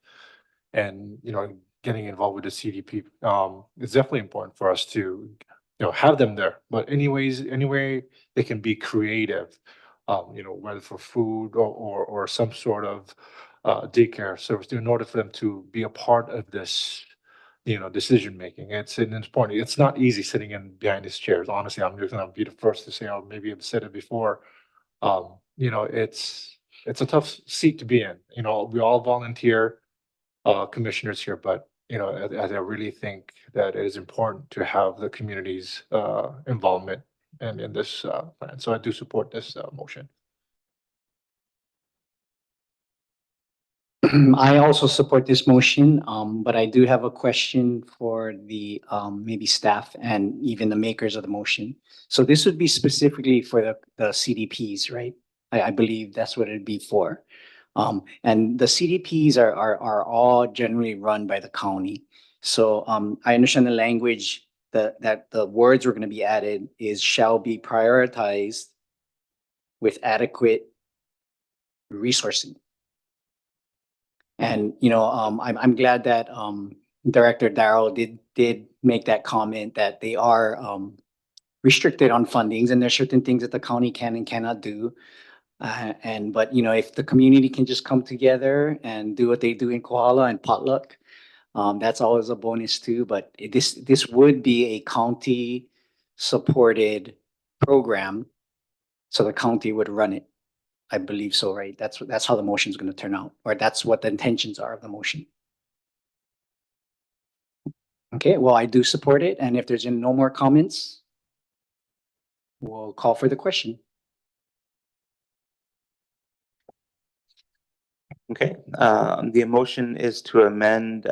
Speaker 18: and, getting involved with the CDP, it's definitely important for us to, have them there. But anyway, they can be creative, whether for food or some sort of daycare service in order for them to be a part of this, decision making. It's important. It's not easy sitting in behind these chairs. Honestly, I'm just gonna be the first to say, or maybe I've said it before. It's a tough seat to be in. We all volunteer commissioners here, but I really think that it is important to have the community's involvement and in this plan. So I do support this motion.
Speaker 1: I also support this motion, but I do have a question for the maybe staff and even the makers of the motion. So this would be specifically for the CDPs, right? I believe that's what it'd be for. And the CDPs are all generally run by the county. So I understand the language that the words were going to be added is shall be prioritized with adequate resourcing. And I'm glad that Director Darrow did make that comment that they are restricted on fundings, and there's certain things that the county can and cannot do. But if the community can just come together and do what they do in Kohala and potluck, that's always a bonus too. But this would be a county supported program, so the county would run it. I believe so, right? That's how the motion is going to turn out, or that's what the intentions are of the motion. Okay, well, I do support it, and if there's no more comments, we'll call for the question.
Speaker 20: Okay, the motion is to amend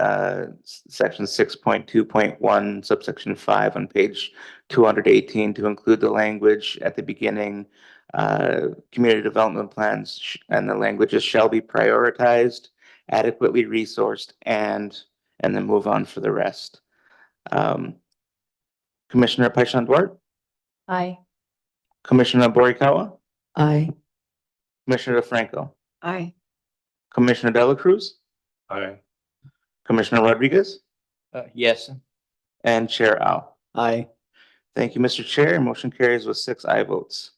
Speaker 20: section 6.2.1 subsection 5 on page 218 to include the language at the beginning, community development plans, and the languages shall be prioritized, adequately resourced, and then move on for the rest. Commissioner Paishan Duarte?
Speaker 6: Aye.
Speaker 20: Commissioner Borikawa?
Speaker 6: Aye.
Speaker 20: Commissioner DeFranco?
Speaker 3: Aye.
Speaker 20: Commissioner Dela Cruz?
Speaker 18: Aye.
Speaker 20: Commissioner Rodriguez?
Speaker 16: Yes.
Speaker 20: And Chair Ao.
Speaker 1: Aye.
Speaker 20: Thank you, Mr. Chair. Motion carries with 6 aye votes.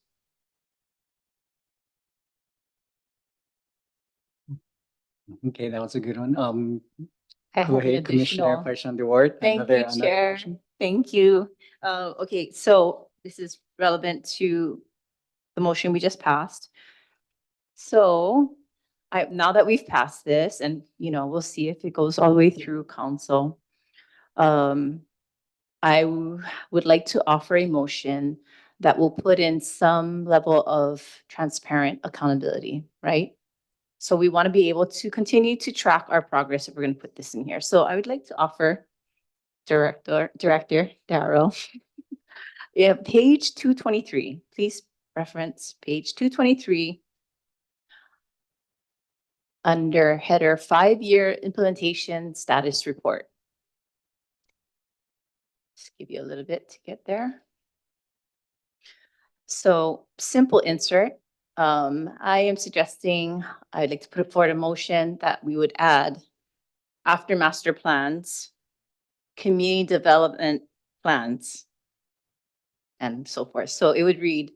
Speaker 1: Okay, that was a good one.
Speaker 17: I
Speaker 1: Go
Speaker 17: have an
Speaker 1: ahead, Commissioner
Speaker 17: additional.
Speaker 1: Parsanduart.
Speaker 17: Thank you, Chair.
Speaker 1: Motion.
Speaker 17: Thank you. Okay, so this is relevant to the motion we just passed. So now that we've passed this and, we'll see if it goes all the way through council. Would like to offer a motion that will put in some level of transparent accountability, right? So we want to be able to continue to track our progress if we're going to put this in here. So I would like to offer Director Darrow. Yeah, page 223, please reference page 223. Under header 5-year implementation status report. Just give you a little bit to get there. So simple insert. I am suggesting, I'd like to put forward a motion that we would add after master plans, community development plans, and so forth. So it would read,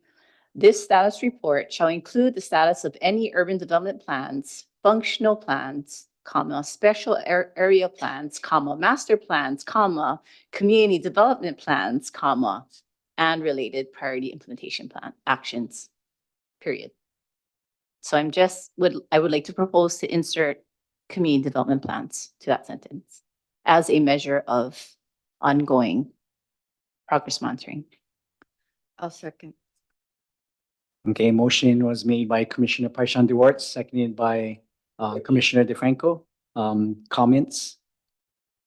Speaker 17: this status report shall include the status of any urban development plans, functional plans, comma, special area plans, comma, master plans, comma, community development plans, comma, and related priority implementation plan actions, period. So I would like to propose to insert community development plans to that sentence as a measure of ongoing progress monitoring.
Speaker 3: I'll second.
Speaker 1: Okay, motion was made by Commissioner Parsanduart, seconded by Commissioner DeFranco. Comments?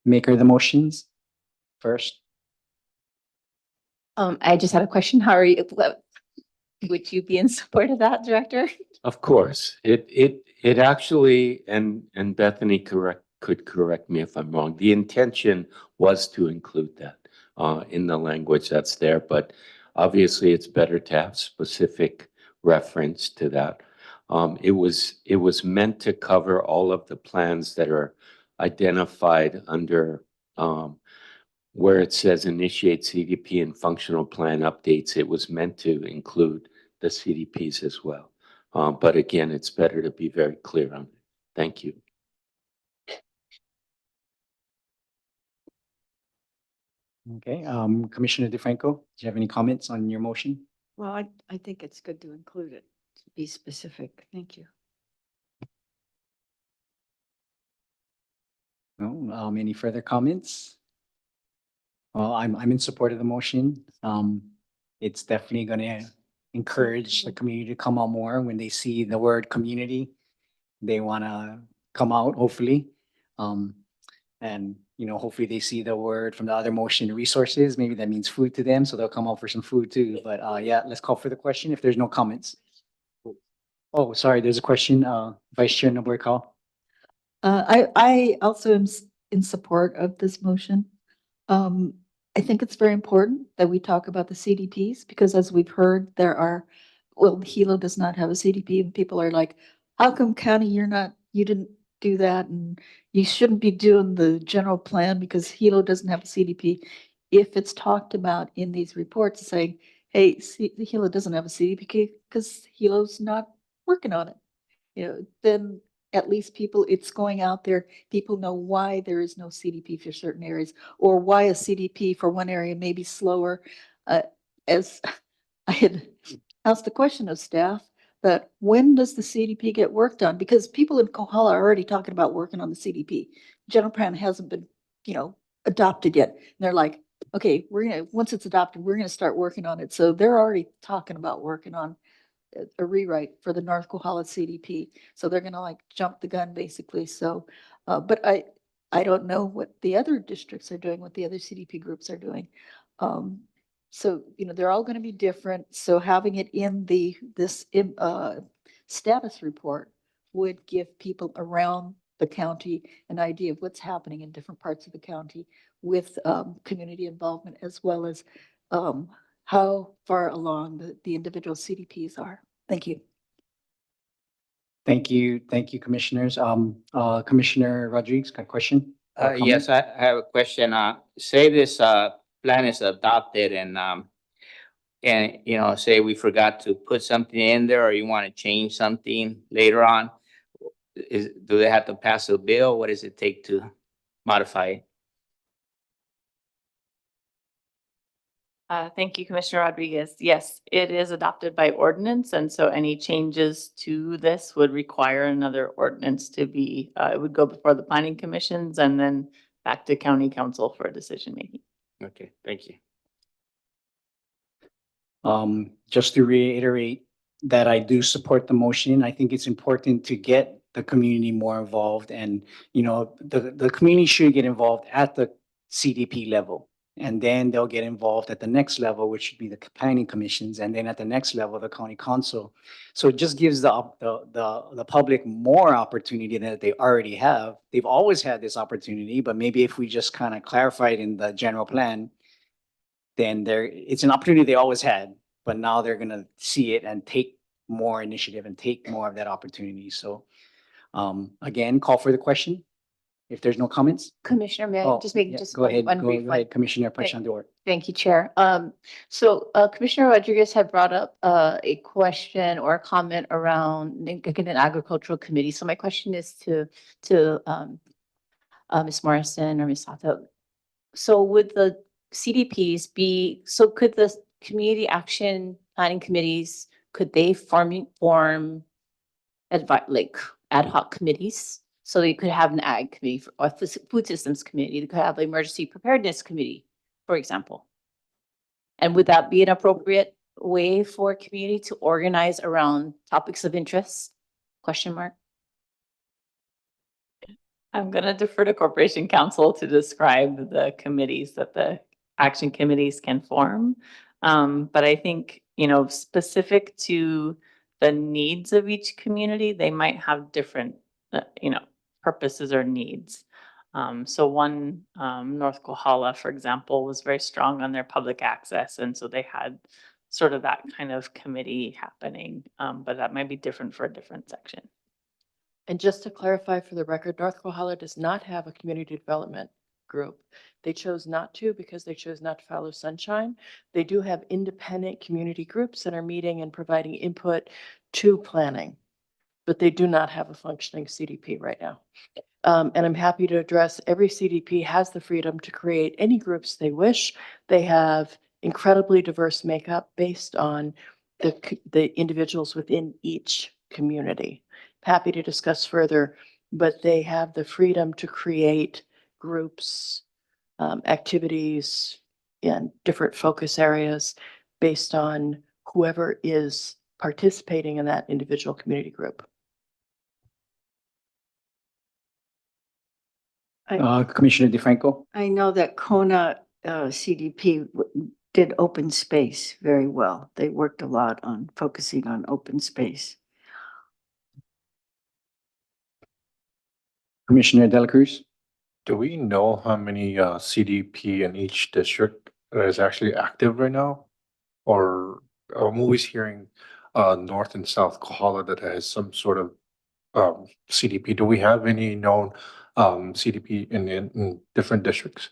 Speaker 1: Maker of the motions first.
Speaker 17: I just had a question. How are you? Would you be in support of that, Director?
Speaker 2: Of course, it actually, and Bethany could correct me if I'm wrong. The intention was to include that in the language that's there, but obviously it's better to have specific reference to that. It was meant to cover all of the plans that are identified under where it says initiate CDP and functional plan updates. It was meant to include the CDPs as well. But again, it's better to be very clear on it. Thank you.
Speaker 1: Okay, Commissioner DeFranco, do you have any comments on your motion?
Speaker 3: Well, I think it's good to include it, to be specific. Thank you.
Speaker 1: No, any further comments? Well, I'm in support of the motion. It's definitely gonna encourage the community to come out more when they see the word community. They wanna come out, hopefully. And hopefully they see the word from the other motion, resources. Maybe that means food to them, so they'll come out for some food too. But yeah, let's call for the question if there's no comments. Oh, sorry, there's a question, Vice Chair Nobuo.
Speaker 6: I also am in support of this motion. I think it's very important that we talk about the CDPs because as we've heard, Hilo does not have a CDP and people are like, how come county you didn't do that and you shouldn't be doing the general plan because Hilo doesn't have a CDP. If it's talked about in these reports saying, hey, Hilo doesn't have a CDP because Hilo's not working on it, then at least it's going out there. People know why there is no CDP for certain areas or why a CDP for one area may be slower. As I had asked the question of staff, that when does the CDP get worked on? Because people in Kohala are already talking about working on the CDP. General plan hasn't been, adopted yet. And they're like, okay, once it's adopted, we're gonna start working on it. So they're already talking about working on a rewrite for the North Kohala CDP. So they're gonna jump the gun basically. So, but I don't know what the other districts are doing, what the other CDP groups are doing. So, they're all going to be different. So having it in this status report would give people around the county an idea of what's happening in different parts of the county with community involvement, as well as how far along the individual CDPs are. Thank you.
Speaker 1: Thank you, commissioners. Commissioner Rodriguez, got a question?
Speaker 16: Yes, I have a question. Say this plan is adopted and say we forgot to put something in there or you want to change something later on. do they have to pass a bill? What does it take to modify it?
Speaker 5: Thank you, Commissioner Rodriguez. Yes, it is adopted by ordinance, and so any changes to this would require another ordinance to be, it would go before the planning commissions and then back to county council for decision making.
Speaker 16: Okay, thank you.
Speaker 1: Just to reiterate that I do support the motion. I think it's important to get the community more involved and, the community should get involved at the CDP level. And then they'll get involved at the next level, which should be the planning commissions, and then at the next level, the county council. So it just gives the public more opportunity than they already have. They've always had this opportunity, but maybe if we just kind of clarify it in the general plan, then it's an opportunity they always had, but now they're gonna see it and take more initiative and take more of that opportunity. So, again, call for the question. If there's no comments?
Speaker 17: Commissioner, may I
Speaker 1: Oh,
Speaker 17: just make
Speaker 1: yeah,
Speaker 17: just
Speaker 1: go ahead,
Speaker 17: one
Speaker 1: go
Speaker 17: brief one?
Speaker 1: ahead, Commissioner Pachandor.
Speaker 17: Thank you, Chair. So Commissioner Rodriguez had brought up a question or a comment around again, an agricultural committee. So my question is to Ms. Morrison or Ms. Sato. So would the CDPs be, so could the community action planning committees, could they form like ad hoc committees? So you could have an ag committee or food systems committee. You could have an emergency preparedness committee, for example. And would that be an appropriate way for community to organize around topics of interest? Question mark.
Speaker 5: I'm going to defer to Corporation Council to describe the committees that the action committees can form. But I think, specific to the needs of each community, they might have different, purposes or needs. So one, North Kohala, for example, was very strong on their public access. And so they had sort of that kind of committee happening. But that might be different for a different section.
Speaker 19: And just to clarify for the record, North Kohala does not have a community development group. They chose not to because they chose not to follow sunshine. They do have independent community groups that are meeting and providing input to planning, but they do not have a functioning CDP right now. And I'm happy to address every CDP has the freedom to create any groups they wish. They have incredibly diverse makeup based on the individuals within each community. Happy to discuss further, but they have the freedom to create groups, activities, and different focus areas based on whoever is participating in that individual community group.
Speaker 1: Commissioner DeFranco?
Speaker 3: I know that Kona CDP did open space very well. They worked a lot on focusing on open space.
Speaker 1: Commissioner Dela Cruz?
Speaker 18: Do we know how many CDP in each district is actually active right now? Or I'm always hearing North and South Kohala that has some sort of CDP. Do we have any known CDP in different districts?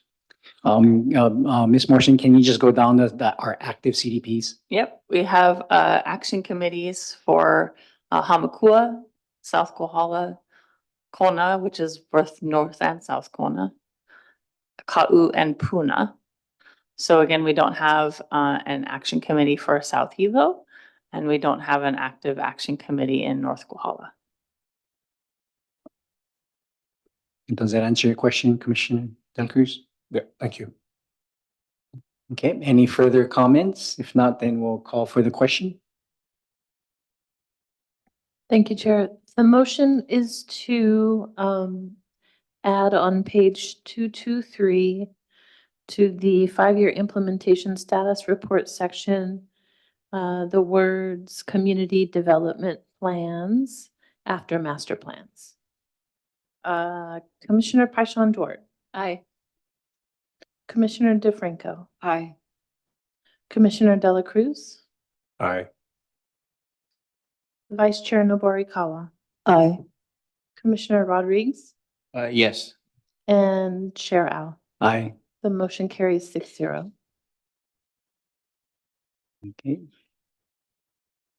Speaker 1: Ms. Morrison, can you just go down our active CDPs?
Speaker 5: Yep, we have action committees for Hamakua, South Kohala, Kona, which is both North and South Kona, Ka'u and Puna. So again, we don't have an action committee for South Hilo, and we don't have an active action committee in North Kohala.
Speaker 1: Does that answer your question, Commissioner Dela Cruz?
Speaker 18: Yeah, thank you.
Speaker 1: Okay, any further comments? If not, then we'll call for the question.
Speaker 8: Thank you, Chair. The motion is to add on page 223 to the 5-year implementation status report section, the words community development plans after master plans. Commissioner Paishon-Dort.
Speaker 17: Aye.
Speaker 8: Commissioner DeFranco.
Speaker 3: Aye.
Speaker 8: Commissioner Dela Cruz.
Speaker 18: Aye.
Speaker 8: Vice Chair Noborikawa.
Speaker 3: Aye.
Speaker 8: Commissioner Rodriguez.
Speaker 16: Yes.
Speaker 8: And Chair Al.
Speaker 1: Aye.
Speaker 8: The motion carries 6-0.
Speaker 1: Okay.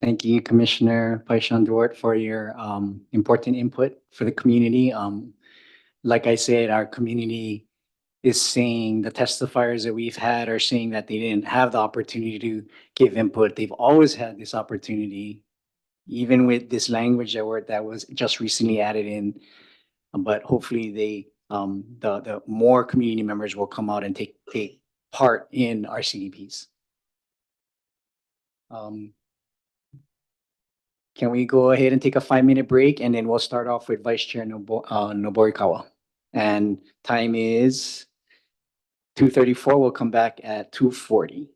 Speaker 1: Thank you, Commissioner Paishan Duarte, for your important input for the community. Like I said, our community is saying, the testifiers that we've had are saying that they didn't have the opportunity to give input. They've always had this opportunity, even with this language that was just recently added in. But hopefully the more community members will come out and take part in our CDPs. Can we go ahead and take a 5-minute break, and then we'll start off with Vice Chair Noborikawa. And time is 2:34. We'll come back at 2:40.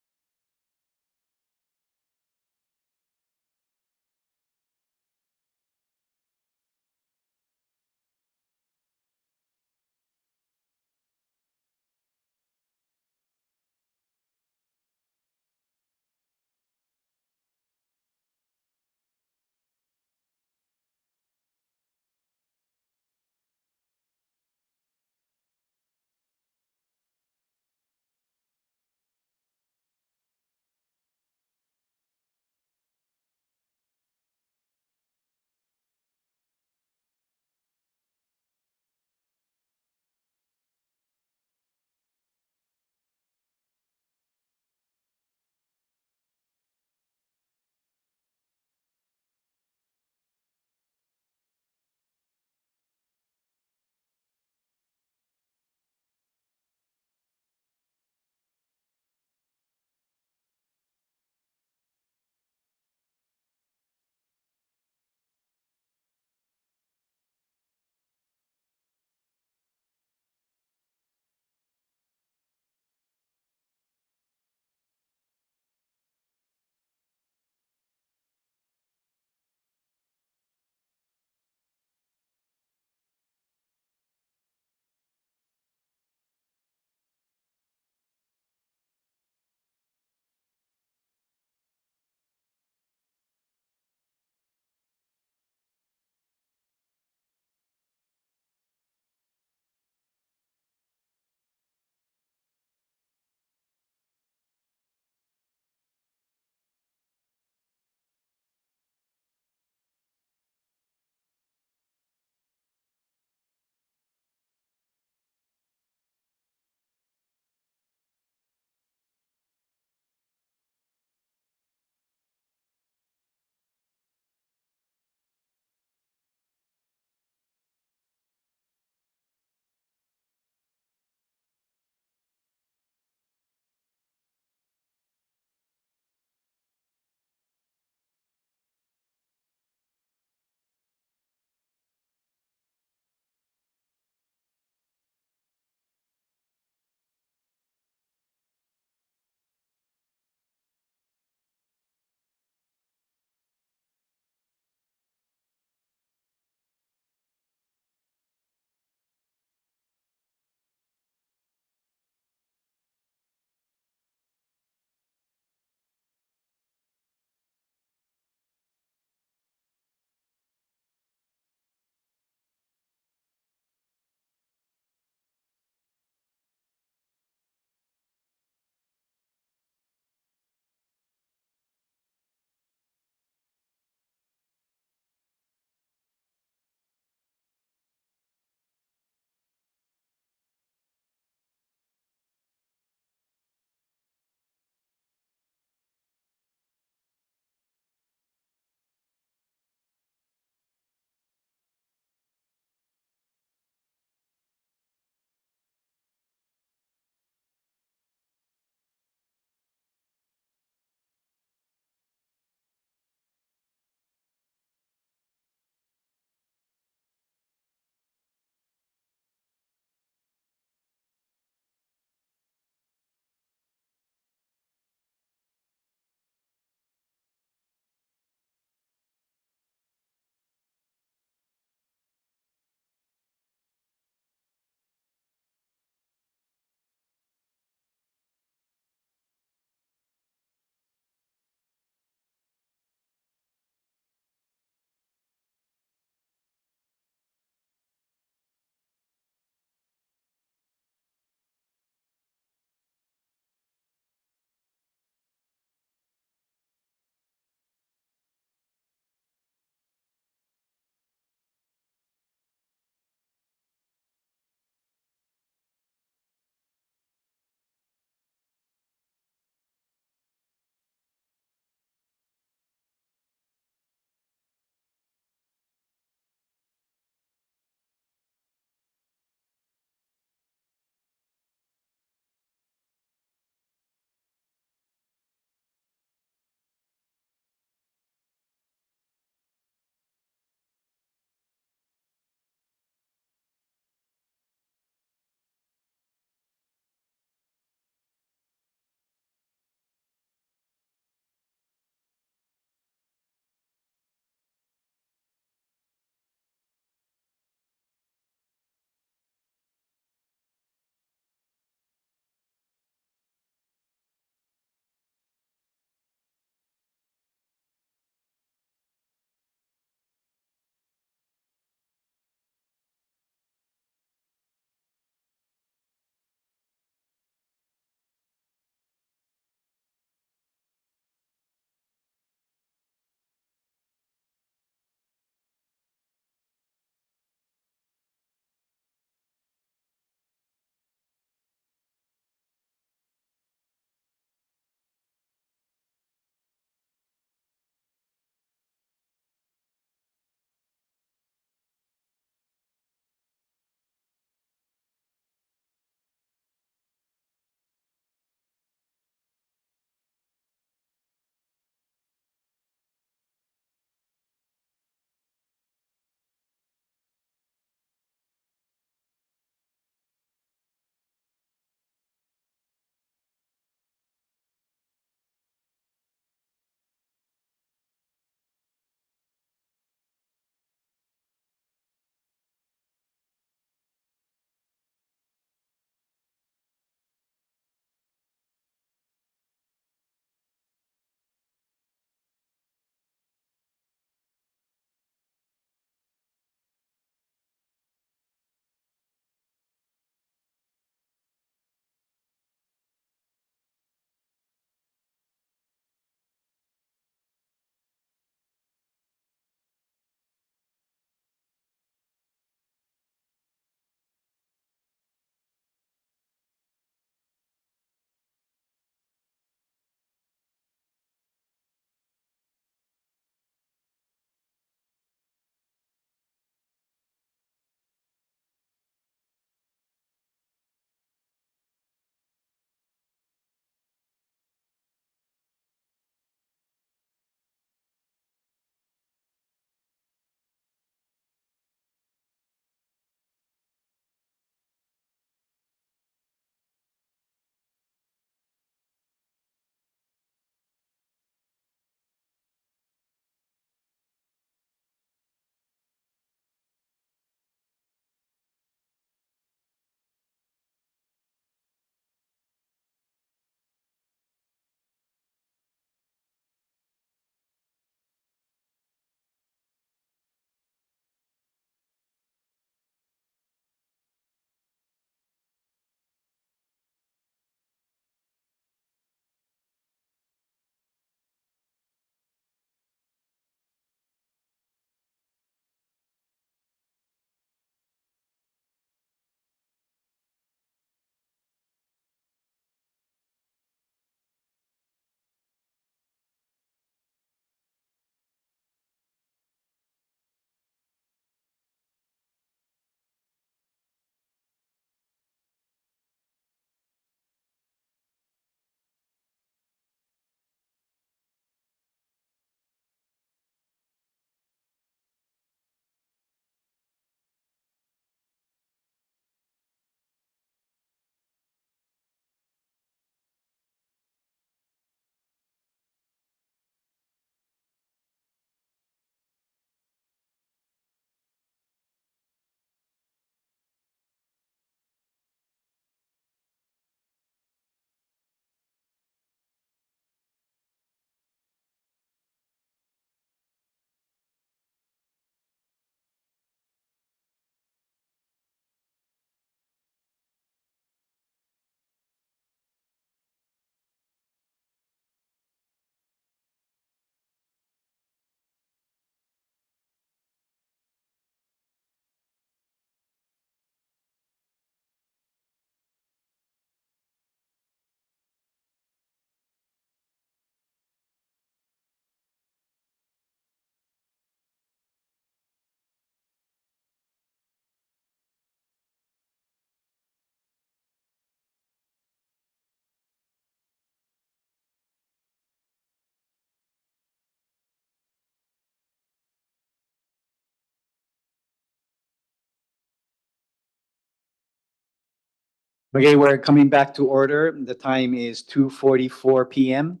Speaker 1: Okay, we're coming back to order. The time is 2:44 PM.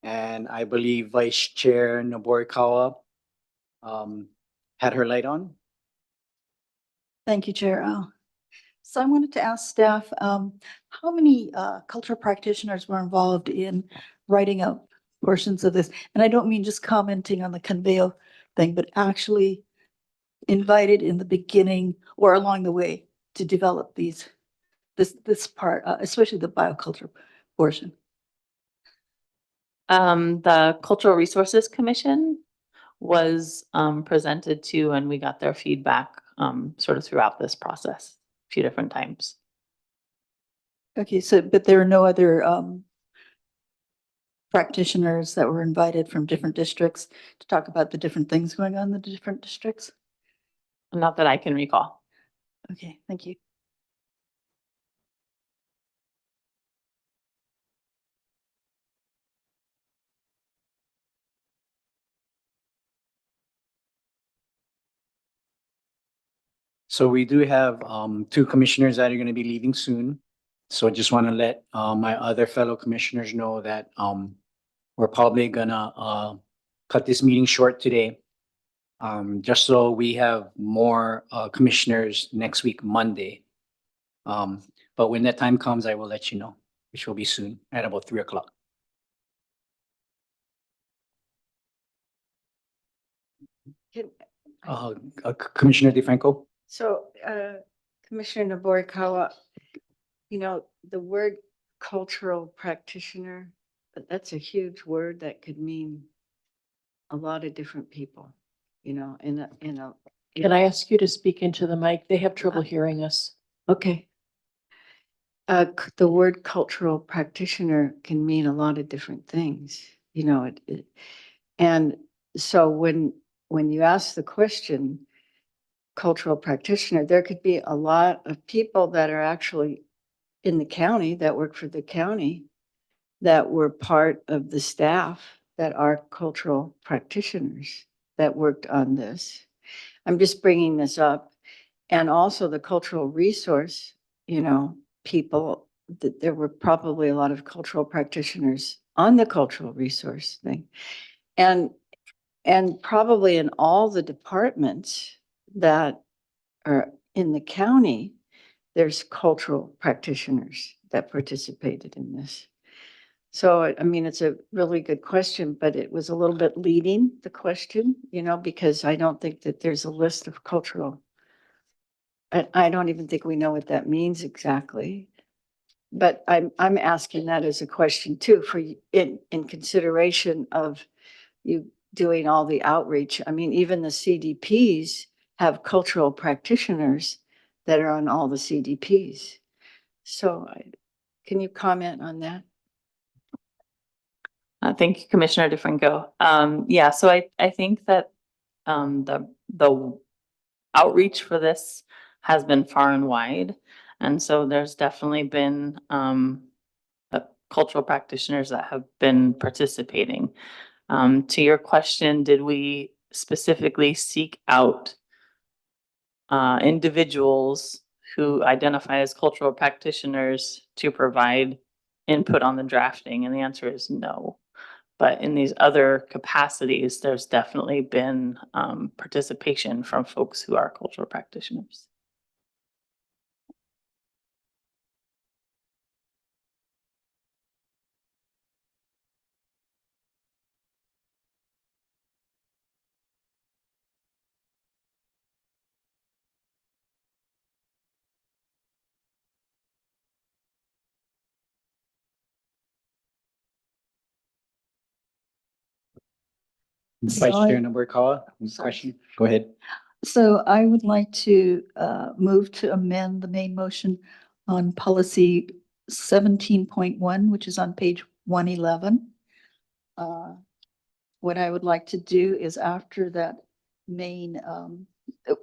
Speaker 1: And I believe Vice Chair Noborikawa had her light on.
Speaker 6: Thank you, Chair. So I wanted to ask staff, how many cultural practitioners were involved in writing up portions of this? And I don't mean just commenting on the Conveo thing, but actually invited in the beginning or along the way to develop this part, especially the bioculture portion.
Speaker 5: The Cultural Resources Commission was presented to, and we got their feedback sort of throughout this process a few different times.
Speaker 6: Okay, so, but there are no other practitioners that were invited from different districts to talk about the different things going on in the different districts?
Speaker 5: Not that I can recall.
Speaker 6: Okay, thank you.
Speaker 1: So we do have two commissioners that are going to be leaving soon. So I just want to let my other fellow commissioners know that we're probably gonna cut this meeting short today. Just so we have more commissioners next week, Monday. But when that time comes, I will let you know, which will be soon at about 3:00. Commissioner DeFranco?
Speaker 3: So, Commissioner Noborikawa, the word cultural practitioner, that's a huge word that could mean a lot of different people, in a.
Speaker 19: Can I ask you to speak into the mic? They have trouble hearing us.
Speaker 3: Okay. The word cultural practitioner can mean a lot of different things, and so when you ask the question, cultural practitioner, there could be a lot of people that are actually in the county that work for the county that were part of the staff that are cultural practitioners that worked on this. I'm just bringing this up. And also the cultural resource, people, that there were probably a lot of cultural practitioners on the cultural resource thing. And probably in all the departments that are in the county, there's cultural practitioners that participated in this. So, I mean, it's a really good question, but it was a little bit leading the question, because I don't think that there's a list of cultural. I don't even think we know what that means exactly. But I'm asking that as a question too, in consideration of you doing all the outreach. I mean, even the CDPs have cultural practitioners that are on all the CDPs. So can you comment on that?
Speaker 5: Thank you, Commissioner DeFranco. Yeah, so I think that the outreach for this has been far and wide. And so there's definitely been cultural practitioners that have been participating. To your question, did we specifically seek out individuals who identify as cultural practitioners to provide input on the drafting? And the answer is no. But in these other capacities, there's definitely been participation from folks who are cultural practitioners.
Speaker 1: Vice Chair Noborikawa, question? Go ahead.
Speaker 6: So I would like to move to amend the main motion on policy 17.1, which is on page 111. What I would like to do is after that main,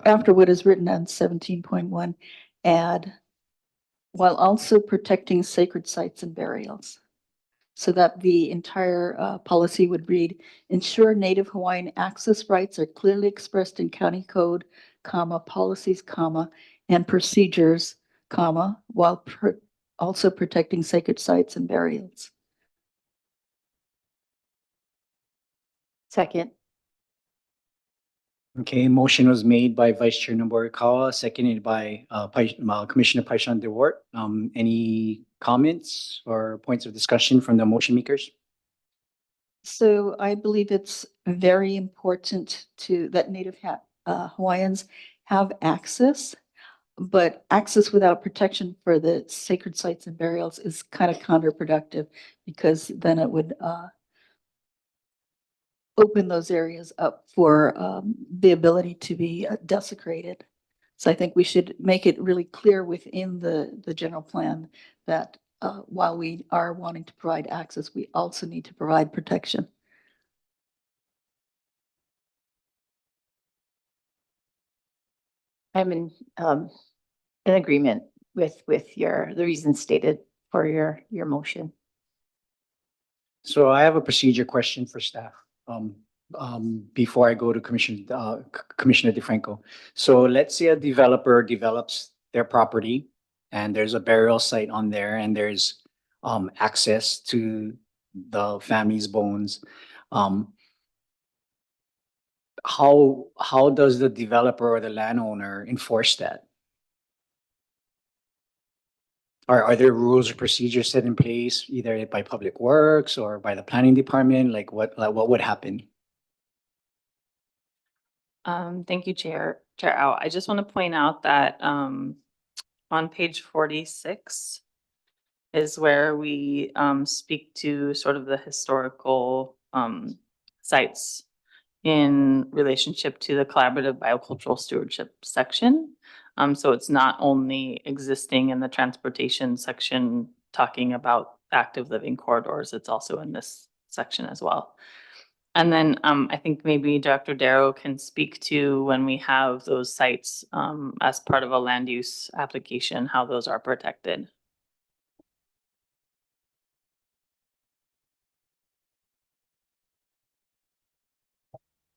Speaker 6: after what is written on 17.1, add while also protecting sacred sites and burials. So that the entire policy would read, ensure Native Hawaiian access rights are clearly expressed in county code, policies, and procedures comma, while also protecting sacred sites and burials.
Speaker 17: Second.
Speaker 1: Okay, motion was made by Vice Chair Nobukawa, seconded by Commissioner Paishan DeWart. Any comments or points of discussion from the motion makers?
Speaker 6: So I believe it's very important that Native Hawaiians have access, but access without protection for the sacred sites and burials is kind of counterproductive, because then it would open those areas up for the ability to be desecrated. So I think we should make it really clear within the general plan that while we are wanting to provide access, we also need to provide protection.
Speaker 17: I'm in agreement with the reasons stated for your motion.
Speaker 1: So I have a procedure question for staff. Before I go to Commissioner DeFranco. So let's say a developer develops their property and there's a burial site on there and there's access to the family's bones. How does the developer or the landowner enforce that? Are there rules or procedures set in place either by Public Works or by the planning department? Like what would happen?
Speaker 5: Thank you, Chair Ao. I just want to point out that on page 46 is where we speak to sort of the historical sites in relationship to the collaborative biocultural stewardship section. So it's not only existing in the transportation section talking about active living corridors, it's also in this section as well. And then I think maybe Dr. Darrow can speak to when we have those sites as part of a land use application, how those are protected.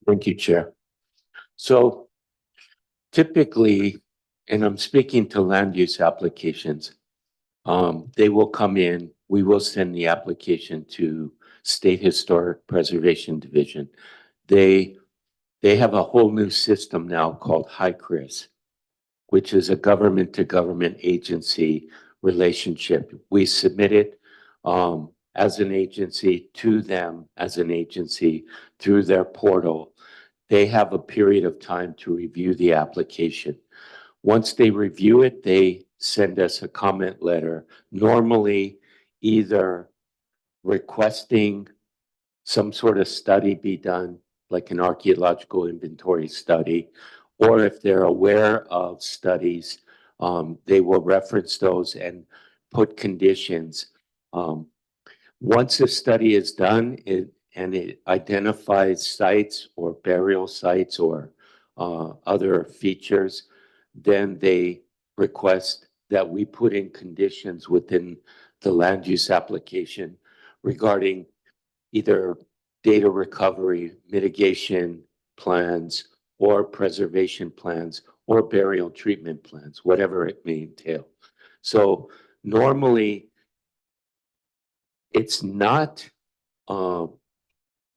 Speaker 2: Thank you, Chair. So typically, and I'm speaking to land use applications, they will come in, we will send the application to State Historic Preservation Division. They have a whole new system now called HICRIS, which is a government to government agency relationship. We submit it as an agency to them as an agency through their portal. They have a period of time to review the application. Once they review it, they send us a comment letter, normally either requesting some sort of study be done, like an archaeological inventory study, or if they're aware of studies, they will reference those and put conditions. Once a study is done, it identifies sites or burial sites or other features, then they request that we put in conditions within the land use application regarding either data recovery, mitigation plans, or preservation plans, or burial treatment plans, whatever it may entail. So normally, it's not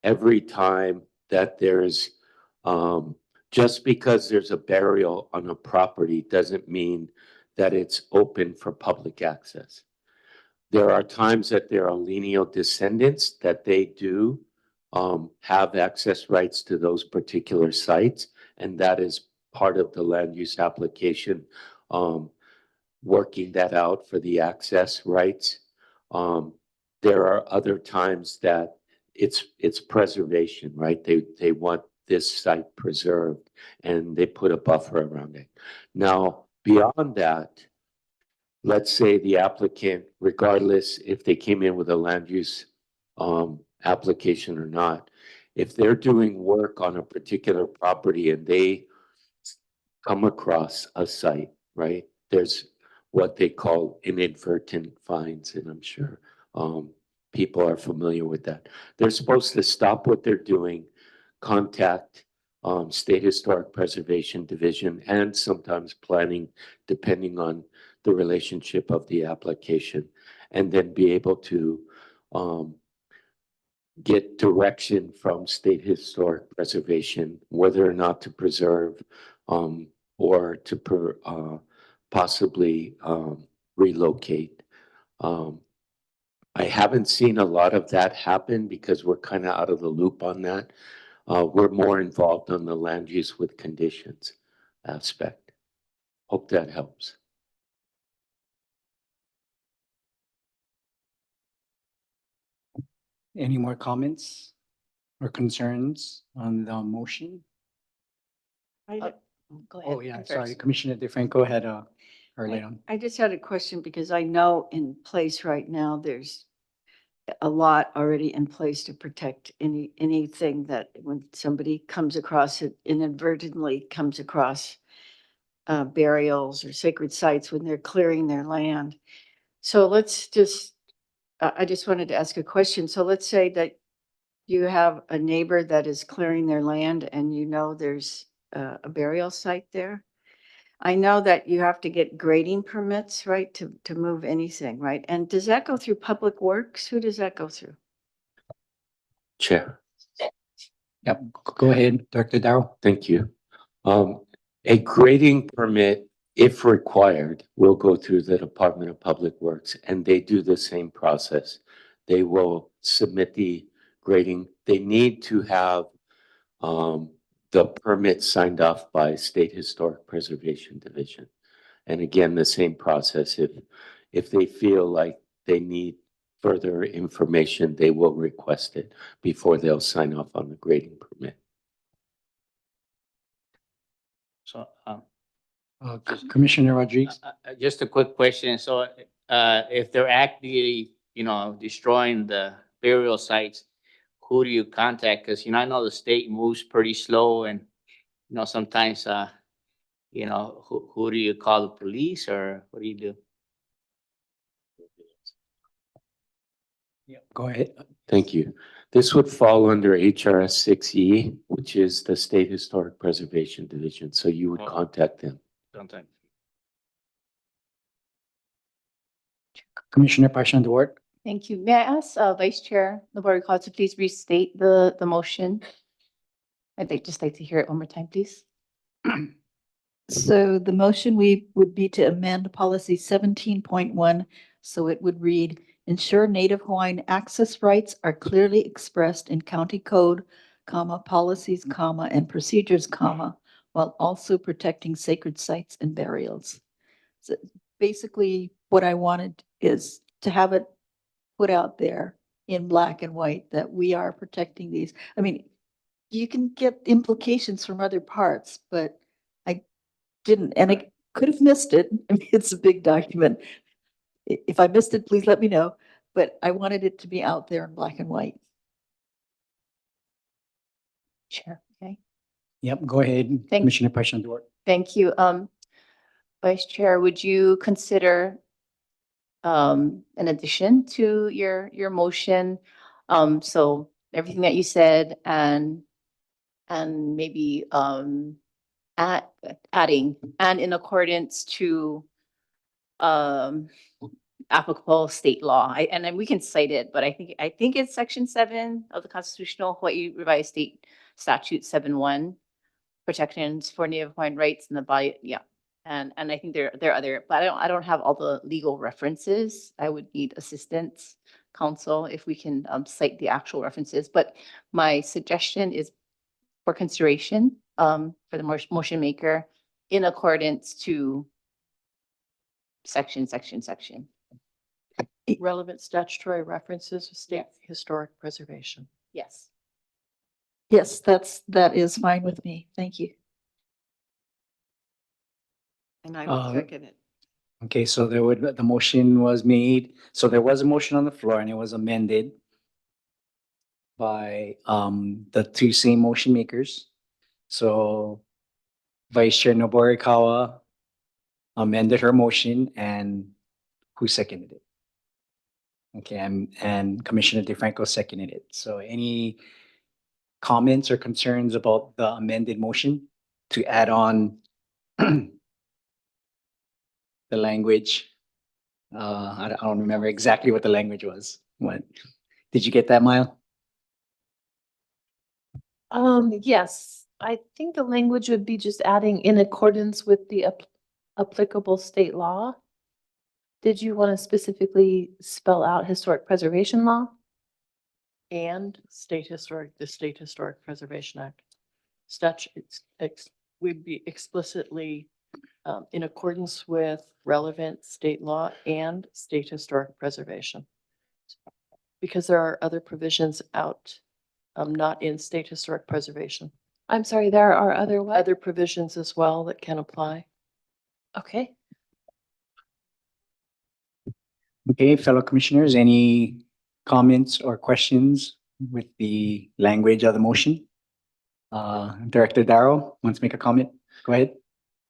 Speaker 2: every time that there's just because there's a burial on a property doesn't mean that it's open for public access. There are times that there are lineal descendants that they do have access rights to those particular sites, and that is part of the land use application, working that out for the access rights. There are other times that it's preservation, right? They want this site preserved and they put a buffer around it. Now, beyond that, let's say the applicant, regardless if they came in with a land use application or not, if they're doing work on a particular property and they come across a site, right? There's what they call inadvertent finds, and I'm sure people are familiar with that. They're supposed to stop what they're doing, contact State Historic Preservation Division, and sometimes planning, depending on the relationship of the application, and then be able to get direction from State Historic Preservation, whether or not to preserve or to possibly relocate. I haven't seen a lot of that happen because we're kind of out of the loop on that. We're more involved on the land use with conditions aspect. Hope that helps.
Speaker 1: Any more comments or concerns on the motion?
Speaker 3: Go ahead.
Speaker 1: Oh, yeah,
Speaker 3: you
Speaker 1: sorry,
Speaker 3: first.
Speaker 1: Commissioner DeFranco, go ahead, Arlene.
Speaker 3: I just had a question because I know in place right now, there's a lot already in place to protect anything that when somebody comes across it, inadvertently comes across burials or sacred sites when they're clearing their land. So let's just, I just wanted to ask a question. So let's say that you have a neighbor that is clearing their land and you know there's a burial site there. I know that you have to get grading permits, right, to move anything, right? And does that go through Public Works? Who does that go through?
Speaker 2: Chair.
Speaker 1: Yep, go ahead, Director Darrow.
Speaker 2: Thank you. A grading permit, if required, will go through the Department of Public Works, and they do the same process. They will submit the grading. They need to have the permit signed off by State Historic Preservation Division. And again, the same process. If they feel like they need further information, they will request it before they'll sign off on the grading permit.
Speaker 16: So,
Speaker 1: Commissioner Rodriguez.
Speaker 16: just a quick question. So, if they're actively, destroying the burial sites, who do you contact? Because, I know the state moves pretty slow and, sometimes, who do you call, the police, or what do you do?
Speaker 1: Yeah, go ahead.
Speaker 2: Thank you. This would fall under HRS 6E, which is the State Historic Preservation Division. So you would
Speaker 16: Oh.
Speaker 2: contact them.
Speaker 16: Sometimes.
Speaker 1: Commissioner Paixão Duarte.
Speaker 17: Thank you. May I ask Vice Chair Leeward to please restate the motion? Just like to hear it one more time, please.
Speaker 6: So the motion would be to amend policy 17.1, so it would read, ensure Native Hawaiian access rights are clearly expressed in county code, policies, and procedures, while also protecting sacred sites and burials. So basically, what I wanted is to have it put out there in black and white that we are protecting these. I mean, you can get implications from other parts, but I didn't, and I could have missed it. I mean, it's a big document. If I missed it, please let me know, but I wanted it to be out there in black and white.
Speaker 17: Chair, okay.
Speaker 1: Yep, go ahead, Commissioner Paixão Duarte.
Speaker 17: Thank you. Vice Chair, would you consider an addition to your motion? So everything that you said and maybe adding and in accordance to applicable state law. And then we can cite it, but I think it's section 7 of the constitutional Hawaii Revised State Statute 7.1, protections for Native Hawaiian rights in the body. Yeah. And I think there are other, but I don't have all the legal references. I would need assistance counsel if we can cite the actual references. But my suggestion is for consideration for the motion maker in accordance to section.
Speaker 19: Relevant statutory references of state historic preservation.
Speaker 17: Yes.
Speaker 6: Yes, that is fine with me. Thank you.
Speaker 3: And I will second it.
Speaker 1: Okay, so the motion was made. So there was a motion on the floor and it was amended by the two same motion makers. So Vice Chair Noborikawa amended her motion, and who seconded it? Okay, and Commissioner DeFranco seconded it. So any comments or concerns about the amended motion to add on the the language. I don't remember exactly what the language was. What, did you get that, Mile?
Speaker 8: Yes, I think the language would be just adding in accordance with the applicable state law. Did you want to specifically spell out historic preservation law?
Speaker 19: And the State Historic Preservation Act. Statutes, would be explicitly in accordance with relevant state law and state historic preservation. Because there are other provisions out, not in state historic preservation.
Speaker 8: I'm sorry, there are other what?
Speaker 19: Other provisions as well that can apply.
Speaker 8: Okay.
Speaker 1: Okay, fellow commissioners, any comments or questions with the language of the motion? Director Darrow wants to make a comment. Go ahead.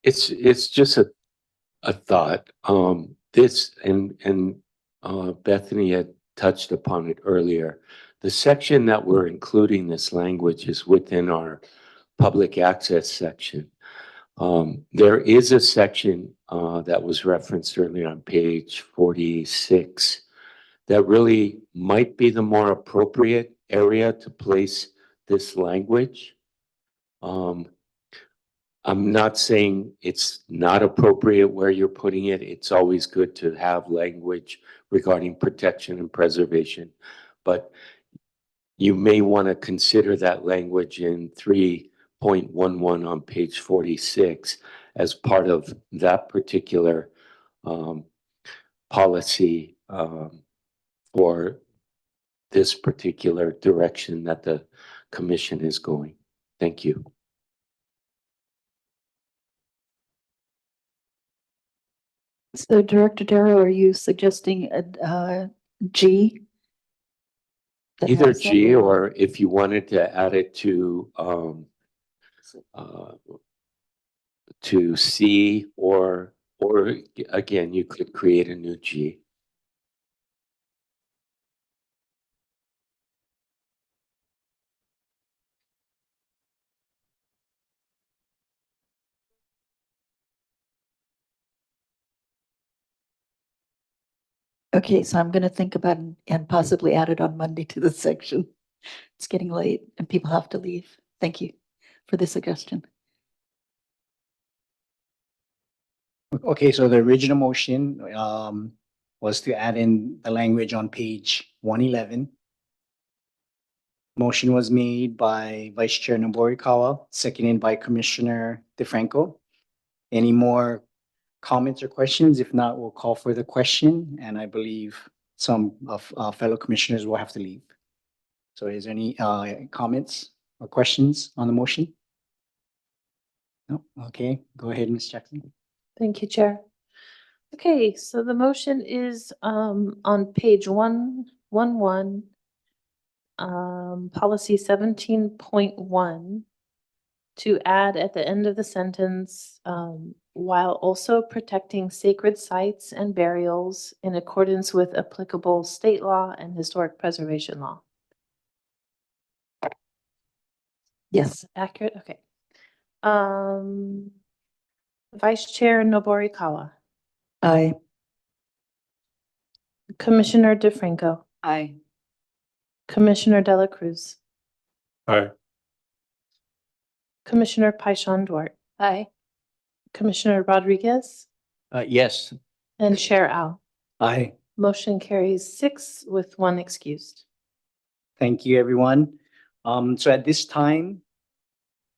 Speaker 2: It's just a thought. This and Bethany had touched upon it earlier. The section that we're including this language is within our public access section. There is a section that was referenced earlier on page 46 that really might be the more appropriate area to place this language. I'm not saying it's not appropriate where you're putting it. It's always good to have language regarding protection and preservation, but you may want to consider that language in 3.11 on page 46 as part of that particular policy for this particular direction that the commission is going. Thank you.
Speaker 6: So Director Darrow, are you suggesting a G? that
Speaker 2: Either
Speaker 6: has that?
Speaker 2: G, or if you wanted to add it to C, or again, you could create a new G.
Speaker 6: Okay, so I'm going to think about it and possibly add it on Monday to the section. It's getting late and people have to leave. Thank you for the suggestion.
Speaker 1: Okay, so the original motion was to add in the language on page 111. Motion was made by Vice Chair Noborikawa, seconded by Commissioner DeFranco. Any more comments or questions? If not, we'll call for the question, and I believe some of our fellow commissioners will have to leave. So is there any comments or questions on the motion? No? Okay, go ahead, Ms. Jackson.
Speaker 8: Thank you, Chair. Okay, so the motion is on page 111, policy 17.1, to add at the end of the sentence, while also protecting sacred sites and burials in accordance with applicable state law and historic preservation law.
Speaker 6: Yes.
Speaker 8: Accurate? Okay. Vice Chair Noborikawa.
Speaker 6: Aye.
Speaker 8: Commissioner DeFranco.
Speaker 3: Aye.
Speaker 8: Commissioner Dela Cruz.
Speaker 18: Aye.
Speaker 8: Commissioner Paishon Duarte.
Speaker 3: Aye.
Speaker 8: Commissioner Rodriguez.
Speaker 16: Yes.
Speaker 8: And Chair Al.
Speaker 1: Aye.
Speaker 8: Motion carries 6 with 1 excused.
Speaker 1: Thank you, everyone. So at this time,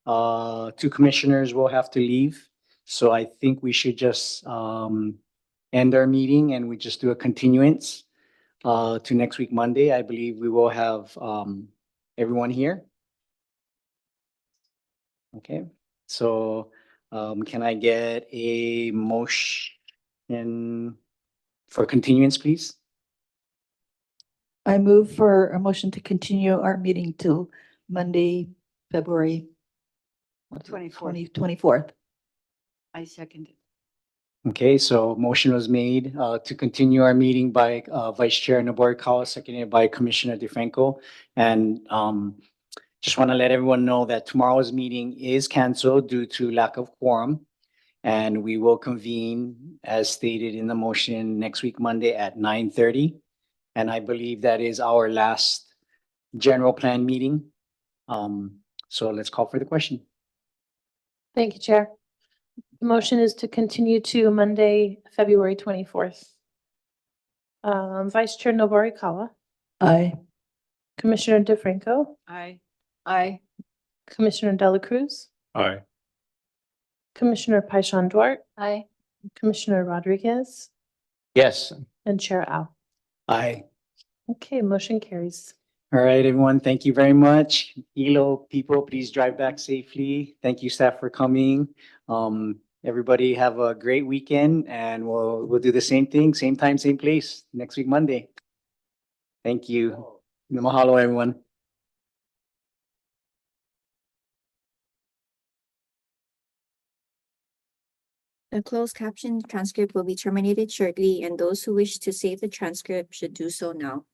Speaker 1: 2 commissioners will have to leave. So I think we should just end our meeting and we just do a continuance to next week, Monday. I believe we will have everyone here. Okay, so can I get a motion for continuance, please?
Speaker 6: I move for a motion to continue our meeting till Monday, February 24th.
Speaker 3: I second it.
Speaker 1: Okay, so motion was made to continue our meeting by Vice Chair Noborikawa, seconded by Commissioner DeFranco. And just want to let everyone know that tomorrow's meeting is canceled due to lack of quorum. And we will convene, as stated in the motion, next week, Monday at 9:30. And I believe that is our last general plan meeting. So let's call for the question.
Speaker 8: Thank you, Chair. The motion is to continue to Monday, February 24th. Vice Chair Noborikawa,
Speaker 6: Aye.
Speaker 8: Commissioner DeFranco,
Speaker 3: Aye. Aye.
Speaker 8: Commissioner Dela Cruz,
Speaker 18: Aye.
Speaker 8: Commissioner Paishon Duarte,
Speaker 3: Aye.
Speaker 8: Commissioner Rodriguez,
Speaker 16: Yes.
Speaker 8: and Chair Al.
Speaker 1: Aye.
Speaker 8: Okay, motion carries.
Speaker 1: All right, everyone, thank you very much. Hilo people, please drive back safely. Thank you, staff, for coming. Everybody have a great weekend, and we'll do the same thing, same time, same place, next week, Monday. Thank you. Mahalo, everyone.
Speaker 11: The closed caption transcript will be terminated shortly, and those who wish to save the transcript should do so now.